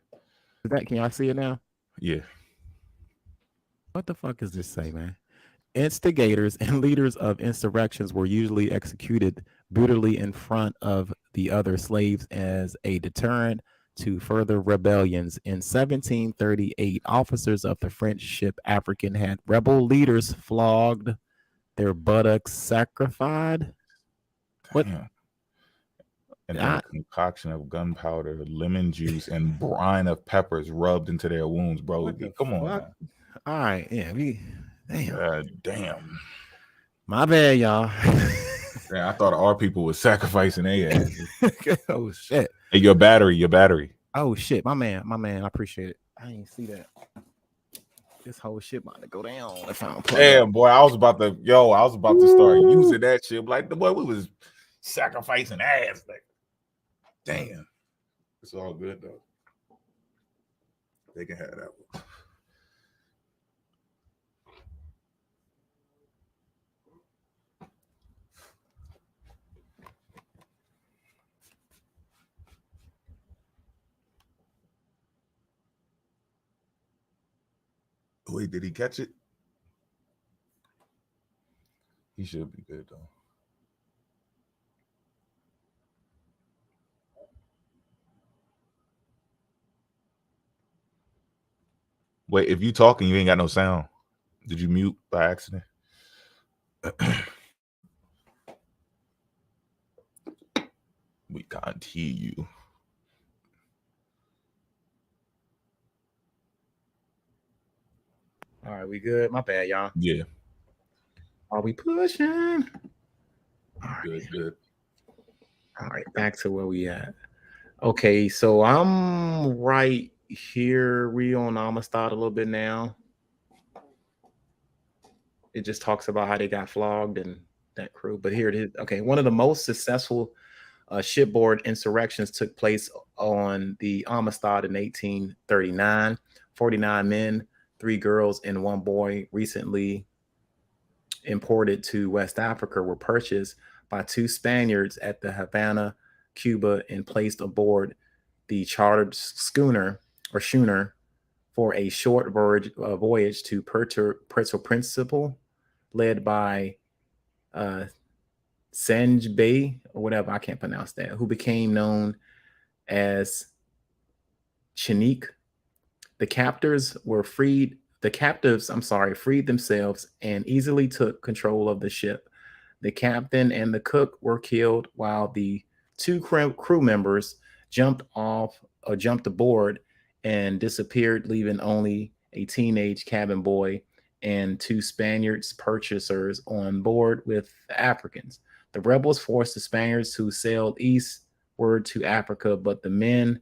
Is that, can y'all see it now? Yeah. What the fuck does this say, man? Instigators and leaders of insurrections were usually executed brutally in front of the other slaves as a deterrent to further rebellions. In 1738, officers of the French ship African had rebel leaders flogged, their buttocks sacrificed. What? And a concoction of gunpowder, lemon juice, and brine of peppers rubbed into their wounds, bro. Come on, man. All right, yeah, damn. My bad, y'all. Man, I thought our people was sacrificing their asses. Oh shit. Hey, your battery. Oh shit, my man. I appreciate it. I didn't see that. This whole shit about to go down. If I don't damn, boy, I was about to start using that shit. Like the boy, we was sacrificing ass. Like, damn. It's all good though. They can have that one. Wait, did he catch it? He should be good though. Wait, if you talking, you ain't got no sound. Did you mute by accident? We can't hear you. All right, we good? My bad, y'all. Yeah. Are we pushing? All right. Good. All right, back to where we at. Okay, so I'm right here. We on Amistad a little bit now. It just talks about how they got flogged and that crew. But here it is. Okay, one of the most successful shipboard insurrections took place on the Amistad in 1839. 49 men, 3 girls, and 1 boy recently imported to West Africa were purchased by 2 Spaniards at the Havana, Cuba, and placed aboard the chartered schooner for a short voyage to Puerto Principe, led by Sanj Bay, or whatever, I can't pronounce that, who became known as Chinique. The captives, freed themselves and easily took control of the ship. The captain and the cook were killed, while the 2 crew members jumped aboard and disappeared, leaving only a teenage cabin boy and 2 Spaniards purchasers on board with the Africans. The rebels forced the Spaniards who sailed eastward to Africa, but the men,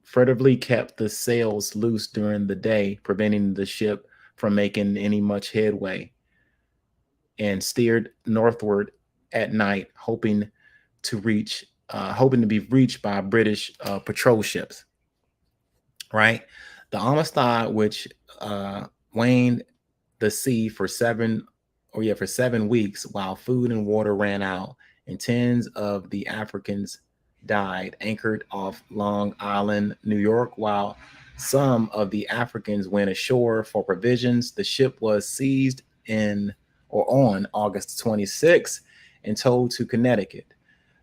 furtively kept the sails loose during the day, preventing the ship from making any much headway, and steered northward at night, hoping to be reached by British patrol ships. Right, the Amistad, which waned the sea for 7 weeks, while food and water ran out, and tens of the Africans died, anchored off Long Island, New York, while some of the Africans went ashore for provisions. The ship was seized on August 26 and towed to Connecticut.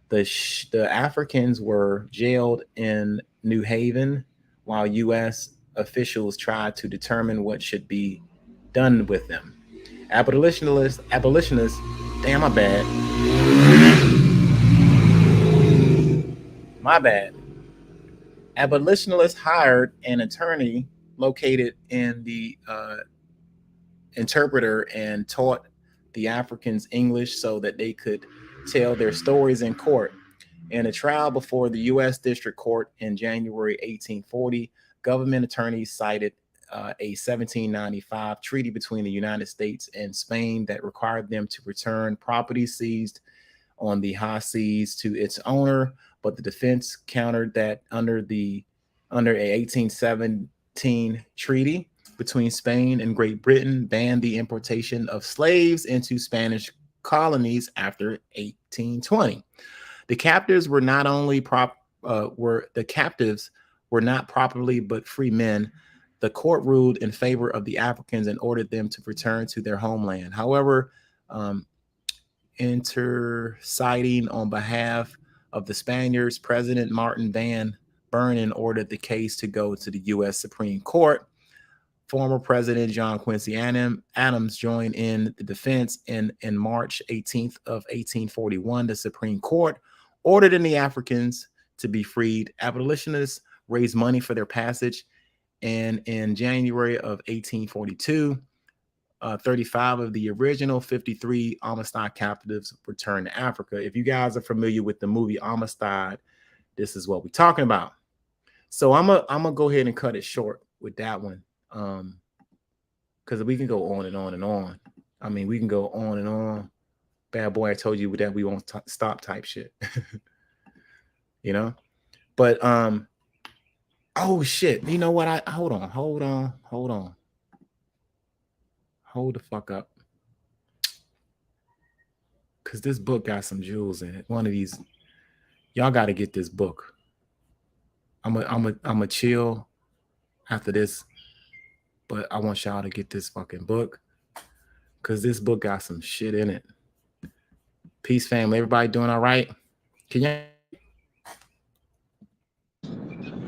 The Africans were jailed in New Haven, while U.S. officials tried to determine what should be done with them. Abolitionists, damn, my bad. Abolitionists hired an attorney located in the interpreter and taught the Africans English so that they could tell their stories in court. In a trial before the U.S. District Court in January 1840, government attorneys cited a 1795 treaty between the United States and Spain that required them to return property seized on the high seas to its owner, but the defense countered that under a 1817 treaty between Spain and Great Britain banned the importation of slaves into Spanish colonies after 1820. The captives were not properly but free men. The court ruled in favor of the Africans and ordered them to return to their homeland. However, interceding on behalf of the Spaniards, President Martin Van Buren ordered the case to go to the U.S. Supreme Court. Former President John Quincy Adams joined in the defense. In March 18th of 1841, the Supreme Court ordered the Africans to be freed. Abolitionists raised money for their passage, and in January of 1842, 35 of the original 53 Amistad captives returned to Africa. If you guys are familiar with the movie Amistad, this is what we're talking about. So I'm gonna go ahead and cut it short with that one, because we can go on and on and on. I mean, we can go on and on. Bad boy, I told you that we won't stop type shit. You know, but oh shit, you know what? Hold on. Hold the fuck up, because this book got some jewels in it. One of these, y'all got to get this book. I'm a chill after this, but I want y'all to get this fucking book, because this book got some shit in it. Peace, family. Everybody doing all right? Can you?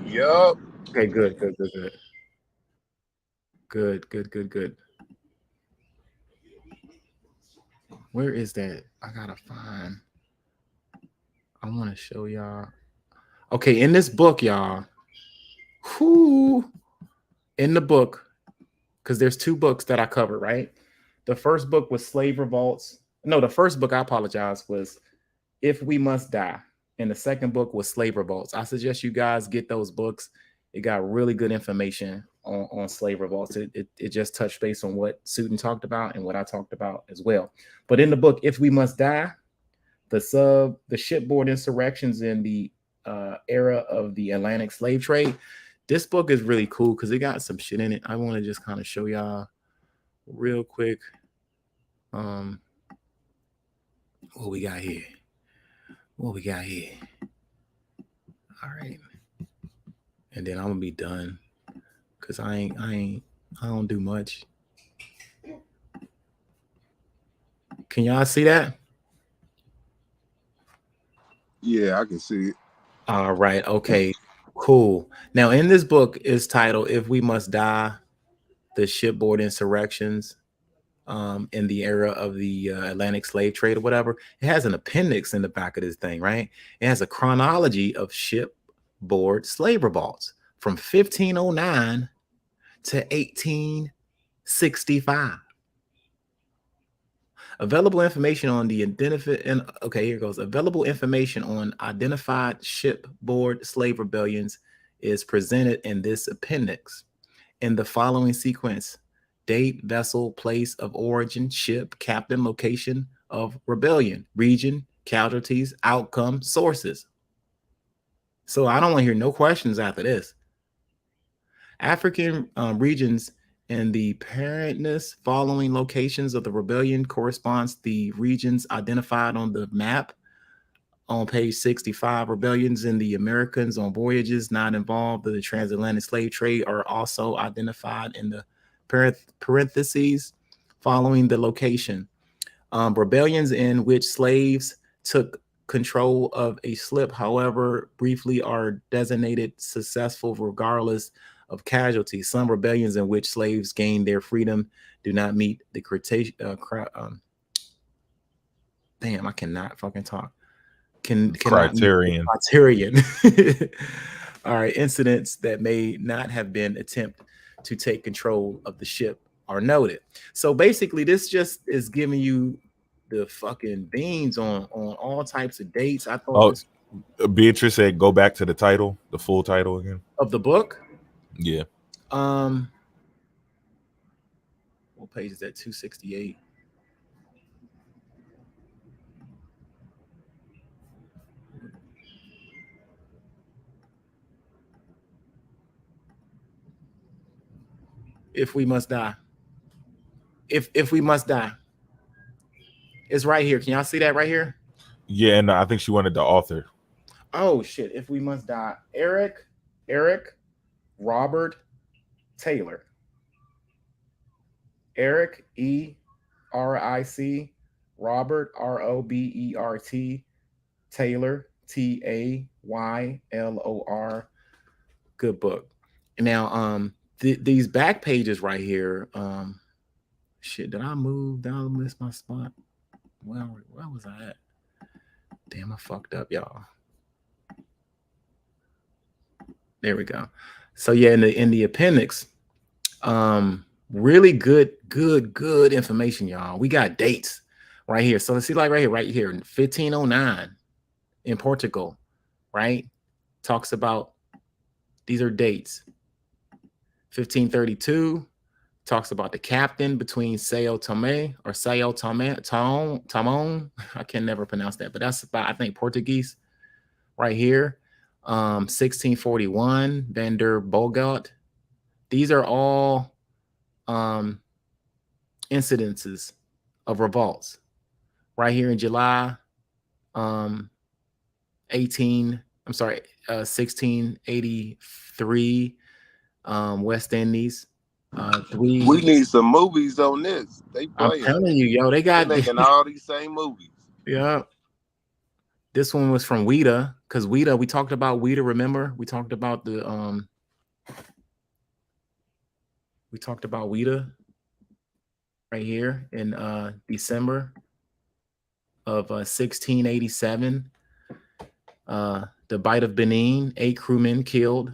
Yup. Okay, good. Where is that? I gotta find. I want to show y'all. Okay, in this book, y'all. In the book, because there's 2 books that I covered, right? The first book was Slave Revolts. No, the first book, I apologize, was If We Must Die. And the second book was Slave Revolts. I suggest you guys get those books. It got really good information on slave revolts. It just touched base on what Sutton talked about and what I talked about as well. But in the book, If We Must Die, the shipboard insurrections in the era of the Atlantic slave trade. This book is really cool because it got some shit in it. I want to just kind of show y'all real quick. What we got here? What we got here? All right. And then I'm gonna be done because I don't do much. Can y'all see that? Yeah, I can see it. All right. Okay. Cool. Now, in this book is titled "If We Must Die: The Shipboard Insurrections in the Era of the Atlantic Slave Trade," or whatever. It has an appendix in the back of this thing, right? It has a chronology of shipboard slave revolts from 1509 to 1865. Available information on the available information on identified shipboard slave rebellions is presented in this appendix in the following sequence: date, vessel, place of origin, ship, captain, location of rebellion, region, casualties, outcome, sources. So I don't want to hear no questions after this. African regions and the parentness following locations of the rebellion corresponds to the regions identified on the map on page 65. Rebellions in the Americans on voyages not involved in the transatlantic slave trade are also identified in the parentheses following the location. Rebellions in which slaves took control of a ship, however briefly, are designated successful regardless of casualties. Some rebellions in which slaves gained their freedom do not meet the damn, I cannot fucking talk. Criterion. All right, incidents that may not have been attempt to take control of the ship are noted. So basically, this just is giving you the fucking beans on all types of dates. I thought Beatrice said, "Go back to the title, the full title again of the book." Yeah. What page is that? 268. If we must die. If we must die. It's right here. Can y'all see that right here? Yeah, and I think she wanted the author. Oh shit! If we must die, Eric Robert Taylor. Eric ERIC Robert ROBERT Taylor TAYLOR. Good book. Now these back pages right here. Shit, did I move? Did I miss my spot? Well, where was I at? Damn, I fucked up, y'all. There we go. So yeah, in the appendix, really good information, y'all. We got dates right here. So let's see, like right here, 1509 in Portugal, right? Talks about, these are dates. 1532 talks about the captain between Sao Tome or Sao Tomon. I can never pronounce that, but that's about, I think, Portuguese right here. 1641 Van der Bogat. These are all incidences of revolts right here in July 1683 West Indies. We need some movies on this. They playing. I'm telling you, yo, they got making all these same movies. Yeah. This one was from WIDA, because WIDA, we talked about WIDA, remember? We talked about the WIDA right here in December of 1687. The Bite of Benin, 8 crewmen killed.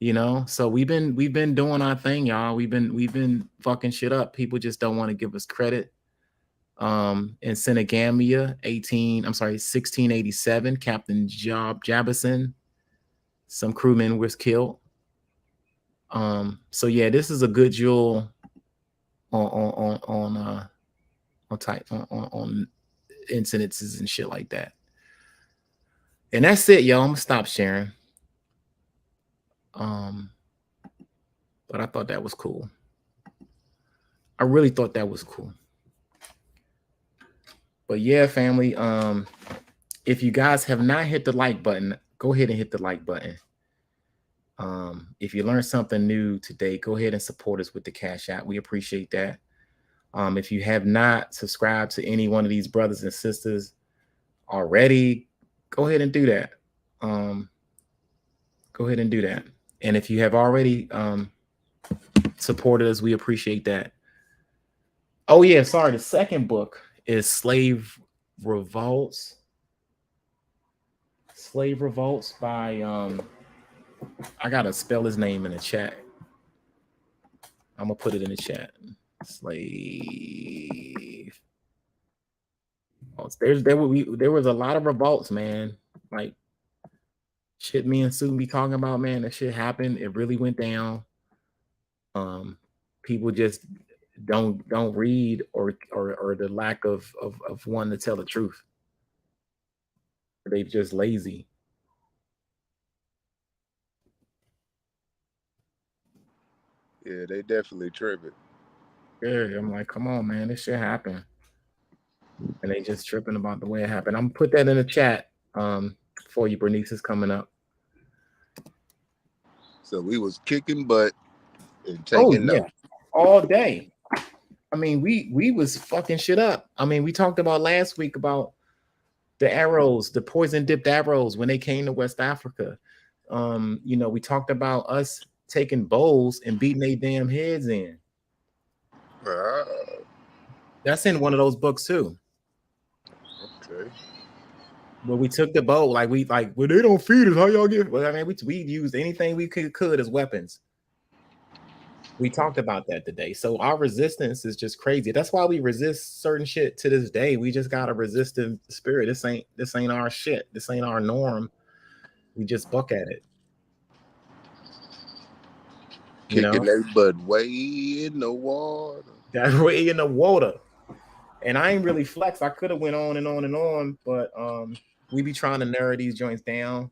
You know, so we've been doing our thing, y'all. We've been fucking shit up. People just don't want to give us credit. In Senegambia, 1687, Captain Jabison, some crewmen was killed. So yeah, this is a good jewel on incidences and shit like that. And that's it, y'all. I'm gonna stop sharing. But I thought that was cool. I really thought that was cool. But yeah, family. If you guys have not hit the like button, go ahead and hit the like button. If you learned something new today, go ahead and support us with the Cash App. We appreciate that. If you have not subscribed to any one of these brothers and sisters already, go ahead and do that. Go ahead and do that. And if you have already supported us, we appreciate that. Oh yeah, sorry. The second book is Slave Revolts. Slave Revolts by I gotta spell his name in the chat. I'm gonna put it in the chat. Slave. There was a lot of revolts, man. Like shit me and Sue be talking about, man. That shit happened. It really went down. People just don't read or the lack of one to tell the truth. They're just lazy. Yeah, they definitely tripping. Yeah, I'm like, come on, man, this shit happened. And they just tripping about the way it happened. I'm gonna put that in the chat for you. Bernice is coming up. So we was kicking butt and taking notes all day. I mean, we was fucking shit up. I mean, we talked about last week about the arrows, the poison dipped arrows when they came to West Africa. You know, we talked about us taking bowls and beating their damn heads in. That's in one of those books too. Okay. Well, we took the bowl, well, they don't feed us. How y'all get? Well, I mean, we used anything we could as weapons. We talked about that today. So our resistance is just crazy. That's why we resist certain shit to this day. We just gotta resist the spirit. This ain't our shit. This ain't our norm. We just buck at it. Kicking their butt way in the water. That way in the water. And I ain't really flex. I could have went on and on and on, but we be trying to narrow these joints down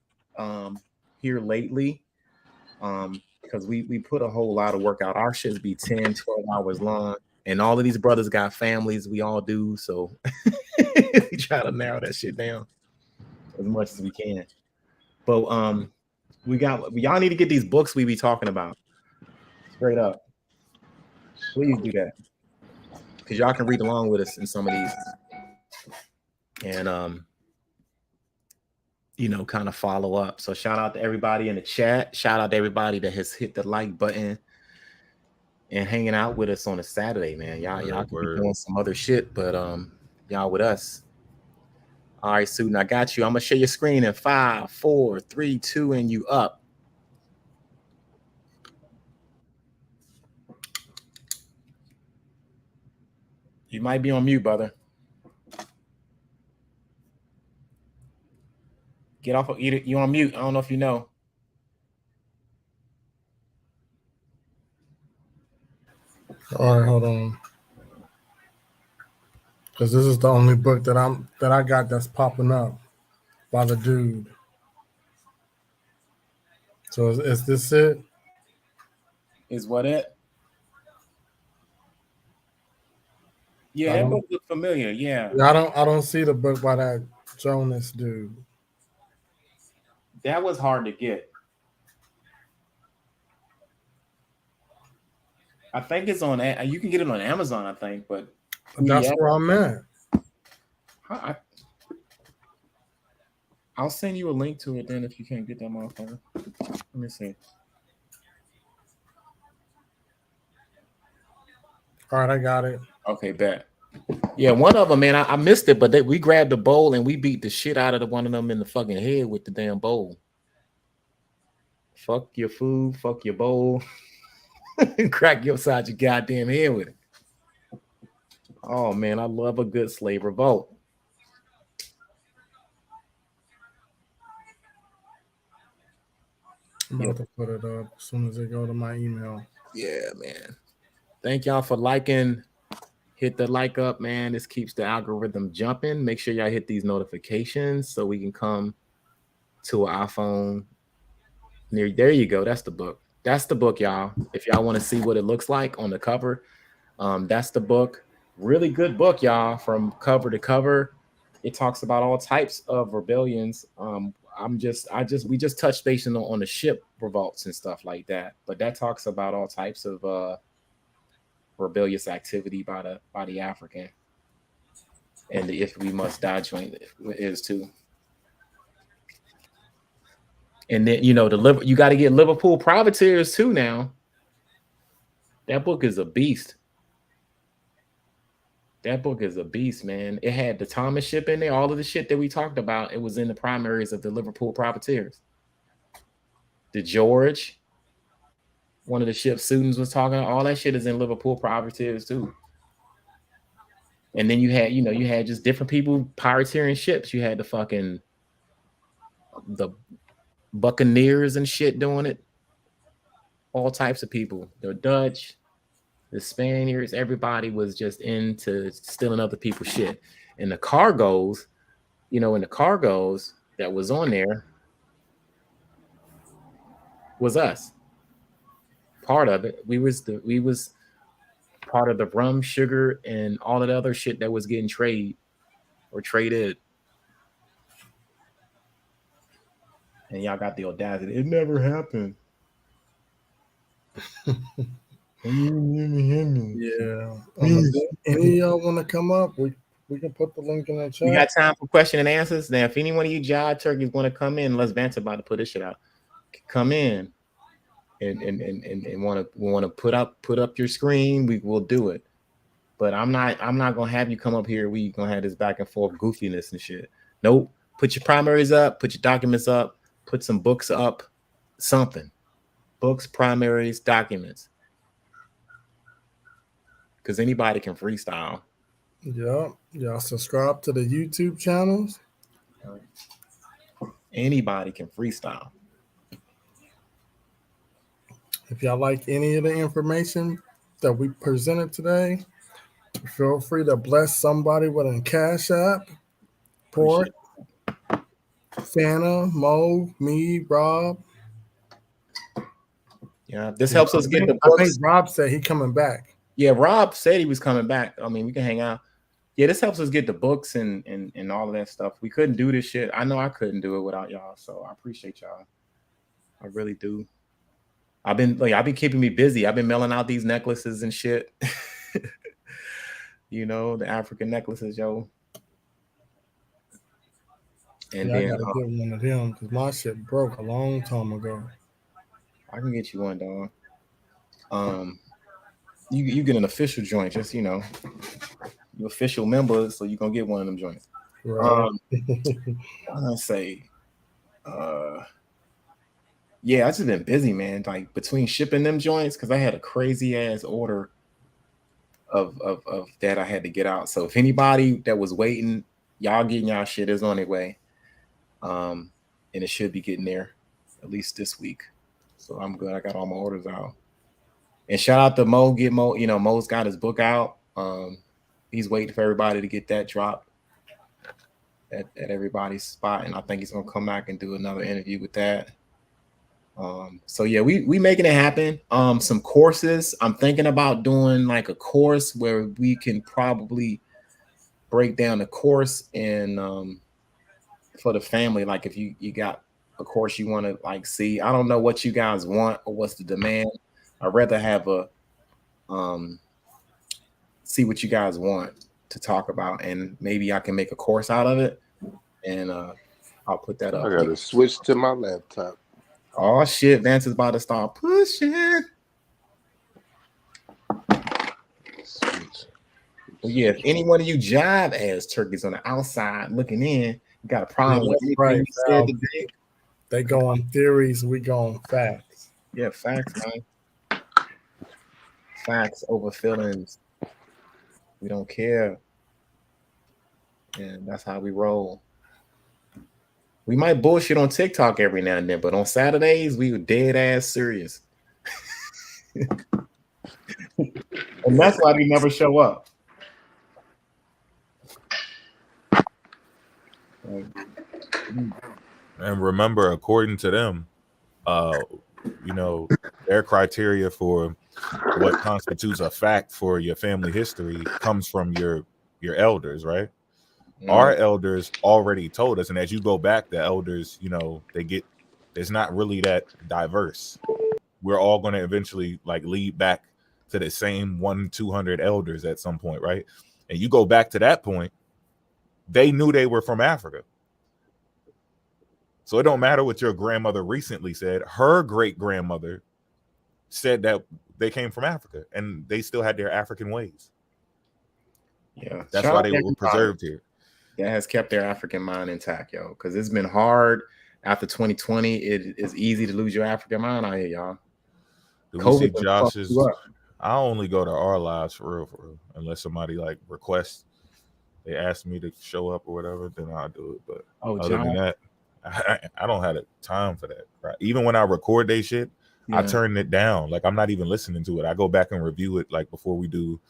here lately. Because we put a whole lot of work out. Our shits be 10, 12 hours long. And all of these brothers got families. We all do. So we try to narrow that shit down as much as we can. But y'all need to get these books we be talking about. Straight up. Please do that. Because y'all can read along with us in some of these. And you know, kind of follow up. So shout out to everybody in the chat. Shout out to everybody that has hit the like button and hanging out with us on a Saturday, man. Y'all could be doing some other shit, but y'all with us. All right, Susan, I got you. I'm gonna share your screen in 5, 4, 3, 2, and you up. You might be on mute, brother. Get off of you on mute. I don't know if you know. All right, hold on. Because this is the only book that I got that's popping up by the dude. So is this it? Is what it? Yeah, that book look familiar. Yeah. I don't see the book by that Jonas dude. That was hard to get. I think it's on. You can get it on Amazon, I think, but that's where I'm at. I'll send you a link to it then if you can't get that motherfucker. Let me see. All right, I got it. Okay, bet. Yeah, one of them, man, I missed it, but we grabbed the bowl and we beat the shit out of one of them in the fucking head with the damn bowl. Fuck your food, fuck your bowl. Crack your side your goddamn head with it. Oh man, I love a good slave revolt. I'm about to put it up as soon as it go to my email. Yeah, man. Thank y'all for liking. Hit the like up, man. This keeps the algorithm jumping. Make sure y'all hit these notifications so we can come to an iPhone. There you go. That's the book. That's the book, y'all. If y'all want to see what it looks like on the cover, that's the book. Really good book, y'all, from cover to cover. It talks about all types of rebellions. We just touched base on the ship revolts and stuff like that, but that talks about all types of rebellious activity by the African, and the if we must die joint is too. And then you got to get Liverpool privateers too now. That book is a beast. That book is a beast, man. It had the Thomas ship in there. All of the shit that we talked about, it was in the primaries of the Liverpool privateers. The George, one of the ship's students was talking. All that shit is in Liverpool privateers too. And then you had just different people pirateering ships. You had the Buccaneers and shit doing it. All types of people. The Dutch, the Spaniards, everybody was just into stealing other people's shit. And the cargoes, that was on there was us. Part of it. We was part of the rum, sugar, and all of the other shit that was getting traded. And y'all got the audacity. It never happened. Yeah. Any of y'all want to come up? We can put the link in the chat. We got time for question and answers. Now, if any one of you jive turkeys want to come in, Les Vance about to put this shit out. Come in and want to put up your screen. We will do it. But I'm not gonna have you come up here. We gonna have this back and forth goofiness and shit. Nope. Put your primaries up. Put your documents up. Put some books up. Something. Books, primaries, documents. Because anybody can freestyle. Yeah. Y'all subscribe to the YouTube channels. Anybody can freestyle. If y'all like any of the information that we presented today, feel free to bless somebody with a Cash App, Port, Fana, Mo, me, Rob. Yeah, this helps us get the books. I think Rob said he coming back. Yeah, Rob said he was coming back. I mean, we can hang out. Yeah, this helps us get the books and all of that stuff. We couldn't do this shit. I know I couldn't do it without y'all, so I appreciate y'all. I really do. I've been keeping me busy. I've been mailing out these necklaces and shit. The African necklaces, yo. And yeah, then I gotta get one of them because my shit broke a long time ago. I can get you one, dog. You get an official joint, just you're official member, so you're gonna get one of them joints. Right. I'm gonna say, yeah, I just been busy, man. Like between shipping them joints, because I had a crazy ass order of that I had to get out. So if anybody that was waiting, y'all getting y'all shit is on their way. And it should be getting there at least this week. So I'm good. I got all my orders out. And shout out to Mo. Mo's got his book out. He's waiting for everybody to get that dropped at everybody's spot. And I think he's gonna come back and do another interview with that. So yeah, we making it happen. Some courses. I'm thinking about doing like a course where we can probably break down the course and for the family. Like if you got a course you want to like see. I don't know what you guys want or what's the demand. I'd rather have a see what you guys want to talk about, and maybe I can make a course out of it, and I'll put that up. I gotta switch to my laptop. Oh shit, Vance is about to start pushing. Well, yeah, if any one of you jive ass turkeys on the outside looking in, you got a problem with anything right. you said today. They go on theories, we go on facts. Yeah, facts, man. Facts over feelings. We don't care. And that's how we roll. We might bullshit on TikTok every now and then, but on Saturdays, we were dead ass serious. And that's why we never show up. And remember, according to them, their criteria for what constitutes a fact for your family history comes from your elders, right? Our elders already told us, and as you go back, the elders, you know, it's not really that diverse. We're all going to eventually like lead back to the same 100-200 elders at some point, right? And you go back to that point, they knew they were from Africa. So it don't matter what your grandmother recently said. Her great grandmother said that they came from Africa, and they still had their African ways. Yeah, that's why they were preserved here. That has kept their African mind intact, yo. Because it's been hard after 2020. It is easy to lose your African mind out here, y'all. Do we see Josh's? I only go to our lives for real, unless somebody like requests. They ask me to show up or whatever, then I'll do it. But other than that, I don't have the time for that. Right? Even when I record they shit, I turn it down. Like I'm not even listening to it. I go back and review it like before we do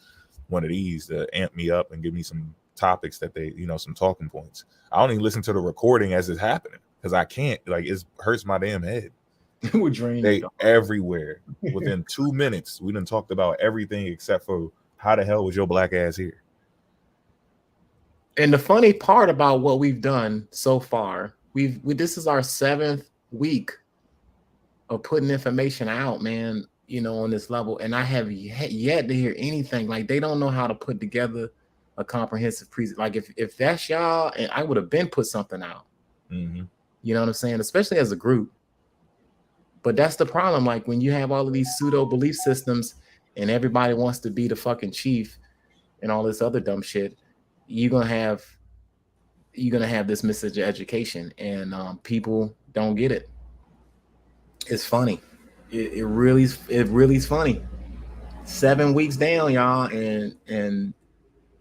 one of these to amp me up and give me some topics that they, you know, some talking points. I don't even listen to the recording as it's happening because I can't. Like it hurts my damn head. We're drained. They everywhere. Within 2 minutes, we done talked about everything except for how the hell was your black ass here. And the funny part about what we've done so far, this is our 7th week of putting information out, man, you know, on this level. And I have yet to hear anything. Like they don't know how to put together a comprehensive like if that's y'all, and I would have been put something out. Mm-hmm. You know what I'm saying? Especially as a group. But that's the problem. Like when you have all of these pseudo belief systems and everybody wants to be the fucking chief and all this other dumb shit, you're gonna have this miseducation, and people don't get it. It's funny. It really is funny. 7 weeks down, y'all, and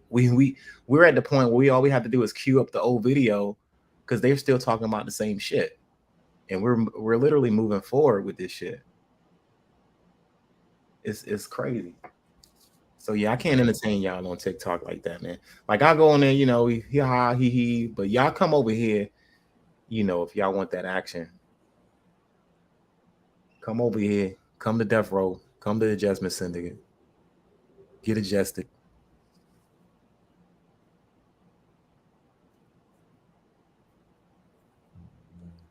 we're at the point where all we have to do is queue up the old video because they're still talking about the same shit, and we're literally moving forward with this shit. It's crazy. So yeah, I can't entertain y'all on TikTok like that, man. Like I go on there, you know, he, but y'all come over here, you know, if y'all want that action. Come over here, come to Death Row, come to the Adjustment Syndicate. Get adjusted.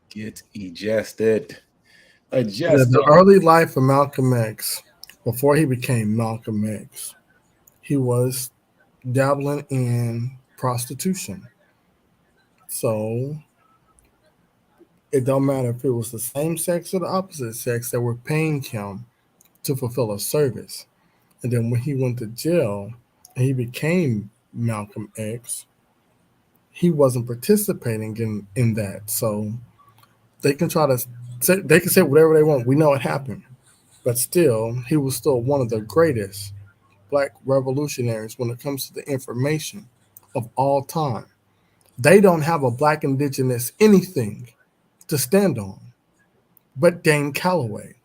Get adjusted. Adjusted. The early life of Malcolm X, before he became Malcolm X, he was dabbling in prostitution. So it don't matter if it was the same sex or the opposite sex that were paying him to fulfill a service. And then when he went to jail and he became Malcolm X, he wasn't participating in that. So they can try to say, they can say whatever they want. We know it happened. But still, he was still one of the greatest Black revolutionaries when it comes to the information of all time. They don't have a Black indigenous anything to stand on but Dane Calloway.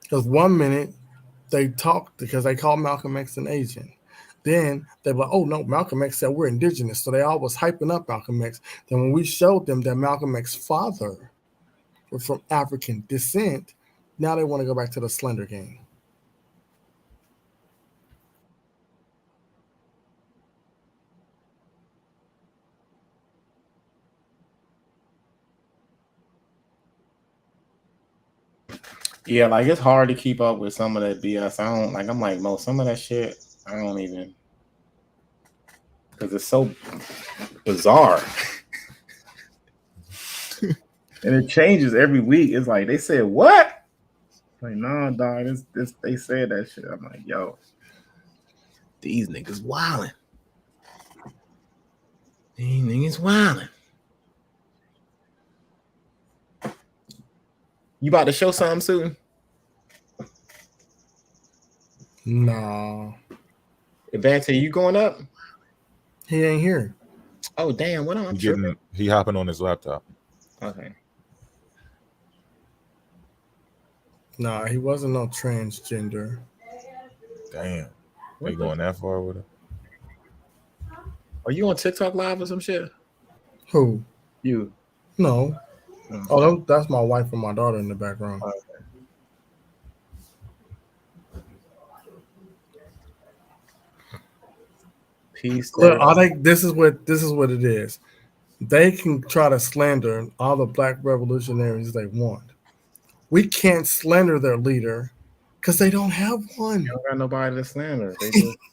Because 1 minute they talked because they called Malcolm X an Asian. Then they were like, oh no, Malcolm X said we're indigenous. So they all was hyping up Malcolm X. Then when we showed them that Malcolm X's father was from African descent, now they want to go back to the Slender game. Yeah, like it's hard to keep up with some of that BS. I'm like, Mo, some of that shit, I don't even, because it's so bizarre. And it changes every week. It's like, they said, what? Like, no, dog, this they said that shit. I'm like, yo, these niggas wilding. These niggas wilding. You about to show something soon? No. Advance, you going up? He ain't here. Oh, damn. What am I He hopping on his laptop. Okay. Nah, he wasn't no transgender. Damn. They going that far with it? Are you on TikTok live or some shit? Who? You. No. Oh, that's my wife and my daughter in the background. Peace. Look, this is what it is. They can try to slander all the black revolutionaries they want. We can't slander their leader because they don't have one. They don't got nobody to slander.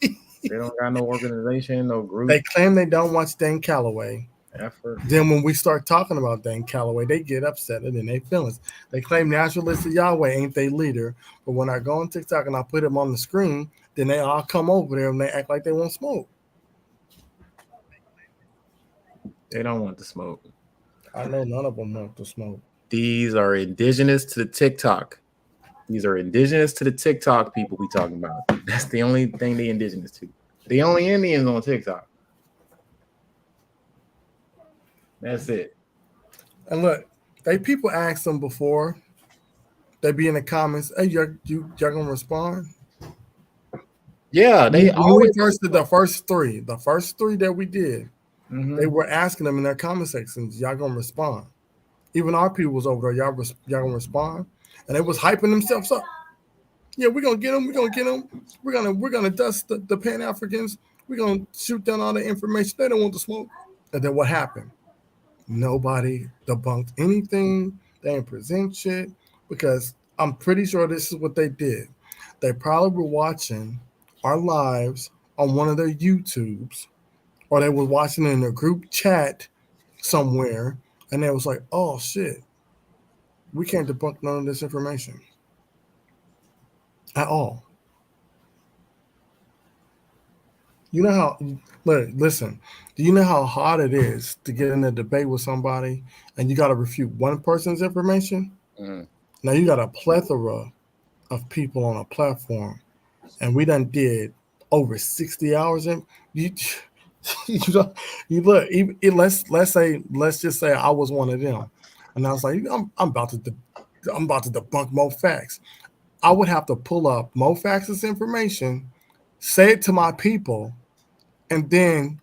They don't got no organization, no group. They claim they don't watch Dan Calloway. Effort. Then when we start talking about Dan Calloway, they get upset and in their feelings. They claim Naturalist of Yahweh ain't their leader, but when I go on TikTok and I put him on the screen, then they all come over there and they act like they want smoke. They don't want the smoke. I know none of them want the smoke. These are indigenous to the TikTok. These are indigenous to the TikTok people we talking about. That's the only thing they indigenous to. The only Indians on TikTok. That's it. And look, people asked them before. They be in the comments, hey, y'all gonna respond? Yeah, they always the first three that we did. Mm-hmm. They were asking them in their comment sections, y'all gonna respond? Even our people was over there, y'all gonna respond? And they was hyping themselves up. Yeah, we're gonna get them. We're gonna dust the Pan Africans. We're gonna shoot down all the information. They don't want to smoke. And then what happened? Nobody debunked anything. They didn't present shit because I'm pretty sure this is what they did. They probably were watching our lives on one of their YouTubes, or they were watching it in a group chat somewhere, and they was like, oh shit, we can't debunk none of this information at all. You know how, listen, do you know how hard it is to get in a debate with somebody and you got to refute one person's information? Mm-hmm. Now you got a plethora of people on a platform, and we done did over 60 hours. And let's just say I was one of them, and I was like, I'm about to debunk Mo Facts. I would have to pull up Mo Facts' information, say it to my people, and then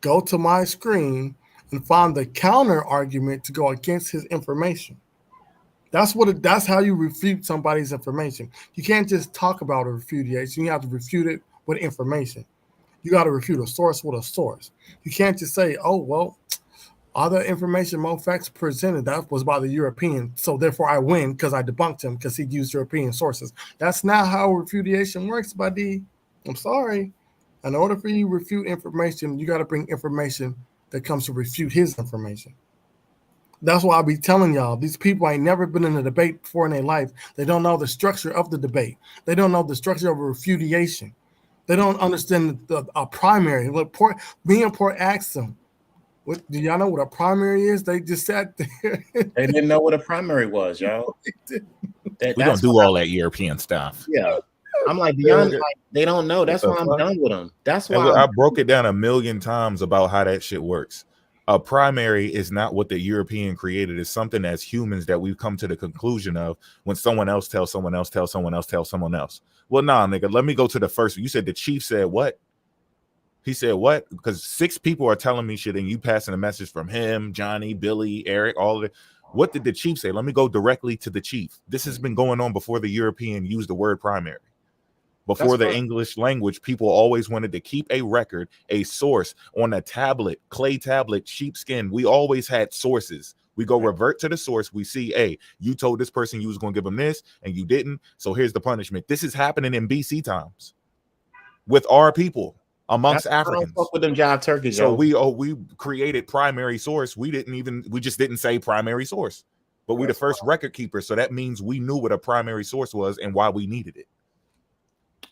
go to my screen and find the counter argument to go against his information. That's how you refute somebody's information. You can't just talk about a refutation. You have to refute it with information. You got to refute a source with a source. You can't just say, oh, well, all the information Mo Facts presented, that was by the European, so therefore I win because I debunked him because he used European sources. That's not how refutation works, buddy. I'm sorry. In order for you to refute information, you got to bring information that comes to refute his information. That's why I be telling y'all, these people ain't never been in a debate before in their life. They don't know the structure of the debate. They don't know the structure of a refutation. They don't understand a primary. Look, me and Port asked them, do y'all know what a primary is? They just sat there. They didn't know what a primary was, y'all. We don't do all that European stuff. Yeah. I'm like, they don't know. That's why I'm done with them. That's why I broke it down 1,000,000 times about how that shit works. A primary is not what the European created. It's something as humans that we've come to the conclusion of when someone else tells someone else, tells someone else, tells someone else. Well, nah, nigga, let me go to the first. You said the chief said what? He said what? Because 6 people are telling me shit and you passing a message from him, Johnny, Billy, Eric, all of it. What did the chief say? Let me go directly to the chief. This has been going on before the European used the word primary. Before the English language, people always wanted to keep a record, a source on a tablet, clay tablet, sheepskin. We always had sources. We go revert to the source. We see, hey, you told this person you was going to give them this and you didn't. So here's the punishment. This is happening in BC times with our people amongst Africans. I don't fuck with them jive turkeys. So we created primary source. We just didn't say primary source, but we the first record keeper. So that means we knew what a primary source was and why we needed it.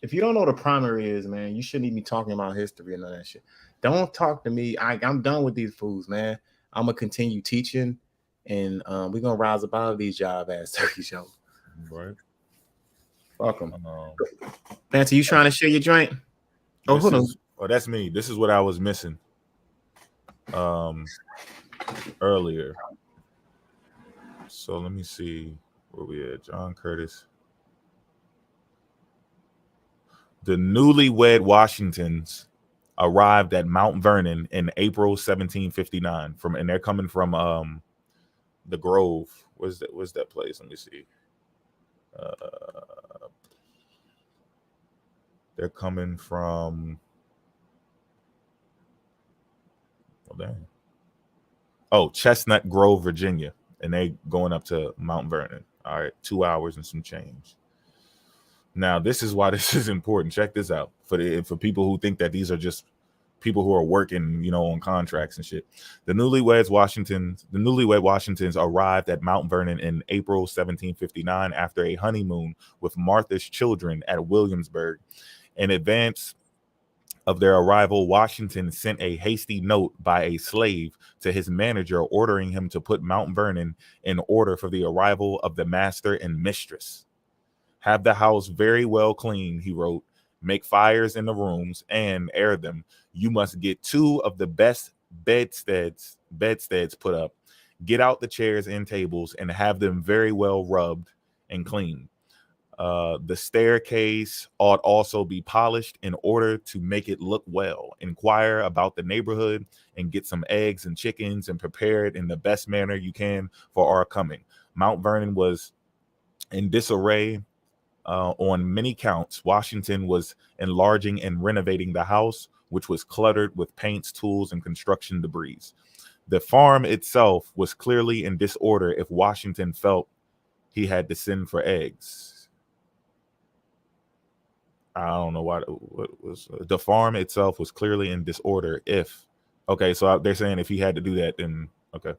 If you don't know what a primary is, man, you shouldn't even be talking about history and all that shit. Don't talk to me. I'm done with these fools, man. I'm gonna continue teaching, and we're gonna rise above these job ass turkeys, yo. Right. Fuck them. Fancy, you trying to share your joint? Oh, hold on. Oh, that's me. This is what I was missing. Earlier. So let me see where we at. John Curtis. The newlywed Washingtons arrived at Mount Vernon in April 1759. And they're coming from the Grove. Where's that place? Let me see. They're coming from. Chestnut Grove, Virginia, and they going up to Mount Vernon. All right, 2 hours and some change. Now, this is why this is important. Check this out for people who think that these are just people who are working, on contracts and shit. The newlywed Washingtons arrived at Mount Vernon in April 1759 after a honeymoon with Martha's children at Williamsburg. In advance of their arrival, Washington sent a hasty note by a slave to his manager ordering him to put Mount Vernon in order for the arrival of the master and mistress. Have the house very well cleaned, he wrote. Make fires in the rooms and air them. You must get 2 of the best bedsteads put up. Get out the chairs and tables and have them very well rubbed and cleaned. The staircase ought also be polished in order to make it look well. Inquire about the neighborhood and get some eggs and chickens and prepare it in the best manner you can for our coming. Mount Vernon was in disarray on many counts. Washington was enlarging and renovating the house, which was cluttered with paints, tools, and construction debris. The farm itself was clearly in disorder if Washington felt he had to send for eggs. I don't know what was the farm itself was clearly in disorder. So they're saying if he had to do that, then okay.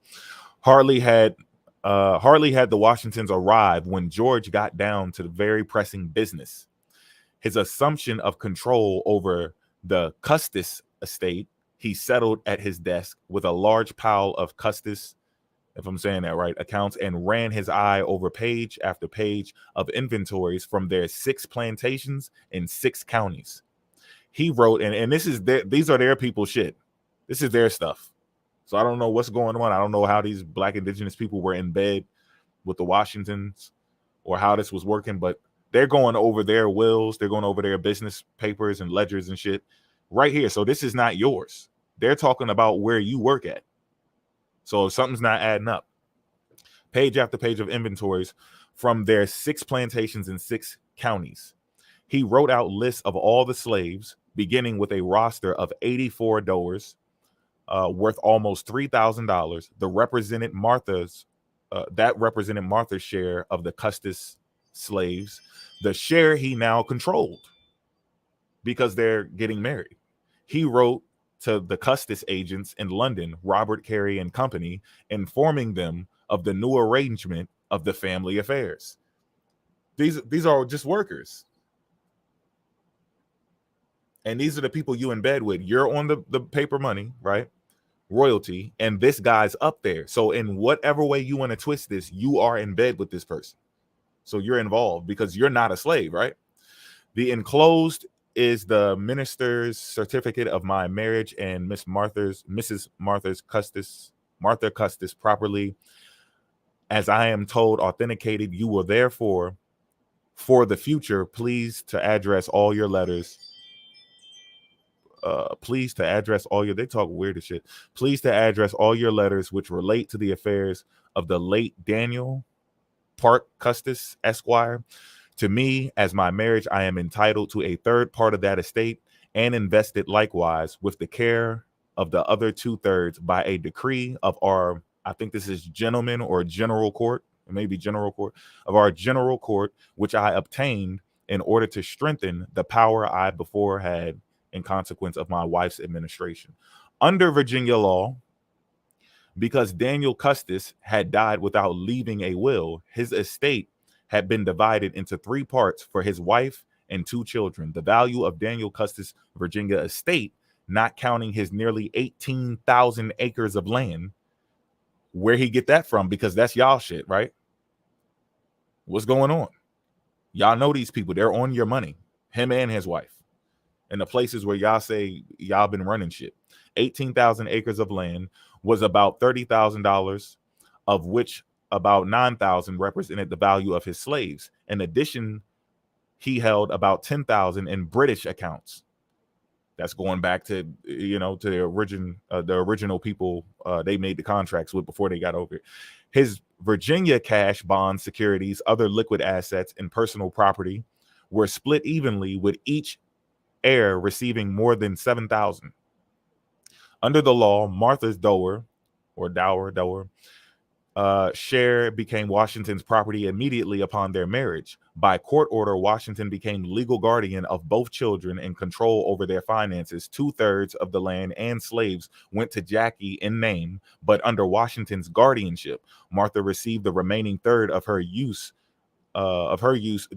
Hardly had the Washingtons arrived when George got down to the very pressing business. His assumption of control over the Custis estate, he settled at his desk with a large pile of Custis, if I'm saying that right, accounts, and ran his eye over page after page of inventories from their 6 plantations in 6 counties. He wrote, and these are their people's shit. This is their stuff. So I don't know what's going on. I don't know how these Black indigenous people were in bed with the Washingtons or how this was working, but they're going over their wills. They're going over their business papers and ledgers and shit right here. So this is not yours. They're talking about where you work at. So if something's not adding up. Page after page of inventories from their 6 plantations in 6 counties. He wrote out lists of all the slaves, beginning with a roster of 84 doors, worth almost $3,000. That represented Martha's share of the Custis slaves, the share he now controlled because they're getting married. He wrote to the Custis agents in London, Robert Carey and Company, informing them of the new arrangement of the family affairs. These are just workers. And these are the people you in bed with. You're on the paper money, right? Royalty, and this guy's up there. So in whatever way you want to twist this, you are in bed with this person. So you're involved because you're not a slave, right? The enclosed is the minister's certificate of my marriage and Mrs. Martha Custis, properly, as I am told, authenticated. You will therefore, for the future, please to address all your letters. They talk weird as shit. Please to address all your letters which relate to the affairs of the late Daniel Park Custis, Esquire. To me, as my marriage, I am entitled to a third part of that estate and invested likewise with the care of the other 2/3 by a decree of our, I think this is gentleman or general court, maybe general court, of our general court, which I obtained in order to strengthen the power I before had in consequence of my wife's administration. Under Virginia law, because Daniel Custis had died without leaving a will, his estate had been divided into 3 parts for his wife and 2 children. The value of Daniel Custis' Virginia estate, not counting his nearly 18,000 acres of land, where he get that from? Because that's y'all shit, right? What's going on? Y'all know these people. They're on your money, him and his wife. And the places where y'all say y'all been running shit. 18,000 acres of land was about $30,000, of which about 9,000 represented the value of his slaves. In addition, he held about 10,000 in British accounts. That's going back to, to the original people they made the contracts with before they got over it. His Virginia cash, bonds, securities, other liquid assets, and personal property were split evenly, with each heir receiving more than $7,000. Under the law, Martha's dower share became Washington's property immediately upon their marriage. By court order, Washington became legal guardian of both children and control over their finances. 2/3 of the land and slaves went to Jackie in name, but under Washington's guardianship, Martha received the remaining third of her use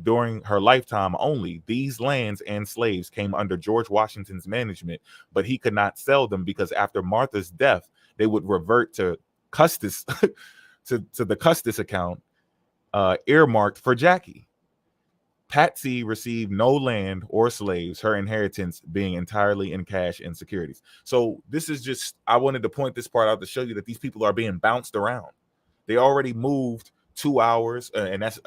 during her lifetime only. These lands and slaves came under George Washington's management, but he could not sell them because after Martha's death, they would revert to Custis to the Custis account earmarked for Jackie. Patsy received no land or slaves, her inheritance being entirely in cash and securities. So this is just, I wanted to point this part out to show you that these people are being bounced around. They already moved 2 hours, and that's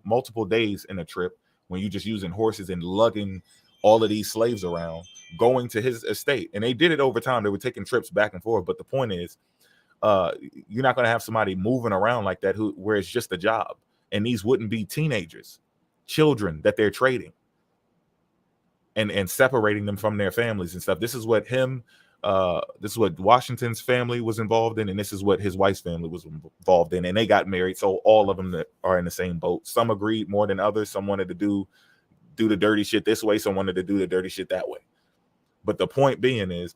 multiple days in a trip when you're just using horses and lugging all of these slaves around, going to his estate. And they did it over time. They were taking trips back and forth. But the point is, you're not going to have somebody moving around like that where it's just a job. And these wouldn't be teenagers, children that they're trading and separating them from their families and stuff. This is what Washington's family was involved in, and this is what his wife's family was involved in, and they got married. So all of them that are in the same boat. Some agreed more than others. Some wanted to do the dirty shit this way. Some wanted to do the dirty shit that way. But the point being is,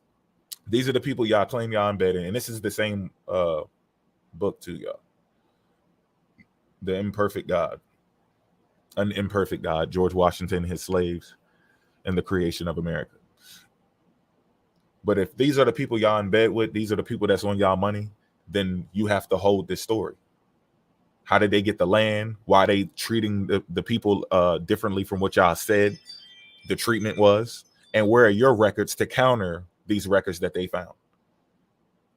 these are the people y'all claim y'all embedded in, and this is the same book too, y'all. The Imperfect God, an Imperfect God, George Washington, his slaves, and the creation of America. But if these are the people y'all in bed with, these are the people that's on y'all money, then you have to hold this story. How did they get the land? Why are they treating the people differently from what y'all said the treatment was? And where are your records to counter these records that they found?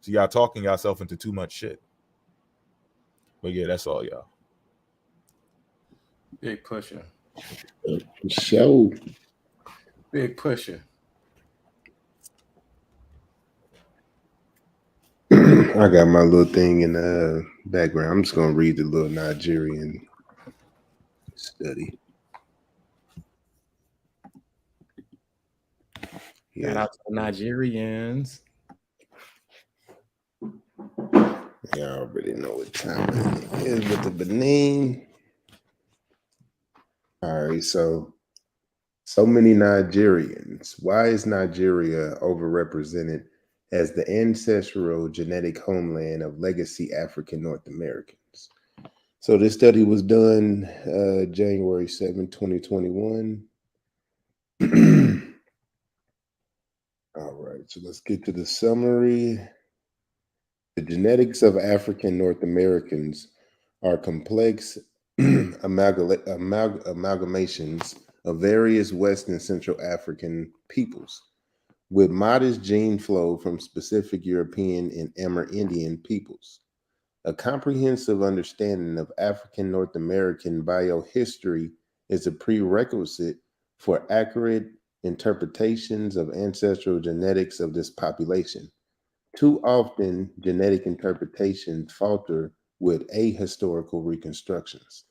So y'all talking yourself into too much shit. But yeah, that's all, y'all. Big pusher. Show. Big pusher. I got my little thing in the background. I'm just gonna read the little Nigerian study. Shout out to the Nigerians. You already know what time it is with the Benin. All right, so many Nigerians. Why is Nigeria overrepresented as the ancestral genetic homeland of legacy African North Americans? So this study was done January 7, 2021. All right, so let's get to the summary. The genetics of African North Americans are complex amalgamations of various West and Central African peoples, with modest gene flow from specific European and Amerindian peoples. A comprehensive understanding of African North American biohistory is a prerequisite for accurate interpretations of ancestral genetics of this population. Too often, genetic interpretations falter with ahistorical reconstructions.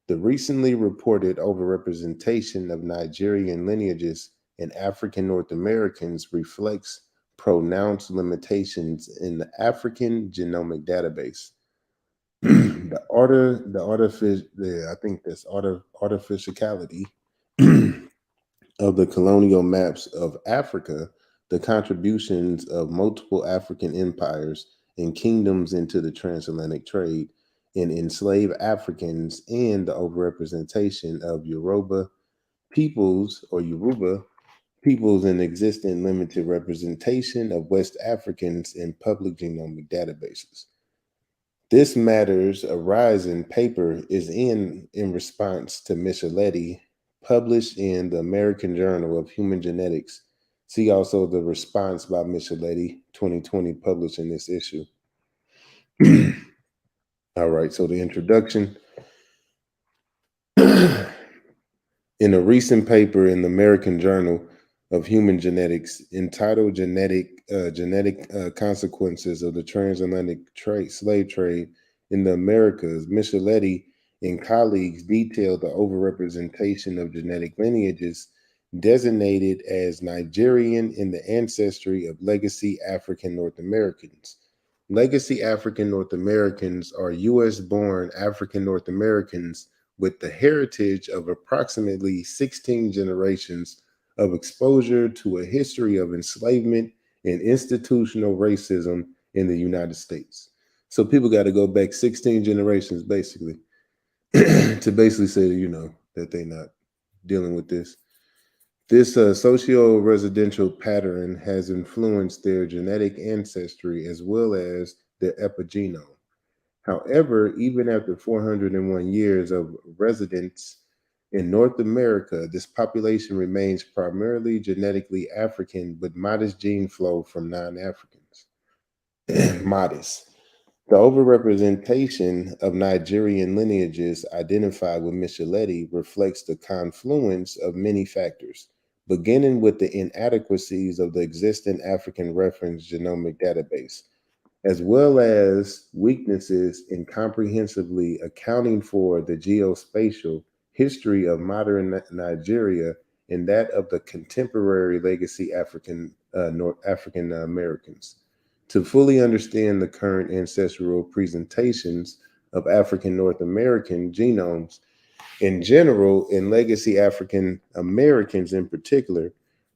The recently reported overrepresentation of Nigerian lineages in African North Americans reflects pronounced limitations in the African Genomic Database. Artificiality of the colonial maps of Africa, the contributions of multiple African empires and kingdoms into the transatlantic trade, and enslaved Africans, and the overrepresentation of Yoruba peoples in existing limited representation of West Africans in public genomic databases. This matters arising paper is in response to Micheletti, published in the American Journal of Human Genetics. See also the response by Micheletti, 2020, published in this issue. All right, so the introduction. In a recent paper in the American Journal of Human Genetics entitled Genetic Consequences of the Transatlantic Slave Trade in the Americas, Micheletti and colleagues detailed the overrepresentation of genetic lineages designated as Nigerian in the ancestry of legacy African North Americans. Legacy African North Americans are US born African North Americans with the heritage of approximately 16 generations of exposure to a history of enslavement and institutional racism in the United States. So people got to go back 16 generations basically to basically say, that they're not dealing with this. This socio-residential pattern has influenced their genetic ancestry as well as their epigenome. However, even after 401 years of residence in North America, this population remains primarily genetically African with modest gene flow from non-Africans. Modest. The overrepresentation of Nigerian lineages identified with Micheletti reflects the confluence of many factors, beginning with the inadequacies of the existing African reference genomic database, as well as weaknesses in comprehensively accounting for the geospatial history of modern Nigeria and that of the contemporary legacy African Americans. To fully understand the current ancestral presentations of African North American genomes in general and legacy African Americans in particular,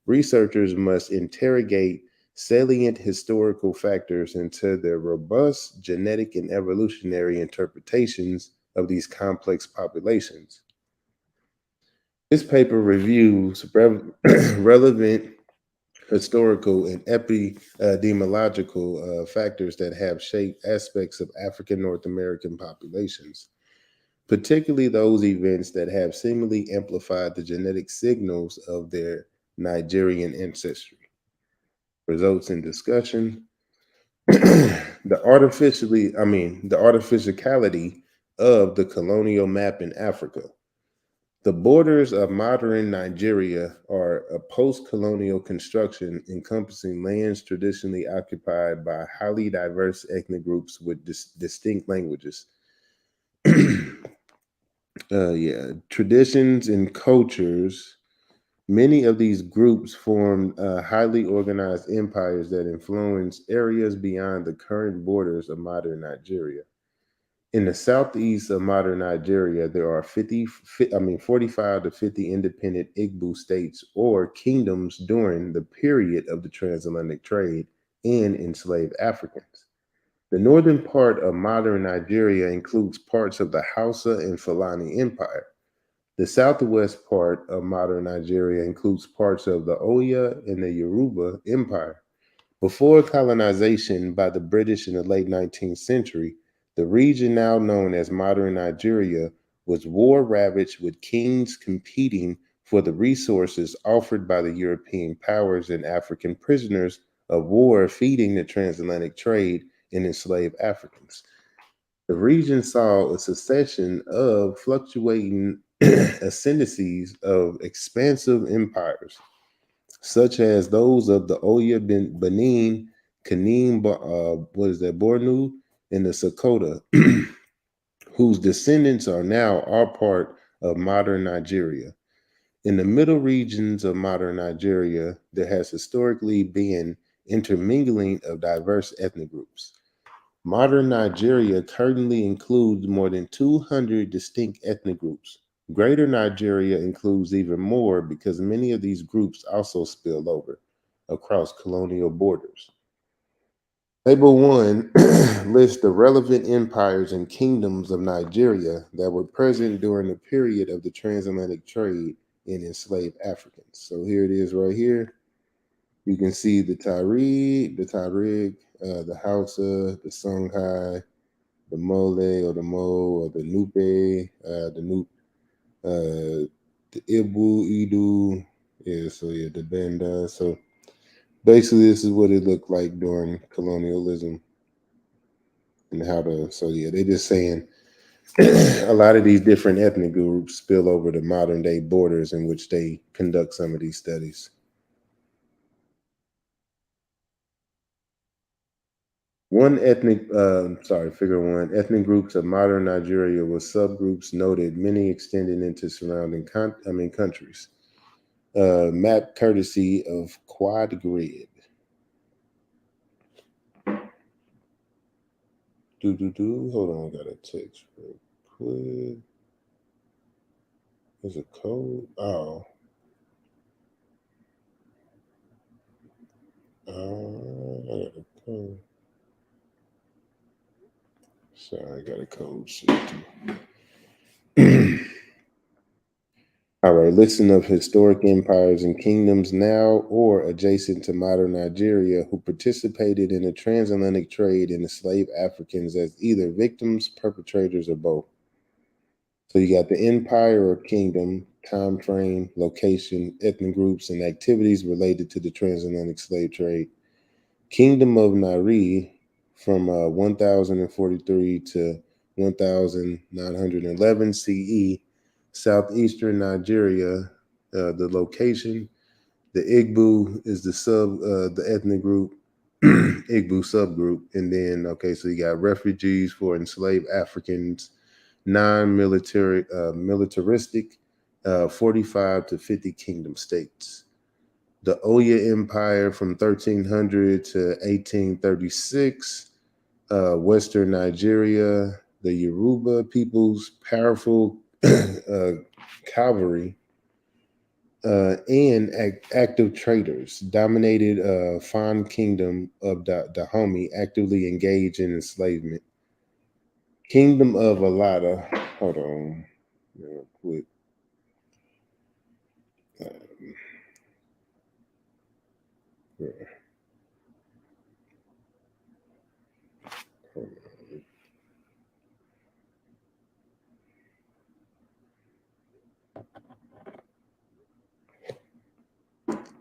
researchers must interrogate salient historical factors into their robust genetic and evolutionary interpretations of these complex populations. This paper reviews relevant historical and epidemiological factors that have shaped aspects of African North American populations, particularly those events that have seemingly amplified the genetic signals of their Nigerian ancestry. Results in discussion. The artificiality of the colonial map in Africa. The borders of modern Nigeria are a post-colonial construction encompassing lands traditionally occupied by highly diverse ethnic groups with distinct languages. Traditions and cultures. Many of these groups formed highly organized empires that influence areas beyond the current borders of modern Nigeria. In the southeast of modern Nigeria, there are 45 to 50 independent Igbo states or kingdoms during the period of the transatlantic trade and enslaved Africans. The northern part of modern Nigeria includes parts of the Hausa and Fulani Empire. The southwest part of modern Nigeria includes parts of the Oya and the Yoruba Empire. Before colonization by the British in the late 19th century, the region now known as modern Nigeria was war-ravaged with kings competing for the resources offered by the European powers and African prisoners of war feeding the transatlantic trade and enslaved Africans. The region saw a succession of fluctuating ascendancies of expansive empires, such as those of the Oya Benin, Kanim, Bornu, and the Sakota, whose descendants are now all part of modern Nigeria. In the middle regions of modern Nigeria, there has historically been intermingling of diverse ethnic groups. Modern Nigeria currently includes more than 200 distinct ethnic groups. Greater Nigeria includes even more because many of these groups also spill over across colonial borders. Table 1 lists the relevant empires and kingdoms of Nigeria that were present during the period of the transatlantic trade in enslaved Africans. So here it is right here. You can see the Tuareg, the Hausa, the Songhai, the Mole or the Mo or the Nupe, the Ibu, Idu, the Benda. So basically, this is what it looked like during colonialism and they're just saying a lot of these different ethnic groups spill over the modern day borders in which they conduct some of these studies. Figure 1. Ethnic groups of modern Nigeria with subgroups noted, many extending into surrounding countries. Map courtesy of Quad Grid. Hold on, I got a text real quick. There's a code. Oh. I got a code. Sorry, I got a code. All right, listen of historic empires and kingdoms now or adjacent to modern Nigeria who participated in the transatlantic trade and enslaved Africans as either victims, perpetrators, or both. So you got the empire or kingdom, time frame, location, ethnic groups, and activities related to the transatlantic slave trade. Kingdom of Nari from 1043 to 1911 CE, southeastern Nigeria. The location, the Igbo is the ethnic group, Igbo subgroup, and then so you got refugees for enslaved Africans, militaristic, 45 to 50 kingdom states. The Oya Empire from 1300 to 1836, Western Nigeria, the Yoruba people's powerful cavalry and active traders dominated Fan Kingdom of Dahomey, actively engaged in enslavement. Kingdom of Alada, hold on, real quick.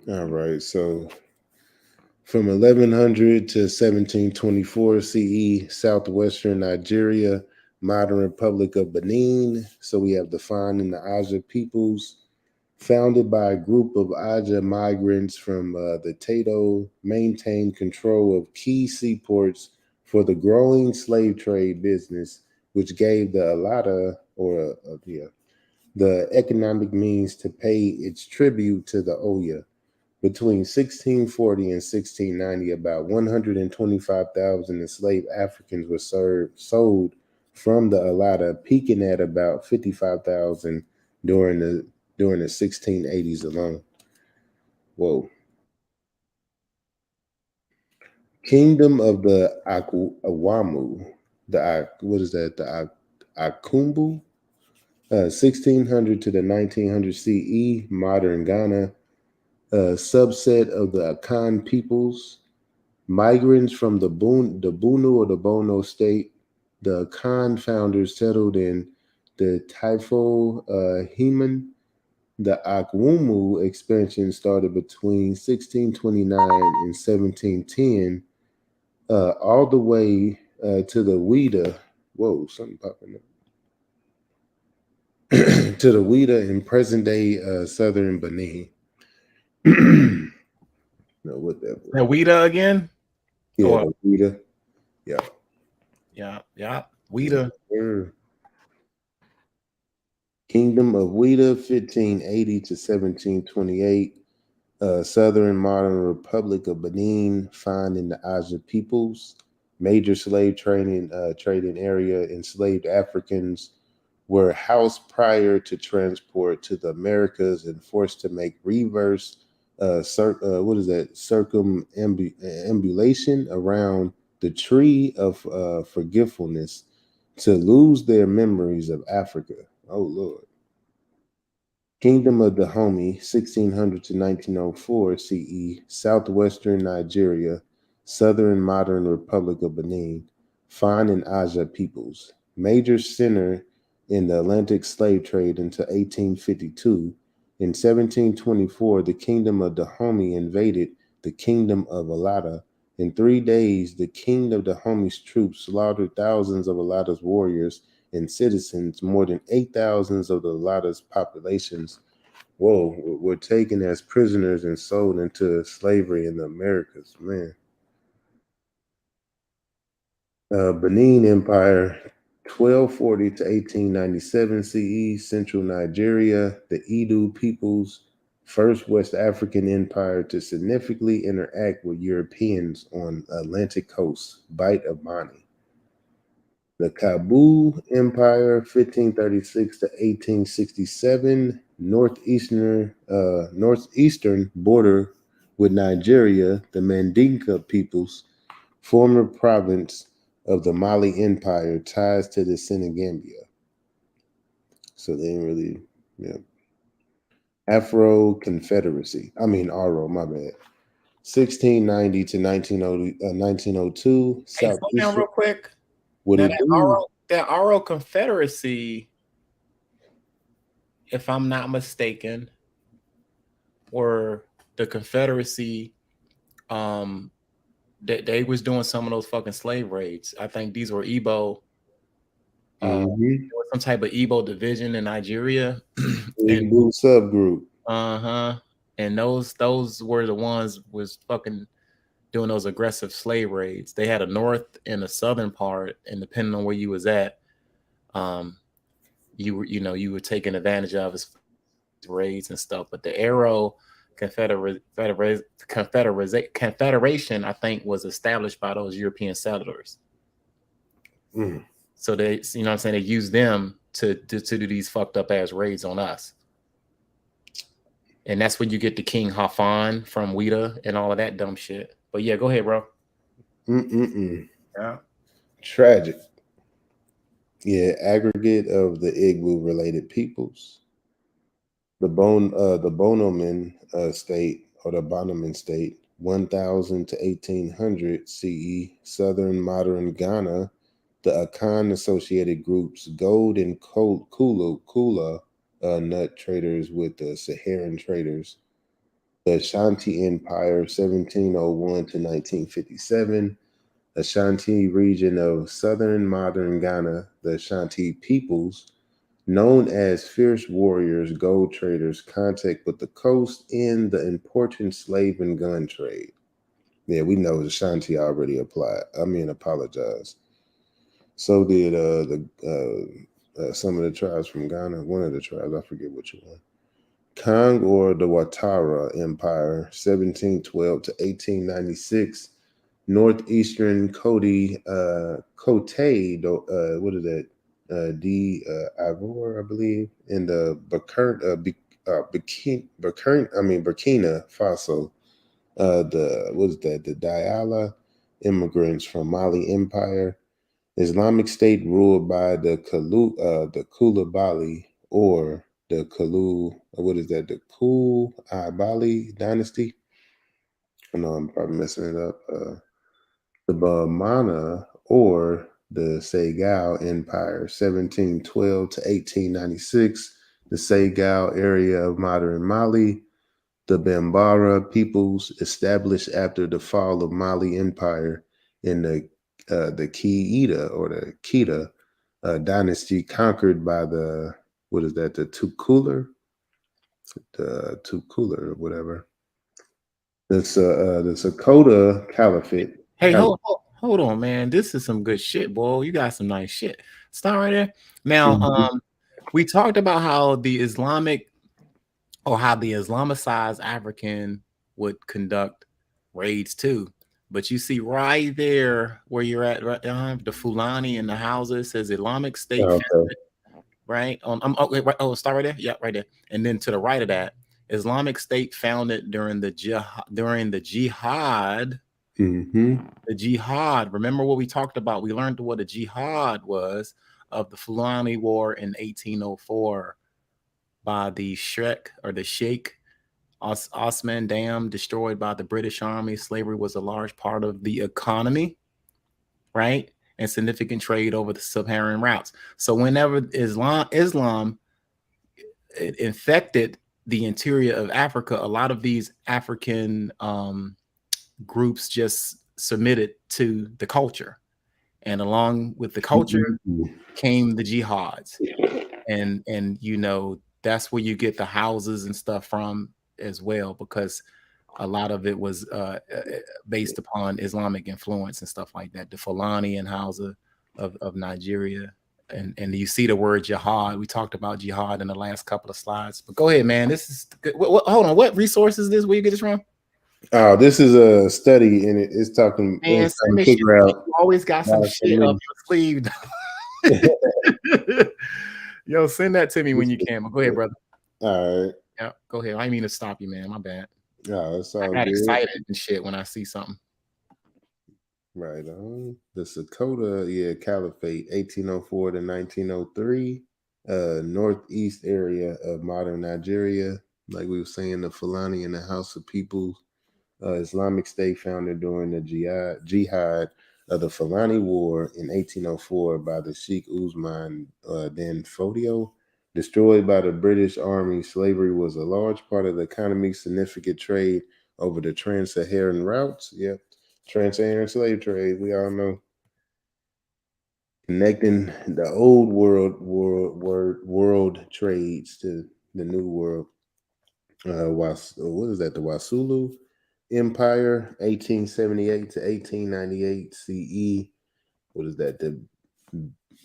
All right, so from 1100 to 1724 CE, southwestern Nigeria, modern Republic of Benin. So we have the Fan and the Aja peoples, founded by a group of Aja migrants from the Tato, maintained control of key seaports for the growing slave trade business, which gave the Alada, the economic means to pay its tribute to the Oya. Between 1640 and 1690, about 125,000 enslaved Africans were sold from the Alada, peaking at about 55,000 during the 1680s alone. Whoa. Kingdom of the Awamu. What is that? The Akumbu? 1600 to the 1900 CE, modern Ghana. A subset of the Akan peoples, migrants from the Bunu or the Bono state. The Akan founders settled in the Taifo Heman. The Akwumu expansion started between 1629 and 1710, all the way to the Ouida. Whoa, something popping up. To the Ouida in present-day southern Benin. No, what that was. That Ouida again? Yeah, the Ouida. Yeah. Ouida. Kingdom of Ouida, 1580 to 1728. Southern Modern Republic of Benin, found in the Aja peoples. Major slave trading area. Enslaved Africans were housed prior to transport to the Americas and forced to make reverse circumambulation around the tree of forgetfulness to lose their memories of Africa. Oh Lord. Kingdom of Dahomey, 1600 to 1904 CE, southwestern Nigeria, southern modern Republic of Benin, Fan and Aja peoples, major center in the Atlantic slave trade until 1852. In 1724, the Kingdom of Dahomey invaded the Kingdom of Alada. In 3 days, the King of Dahomey's troops slaughtered thousands of Alada's warriors and citizens. More than 8,000 of the Alada's populations were taken as prisoners and sold into slavery in the Americas. Man. Benin Empire, 1240 to 1897 CE, Central Nigeria, the Edo peoples, first West African empire to significantly interact with Europeans on Atlantic coast, Bight of Mani. The Kabul Empire, 1536 to 1867, northeastern border with Nigeria, the Mandinka peoples, former province of the Mali Empire, ties to the Senegambia. So they didn't really, yeah. Afro Confederacy. I mean, Aro, my bad. 1690 to 1902. Hey, slow down real quick. What Now, it do? that Aro Confederacy, if I'm not mistaken, were the Confederacy that they was doing some of those fucking slave raids. I think these were Igbo, some type of Igbo division in Nigeria. Igbo subgroup. And those were the ones was fucking doing those aggressive slave raids. They had a north and a southern part, and depending on where you was at, you were taking advantage of his raids and stuff. But the Arrow Confederation, I think, was established by those European settlers. So they, you know what I'm saying, they used them to do these fucked up ass raids on us. And that's when you get the King Hafan from Ouida and all of that dumb shit. But yeah, go ahead, bro. Yeah. Tragic. Yeah, aggregate of the Igbo related peoples. The Bonoman state, or the Bonoman state, 1000 to 1800 CE, southern modern Ghana, the Akan associated groups, gold and Kula nut traders with the Saharan traders, the Ashanti Empire, 1701 to 1957, Ashanti region of southern modern Ghana, the Ashanti peoples, known as fierce warriors, gold traders, contact with the coast in the important slave and gun trade. Yeah, we know Ashanti already apologized. So did some of the tribes from Ghana. One of the tribes, I forget which one. Kang or the Watara Empire, 1712 to 1896. Northeastern Cote, what is that? Ivor, I believe, in the Burkina Faso. The Diala immigrants from Mali Empire. Islamic State ruled by the Kulabali, or the the Kulabali dynasty. I know I'm probably messing it up. The Bamana, or the Segal Empire, 1712 to 1896, the Segal area of modern Mali. The Bambara peoples, established after the fall of Mali Empire in the Keita, or the Keita dynasty, conquered by the Tukular, or whatever. The Sakota Caliphate. Hey, hold on, man. This is some good shit, boy. You got some nice shit. Start right there. Now, we talked about how the Islamicized African would conduct raids too. But you see right there where you're at, right, the Fulani in the houses says Islamic State, right? Start right there. Yeah, right there. And then to the right of that, Islamic State founded during the jihad. The jihad. Remember what we talked about? We learned what a jihad was of the Fulani War in 1804 by the Sheikh Osman Dam, destroyed by the British Army. Slavery was a large part of the economy, right? And significant trade over the Sub-Saharan routes. So whenever Islam infected the interior of Africa, a lot of these African groups just submitted to the culture, and along with the culture came the jihads, and that's where you get the houses and stuff from as well, because a lot of it was based upon Islamic influence and stuff like that. The Fulani and Hausa of Nigeria. And you see the word jihad. We talked about jihad in the last couple of slides. But go ahead, man. This is good. Hold on. What resource is this? Where you get this from? Oh, this is a study, and it's talking. Man, It's trying to figure out. You always got some shit up your sleeve. Yo, send that to me when you can. But go ahead, brother. All right. Yeah, go ahead. I didn't mean to stop you, man. My bad. Oh, it's all I got good. excited and shit when I see something. Right on. The Sakota, Caliphate, 1804 to 1903. Northeast area of modern Nigeria. Like we were saying, the Fulani and the House of People, Islamic State founded during the jihad of the Fulani War in 1804 by the Sheikh Usman Dan Fodio. Destroyed by the British Army, slavery was a large part of the economy's significant trade over the trans-Saharan routes. Yep. Trans-Saharan slave trade, we all know. Connecting the old world trades to the new world. What is that? The Wasulu Empire, 1878 to 1898 CE. What is that? The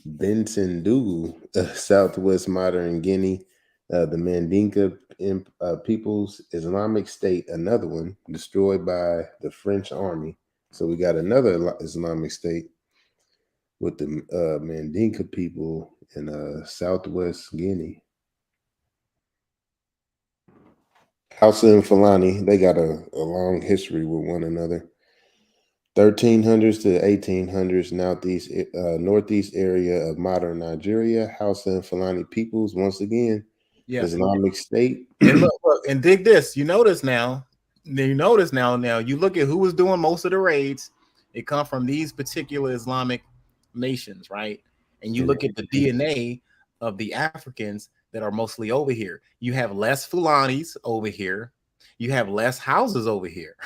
Benton Dugu, Southwest Modern Guinea. The Mandinka People's Islamic State, another one, destroyed by the French army. So we got another Islamic State with the Mandinka people in Southwest Guinea. Hausa and Fulani, they got a long history with one another. 1300s to 1800s, northeast area of modern Nigeria. Hausa and Fulani peoples, once again, Islamic State. And look, and dig this. You notice now. You look at who was doing most of the raids. It come from these particular Islamic nations, right? And you look at the DNA of the Africans that are mostly over here. You have less Fulanis over here. You have less houses over here.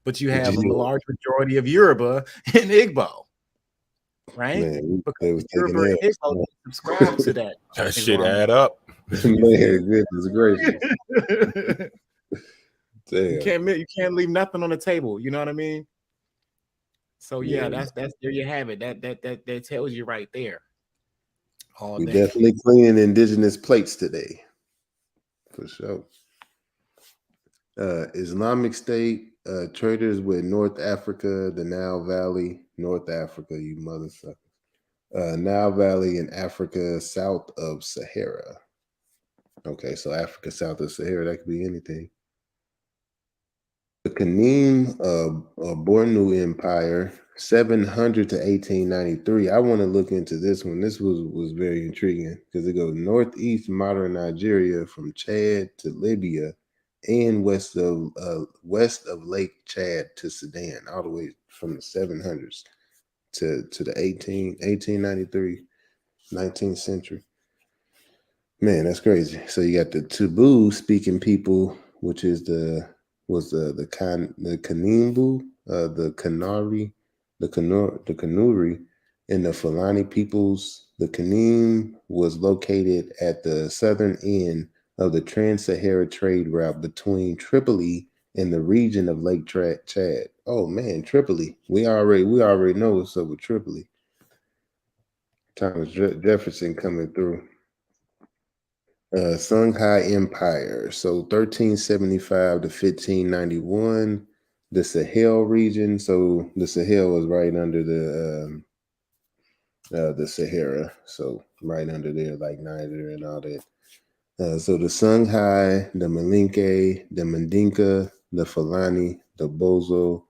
But you have a large majority of Yoruba and Igbo, right? Man, because Yoruba and Igbo subscribe to that. That shit add up. Man, goodness gracious. Damn. You can't leave nothing on the table. You know what I mean? So yeah, that's there you have it. That tells you right there. We definitely cleaning indigenous plates today, for sure. Islamic State, traders with North Africa, the Nile Valley, North Africa, you motherfuckers. Nile Valley in Africa, south of Sahara. Okay, so Africa south of Sahara, that could be anything. The Kanem Bornu Empire, 700 to 1893. I want to look into this one. This was very intriguing because it goes northeast modern Nigeria from Chad to Libya and west of Lake Chad to Sudan, all the way from the 700s to the 1893, 19th century. Man, that's crazy. So you got the Taboo speaking people, which is the Kanimbu, the Kanari, the Kanuri, and the Fulani peoples. The Kanem was located at the southern end of the Trans-Sahara trade route between Tripoli and the region of Lake Chad. Oh man, Tripoli. We already know what's up with Tripoli. Thomas Jefferson coming through. Songhai Empire. So 1375 to 1591, the Sahel region. So the Sahel was right under the Sahara. So right under there, like Niger and all that. So the Songhai, the Malinke, the Mandinka, the Fulani, the Bozo,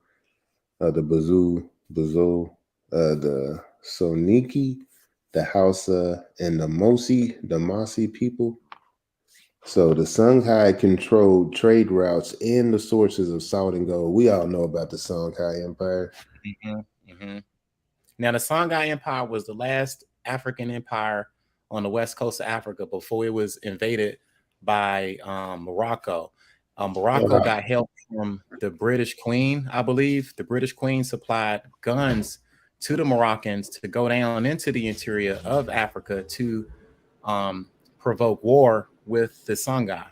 the Bazu, the Soniki, the Hausa, and the Mosi people. So the Songhai controlled trade routes and the sources of salt and gold. We all know about the Songhai Empire. Now, the Songhai Empire was the last African empire on the west coast of Africa before it was invaded by Morocco. Morocco got help from the British Queen, I believe. The British Queen supplied guns to the Moroccans to go down into the interior of Africa to provoke war with the Songhai.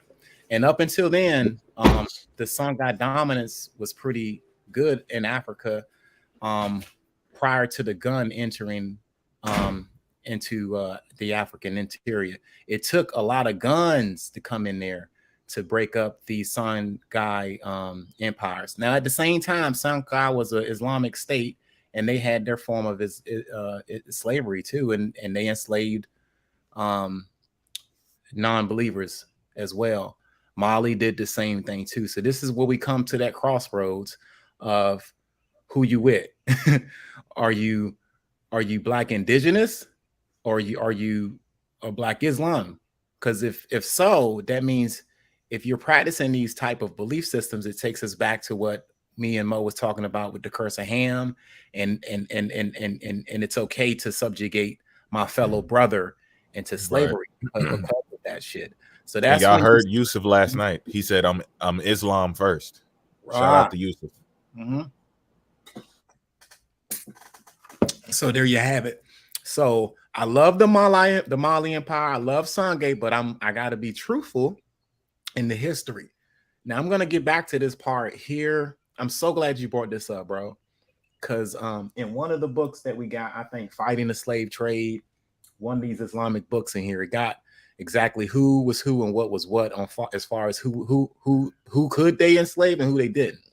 And up until then, the Songhai dominance was pretty good in Africa prior to the gun entering into the African interior. It took a lot of guns to come in there to break up the Songhai empires. Now, at the same time, Songhai was an Islamic state, and they had their form of slavery too, and they enslaved non-believers as well. Mali did the same thing too. So this is where we come to that crossroads of who you with. Are you Black indigenous, or are you a Black Islam? Because if so, that means if you're practicing these type of belief systems, it takes us back to what me and Mo was talking about with the curse of Ham, and it's okay to subjugate my fellow brother into slavery because of that shit. So that's y'all heard Yusuf last night. He said, "I'm Islam first." Shout out to Yusuf. So there you have it. So I love the Mali Empire. I love Songhai, but I got to be truthful in the history. Now I'm gonna get back to this part here. I'm so glad you brought this up, bro, because in one of the books that we got, I think Fighting the Slave Trade, one of these Islamic books in here, it got exactly who was who and what was what on as far as who could they enslave and who they didn't.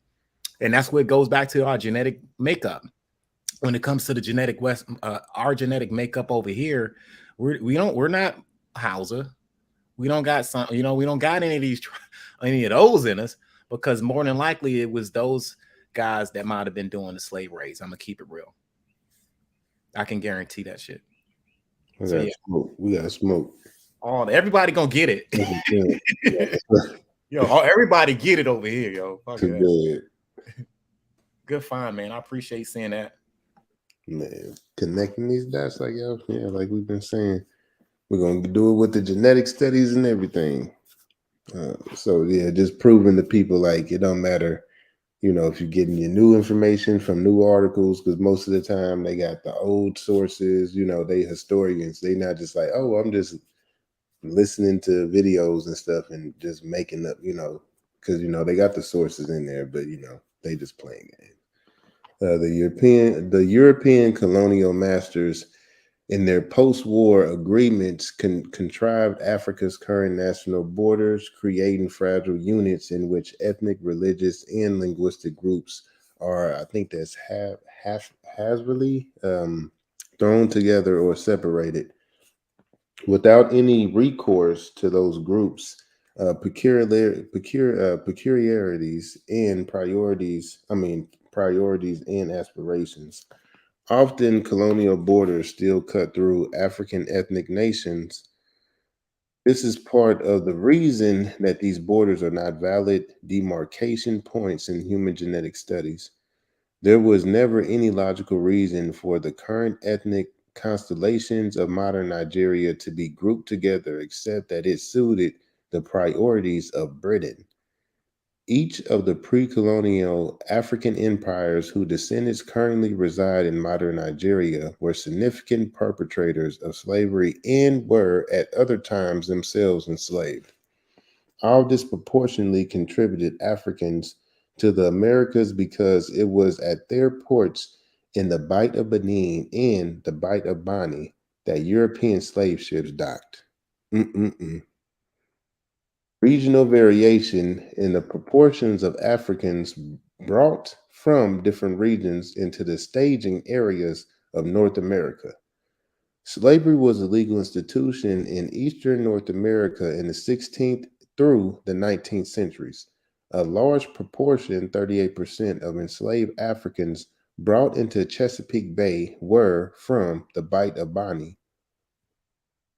And that's where it goes back to our genetic makeup. When it comes to the genetic our genetic makeup over here, we're not Hausa. We don't got some, we don't got any of those in us, because more than likely it was those guys that might have been doing the slave raids. I'm gonna keep it real. I can guarantee that shit. We got smoke. Everybody gonna get it. Yo, everybody get it over here, yo. Fuck it. Good find, man. I appreciate seeing that. Man, connecting these dots, like like we've been saying, we're gonna do it with the genetic studies and everything. So just proving to people like it don't matter, if you're getting your new information from new articles, because most of the time they got the old sources. They historians. They not just like, oh, I'm just listening to videos and stuff and just making up, because they got the sources in there, but they just playing games. The European colonial masters in their post-war agreements contrived Africa's current national borders, creating fragile units in which ethnic, religious, and linguistic groups are, I think that's hasbily thrown together or separated. Without any recourse to those groups, peculiarities and priorities and aspirations. Often colonial borders still cut through African ethnic nations. This is part of the reason that these borders are not valid demarcation points in human genetic studies. There was never any logical reason for the current ethnic constellations of modern Nigeria to be grouped together, except that it suited the priorities of Britain. Each of the pre-colonial African empires whose descendants currently reside in modern Nigeria were significant perpetrators of slavery and were at other times themselves enslaved. All disproportionately contributed Africans to the Americas because it was at their ports in the Bight of Benin and the Bight of Bani that European slave ships docked. Regional variation in the proportions of Africans brought from different regions into the staging areas of North America. Slavery was a legal institution in Eastern North America in the 16th through the 19th centuries. A large proportion, 38% of enslaved Africans brought into Chesapeake Bay were from the Bight of Bani.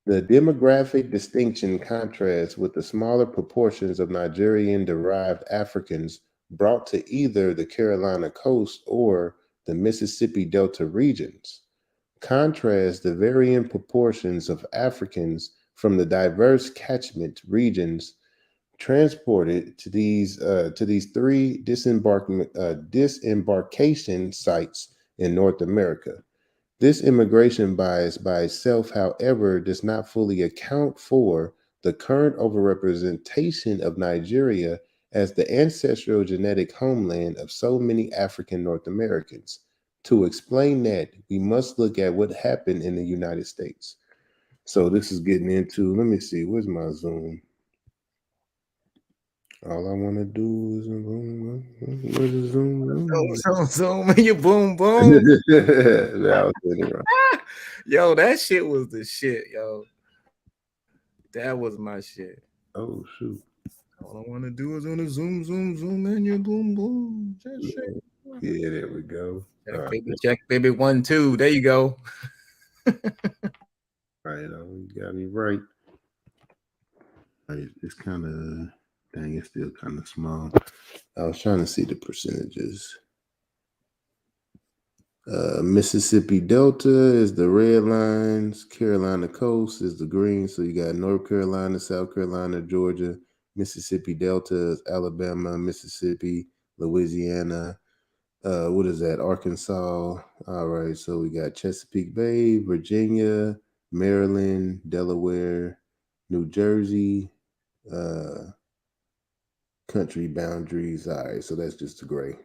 The demographic distinction contrasts with the smaller proportions of Nigerian-derived Africans brought to either the Carolina coast or the Mississippi Delta regions. Contrast the varying proportions of Africans from the diverse catchment regions transported to these three disembarkation sites in North America. This immigration bias by itself, however, does not fully account for the current overrepresentation of Nigeria as the ancestral genetic homeland of so many African North Americans. To explain that, we must look at what happened in the United States. So this is getting into, let me see, where's my Zoom? All I want to do is where's the Zoom? Zoom, you boom boom. Anyway. Yo, that shit was the shit, yo. That was my shit. Oh shoot. All I want to do is on the zoom, and you boom boom. Yeah, there we go. Check, baby, 1, 2. There you go. Right, you got me right. It's kind of, dang, it's still kind of small. I was trying to see the percentages. Mississippi Delta is the red lines. Carolina coast is the green. So you got North Carolina, South Carolina, Georgia. Mississippi Delta is Alabama, Mississippi, Louisiana. What is that? Arkansas. All right. So we got Chesapeake Bay, Virginia, Maryland, Delaware, New Jersey, country boundaries. All right. So that's just the gray.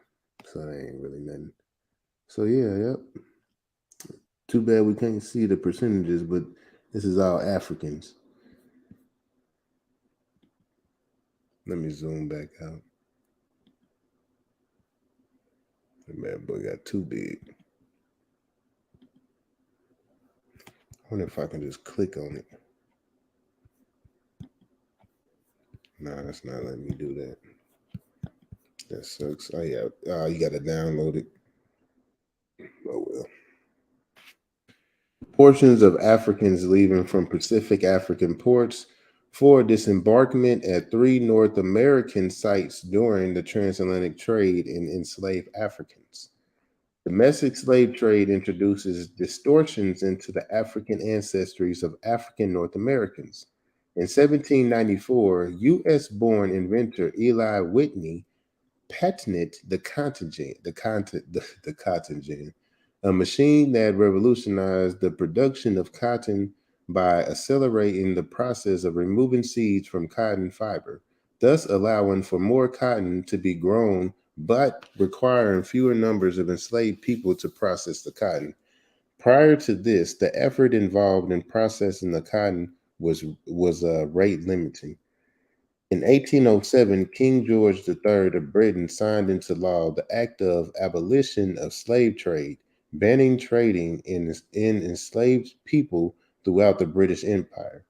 So that ain't really nothing. So yeah, yep. Too bad we can't see the percentages, but this is all Africans. Let me zoom back out. The bad boy got too big. I wonder if I can just click on it. Nah, that's not letting me do that. That sucks. Oh yeah. You gotta download it. Oh well. Portions of Africans leaving from Pacific African ports for disembarkment at 3 North American sites during the transatlantic trade in enslaved Africans. Domestic slave trade introduces distortions into the African ancestries of African North Americans. In 1794, U.S.-born inventor Eli Whitney patented the cotton gin, a machine that revolutionized the production of cotton by accelerating the process of removing seeds from cotton fiber, thus allowing for more cotton to be grown, but requiring fewer numbers of enslaved people to process the cotton. Prior to this, the effort involved in processing the cotton was rate limiting. In 1807, King George III of Britain signed into law the Act of Abolition of Slave Trade, banning trading in enslaved people throughout the British Empire.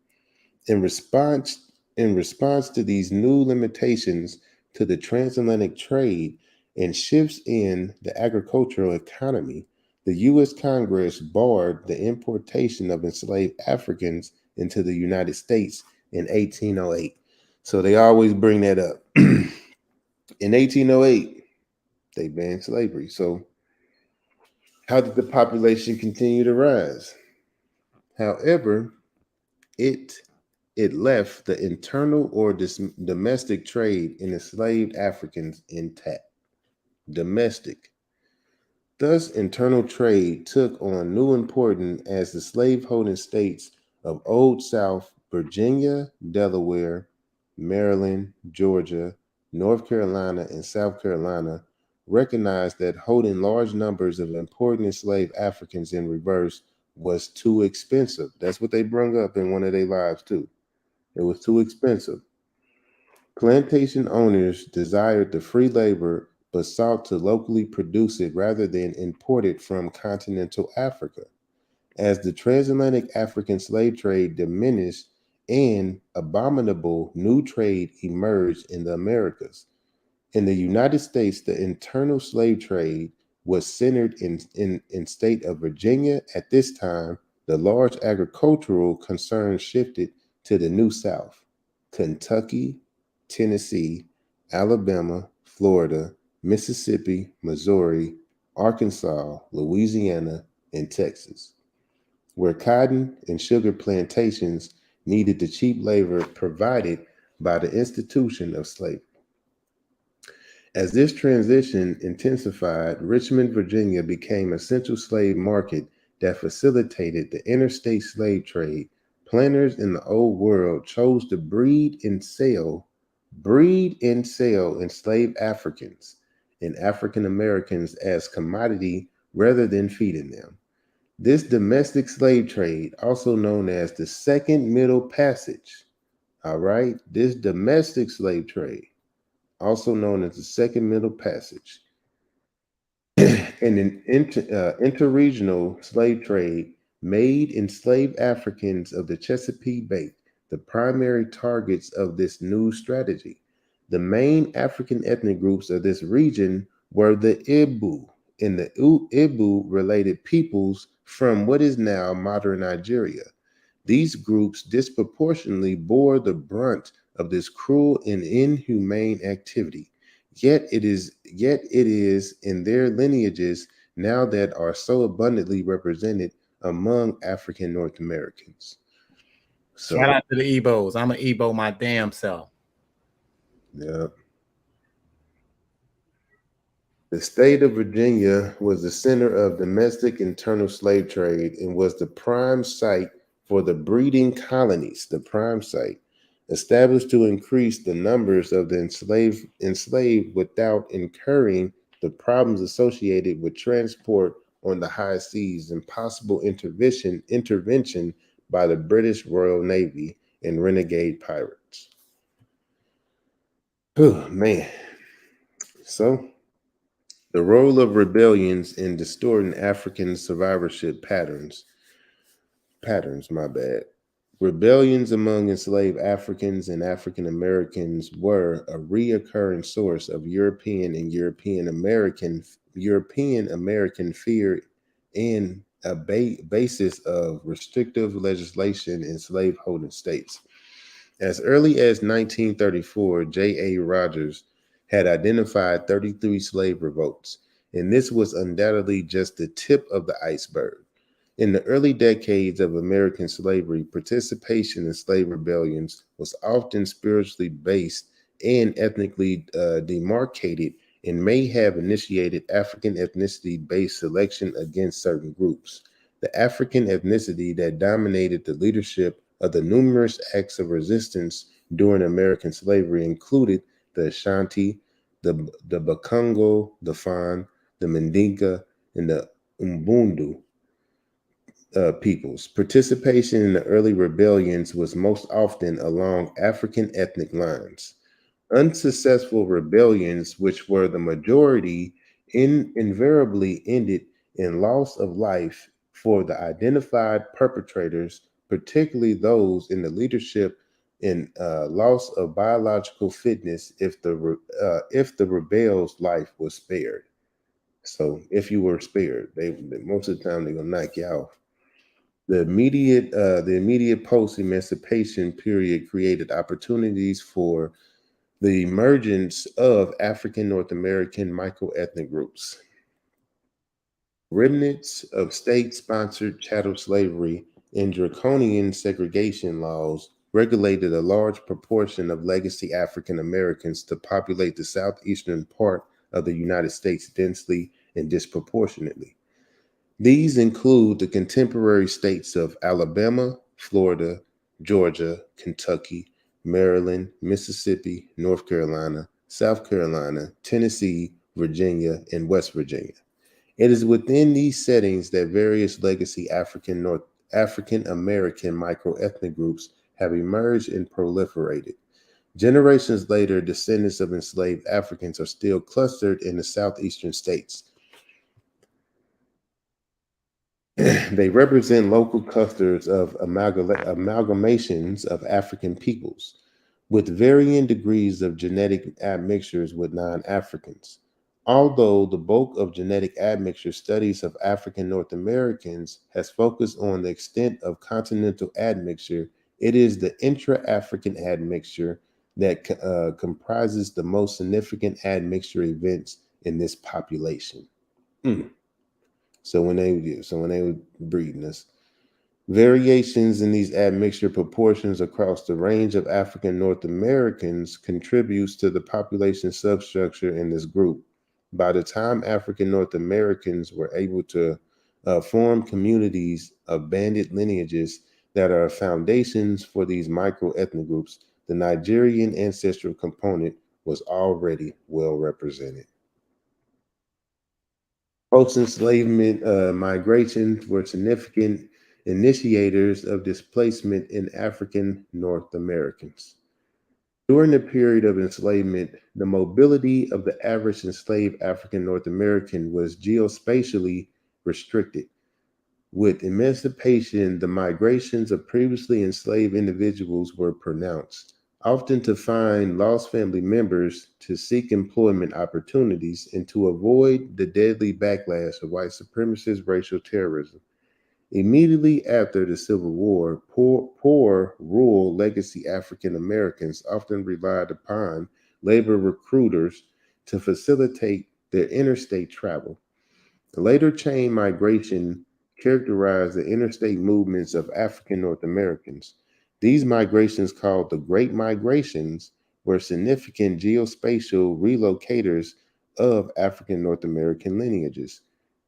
In response to these new limitations to the transatlantic trade and shifts in the agricultural economy, the U.S. Congress barred the importation of enslaved Africans into the United States in 1808. So they always bring that up. In 1808, they banned slavery. So how did the population continue to rise? However, it left the internal or domestic trade in enslaved Africans intact. Domestic. Thus, internal trade took on new importance as the slaveholding states of Old South, Virginia, Delaware, Maryland, Georgia, North Carolina, and South Carolina recognized that holding large numbers of important enslaved Africans in reverse was too expensive. That's what they brought up in one of their lives too. It was too expensive. Plantation owners desired the free labor but sought to locally produce it rather than import it from continental Africa. As the transatlantic African slave trade diminished, and abominable new trade emerged in the Americas. In the United States, the internal slave trade was centered in state of Virginia. At this time, the large agricultural concerns shifted to the New South, Kentucky, Tennessee, Alabama, Florida, Mississippi, Missouri, Arkansas, Louisiana, and Texas, where cotton and sugar plantations needed the cheap labor provided by the institution of slavery. As this transition intensified, Richmond, Virginia became a central slave market that facilitated the interstate slave trade, planters in the old world chose to breed and sell enslaved Africans and African Americans as commodity rather than feeding them. This domestic slave trade, also known as the Second Middle Passage, all right, this domestic slave trade, also known as the Second Middle Passage, and an interregional slave trade made enslaved Africans of the Chesapeake Bay the primary targets of this new strategy. The main African ethnic groups of this region were the Ibu and the Ibu related peoples from what is now modern Nigeria. These groups disproportionately bore the brunt of this cruel and inhumane activity. Yet it is in their lineages now that are so abundantly represented among African North Americans. So, Shout out to the Ebos. I'm an Ebo my damn self. yeah. The state of Virginia was the center of domestic internal slave trade and was the prime site for the breeding colonies, established to increase the numbers of the enslaved without incurring the problems associated with transport on the high seas and possible intervention by the British Royal Navy and renegade pirates. Oh, man. So, the role of rebellions in distorting African survivorship patterns, Rebellions among enslaved Africans and African Americans were a reoccurring source of European and European American fear and a basis of restrictive legislation in slaveholding states. As early as 1934, J.A. Rogers had identified 33 slave revolts, and this was undoubtedly just the tip of the iceberg. In the early decades of American slavery, participation in slave rebellions was often spiritually based and ethnically demarcated and may have initiated African ethnicity-based selection against certain groups. The African ethnicity that dominated the leadership of the numerous acts of resistance during American slavery included the Ashanti, the Bakongo, the Fan, the Mandinka, and the Umbundu peoples. Participation in the early rebellions was most often along African ethnic lines. Unsuccessful rebellions, which were the majority, invariably ended in loss of life for the identified perpetrators, particularly those in the leadership, and loss of biological fitness if the rebel's life was spared. So, if you were spared, they most of the time they're gonna knock you off. The immediate post-emancipation period created opportunities for the emergence of African North American microethnic groups. Remnants of state-sponsored chattel slavery and draconian segregation laws regulated a large proportion of legacy African Americans to populate the southeastern part of the United States densely and disproportionately. These include the contemporary states of Alabama, Florida, Georgia, Kentucky, Maryland, Mississippi, North Carolina, South Carolina, Tennessee, Virginia, and West Virginia. It is within these settings that various legacy African American microethnic groups have emerged and proliferated. Generations later, descendants of enslaved Africans are still clustered in the southeastern states. They represent local clusters of amalgamations of African peoples with varying degrees of genetic admixtures with non-Africans. Although the bulk of genetic admixture studies of African North Americans has focused on the extent of continental admixture, it is the intra-African admixture that comprises the most significant admixture events in this population. So when they were breeding us, variations in these admixture proportions across the range of African North Americans contributes to the population substructure in this group. By the time African North Americans were able to form communities of banded lineages, that are foundations for these micro-ethnic groups, the Nigerian ancestral component was already well represented. Post-enslavement migrations were significant initiators of displacement in African North Americans. During the period of enslavement, the mobility of the average enslaved African North American was geospatially restricted. With emancipation, the migrations of previously enslaved individuals were pronounced, often to find lost family members, to seek employment opportunities, and to avoid the deadly backlash of white supremacist racial terrorism. Immediately after the Civil War, poor rural legacy African Americans often relied upon labor recruiters to facilitate their interstate travel. The later chain migration characterized the interstate movements of African North Americans. These migrations, called the Great Migrations, were significant geospatial relocators of African North American lineages.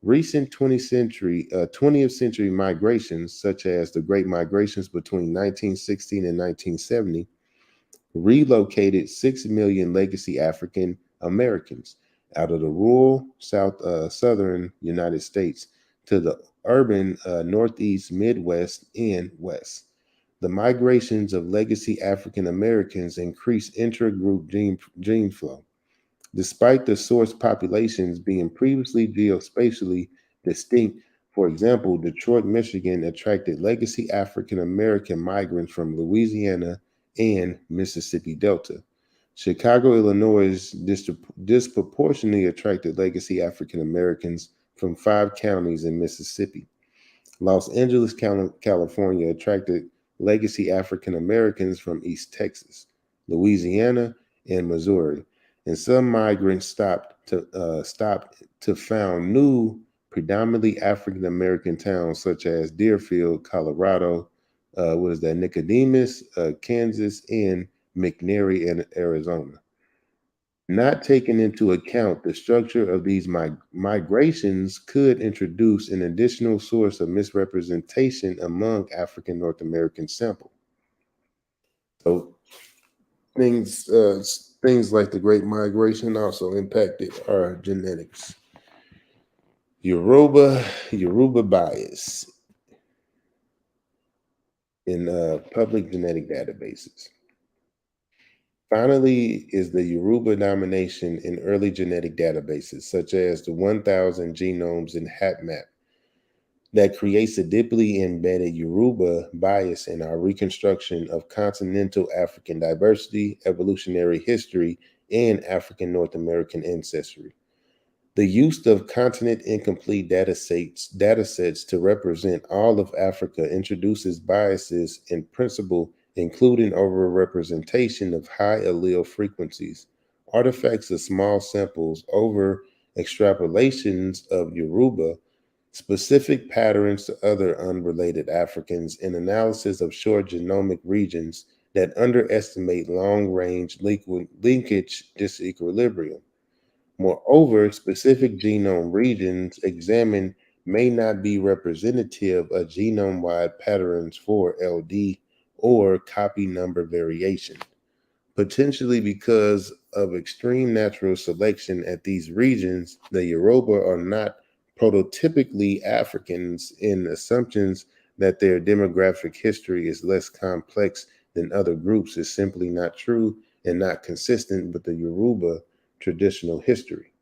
Recent 20th century migrations, such as the Great Migrations between 1916 and 1970, relocated 6 million legacy African Americans out of the rural southern United States to the urban Northeast, Midwest, and West. The migrations of legacy African Americans increased intra-group gene flow. Despite the source populations being previously geospatially distinct, for example, Detroit, Michigan attracted legacy African American migrants from Louisiana and Mississippi Delta. Chicago, Illinois disproportionately attracted legacy African Americans from 5 counties in Mississippi. Los Angeles, California attracted legacy African Americans from East Texas, Louisiana, and Missouri. And some migrants stopped to found new, predominantly African American towns such as Deerfield, Colorado, Nicodemus, Kansas, and McNairy in Arizona. Not taking into account the structure of these migrations could introduce an additional source of misrepresentation among African North American sample. So things like the Great Migration also impacted our genetics. Yoruba bias in public genetic databases. Finally, is the Yoruba domination in early genetic databases, such as the 1,000 genomes in HapMap, that creates a deeply embedded Yoruba bias in our reconstruction of continental African diversity, evolutionary history, and African North American ancestry. The use of continent incomplete datasets to represent all of Africa introduces biases in principle, including overrepresentation of high allele frequencies, artifacts of small samples, over extrapolations of Yoruba, specific patterns to other unrelated Africans, and analysis of short genomic regions that underestimate long-range linkage disequilibrium. Moreover, specific genome regions examined may not be representative of genome-wide patterns for LD or copy number variation, potentially because of extreme natural selection at these regions. The Yoruba are not prototypically Africans, in assumptions that their demographic history is less complex than other groups is simply not true and not consistent with the Yoruba traditional history.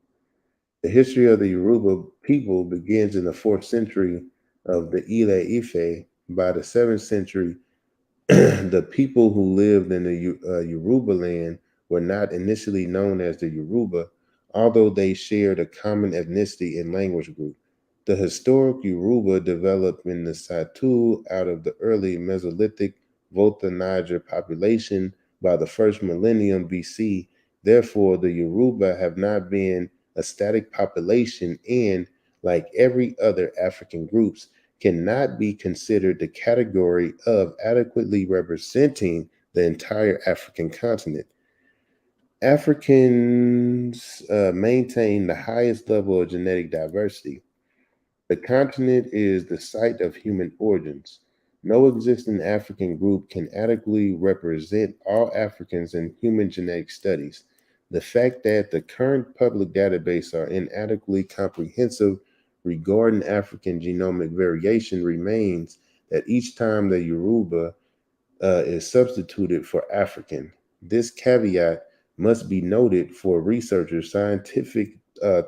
The history of the Yoruba people begins in the 4th century of the Ile Ife. By the 7th century, the people who lived in the Yoruba land were not initially known as the Yoruba, although they shared a common ethnicity and language group. The historic Yoruba developed in the Satu out of the early Mesolithic Volta Niger population by the 1st millennium BC. Therefore, the Yoruba have not been a static population and, like every other African groups, cannot be considered the category of adequately representing the entire African continent. Africans maintain the highest level of genetic diversity. The continent is the site of human origins. No existing African group can adequately represent all Africans in human genetic studies. The fact that the current public database are inadequately comprehensive regarding African genomic variation remains that each time the Yoruba is substituted for African. This caveat must be noted for researchers. Scientific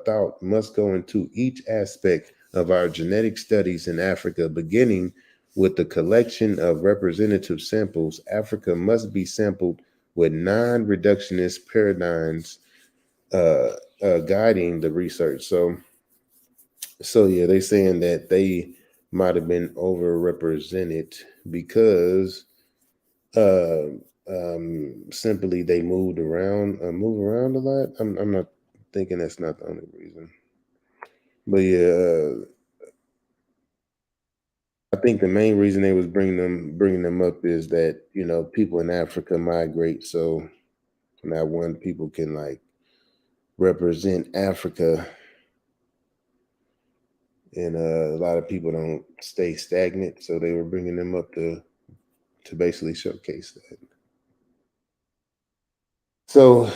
thought must go into each aspect of our genetic studies in Africa, beginning with the collection of representative samples. Africa must be sampled with non-reductionist paradigms guiding the research. So yeah, they're saying that they might have been overrepresented because simply they move around a lot. I'm not thinking that's not the only reason, but yeah, I think the main reason they was bringing them up is that people in Africa migrate, so now one people can like represent Africa, and a lot of people don't stay stagnant, so they were bringing them up to basically showcase that. So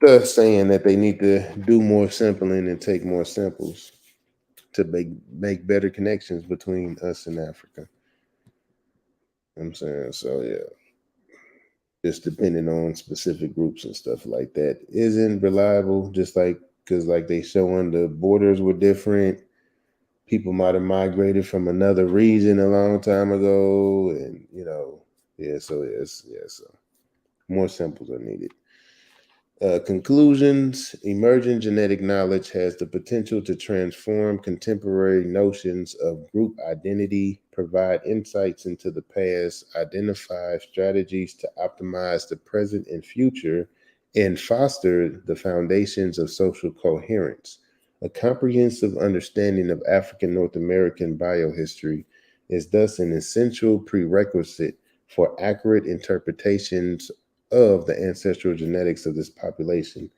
thus saying that they need to do more sampling and take more samples to make better connections between us and Africa. I'm saying, so yeah, just depending on specific groups and stuff like that isn't reliable. Just like because like they showing the borders were different. People might have migrated from another region a long time ago, and yeah. So so more samples are needed. Conclusions. Emerging genetic knowledge has the potential to transform contemporary notions of group identity, provide insights into the past, identify strategies to optimize the present and future, and foster the foundations of social coherence. A comprehensive understanding of African North American biohistory is thus an essential prerequisite for accurate interpretations of the ancestral genetics of this population.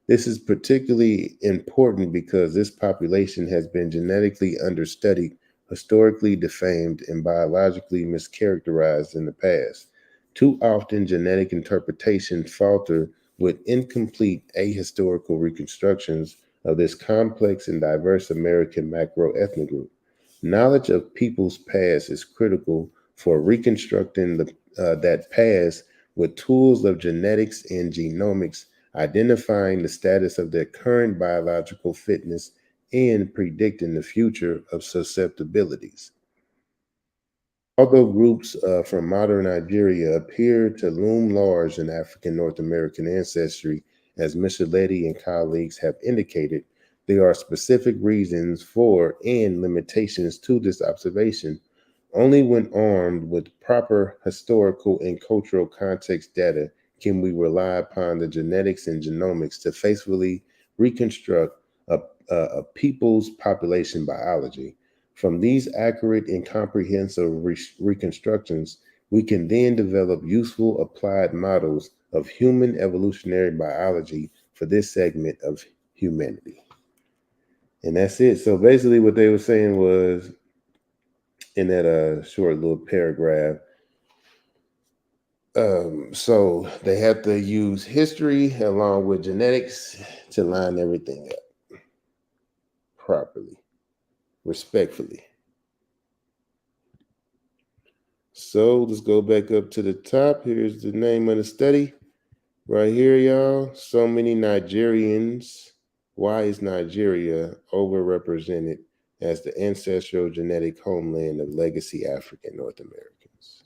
This is particularly important because this population has been genetically understudied, historically defamed, and biologically mischaracterized in the past. Too often, genetic interpretations falter with incomplete ahistorical reconstructions of this complex and diverse American macro-ethnic group. Knowledge of people's past is critical for reconstructing that past with tools of genetics and genomics, identifying the status of their current biological fitness and predicting the future of susceptibilities. Although groups from modern Nigeria appear to loom large in African North American ancestry, as Micheletti and colleagues have indicated, there are specific reasons for and limitations to this observation. Only when armed with proper historical and cultural context data can we rely upon the genetics and genomics to faithfully reconstruct a people's population biology. From these accurate and comprehensive reconstructions, we can then develop useful applied models of human evolutionary biology for this segment of humanity. And that's it. So basically what they were saying was in that short little paragraph, so they have to use history along with genetics to line everything up properly, respectfully. So let's go back up to the top. Here's the name of the study right here, y'all. So many Nigerians. Why is Nigeria overrepresented as the ancestral genetic homeland of legacy African North Americans?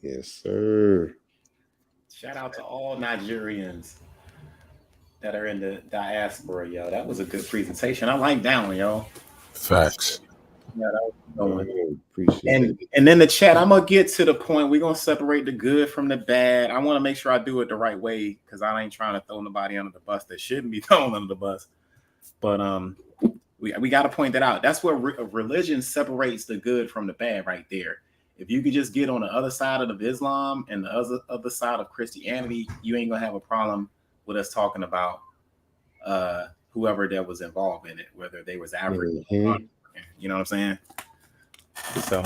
Yes, sir. Shout out to all Nigerians that are in the diaspora, yo. That was a good presentation. I like that one, yo. Facts. Yeah, that was a good one. Appreciate it. And then the chat, I'm gonna get to the point. We're gonna separate the good from the bad. I want to make sure I do it the right way because I ain't trying to throw nobody under the bus that shouldn't be thrown under the bus. But we got to point that out. That's where religion separates the good from the bad, right there. If you could just get on the other side of Islam and the other side of Christianity, you ain't gonna have a problem with us talking about whoever that was involved in it, whether they was African, Mhm. you know what I'm saying? So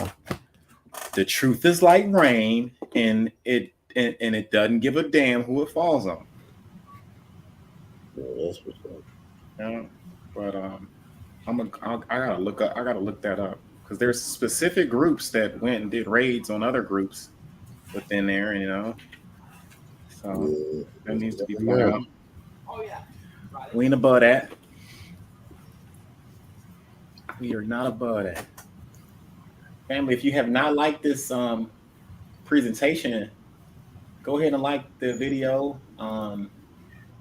the truth is like rain, and it doesn't give a damn who it falls on. Yeah, that's what's up. Yeah, but I gotta look that up because there's specific groups that went and did raids on other groups within there, you know. So Yeah, that needs to be that's pointed out. We ain't above that. We are not above that. Family, if you have not liked this presentation, go ahead and like the video.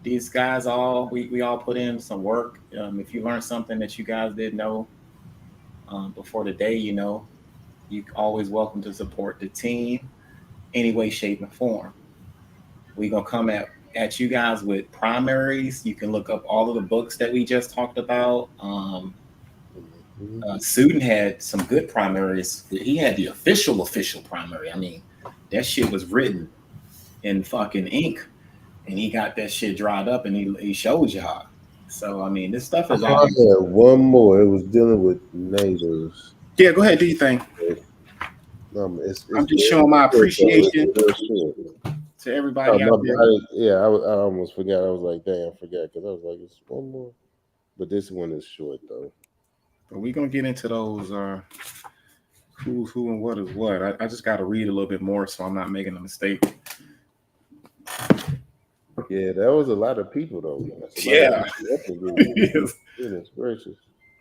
These guys we all put in some work. If you learned something that you guys didn't know before the day, you know, you always welcome to support the team any way, shape, and form. We're gonna come at you guys with primaries. You can look up all of the books that we just talked about. Suden had some good primaries. He had the official primary. I mean, that shit was written in fucking ink, and he got that shit dried up, and he showed y'all. So I mean, this stuff is all. I had one more. It was dealing with natives. Yeah, go ahead. Do you think? I'm just showing my appreciation to everybody out there. I almost forgot. I was like, dang, I forgot because I was like, it's one more. But this one is short though. But we're gonna get into those who's who and what is what. I just gotta read a little bit more so I'm not making a mistake. Yeah, that was a lot of people though. Yeah. Goodness gracious.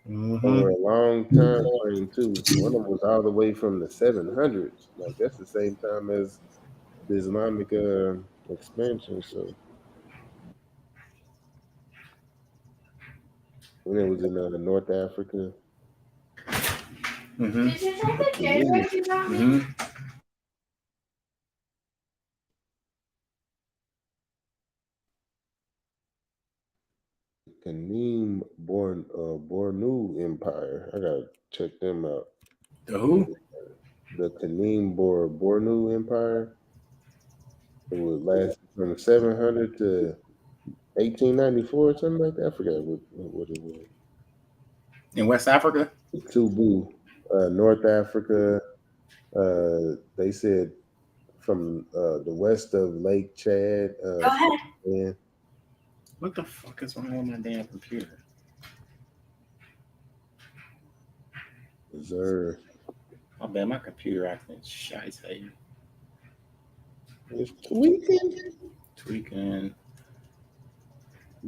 Over a long time frame too. One of them was all the way from the 700s. Like that's the same time as the Islamic expansion. So when it was in North Africa. Did you take the J-Rex you got me? Kaneem Bornu Empire. I gotta check them out. The who? The Kaneem Bornu Empire. It would last from 700 to 1894 or something like that. I forgot what it was. In West Africa? Tubu, North Africa. They said from the west of Lake Chad. Go ahead. What the fuck is wrong with my damn computer? Reserve. I bet my computer acting shite. It's tweaking.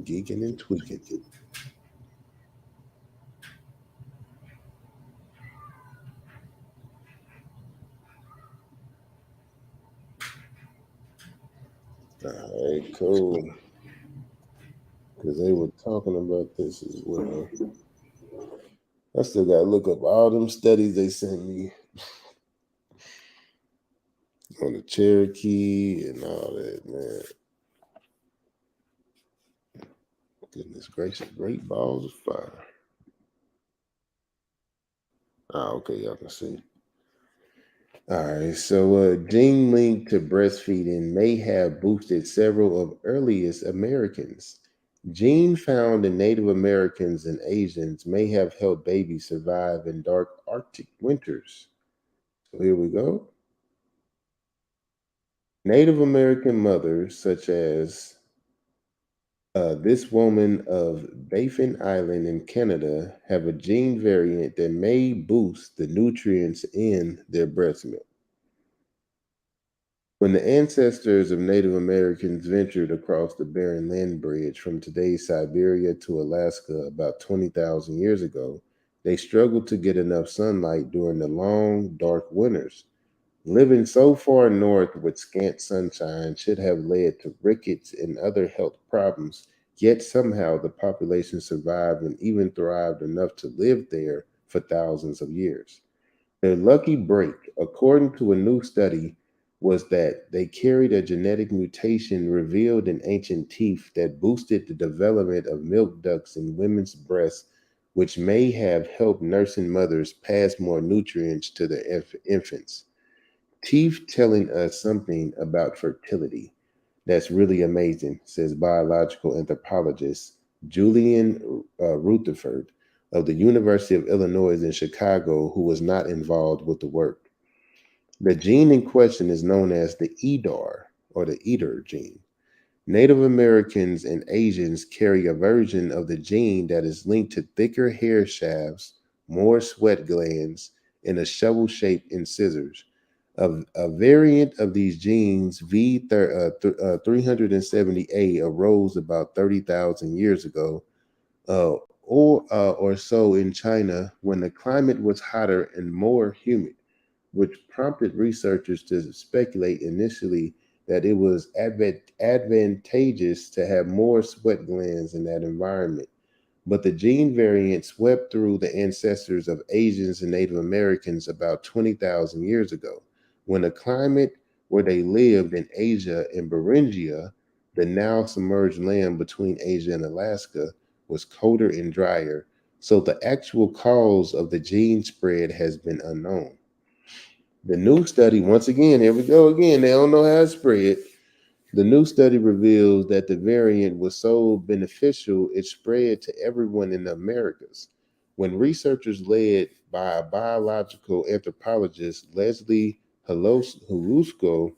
Geeking and tweaking. All right, cool. Because they were talking about this as well. I still got to look up all them studies they sent me on the Cherokee and all that, man. Goodness gracious, great balls of fire. Okay, y'all can see. All right, so gene linked to breastfeeding may have boosted several of earliest Americans. Gene found in Native Americans and Asians may have helped babies survive in dark Arctic winters. So here we go. Native American mothers, such as this woman of Baffin Island in Canada, have a gene variant that may boost the nutrients in their breast milk. When the ancestors of Native Americans ventured across the Bering Land Bridge from today's Siberia to Alaska about 20,000 years ago, they struggled to get enough sunlight during the long, dark winters. Living so far north with scant sunshine should have led to rickets and other health problems, yet somehow the population survived and even thrived enough to live there for thousands of years. Their lucky break, according to a new study, was that they carried a genetic mutation revealed in ancient teeth that boosted the development of milk ducts in women's breasts, which may have helped nursing mothers pass more nutrients to their infants. Teeth telling us something about fertility. That's really amazing, says biological anthropologist Julian Rutherford of the University of Illinois in Chicago, who was not involved with the work. The gene in question is known as the EDAR, or the EDAR gene. Native Americans and Asians carry a version of the gene that is linked to thicker hair shafts, more sweat glands, and a shovel-shaped incisors. A variant of these genes, V370A, arose about 30,000 years ago, or so in China when the climate was hotter and more humid, which prompted researchers to speculate initially that it was advantageous to have more sweat glands in that environment. But the gene variant swept through the ancestors of Asians and Native Americans about 20,000 years ago, when the climate where they lived in Asia and Beringia, the now submerged land between Asia and Alaska, was colder and drier. So the actual cause of the gene spread has been unknown. The new study, once again, here we go again, they don't know how it spread. The new study reveals that the variant was so beneficial it spread to everyone in the Americas. When researchers led by a biological anthropologist, Leslie Hlusko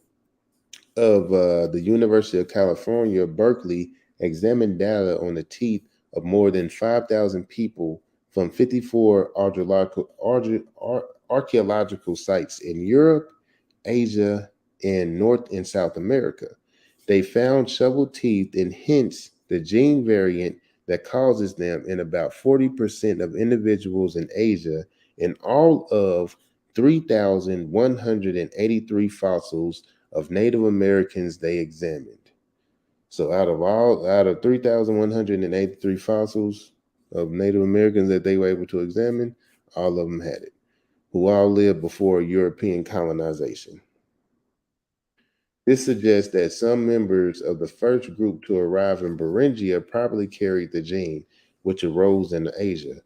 of the University of California, Berkeley, examined data on the teeth of more than 5,000 people from 54 archaeological sites in Europe, Asia, and North and South America. They found shovel teeth and hence the gene variant that causes them in about 40% of individuals in Asia and all of 3,183 fossils of Native Americans they examined. So out of 3,183 fossils of Native Americans that they were able to examine, all of them had it, who all lived before European colonization. This suggests that some members of the first group to arrive in Beringia probably carried the gene, which arose in Asia.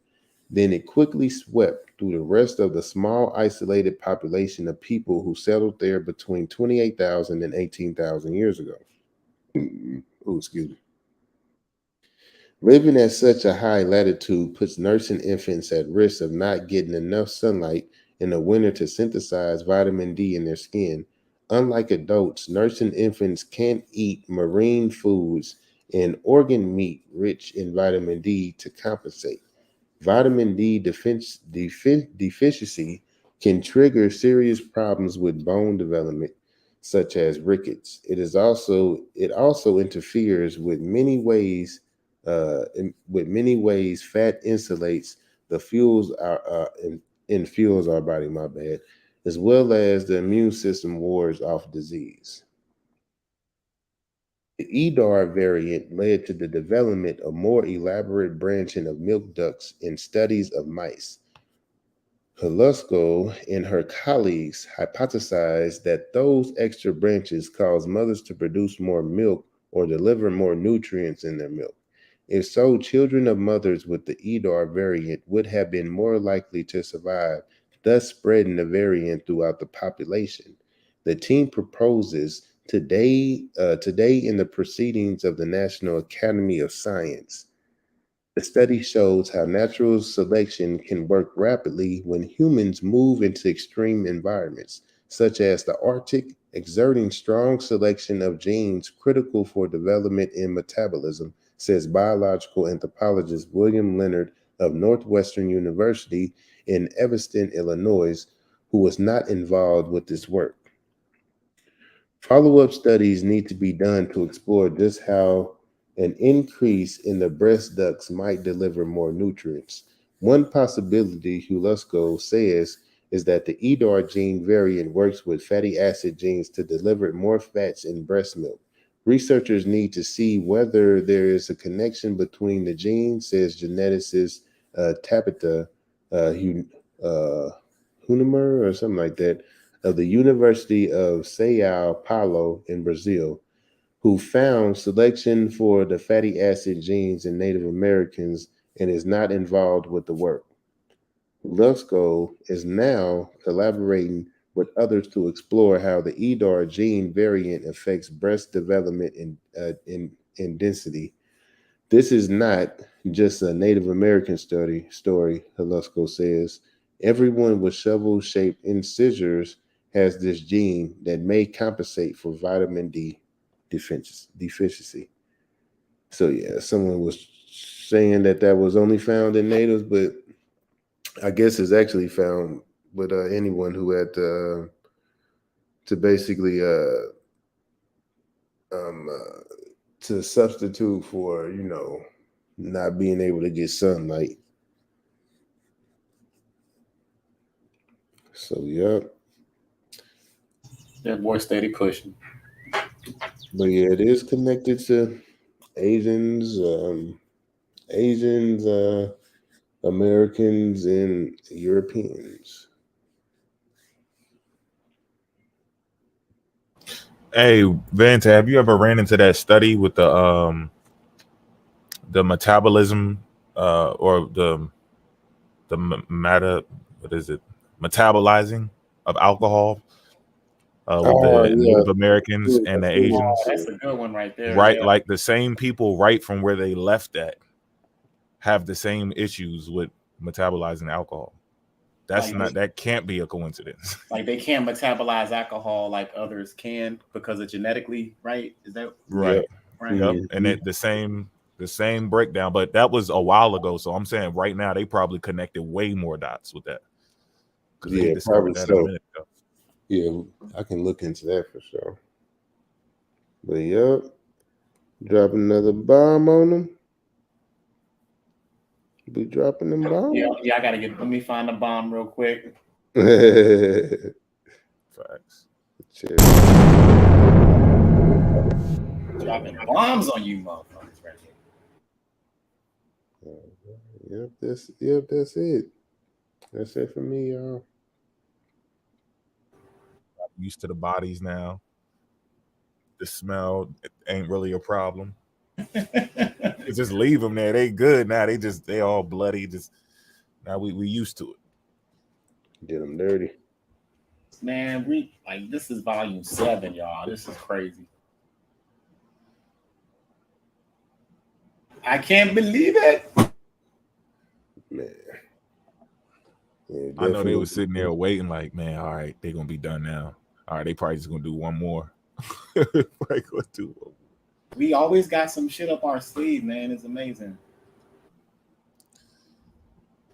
Then it quickly swept through the rest of the small, isolated population of people who settled there between 28,000 and 18,000 years ago. Oh, excuse me. Living at such a high latitude puts nursing infants at risk of not getting enough sunlight in the winter to synthesize vitamin D in their skin. Unlike adults, nursing infants can't eat marine foods and organ meat rich in vitamin D to compensate. Vitamin D deficiency can trigger serious problems with bone development, such as rickets. It also interferes with many ways. With many ways, fat insulates the fuels our body. My bad, as well as the immune system wards off disease. The EDAR variant led to the development of more elaborate branching of milk ducts in studies of mice. Hlusko and her colleagues hypothesized that those extra branches cause mothers to produce more milk or deliver more nutrients in their milk. If so, children of mothers with the EDAR variant would have been more likely to survive, thus spreading the variant throughout the population. The team proposes today in the proceedings of the National Academy of Science. The study shows how natural selection can work rapidly when humans move into extreme environments, such as the Arctic, exerting strong selection of genes critical for development and metabolism, says biological anthropologist William Leonard of Northwestern University in Evanston, Illinois, who was not involved with this work. Follow-up studies need to be done to explore just how an increase in the breast ducts might deliver more nutrients. One possibility, Hlusko says, is that the EDAR gene variant works with fatty acid genes to deliver more fats in breast milk. Researchers need to see whether there is a connection between the genes, says geneticist Tabitha Hunemer or something like that, of the University of Sao Paulo in Brazil, who found selection for the fatty acid genes in Native Americans and is not involved with the work. Hlusko is now collaborating with others to explore how the EDAR gene variant affects breast development and density. This is not just a Native American story, Halusko says. Everyone with shovel-shaped incisors has this gene that may compensate for vitamin D deficiency. So yeah, someone was saying that was only found in natives, but I guess it's actually found with anyone who had to basically to substitute for not being able to get sunlight. So yep. That boy steady pushing. But yeah, it is connected to Asians, Americans, and Europeans. Hey, Vanta, have you ever ran into that study with the metabolism or the metabolizing of alcohol with the Native Americans and the Asians? Oh, that's a good one right there. Right, yeah. like the same people right from where they left at have the same issues with metabolizing alcohol. That can't be a coincidence. Like they can't metabolize alcohol like others can because of genetically, right? Is that right? Yep. Right. Yep. And the same breakdown, but that was a while ago. So I'm saying right now they probably connected way more dots with that. Because they discovered that a minute ago. Yeah, I can look into that for sure. But yep, drop another bomb on them. Be dropping them bombs. Yeah, I gotta let me find the bomb real quick. Facts. Dropping bombs on you, motherfuckers, right here. Yep, that's it. That's it for me, y'all. I'm used to the bodies now. The smell ain't really a problem. Just leave them there. They good now. They all bloody. Just now we used to it. Get them dirty. Man, this is volume 7, y'all. This is crazy. I can't believe it. Man. Yeah, I know they were sitting there waiting, like, man, all right, they're gonna be done now. All right, they probably just gonna do one more. We always got some shit up our sleeve, man. It's amazing.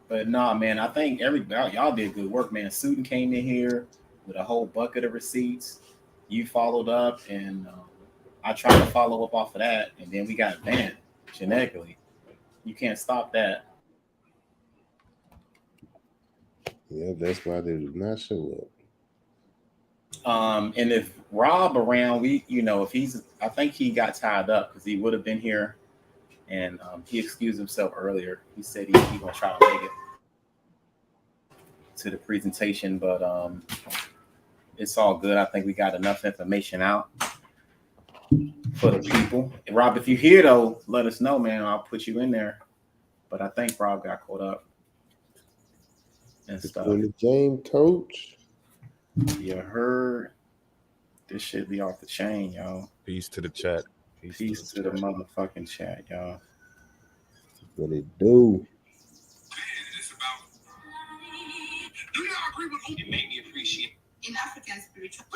But nah, man, I think y'all did good work, man. Sutton came in here with a whole bucket of receipts. You followed up, and I tried to follow up off of that, and then we got banned genetically. You can't stop that. Yeah, that's why they do not show up. And if Rob around, I think he got tied up because he would have been here, and he excused himself earlier. He said he gonna try to make it to the presentation, but it's all good. I think we got enough information out for the people. And Rob, if you're here though, let us know, man. I'll put you in there. But I think Rob got caught up and stuff. The game, coach. You heard this shit be off the chain, y'all. Peace to the chat. Peace to the motherfucking chat, y'all. What it do? Do y'all agree with who? It made me appreciate in African spiritual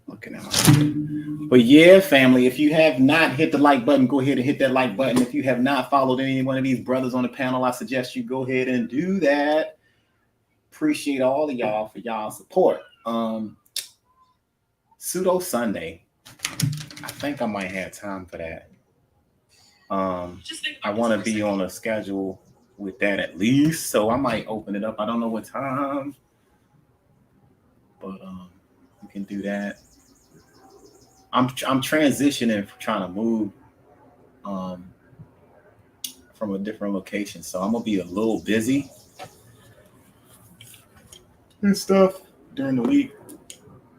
looking at my. But yeah, family, if you have not hit the like button, go ahead and hit that like button. If you have not followed any one of these brothers on the panel, I suggest you go ahead and do that. Appreciate all of y'all for y'all support. Pseudo Sunday. I think I might have time for that. I want to be on a schedule with that at least, so I might open it up. I don't know what time, but we can do that. I'm transitioning, trying to move from a different location, so I'm gonna be a little busy and stuff during the week.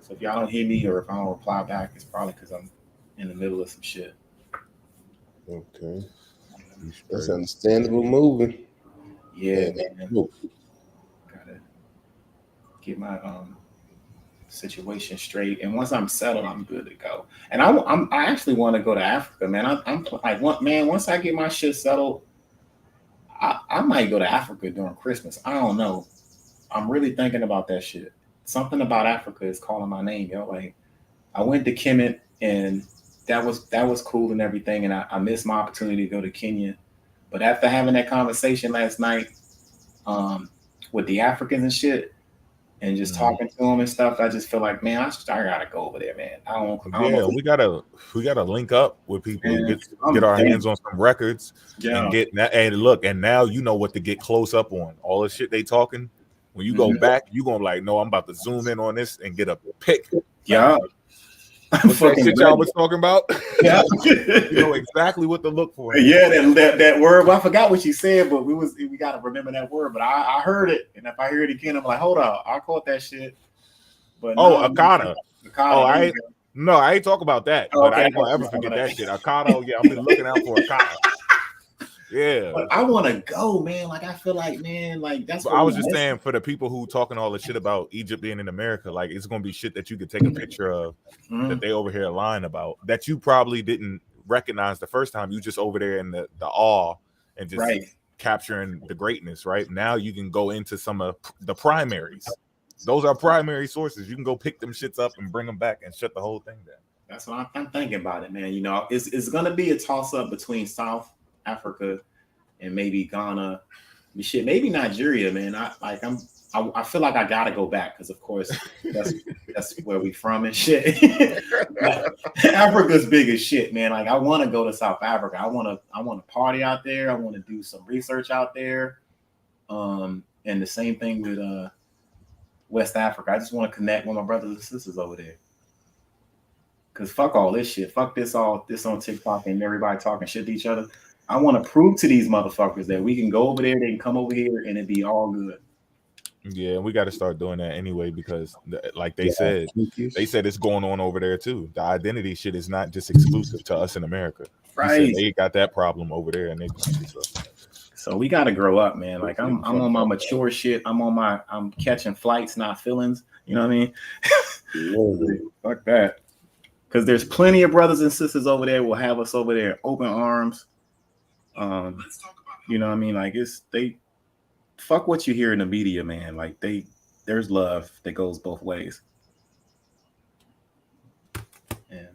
So if y'all don't hear me or if I don't reply back, it's probably because I'm in the middle of some shit. Okay, that's understandable. Moving. Yeah, man. Gotta get my situation straight, and once I'm settled, I'm good to go. And I actually want to go to Africa, man. I'm like, once I get my shit settled, I might go to Africa during Christmas. I don't know. I'm really thinking about that shit. Something about Africa is calling my name, yo. Like, I went to Kemet, and that was cool and everything, and I missed my opportunity to go to Kenya. But after having that conversation last night, with the Africans and shit, and just talking to them and stuff, I just feel like, man, I gotta go over there, man. I don't know. We gotta link up with people, get our hands on some records, and get that. And look, and now you know what to get close up on. All the shit they talking. When you go back, you gonna like, no, I'm about to zoom in on this and get a pic. Yeah. What's that shit y'all was talking about? Yeah. You know exactly what to look for. Yeah, that word. Well, I forgot what you said, but we got to remember that word. But I heard it, and if I hear it again, I'm like, hold on, I caught that shit. But Akana. I ain't talk about that, but I ain't gonna ever forget that shit. Akana, yeah, I've been looking out for Akana. Yeah, but I want to go, man. Like, I feel like, man, like that's. I was just saying, for the people who talking all the shit about Egypt being in America, like, it's gonna be shit that you could take a picture of that they over here lying about, that you probably didn't recognize the first time. You just over there in the awe and just capturing the greatness. Right now, you can go into some of the primaries. Those are primary sources. You can go pick them shits up and bring them back and shut the whole thing down. That's what I'm thinking about it, man. You know, it's gonna be a toss up between South Africa and maybe Ghana, shit, maybe Nigeria, man. I feel like I gotta go back because, of course, that's where we from and shit. Africa's big as shit, man. Like, I want to go to South Africa. I want to party out there. I want to do some research out there. And the same thing with West Africa. I just want to connect with my brothers and sisters over there. Cause fuck all this shit. Fuck this on TikTok and everybody talking shit to each other. I want to prove to these motherfuckers that we can go over there, they can come over here, and it be all good. Yeah, we got to start doing that anyway, because like they said it's going on over there too. The identity shit is not just exclusive to us in America. Right? They got that problem over there in their country. So we got to grow up, man. Like, I'm on my mature shit. I'm catching flights, not feelings. You know what I mean? Fuck that. Because there's plenty of brothers and sisters over there will have us over there open arms. You know what I mean? Like, they fuck what you hear in the media, man. Like, there's love that goes both ways. And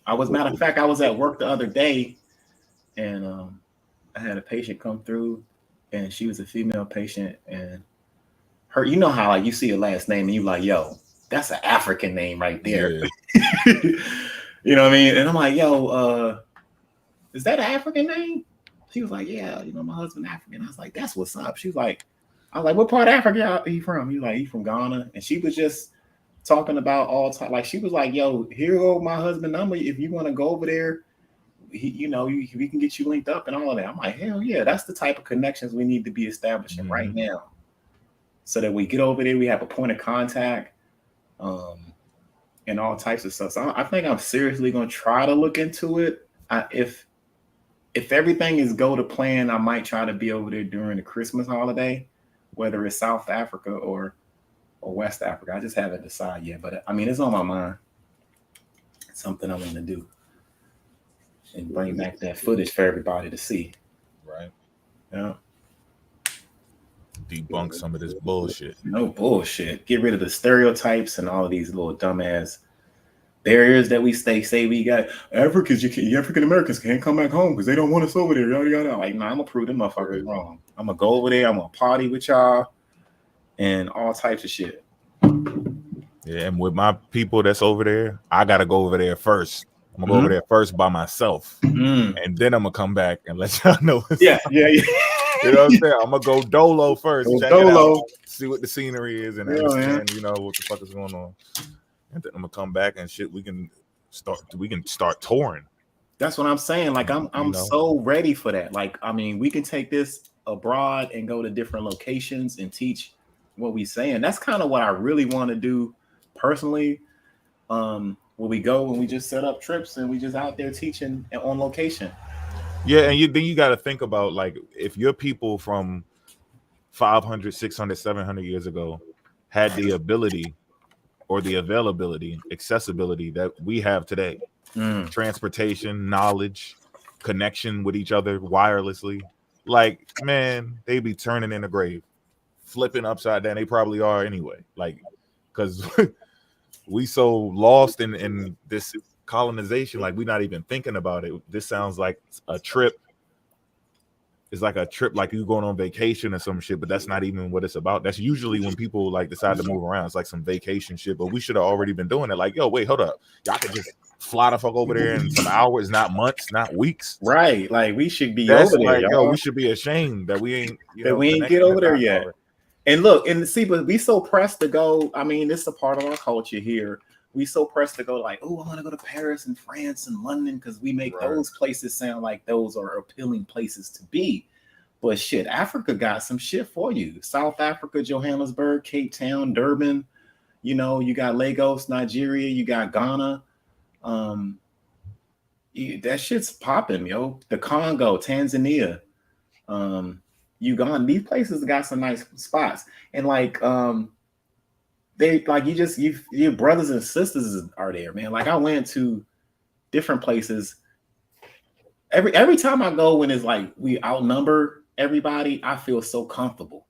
matter of fact, I was at work the other day, and I had a patient come through, and she was a female patient, and her, you know how, like, you see a last name and you like, yo, that's an African name right there. Yeah. You know what I mean? And I'm like, yo, is that an African name? She was like, yeah, you know, my husband African. I was like, that's what's up. She was like, I was like, what part of Africa are you from? He's like, he's from Ghana. And she was just talking about all time. Like, she was like, yo, here go my husband number. If you want to go over there, we can get you linked up and all of that. I'm like, hell yeah, that's the type of connections we need to be establishing right now. So that we get over there, we have a point of contact, and all types of stuff. So I think I'm seriously going to try to look into it. If everything is go to plan, I might try to be over there during the Christmas holiday, whether it's South Africa or West Africa. I just haven't decided yet, but I mean, it's on my mind. It's something I want to do and bring back that footage for everybody to see. Right. Yeah. Debunk some of this bullshit. No bullshit. Get rid of the stereotypes and all of these little dumbass barriers that we say we got. African Americans can't come back home because they don't want us over there. Yada yada. Like, nah, I'm gonna prove them motherfuckers wrong. I'm gonna go over there. I'm gonna party with y'all and all types of shit. Yeah, and with my people that's over there, I gotta go over there first. I'm gonna go over there first by myself, and then I'm gonna come back and let y'all know. Yeah. You know what I'm saying? I'm gonna go dolo first, check it out, see what the scenery is, and understand, you know, what the fuck is going on. And then I'm gonna come back and shit. We can start touring. That's what I'm saying. Like, I'm so ready for that. Like, I mean, we can take this abroad and go to different locations and teach what we saying. That's kind of what I really want to do personally. When we go and we just set up trips and we just out there teaching on location. Yeah, and then you got to think about, like, if your people from 500, 600, 700 years ago had the ability or the availability, accessibility that we have today. Transportation, knowledge, connection with each other wirelessly. Like, man, they be turning in the grave, flipping upside down. They probably are anyway. Like, because we so lost in this colonization, like we're not even thinking about it. This sounds like a trip. It's like a trip, like you going on vacation or some shit, but that's not even what it's about. That's usually when people like decide to move around. It's like some vacation shit, but we should have already been doing it. Like, yo, wait, hold up. Y'all can just fly the fuck over there in some hours, not months, not weeks. Right. Like we should be That's over there, like, y'all. yo, we should be ashamed that we ain't, get over there yet. And look, and see, but we so pressed to go. I mean, this is a part of our culture here. We so pressed to go like, oh, I want to go to Paris and France and London because we make those places sound like those are appealing places to be. But shit, Africa got some shit for you. South Africa, Johannesburg, Cape Town, Durban. You know, you got Lagos, Nigeria. You got Ghana. That shit's popping, yo. The Congo, Tanzania, Uganda. These places got some nice spots. And like, they like your brothers and sisters are there, man. Like I went to different places. Every time I go, when it's like we outnumber everybody, I feel so comfortable.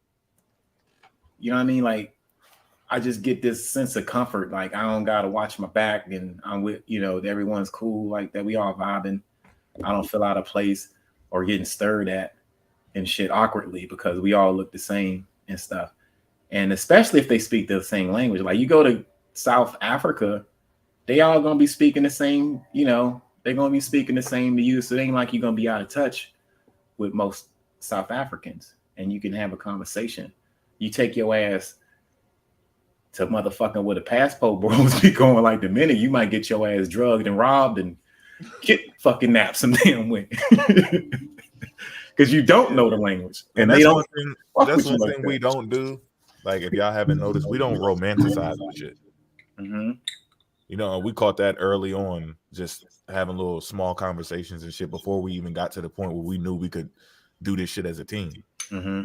You know what I mean? Like I just get this sense of comfort. Like I don't gotta watch my back, and I'm with everyone's cool, like that. We all vibing. I don't feel out of place or getting stared at and shit awkwardly because we all look the same and stuff. And especially if they speak the same language. Like you go to South Africa, they all gonna be speaking the same, they're gonna be speaking the same to you. So it ain't like you're gonna be out of touch with most South Africans and you can have a conversation. You take your ass to motherfucking with a passport, bros be going like the minute you might get your ass drugged and robbed and get fucking napped some damn way. Because you don't know the language. And that's they don't. That's one thing we don't do. Like, if y'all haven't noticed, we don't romanticize the shit. We caught that early on, just having little small conversations and shit before we even got to the point where we knew we could do this shit as a team.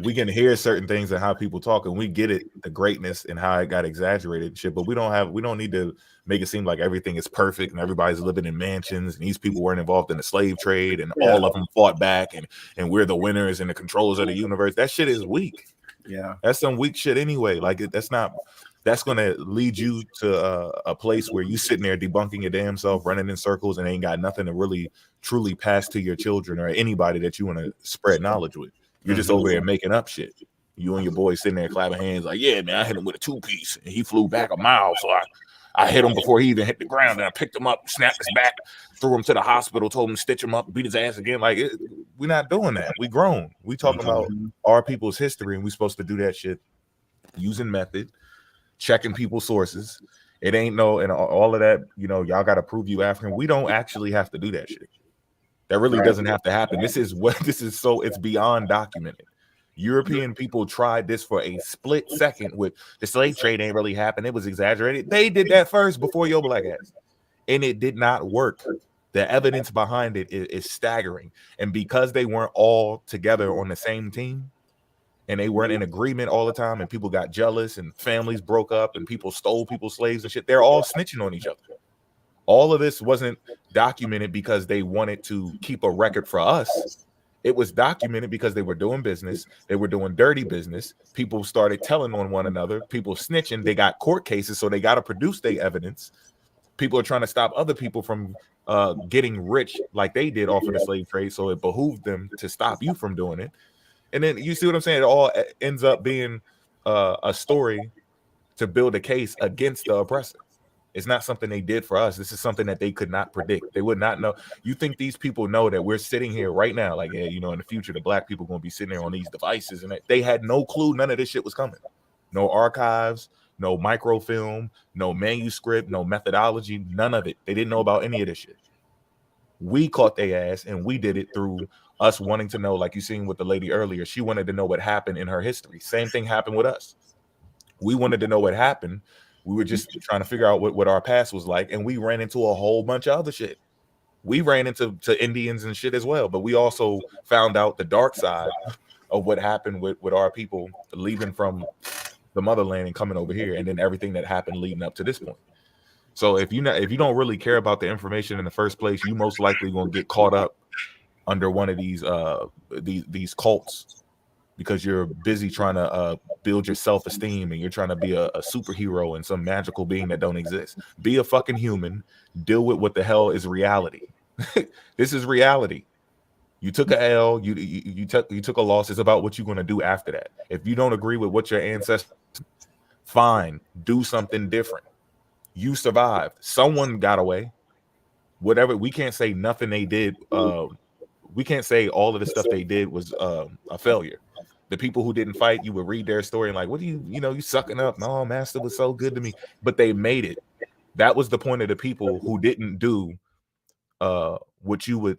We can hear certain things and how people talk, and we get it, the greatness and how it got exaggerated and shit. But we don't need to make it seem like everything is perfect and everybody's living in mansions and these people weren't involved in the slave trade and all of them fought back and we're the winners and the controllers of the universe. That shit is weak. Yeah, that's some weak shit anyway. Like that's going to lead you to a place where you sitting there debunking your damn self, running in circles, and ain't got nothing to really truly pass to your children or anybody that you want to spread knowledge with. You're just over there making up shit. You and your boys sitting there clapping hands like, yeah, man, I hit him with a 2-piece and he flew back a mile. So I hit him before he even hit the ground, and I picked him up, snapped his back, threw him to the hospital, told him to stitch him up, beat his ass again. Like, we're not doing that. We grown. We talking about our people's history, and we supposed to do that shit using method, checking people's sources. It ain't and all of that, y'all got to prove you African. We don't actually have to do that shit. That really doesn't have to happen. It's beyond documented. European people tried this for a split second with the slave trade ain't really happened. It was exaggerated. They did that first before your black ass. And it did not work. The evidence behind it is staggering. And because they weren't all together on the same team and they weren't in agreement all the time and people got jealous and families broke up and people stole people's slaves and shit, they're all snitching on each other. All of this wasn't documented because they wanted to keep a record for us. It was documented because they were doing business. They were doing dirty business. People started telling on one another. People snitching. They got court cases, so they got to produce their evidence. People are trying to stop other people from getting rich like they did off of the slave trade, so it behooved them to stop you from doing it. And then you see what I'm saying? It all ends up being a story to build a case against the oppressor. It's not something they did for us. This is something that they could not predict. They would not know. You think these people know that we're sitting here right now, like, yeah, in the future, the black people are going to be sitting there on these devices, and they had no clue none of this shit was coming. No archives, no microfilm, no manuscript, no methodology, none of it. They didn't know about any of this shit. We caught their ass, and we did it through us wanting to know, like you seen with the lady earlier. She wanted to know what happened in her history. Same thing happened with us. We wanted to know what happened. We were just trying to figure out what our past was like, and we ran into a whole bunch of other shit. We ran into Indians and shit as well, but we also found out the dark side of what happened with our people leaving from the motherland and coming over here, and then everything that happened leading up to this point. So if you don't really care about the information in the first place, you most likely gonna get caught up under one of these cults because you're busy trying to build your self-esteem and you're trying to be a superhero and some magical being that don't exist. Be a fucking human. Deal with what the hell is reality. This is reality. You took a L. You took a loss. It's about what you're gonna do after that. If you don't agree with what your ancestors, fine. Do something different. You survived. Someone got away. Whatever. We can't say nothing they did. We can't say all of the stuff they did was a failure. The people who didn't fight, you would read their story and like, what do you sucking up? No, master was so good to me. But they made it. That was the point of the people who didn't do what you would.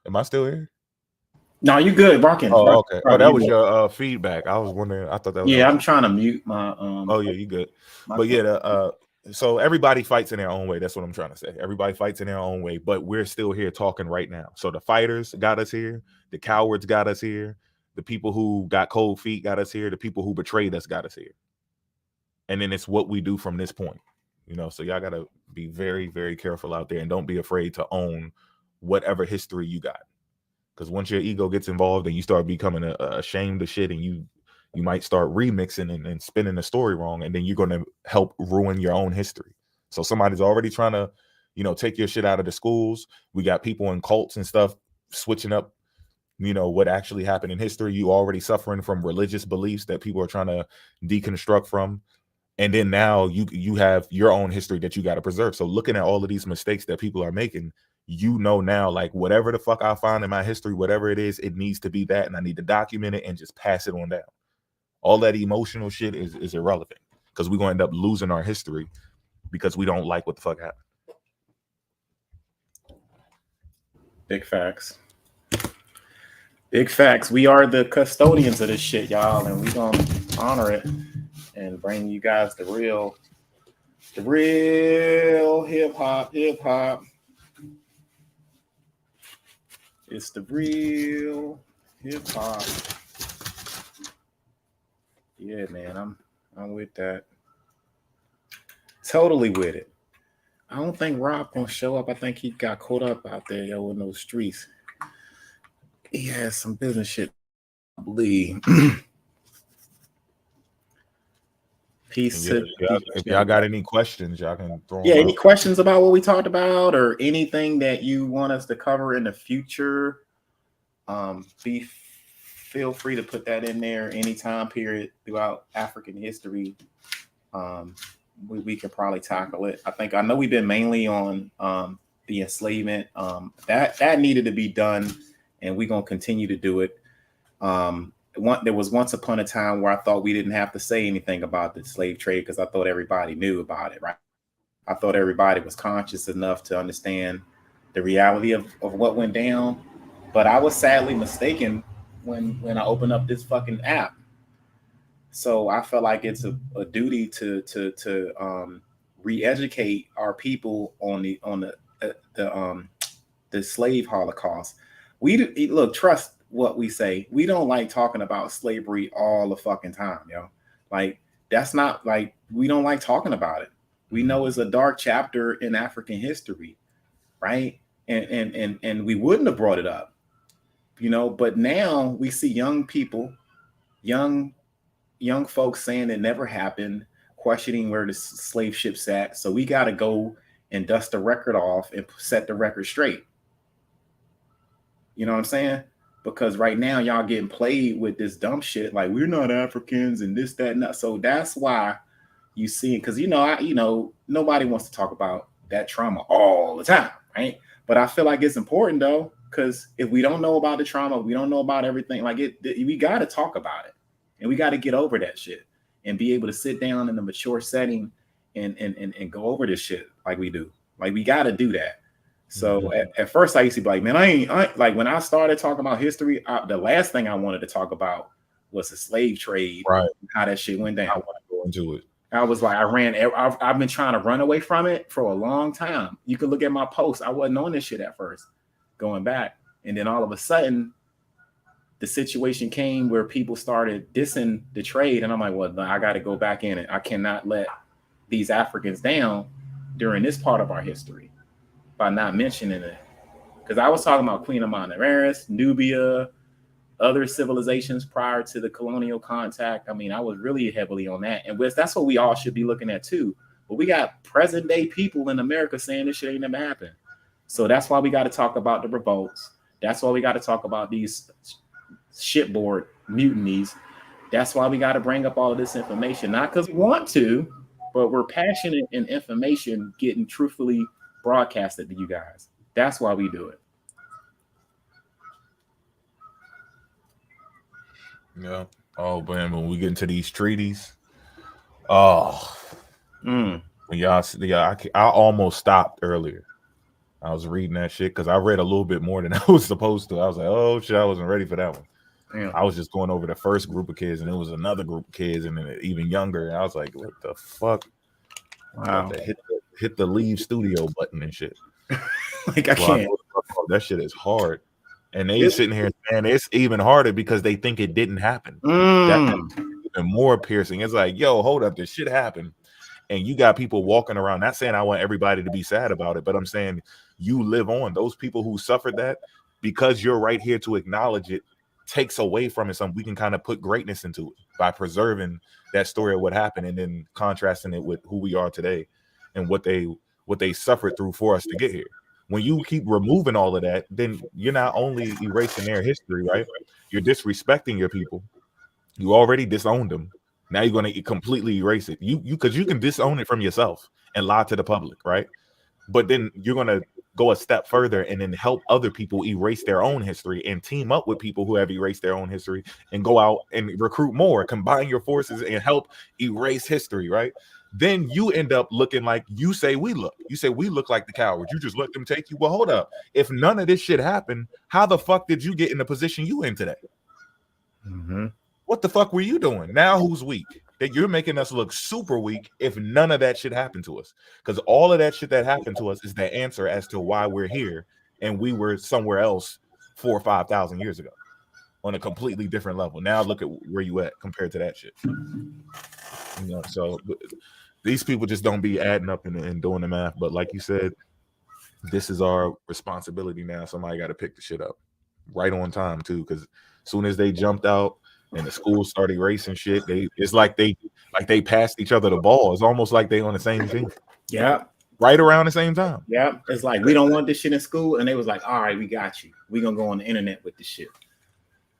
Am I still here? No, you good, Barkin. Oh, okay. Oh, that was your feedback. I was wondering. I thought that was. Yeah, I'm trying to mute my. Oh yeah, you good. But yeah, so everybody fights in their own way. That's what I'm trying to say. Everybody fights in their own way, but we're still here talking right now. So the fighters got us here. The cowards got us here. The people who got cold feet got us here. The people who betrayed us got us here. And then it's what we do from this point. So y'all got to be very, very careful out there and don't be afraid to own whatever history you got. Because once your ego gets involved and you start becoming ashamed of shit and you might start remixing and spinning the story wrong, and then you're going to help ruin your own history. So somebody's already trying to, take your shit out of the schools. We got people in cults and stuff switching up, what actually happened in history. You already suffering from religious beliefs that people are trying to deconstruct from. And then now you have your own history that you got to preserve. So looking at all of these mistakes that people are making, now, like whatever the fuck I find in my history, whatever it is, it needs to be that. And I need to document it and just pass it on down. All that emotional shit is irrelevant because we're going to end up losing our history because we don't like what the fuck happened. Big facts. Big facts. We are the custodians of this shit, y'all, and we're going to honor it and bring you guys the real hip hop. It's the real hip hop. Yeah, man, I'm with that. Totally with it. I don't think Rob gonna show up. I think he got caught up out there, yo, in those streets. He has some business shit, I believe. Peace. If y'all got any questions, y'all can throw them. Yeah, any questions about what we talked about or anything that you want us to cover in the future? Feel free to put that in there any time period throughout African history. We can probably tackle it. I know we've been mainly on the enslavement. That needed to be done, and we're gonna continue to do it. There was once upon a time where I thought we didn't have to say anything about the slave trade because I thought everybody knew about it, right? I thought everybody was conscious enough to understand the reality of what went down. But I was sadly mistaken when I opened up this fucking app. So I felt like it's a duty to re-educate our people on the slave Holocaust. Trust what we say. We don't like talking about slavery all the fucking time, yo. Like that's not like we don't like talking about it. We know it's a dark chapter in African history, right? And we wouldn't have brought it up, but now we see young people, young folks saying it never happened, questioning where the slave ships at. So we got to go and dust the record off and set the record straight. You know what I'm saying? Because right now y'all getting played with this dumb shit like we're not Africans and this, that, and that. So that's why you see it. Because nobody wants to talk about that trauma all the time, right? But I feel like it's important though, because if we don't know about the trauma, we don't know about everything. Like we got to talk about it, and we got to get over that shit and be able to sit down in a mature setting and go over this shit like we do. Like we got to do that. So at first I used to be like, man, I ain't like when I started talking about history, the last thing I wanted to talk about was the slave trade, right? How that shit went down. I want to go into it. I was like, I've been trying to run away from it for a long time. You can look at my posts. I wasn't on this shit at first, going back. And then all of a sudden, the situation came where people started dissing the trade, and I'm like, well, I got to go back in it. I cannot let these Africans down during this part of our history by not mentioning it. Because I was talking about Queen Amanirenas, Nubia, other civilizations prior to the colonial contact. I mean, I was really heavily on that. And that's what we all should be looking at too. But we got present day people in America saying this shit ain't never happened. So that's why we got to talk about the revolts. That's why we got to talk about these shipboard mutinies. That's why we got to bring up all of this information, not because we want to, but we're passionate in information getting truthfully broadcasted to you guys. That's why we do it. Yeah. Oh man, when we get into these treaties, when y'all, I almost stopped earlier. I was reading that shit because I read a little bit more than I was supposed to. I was like, oh shit, I wasn't ready for that one. Damn. I was just going over the first group of kids, and it was another group of kids, and then even younger. And I was like, what the fuck? Wow. Hit the leave studio button and shit. Like I can't. That shit is hard. And they sitting here saying it's even harder because they think it didn't happen. That's even more piercing. It's like, yo, hold up, this shit happened. And you got people walking around, not saying I want everybody to be sad about it, but I'm saying you live on. Those people who suffered that, because you're right here to acknowledge it, takes away from it something. We can kind of put greatness into it by preserving that story of what happened and then contrasting it with who we are today and what they suffered through for us to get here. When you keep removing all of that, then you're not only erasing their history, right? You're disrespecting your people. You already disowned them. Now you're going to completely erase it. Because you can disown it from yourself and lie to the public, right? But then you're going to go a step further and then help other people erase their own history and team up with people who have erased their own history and go out and recruit more, combine your forces and help erase history, right? Then you end up looking like you say we look. You say we look like the cowards. You just let them take you. Well, hold up. If none of this shit happened, how the fuck did you get in the position you in today? What the fuck were you doing? Now who's weak? That you're making us look super weak if none of that shit happened to us. Because all of that shit that happened to us is the answer as to why we're here and we were somewhere else 4,000 or 5,000 years ago on a completely different level. Now look at where you at compared to that shit. You know, so these people just don't be adding up and doing the math. But like you said, this is our responsibility now. Somebody got to pick the shit up right on time too. Because as soon as they jumped out and the schools started erasing shit, it's like they passed each other the ball. It's almost like they on the same team. Yeah. Right around the same time. Yeah. It's like we don't want this shit in school. And they was like, all right, we got you. We're gonna go on the internet with this shit.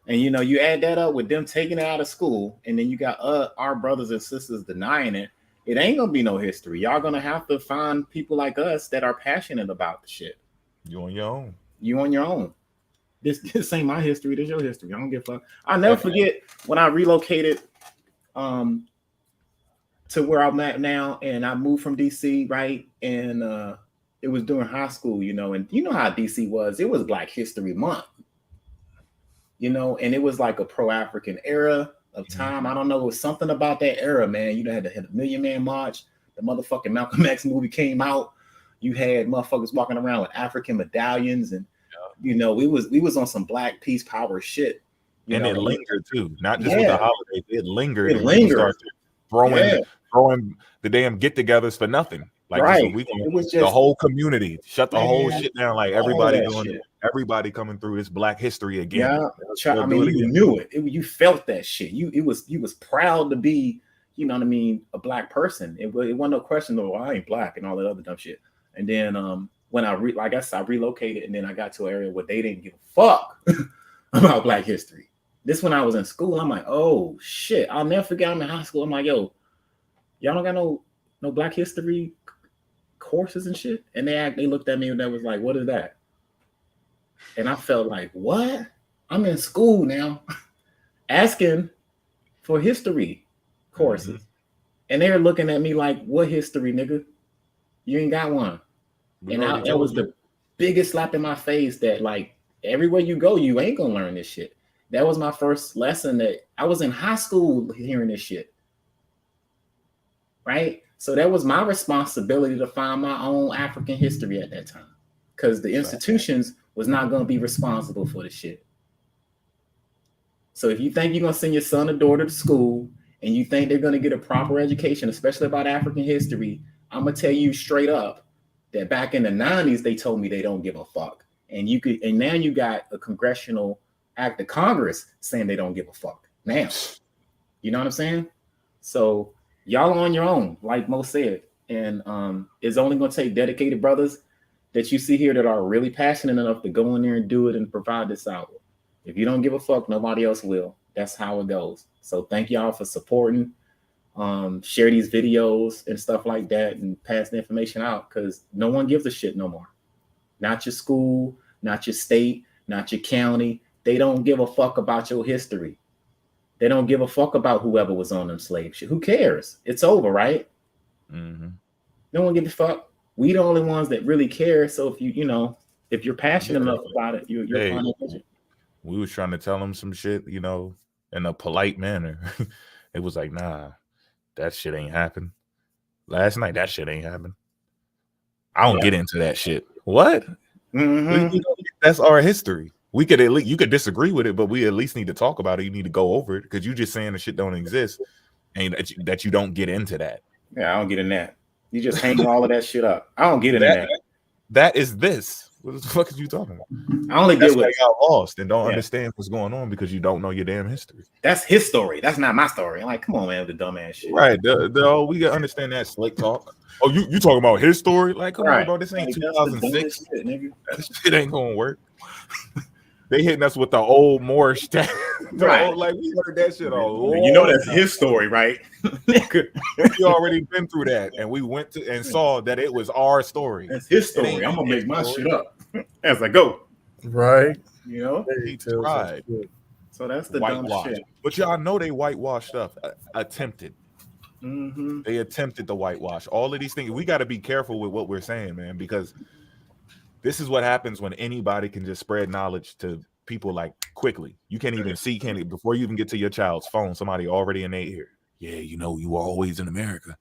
And you know, you add that up with them taking it out of school, and then you got our brothers and sisters denying it. It ain't gonna be no history. Y'all gonna have to find people like us that are passionate about the shit. You on your own. You on your own. This ain't my history. This your history. I don't give a fuck. I'll never forget when I relocated to where I'm at now, and I moved from DC, right? And it was during high school, you know, and you know how DC was. It was Black History Month. You know, and it was like a pro-African era of time. I don't know. It was something about that era, man. You had a Million Man March. The motherfucking Malcolm X movie came out. You had motherfuckers walking around with African medallions, and you know, we was on some Black peace power shit. And it lingered too, not just with the holidays. It lingered. It lingered. Throwing the damn get-togethers for nothing. Like it was just the whole community shut the whole shit down. Like everybody doing it. Everybody coming through this Black history again. Yeah, I mean, you knew it. You felt that shit. You was proud to be, you know what I mean, a Black person. It wasn't no question though. I ain't Black and all that other dumb shit. And then when I relocated, and then I got to an area where they didn't give a fuck about Black history. This when I was in school, I'm like, oh shit! I'll never forget. I'm in high school. I'm like, yo, y'all don't got no Black history courses and shit. And they looked at me and they was like, what is that? And I felt like, what? I'm in school now asking for history courses. And they're looking at me like, what history, nigga? You ain't got one. And that was the biggest slap in my face that like everywhere you go, you ain't gonna learn this shit. That was my first lesson that I was in high school hearing this shit. Right? So that was my responsibility to find my own African history at that time. Because the institutions was not going to be responsible for the shit. So if you think you're gonna send your son or daughter to school and you think they're gonna get a proper education, especially about African history, I'm gonna tell you straight up that back in the 90s they told me they don't give a fuck. And now you got a congressional act of Congress saying they don't give a fuck. Now, you know what I'm saying? So y'all are on your own, like Mo said. And it's only gonna take dedicated brothers that you see here that are really passionate enough to go in there and do it and provide this out. If you don't give a fuck, nobody else will. That's how it goes. So thank y'all for supporting. Share these videos and stuff like that and pass the information out, because no one gives a shit no more. Not your school, not your state, not your county. They don't give a fuck about your history. They don't give a fuck about whoever was on them slave shit. Who cares? It's over, right? Mm-hmm. No one gives a fuck. We the only ones that really care. So if if you're passionate enough about it, you're fine with it. We was trying to tell them some shit, in a polite manner. It was like, nah, that shit ain't happened. Last night, that shit ain't happened. I don't get into that shit. What? Mm-hmm. That's our history. We could you could disagree with it, but we at least need to talk about it. You need to go over it, because you just saying the shit don't exist and that you don't get into that. Yeah, I don't get in that. You just hang all of that shit up. I don't get into that. That is this. What the fuck are you talking about? I only get what got lost and don't understand what's going on because you don't know your damn history. That's his story. That's not my story. I'm like, come on, man, with the dumbass shit. Right. We can understand that slick talk. Oh, you talking about his story? Like, come on, bro. This ain't 2006. Shit, nigga. That shit ain't gonna work. They hitting us with the old Moorish tag. Right. Like, we heard that shit all. That's his story, right? We already been through that, and we went to and saw that it was our story. That's his story. I'm gonna make my shit up as I go. Right. He tried. So that's the dumb shit. But y'all know they whitewashed stuff. Attempted. Mm-hmm. They attempted to whitewash all of these things. We got to be careful with what we're saying, man, because this is what happens when anybody can just spread knowledge to people like quickly. You can't even see, before you even get to your child's phone, somebody already in their ear. Yeah, you were always in America.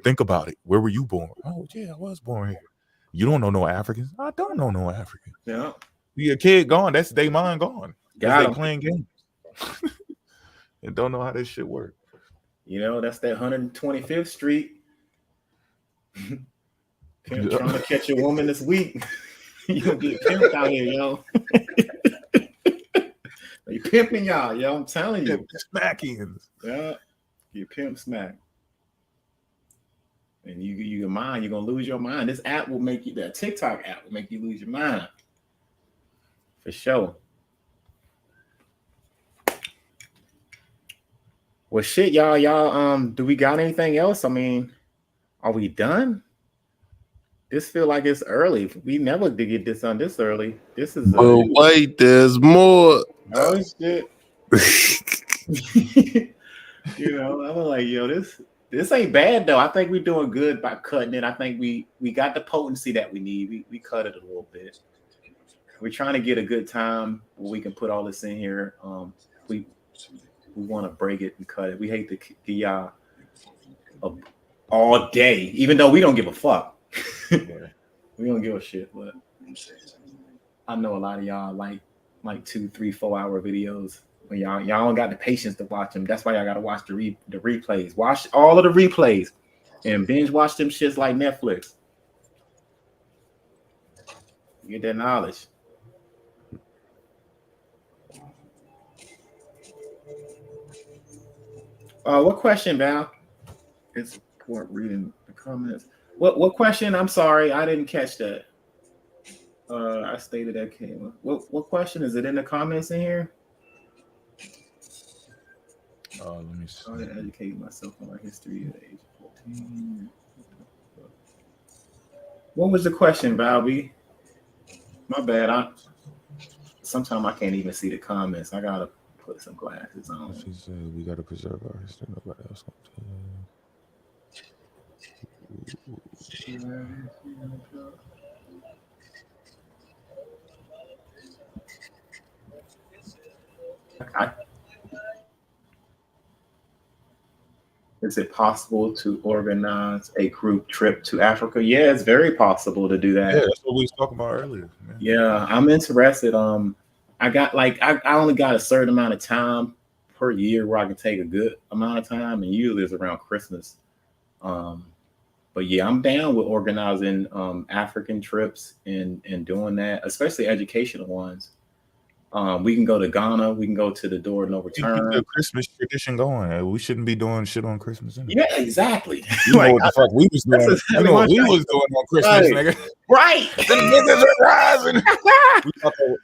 Think about it. Where were you born? Oh, yeah, I was born here. You don't know no Africans? I don't know no Africans. Yeah. Your kid gone. That's their mind gone. Got they playing games. And don't know how this shit works. That's that 125th Street. Trying to catch a woman this week. You gonna get pimped out here, yo. They pimping y'all, yo. I'm telling you. Smackings. Yeah. You pimp smack. And your mind, you're gonna lose your mind. This app will make you, that TikTok app will make you lose your mind. For sure. Well, shit, y'all. Do we got anything else? I mean, are we done? This feel like it's early. We never did get this on this early. This is wait, there's more. Oh shit. I was like, yo, this ain't bad though. I think we're doing good by cutting it. I think we got the potency that we need. We cut it a little bit. We're trying to get a good time where we can put all this in here. We want to break it and cut it. We hate to give y'all all day, even though we don't give a fuck. We don't give a shit, but I know a lot of y'all like 2, 3, 4 hour videos. When y'all don't got the patience to watch them. That's why y'all gotta watch the replays. Watch all of the replays and binge watch them shits like Netflix. Get that knowledge. What question, Val? It's important reading the comments. What question? I'm sorry, I didn't catch that. I stated that came. What question is it in the comments in here? Let me see. I started educating myself on our history at the age of 14. What was the question, Valby? My bad. Sometimes I can't even see the comments. I gotta put some glasses on. She said we gotta preserve our history. Nobody else wants to. Is it possible to organize a group trip to Africa? Yeah, it's very possible to do that. Yeah, that's what we was talking about earlier. Man. Yeah, I'm interested. I I got like I only got a certain amount of time per year where I can take a good amount of time, and usually it's around Christmas. But yeah, I'm down with organizing African trips and doing that, especially educational ones. We can go to Ghana. We can go to the Door No Keep Return. the Christmas tradition going. We shouldn't be doing shit on Christmas. Anyway. Yeah, exactly. You know what the fuck we was doing? You know what we was doing on Christmas, nigga. Right. The niggas are rising.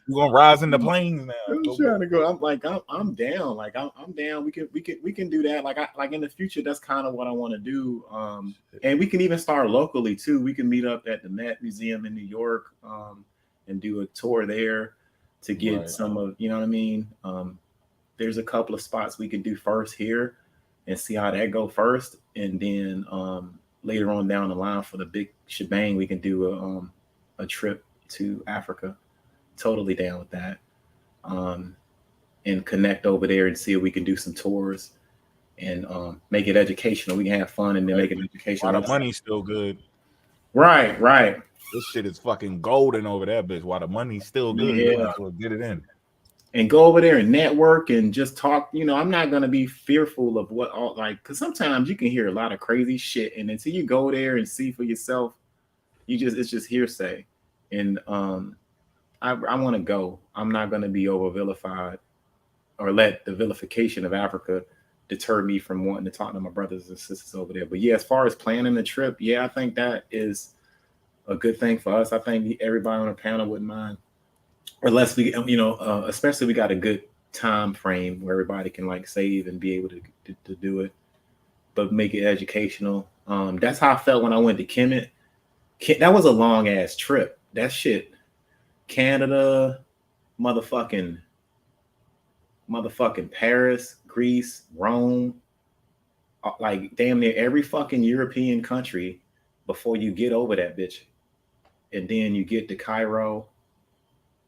We gonna rise in the plains now. I'm trying to go. I'm like, I'm down. Like I'm down. We can do that. Like in the future, that's kind of what I want to do. And we can even start locally too. We can meet up at the Met Museum in New York, and do a tour there to get some of, you know what I mean? There's a couple of spots we could do first here and see how that go first. And then later on down the line for the big shebang, we can do a trip to Africa. Totally down with that. And connect over there and see if we can do some tours and make it educational. We can have fun and then make it educational. While the money's still good. Right. This shit is fucking golden over there, bitch. While the money's still good, yeah. So get it in. And go over there and network and just talk. You know, I'm not gonna be fearful of what all like, because sometimes you can hear a lot of crazy shit, and until you go there and see for yourself, it's just hearsay. And I want to go. I'm not gonna be over vilified or let the vilification of Africa deter me from wanting to talk to my brothers and sisters over there. But yeah, as far as planning the trip, yeah, I think that is a good thing for us. I think everybody on the panel wouldn't mind, unless we, especially we got a good time frame where everybody can like save and be able to do it, but make it educational. That's how I felt when I went to Kemet. That was a long ass trip. That shit, Canada, motherfucking Paris, Greece, Rome, like damn near every fucking European country before you get over that bitch. And then you get to Cairo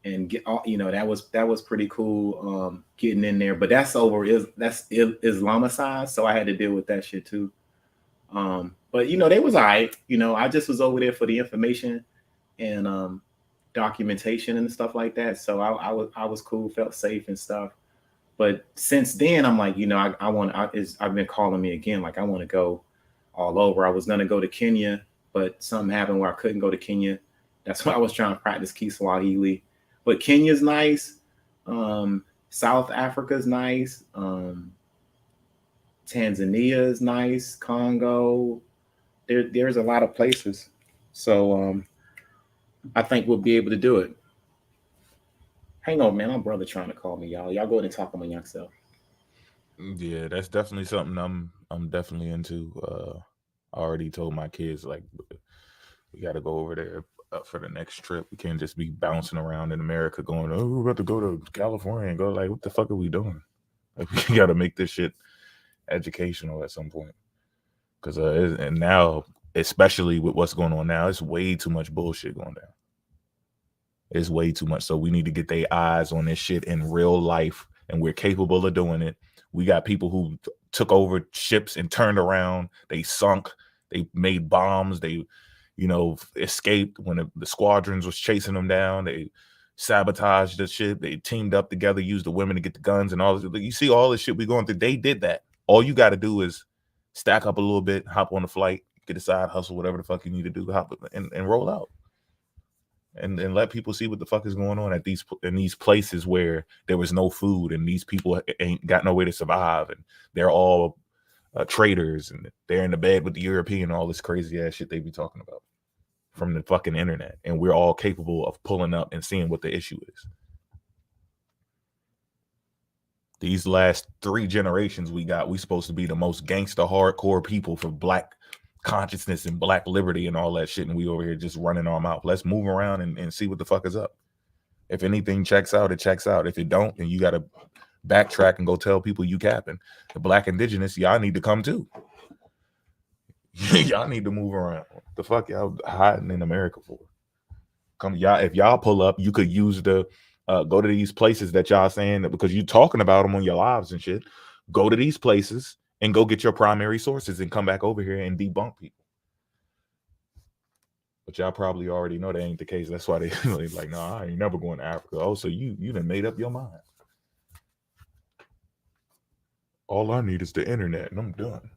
and get all, that was pretty cool getting in there. But that's Islamicized, so I had to deal with that shit too. But they was all right. I just was over there for the information and documentation and stuff like that. So I was cool, felt safe and stuff. But since then, I'm like, I've been calling me again. Like I want to go all over. I was gonna go to Kenya, but something happened where I couldn't go to Kenya. That's why I was trying to practice Kiswahili. But Kenya's nice. South Africa's nice. Tanzania is nice. Congo. There's a lot of places. So I think we'll be able to do it. Hang on, man. My brother trying to call me, y'all. Y'all go ahead and talk among yourself. Yeah, that's definitely something I'm definitely into. I already told my kids, like, we got to go over there for the next trip. We can't just be bouncing around in America going, oh, we're about to go to California and go, like, what the fuck are we doing? Like, we got to make this shit educational at some point. Because and now, especially with what's going on now, it's way too much bullshit going down. It's way too much. So we need to get their eyes on this shit in real life, and we're capable of doing it. We got people who took over ships and turned around. They sunk. They made bombs. They, escaped when the squadrons was chasing them down. They sabotaged the ship. They teamed up together, used the women to get the guns and all this. You see all this shit we going through. They did that. All you got to do is stack up a little bit, hop on the flight, get a side hustle, whatever the fuck you need to do, hop and roll out. And let people see what the fuck is going on in these places where there was no food and these people ain't got no way to survive, and they're all traders and they're in the bed with the European, all this crazy ass shit they be talking about from the fucking internet, and we're all capable of pulling up and seeing what the issue is. These last 3 generations we supposed to be the most gangster hardcore people for black consciousness and black liberty and all that shit, and we over here just running our mouth. Let's move around and see what the fuck is up. If anything checks out, it checks out. If it don't, then you got to backtrack and go tell people you capping. The black indigenous, y'all need to come too. Y'all need to move around. What the fuck y'all hiding in America for? Come, y'all. If y'all pull up, you could use the go to these places that y'all saying that, because you talking about them on your lives and shit. Go to these places and go get your primary sources and come back over here and debunk people. But y'all probably already know that ain't the case. That's why they like, no, I ain't never going to Africa. Oh, so you done made up your mind. All I need is the internet and I'm done.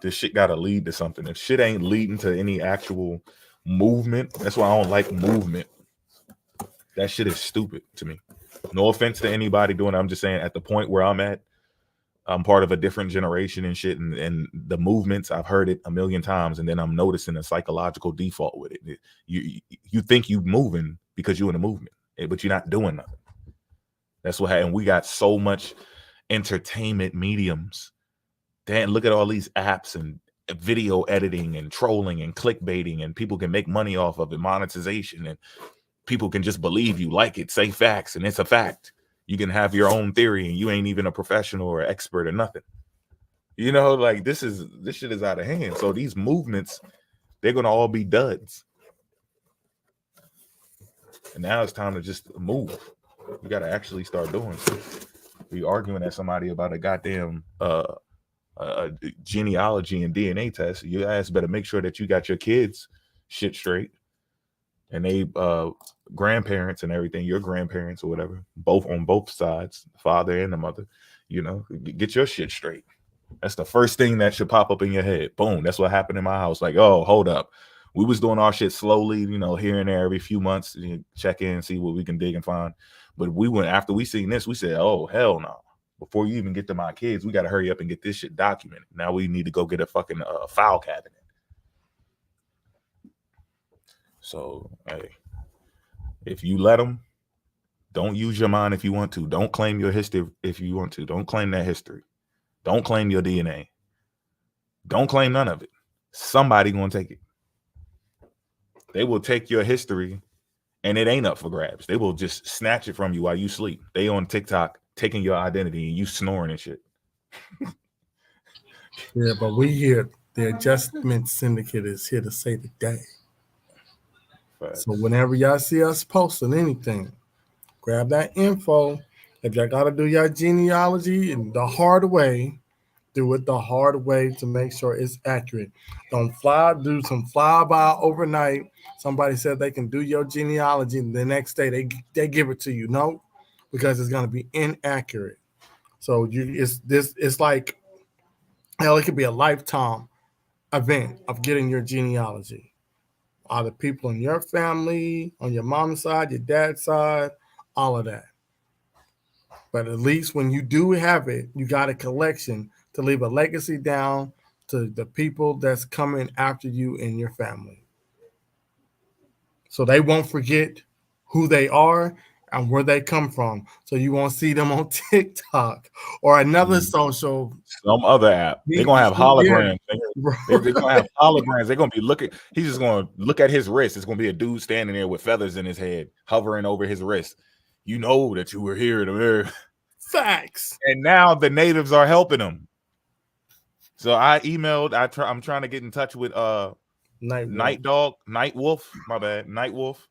This shit got to lead to something. If shit ain't leading to any actual movement, that's why I don't like movement. That shit is stupid to me. No offense to anybody doing it. I'm just saying at the point where I'm at, I'm part of a different generation and shit. And the movements, I've heard it a million times. And then I'm noticing a psychological default with it. You think you moving because you're in a movement, but you're not doing nothing. That's what happened. We got so much entertainment mediums. Damn, look at all these apps and video editing and trolling and clickbaiting, and people can make money off of it, monetization, and people can just believe you, like it, say facts, and it's a fact. You can have your own theory, and you ain't even a professional or expert or nothing. You know, like this shit is out of hand. So these movements, they're gonna all be duds. And now it's time to just move. You got to actually start doing shit. Be arguing at somebody about a goddamn genealogy and DNA test. Your ass better make sure that you got your kids shit straight, and they grandparents and everything, your grandparents or whatever, both on both sides, the father and the mother. You know, get your shit straight. That's the first thing that should pop up in your head. Boom. That's what happened in my house. Like, oh, hold up. We was doing our shit slowly, you know, here and there every few months, you check in, see what we can dig and find. But we went, after we seen this, we said, oh, hell no. Before you even get to my kids, we got to hurry up and get this shit documented. Now we need to go get a fucking file cabinet. So, hey, if you let them, don't use your mind if you want to. Don't claim your history if you want to. Don't claim that history. Don't claim your DNA. Don't claim none of it. Somebody gonna take it. They will take your history, and it ain't up for grabs. They will just snatch it from you while you sleep. They on TikTok taking your identity and you snoring and shit. Yeah, but we here, the Adjustment Syndicate is here to save the day. Facts. So whenever y'all see us posting anything, grab that info. If y'all got to do your genealogy in the hard way, do it the hard way to make sure it's accurate. Don't do some flyby overnight. Somebody said they can do your genealogy, and the next day they give it to you. No, because it's going to be inaccurate. So it's like, hell, it could be a lifetime event of getting your genealogy. All the people in your family, on your mom's side, your dad's side, all of that. But at least when you do have it, you got a collection to leave a legacy down to the people that's coming after you in your family. So they won't forget who they are and where they come from. So you won't see them on TikTok or another social. Some other app. They're going to have holograms. They're going to have holograms. They're going to be looking. He's just going to look at his wrist. It's going to be a dude standing there with feathers in his head, hovering over his wrist. You know that you were here in America. Facts. And now the natives are helping them. So I emailed. I'm trying to get in touch with Night Wolf. My bad, Night Wolf.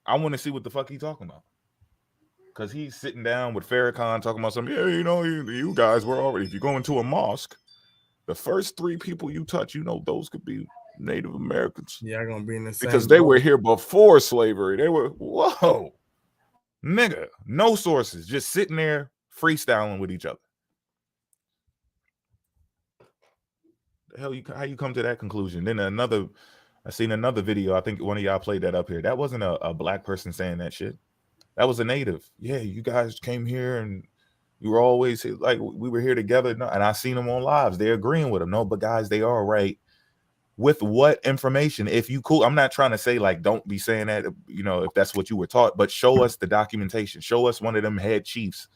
I want to see what the fuck he's talking about. Because he's sitting down with Farrakhan talking about something. Yeah, you know, you guys were already. If you go into a mosque, the first 3 people you touch, you know, those could be Native Americans. Yeah, gonna be in the same because they were here before slavery. They were nigga, no sources, just sitting there freestyling with each other. The hell, how you come to that conclusion? Then I seen another video. I think one of y'all played that up here. That wasn't a black person saying that shit. That was a native. Yeah, you guys came here and you were always like, we were here together. No, and I seen them on lives. They're agreeing with them. No, but guys, they are right. With what information? If you cool, I'm not trying to say like don't be saying that, you know, if that's what you were taught, but show us the documentation. Show us one of them head chiefs,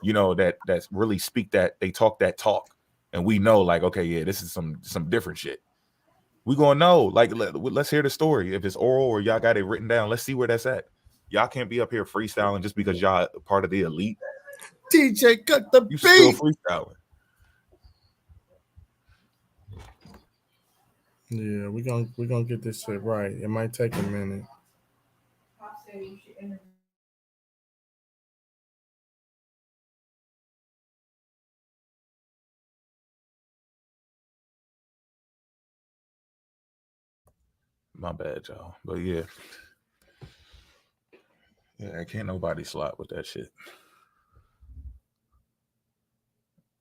you know, that's really speak that, they talk that talk. And we know like, okay, yeah, this is some different shit. We gonna know, like, let's hear the story. If it's oral or y'all got it written down, let's see where that's at. Y'all can't be up here freestyling just because y'all part of the elite. DJ, cut the You beat. still freestyling. Yeah, we're gonna get this shit right. It might take a minute. My bad, y'all. But yeah. Yeah, can't nobody slide with that shit.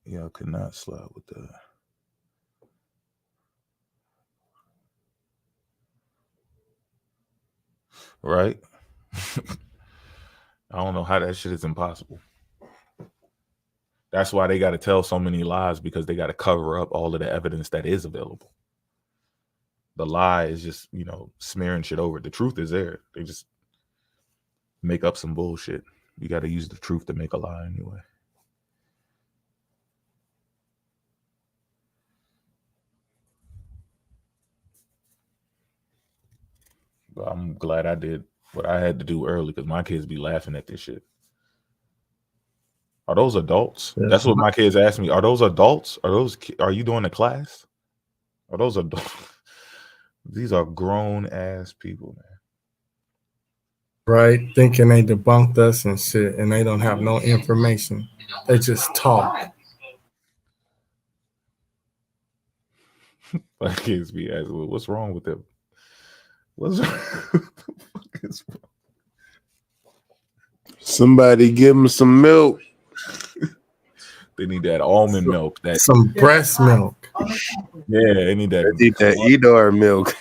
Y'all could not slide with that. Right? I don't know how that shit is impossible. That's why they got to tell so many lies, because they got to cover up all of the evidence that is available. The lie is just, you know, smearing shit over. The truth is there. They just make up some bullshit. You got to use the truth to make a lie anyway. But I'm glad I did what I had to do early, because my kids be laughing at this shit. Are those adults? Yeah. That's what my kids ask me. Are those adults? Are you doing a class? Are those adults? These are grown ass people, man. Right? Thinking they debunked us and shit, and they don't have no information. They just talk. My kids be asking, well, what's wrong with them? What's wrong? What the fuck is wrong? Somebody give them some milk. They need that almond milk. Some breast milk. Yeah, they need that. They need that Edar milk.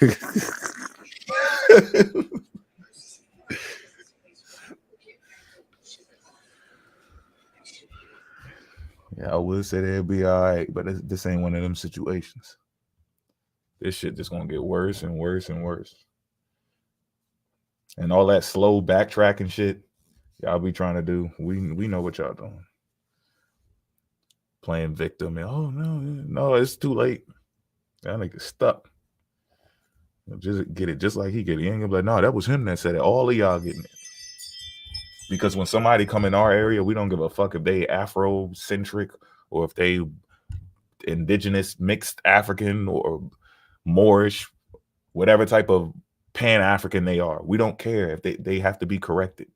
Yeah, I would say they'll be all right, but this ain't one of them situations. This shit just gonna get worse and worse and worse. And all that slow backtracking shit y'all be trying to do, we know what y'all doing. Playing victim, and oh no, it's too late. That nigga stuck. Just get it, just like he get it. He ain't gonna be like, no, that was him that said it. All of y'all getting it. Because when somebody come in our area, we don't give a fuck if they Afrocentric or if they indigenous, mixed African or Moorish, whatever type of Pan-African they are. We don't care if they have to be corrected.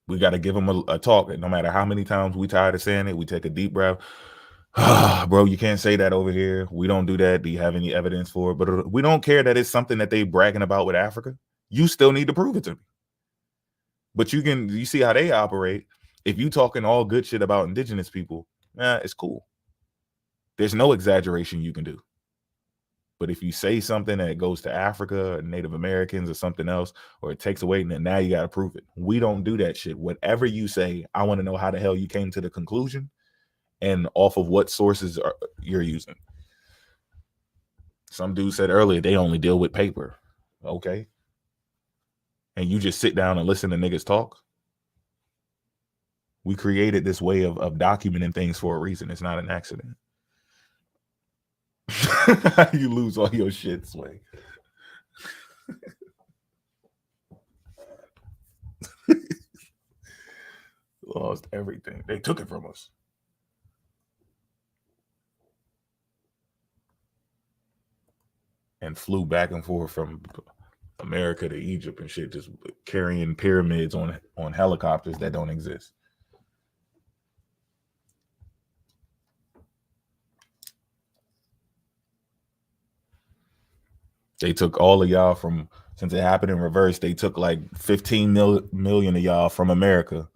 We got to give them a talk. And no matter how many times we tired of saying it, we take a deep breath. Bro, you can't say that over here. We don't do that. Do you have any evidence for it? But we don't care that it's something that they bragging about with Africa. You still need to prove it to me. But you see how they operate. If you talking all good shit about indigenous people, it's cool. There's no exaggeration you can do. But if you say something that goes to Africa or Native Americans or something else, or it takes away, then now you got to prove it. We don't do that shit. Whatever you say, I want to know how the hell you came to the conclusion and off of what sources you're using. Some dude said earlier, they only deal with paper. Okay. And you just sit down and listen to niggas talk. We created this way of documenting things for a reason. It's not an accident. You lose all your shit, Sway. Lost everything. They took it from us. And flew back and forth from America to Egypt and shit, just carrying pyramids on helicopters that don't exist. They took all of y'all from, since it happened in reverse, they took like 15 million of y'all from America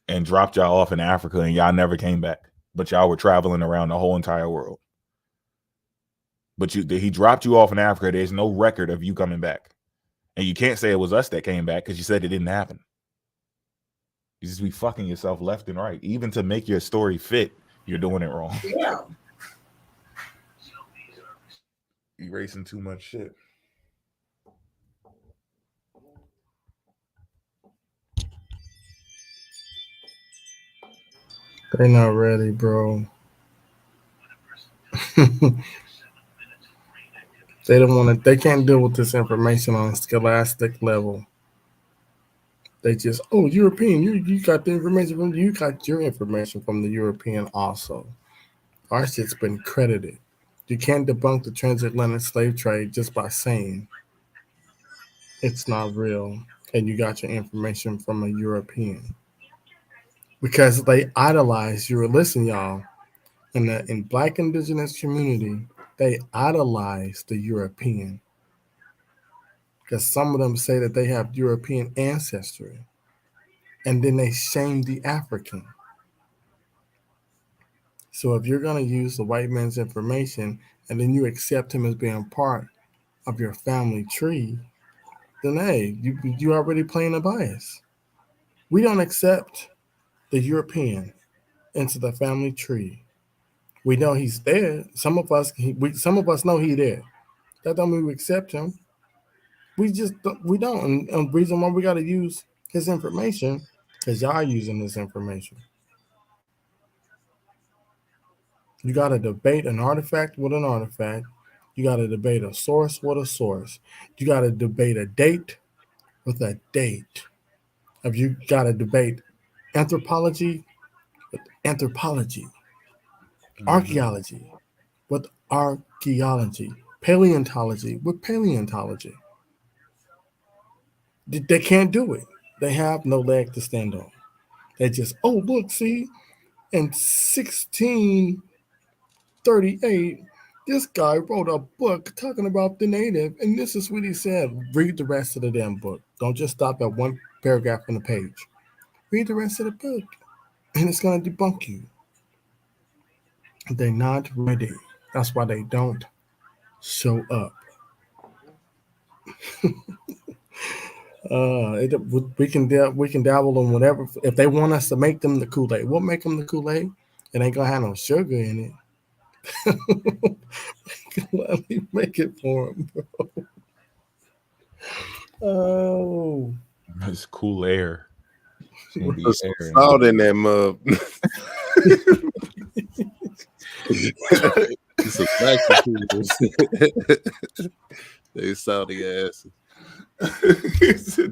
and dropped y'all off in Africa, and y'all never came back. But y'all were traveling around the whole entire world. But he dropped you off in Africa. There's no record of you coming back. And you can't say it was us that came back because you said it didn't happen. You just be fucking yourself left and right. Even to make your story fit, you're doing it wrong. Yeah. Erasing too much shit. They're not ready, bro. They don't want to. They can't deal with this information on a scholastic level. They just, European. You got the information from you. Got your information from the European also. Our shit's been credited. You can't debunk the transatlantic slave trade just by saying it's not real and you got your information from a European. Because they idolize you. Listen, y'all, in Black indigenous community, They idolize the European because some of them say that they have European ancestry, and then they shame the African. So if you're going to use the white man's information and then you accept him as being part of your family tree, then hey, you already playing a bias. We don't accept the European into the family tree. We know he's there. Some of us know he's there. That don't mean we accept him. We don't. And the reason why we got to use his information because y'all using this information. You got to debate an artifact with an artifact. You got to debate a source with a source. You got to debate a date with a date. If you got to debate anthropology with anthropology, archaeology with archaeology, paleontology with paleontology. They can't do it. They have no leg to stand on. They just, oh, look, see, in 1638, this guy wrote a book talking about the native, and this is what he said. Read the rest of the damn book. Don't just stop at one paragraph on the page. Read the rest of the book, and it's going to debunk you. They're not ready. That's why they don't show up. We can dabble in whatever. If they want us to make them the Kool-Aid, we'll make them the Kool-Aid. It ain't gonna have no sugar in it. Let me make it for them, bro. Oh, It's cool air. There's some salt in that mug. Some they salty asses.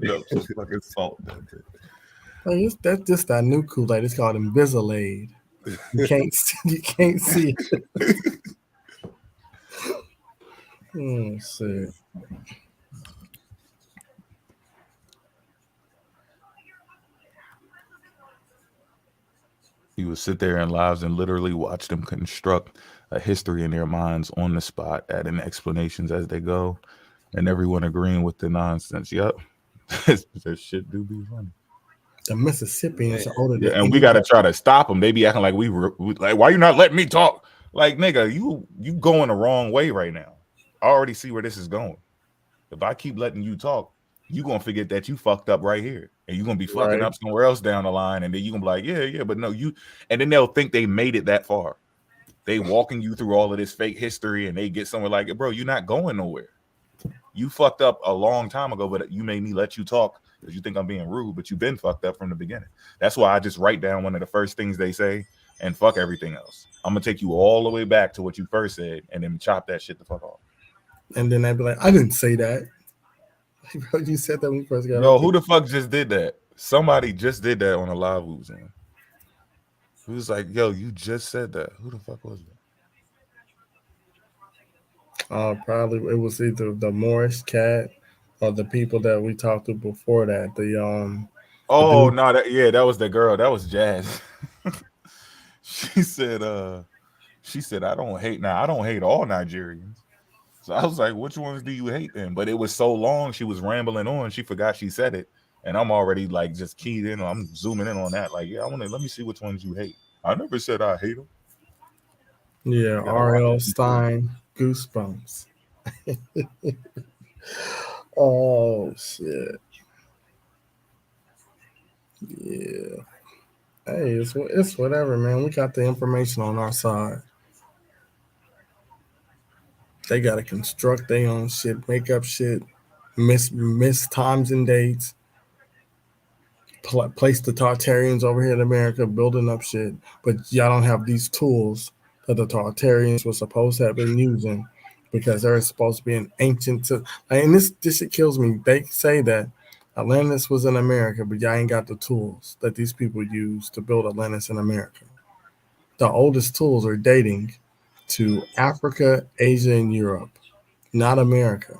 No, some fucking salt. That's just that new Kool-Aid. It's called Invisalade. You can't see it. Oh shit. You would sit there in lives and literally watch them construct a history in their minds on the spot, adding explanations as they go, and everyone agreeing with the nonsense. Yep. That shit do be funny. The Mississippians are older than and we got to try to stop them. They be acting like we like, why you not letting me talk? Like, nigga, you going the wrong way right now. I already see where this is going. If I keep letting you talk, you gonna forget that you fucked up right here, and you're gonna be fucking up somewhere else down the line, and then you gonna be like, yeah, but no, you, and then they'll think they made it that far. They walking you through all of this fake history, and they get somewhere like, bro, you're not going nowhere. You fucked up a long time ago, but you made me let you talk because you think I'm being rude, but you've been fucked up from the beginning. That's why I just write down one of the first things they say and fuck everything else. I'm gonna take you all the way back to what you first said and then chop that shit the fuck off. And then they'd be like, I didn't say that. Bro, you said that when you first got No, who the fuck just did that? Somebody just did that on a live we was in. Who was like, yo, you just said that. Who the fuck was that? Probably it was either the Morris cat or the people that we talked to before that. That was the girl. That was Jazz. She said, I don't hate all Nigerians. So I was like, which ones do you hate then? But it was so long, she was rambling on, she forgot she said it. And I'm already like just keyed in, I'm zooming in on that. Like, yeah, let me see which ones you hate. I never said I hate them. Yeah, R.L. Stein, Goosebumps. Oh shit. Yeah. Hey, it's whatever, man. We got the information on our side. They gotta construct their own shit, make up shit, miss times and dates, place the Tartarians over here in America, building up shit. But y'all don't have these tools that the Tartarians were supposed to have been using because they're supposed to be an ancient. And this shit kills me. They say that Atlantis was in America, but y'all ain't got the tools that these people use to build Atlantis in America. The oldest tools are dating to Africa, Asia, and Europe, not America.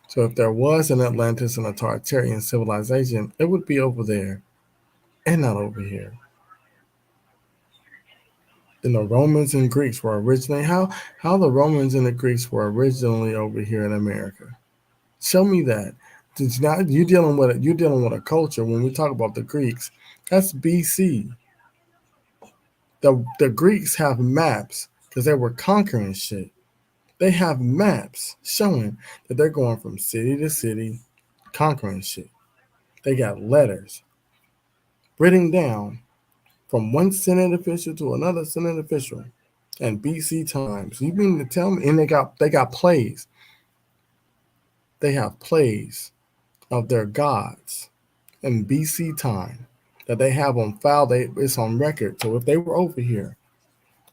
So if there was an Atlantis and a Tartarian civilization, it would be over there and not over here. And the Romans and Greeks were originally how the Romans and the Greeks were originally over here in America. Show me that. Now you're dealing with a culture. When we talk about the Greeks, that's BC. The Greeks have maps because they were conquering shit. They have maps showing that they're going from city to city, conquering shit. They got letters written down from one Senate official to another Senate official in BC times. You mean to tell me? And they got plays. They have plays of their gods in BC time that they have on file. It's on record. So if they were over here,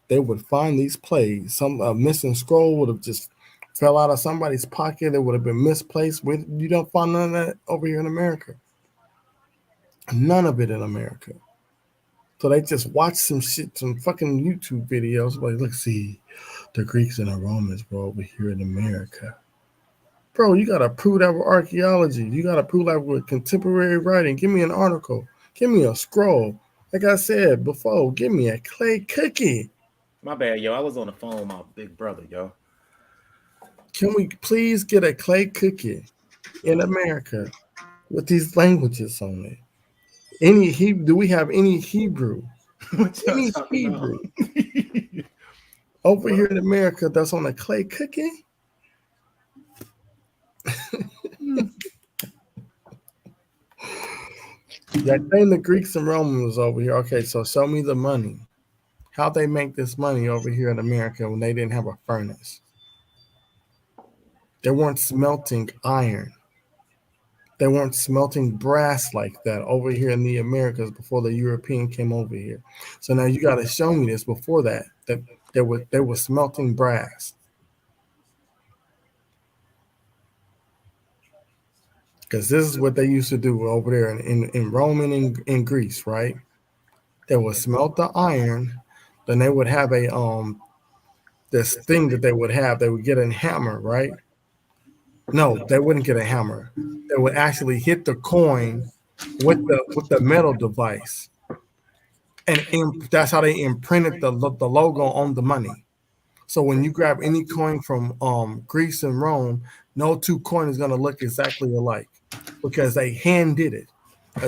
they would find these plays. Some missing scroll would have just fell out of somebody's pocket. It would have been misplaced. You don't find none of that over here in America. None of it in America. So they just watch some shit, some fucking YouTube videos. Like, look, see, the Greeks and the Romans were over here in America. Bro, you got to prove that with archaeology. You got to prove that with contemporary writing. Give me an article. Give me a scroll. Like I said before, give me a clay cookie. My bad, yo. I was on the phone with my big brother, yo. Can we please get a clay cookie in America with these languages on it? Do we have any Hebrew? Any Hebrew over here in America that's on a clay cookie? That thing the Greeks and Romans was over here. Okay, so show me the money. How they make this money over here in America when they didn't have a furnace. They weren't smelting iron. They weren't smelting brass like that over here in the Americas before the European came over here. So now you got to show me this before that they were smelting brass. Because this is what they used to do over there in Rome and in Greece, right? They would smelt the iron, then they would have this thing that they would have. They would get a hammer, right? No, they wouldn't get a hammer. They would actually hit the coin with the metal device, and that's how they imprinted the logo on the money. So when you grab any coin from Greece and Rome, no two coins is gonna look exactly alike because they hand did it.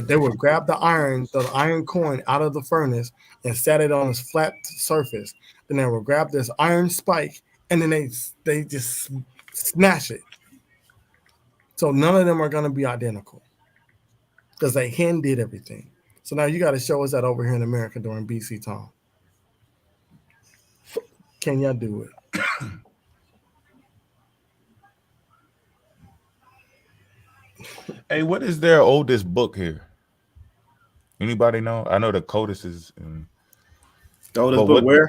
They would grab the iron coin out of the furnace and set it on its flat surface. Then they would grab this iron spike and then they just smash it. So none of them are going to be identical because they hand did everything. So now you got to show us that over here in America during BC time. Can y'all do it? Hey, what is their oldest book here? Anybody know? I know the codices and the oldest book where?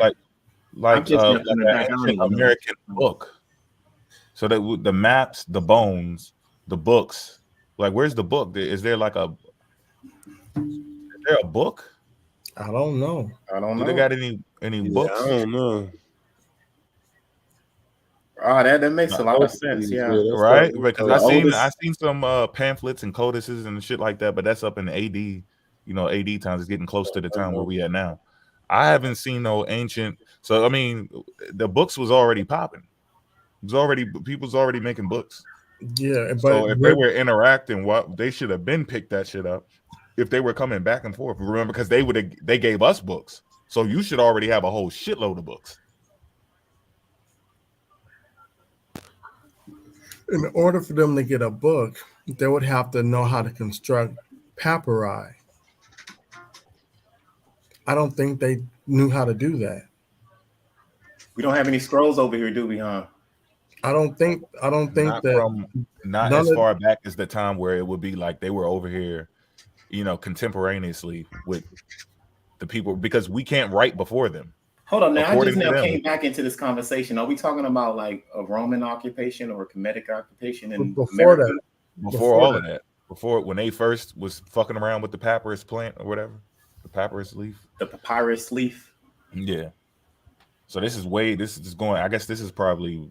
Like an ancient American book. So that the maps, the bones, the books. Like, where's the book? Is there like a book? I don't know. Do they got any books? I don't know. Oh, that makes a lot of sense. Yeah, right. Because I seen some pamphlets and codices and shit like that, but that's up in AD. You know, AD times is getting close to the time where we at now. I haven't seen no ancient. So I mean, the books was already popping. People's already making books. Yeah, but so if they were interacting, they should have been picked that shit up. If they were coming back and forth, remember, because they gave us books, so you should already have a whole shitload of books. In order for them to get a book, they would have to know how to construct papyri. I don't think they knew how to do that. We don't have any scrolls over here, do we, huh? I don't think not as far back as the time where it would be like they were over here, you know, contemporaneously with the people, because we can't write before them. Hold on, now I just came back into this conversation. Are we talking about like a Roman occupation or a Kemetic occupation in before that? Before all of that. Before, when they first was fucking around with the papyrus plant or whatever, the papyrus leaf. The papyrus leaf. Yeah. So this is going. I guess this is probably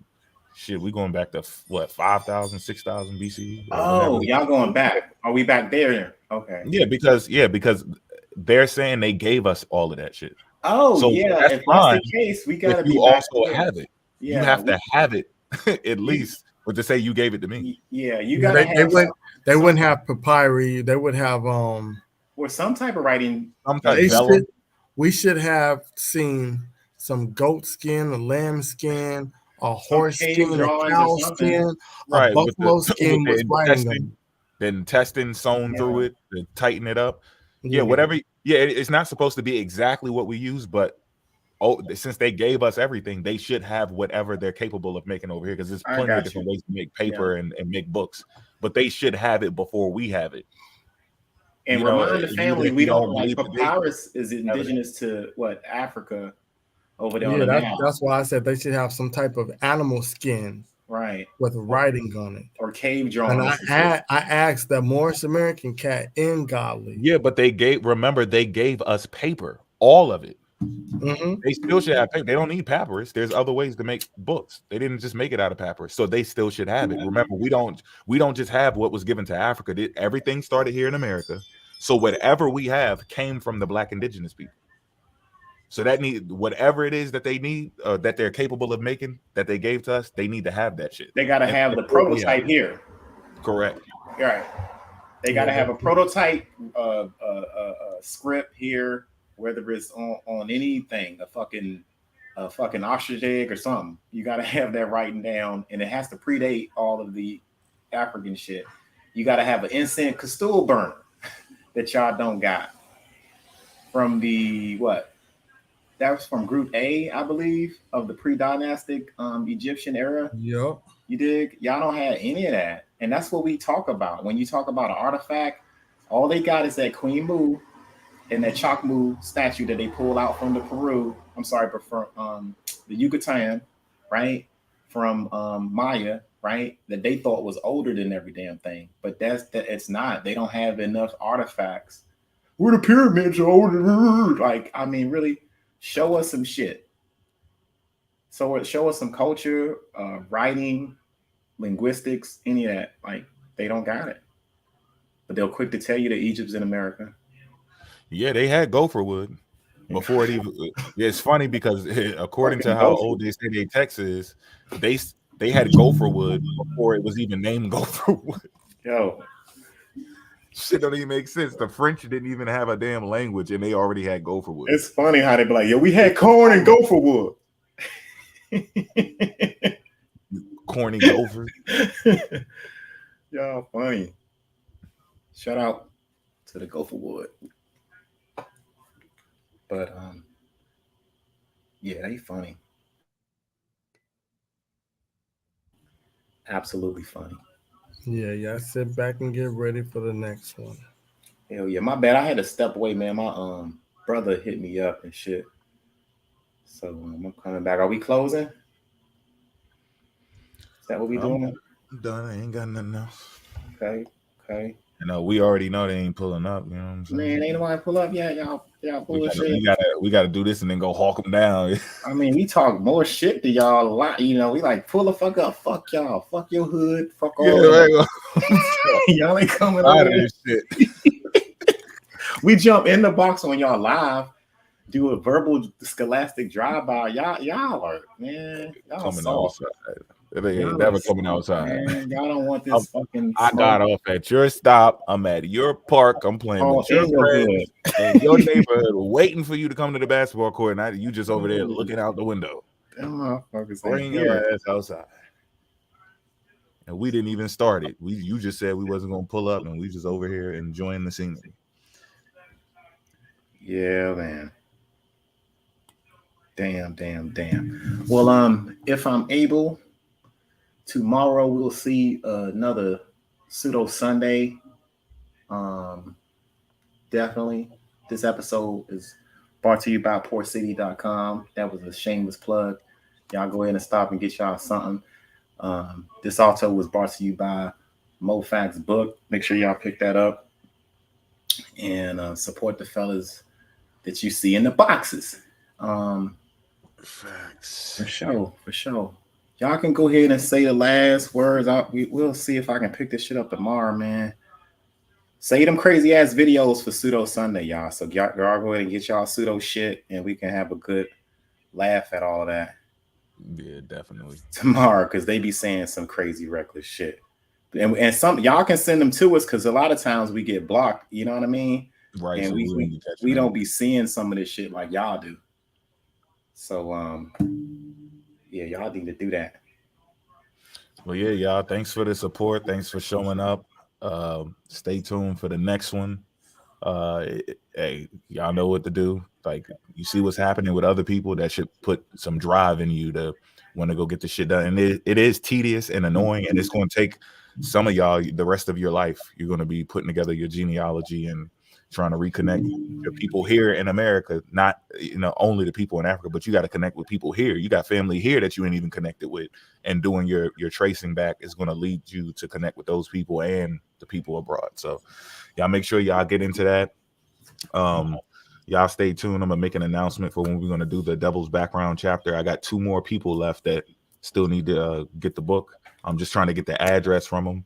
shit. We going back to what, 5,000, 6,000 BCE? Oh, y'all going back? Are we back there? Okay. Yeah, because they're saying they gave us all of that shit. Oh So yeah, that's if fine that's the case, we if gotta be you back also there. have it. You Yeah, have to have it at you- least, but to say you gave it to me. yeah, you Yeah, gotta have they wouldn't have papyri. They would have or some type of writing. Some type they of vellum. we should have seen some goat skin, a lamb skin, a horse cave skin, a drawings or cow something. skin, a Right, with buffalo with skin with the writing on intestine, the intestine sewn through Yeah. it to tighten it up. it. Yeah, whatever. Yeah, it's not supposed to be exactly what we use, but since they gave us everything, they should have whatever they're capable of making over here, because there's I plenty got of different you. ways to make paper and make books, but they should have it before we have it. And You know, remind the even family if we you don't don't like believe the date, papyrus is have it. indigenous to what, Africa over there on Yeah, the map. that's why I said they should have some type of animal skin Right. with writing on it. Or cave And drawings. I asked the Moorish American cat in Godly. Yeah, but they gave us paper, all of it. Mm-hmm. They still should have paper. They don't need papyrus. There's other ways to make books. They didn't just make it out of papyrus, so they still should have it. Remember, we don't just have what was given to Africa. Everything started here in America, so whatever we have came from the Black indigenous people. So that whatever it is that they need, that they're capable of making, that they gave to us, they need to have that shit. They gotta have the prototype here. Correct. Right. They gotta have a prototype script here, whether it's on anything, a fucking ostrich egg or something. You gotta have that writing down, and it has to predate all of the African shit. You gotta have an incense castool burner that y'all don't got from the what? That was from Group A, I believe, of the pre-dynastic Egyptian era. Yep. You dig? Y'all don't have any of that. And that's what we talk about. When you talk about an artifact, all they got is that Queen Mu and that Chocmu statue that they pull out from the Peru. I'm sorry, but from the Yucatan, right? From Maya, right? That they thought was older than every damn thing. But it's not. They don't have enough artifacts. Where the pyramids are older. Like, I mean, really, show us some shit. So show us some culture, writing, linguistics, any of that. Like, they don't got it. But they're quick to tell you that Egypt's in America. Yeah, they had gopher wood before it even. It's funny because according to how old they say their text is, they had gopher wood before it was even named gopher wood. Yo, shit don't even make sense. The French didn't even have a damn language, and they already had gopher wood. It's funny how they be like, yo, we had corn and gopher wood. Corny gopher. Y'all funny. Shout out to the gopher wood. But yeah, they funny. Absolutely funny. Yeah. Sit back and get ready for the next one. Hell yeah, my bad. I had to step away, man. My brother hit me up and shit. So I'm coming back. Are we closing? Is that what we doing? I'm done. I ain't got nothing else. Okay. You know, we already know they ain't pulling up. You know what I'm saying? Man, ain't nobody pull up yet. Y'all bullshit. We gotta do this and then go hawk them down. I mean, we talk more shit to y'all a lot. You know, we like pull the fuck up. Fuck y'all. Fuck your hood. Fuck all. Yeah, y'all ain't coming over this shit. We jump in the box on y'all live, do a verbal scholastic drive-by. Y'all are, man. Y'all coming soft. outside. They ain't never coming outside. Man, y'all don't want this fucking. I got off at your stop. I'm at your park. I'm playing with your friends in your neighborhood, waiting for you to come to the basketball court. And you just over there looking out the window. Them motherfuckers. Bring your ass outside. And we didn't even start it. You just said we wasn't gonna pull up, and we just over here enjoying the scenery. Yeah, man. Damn. Well, if I'm able, tomorrow we'll see another Pseudo Sunday. Definitely. This episode is brought to you by PoorCity.com. That was a shameless plug. Y'all go ahead and stop and get y'all something. This also was brought to you by MoFax Book. Make sure y'all pick that up and support the fellas that you see in the boxes. Facts. For sure. Y'all can go ahead and say the last words. We'll see if I can pick this shit up tomorrow, man. Say them crazy ass videos for Pseudo Sunday, y'all. So y'all go ahead and get y'all pseudo shit, and we can have a good laugh at all that. Yeah, definitely. Tomorrow, because they be saying some crazy reckless shit. And some y'all can send them to us because a lot of times we get blocked, you know what I mean? Right. And So we don't be seeing some of this shit like y'all do. So yeah, y'all need to do that. Well, yeah, y'all. Thanks for the support. Thanks for showing up. Stay tuned for the next one. Hey, y'all know what to do. Like, you see what's happening with other people, that should put some drive in you to want to go get the shit done. And it is tedious and annoying, and it's going to take some of y'all the rest of your life. You're going to be putting together your genealogy and trying to reconnect your people here in America, not only the people in Africa, but you got to connect with people here. You got family here that you ain't even connected with, and doing your tracing back is going to lead you to connect with those people and the people abroad. So y'all make sure y'all get into that. Y'all stay tuned. I'm gonna make an announcement for when we're gonna do the Devil's Background chapter. I got 2 more people left that still need to get the book. I'm just trying to get the address from them,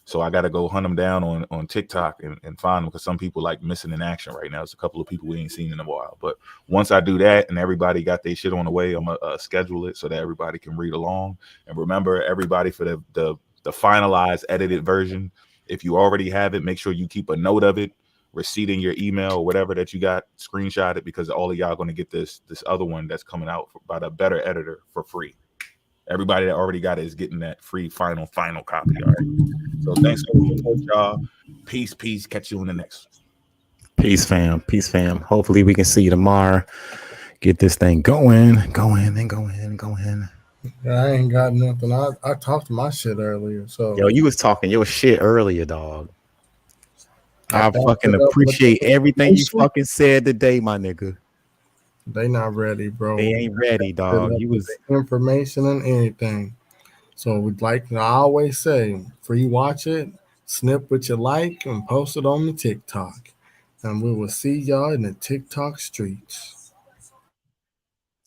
so I got to go hunt them down on TikTok and find them, because some people like missing in action right now. It's a couple of people we ain't seen in a while, but once I do that and everybody got their shit on the way, I'm gonna schedule it so that everybody can read along. And remember, everybody, for the finalized edited version, if you already have it, make sure you keep a note of it, receipt in your email or whatever that you got, screenshot it, because all of y'all going to get this other one that's coming out by the better editor for free. Everybody that already got it is getting that free final copy. All right. So thanks for the support, y'all. Peace. Catch you in the next one. Peace, fam. Hopefully we can see you tomorrow. Get this thing going. I ain't got nothing. I talked my shit earlier. So Yo, you was talking your shit earlier, dog. I fucking appreciate everything you fucking said today, my nigga. They not ready, bro. They ain't ready, dog. You was information and anything. So we'd like I always say, free watch it, snip what you like, and post it on the TikTok. And we will see y'all in the TikTok streets.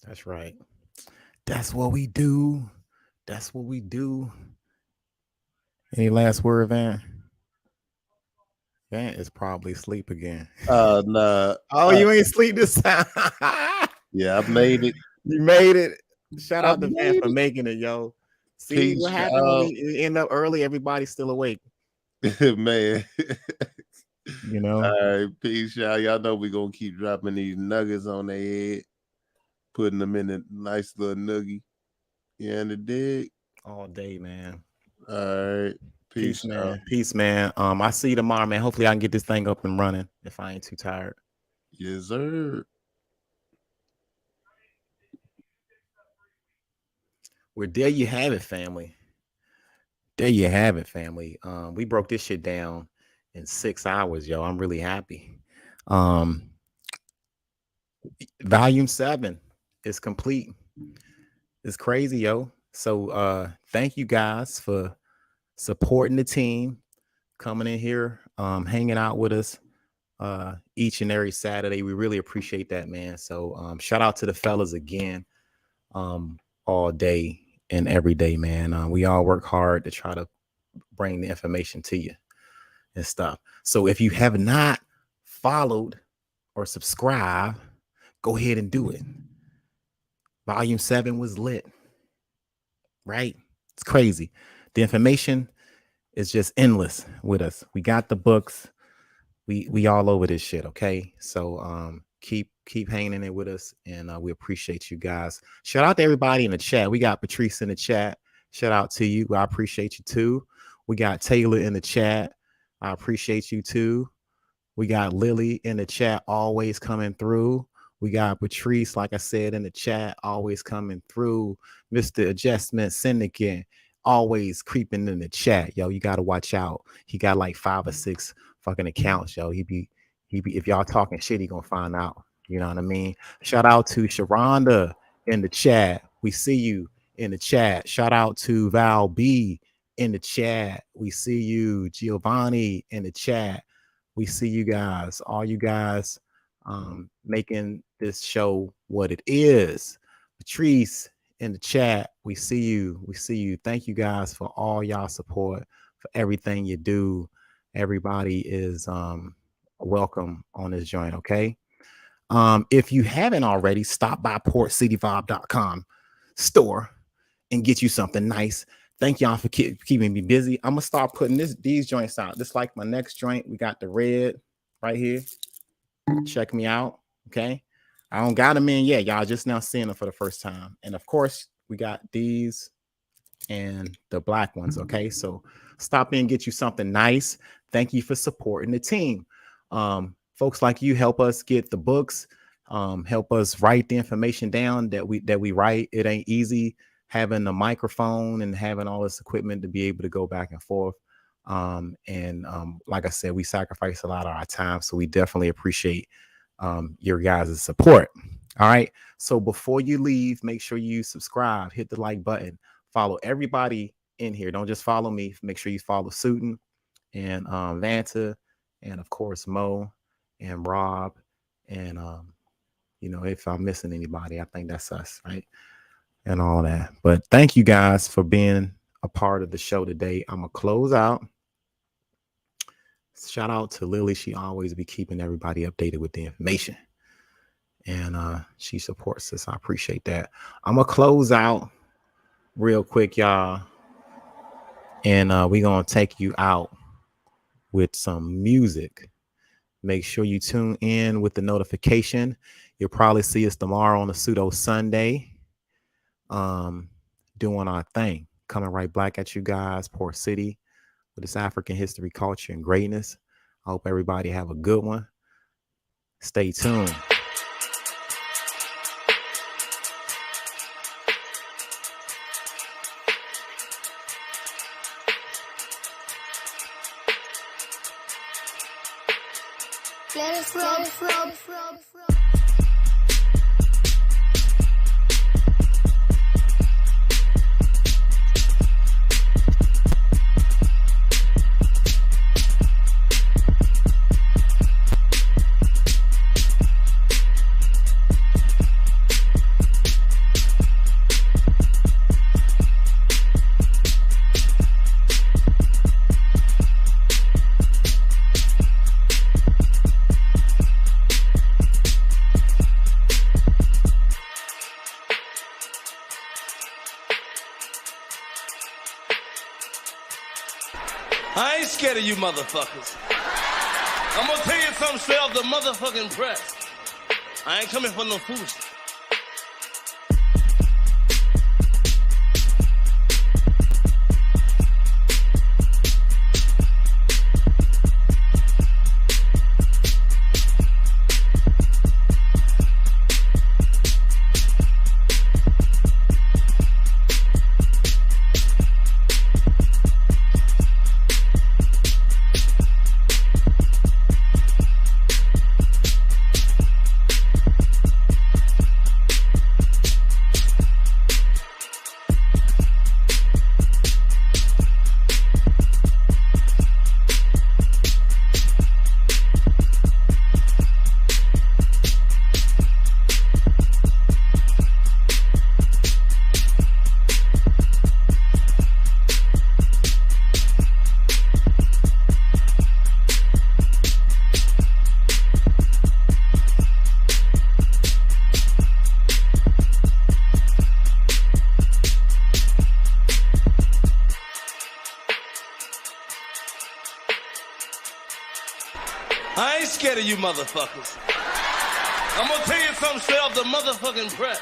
That's right. That's what we do. Any last word, Van? Van is probably asleep again. Nah. Oh, you ain't sleep this time. Yeah, I made it. You made it. Shout out to Van for making it, yo. See Peace, what happened when we end up early? Everybody's still awake. man. All right, peace, y'all. Y'all know we're gonna keep dropping these nuggets on their head, putting them in a nice little noogie. Yeah, in the dig. All day, man. All right. Peace, man. Peace, man. I see you tomorrow, man. Hopefully I can get this thing up and running if I ain't too tired. Yes, sir. Well, there you have it, family. We broke this shit down in 6 hours, yo. I'm really happy. Volume 7 is complete. It's crazy, yo. So thank you guys for supporting the team, coming in here, hanging out with us each and every Saturday. We really appreciate that, man. So shout out to the fellas again, all day and every day, man. We all work hard to try to bring the information to you and stuff. So if you have not followed or subscribed, go ahead and do it. Volume 7 was lit, right? It's crazy. The information is just endless with us. We got the books. We all over this shit, okay? So keep hanging in with us, and we appreciate you guys. Shout out to everybody in the chat. We got Patrice in the chat. Shout out to you. I appreciate you too. We got Taylor in the chat. I appreciate you too. We got Lily in the chat, always coming through. We got Patrice, like I said, in the chat, always coming through. Mr. Adjustment Syndicate, always creeping in the chat. Yo, you got to watch out. He got like 5 or 6 fucking accounts, yo. He be if y'all talking shit, he gonna find out. You know what I mean? Shout out to Sharonda in the chat. We see you in the chat. Shout out to Val B in the chat. We see you. Giovanni in the chat. We see you guys. All you guys making this show what it is. Patrice in the chat. We see you. Thank you guys for all y'all support, for everything you do. everybody is welcome on this joint. Okay. If you haven't already, stop by portcityvibe.com store and get you something nice. Thank y'all for keeping me busy. I'm gonna start putting these joints out. Just like my next joint, we got the red right here. Check me out. Okay. I don't got them in yet. Y'all just now seeing them for the first time. And of course, we got these and the black ones. Okay. So stop in, get you something nice. Thank you for supporting the team. Folks like you help us get the books, help us write the information down that we write. It ain't easy having a microphone and having all this equipment to be able to go back and forth. Like I said, we sacrifice a lot of our time. So we definitely appreciate your guys' support. All right. So before you leave, make sure you subscribe, hit the like button, follow everybody in here. Don't just follow me. Make sure you follow Sutin and Vanta, and of course Mo and Rob, and if I'm missing anybody, I think that's us, right? And all that. But thank you guys for being a part of the show today. I'm gonna close out. Shout out to Lily. She always be keeping everybody updated with the information, and she supports us. I appreciate that. I'm gonna close out real quick, y'all, and we're gonna take you out with some music. Make sure you tune in with the notification. You'll probably see us tomorrow on a Pseudo Sunday, doing our thing, coming right back at you guys, Port City, with this African history, culture, and greatness. I hope everybody have a good one. Stay tuned. Let us roll. I ain't scared of you motherfuckers. I'm gonna tell you something straight off the motherfucking press. I ain't coming for no foolishness. I ain't scared of you motherfuckers. I'm gonna tell you something straight off the motherfucking press.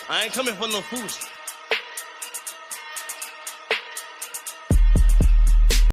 I ain't coming for no foolishness.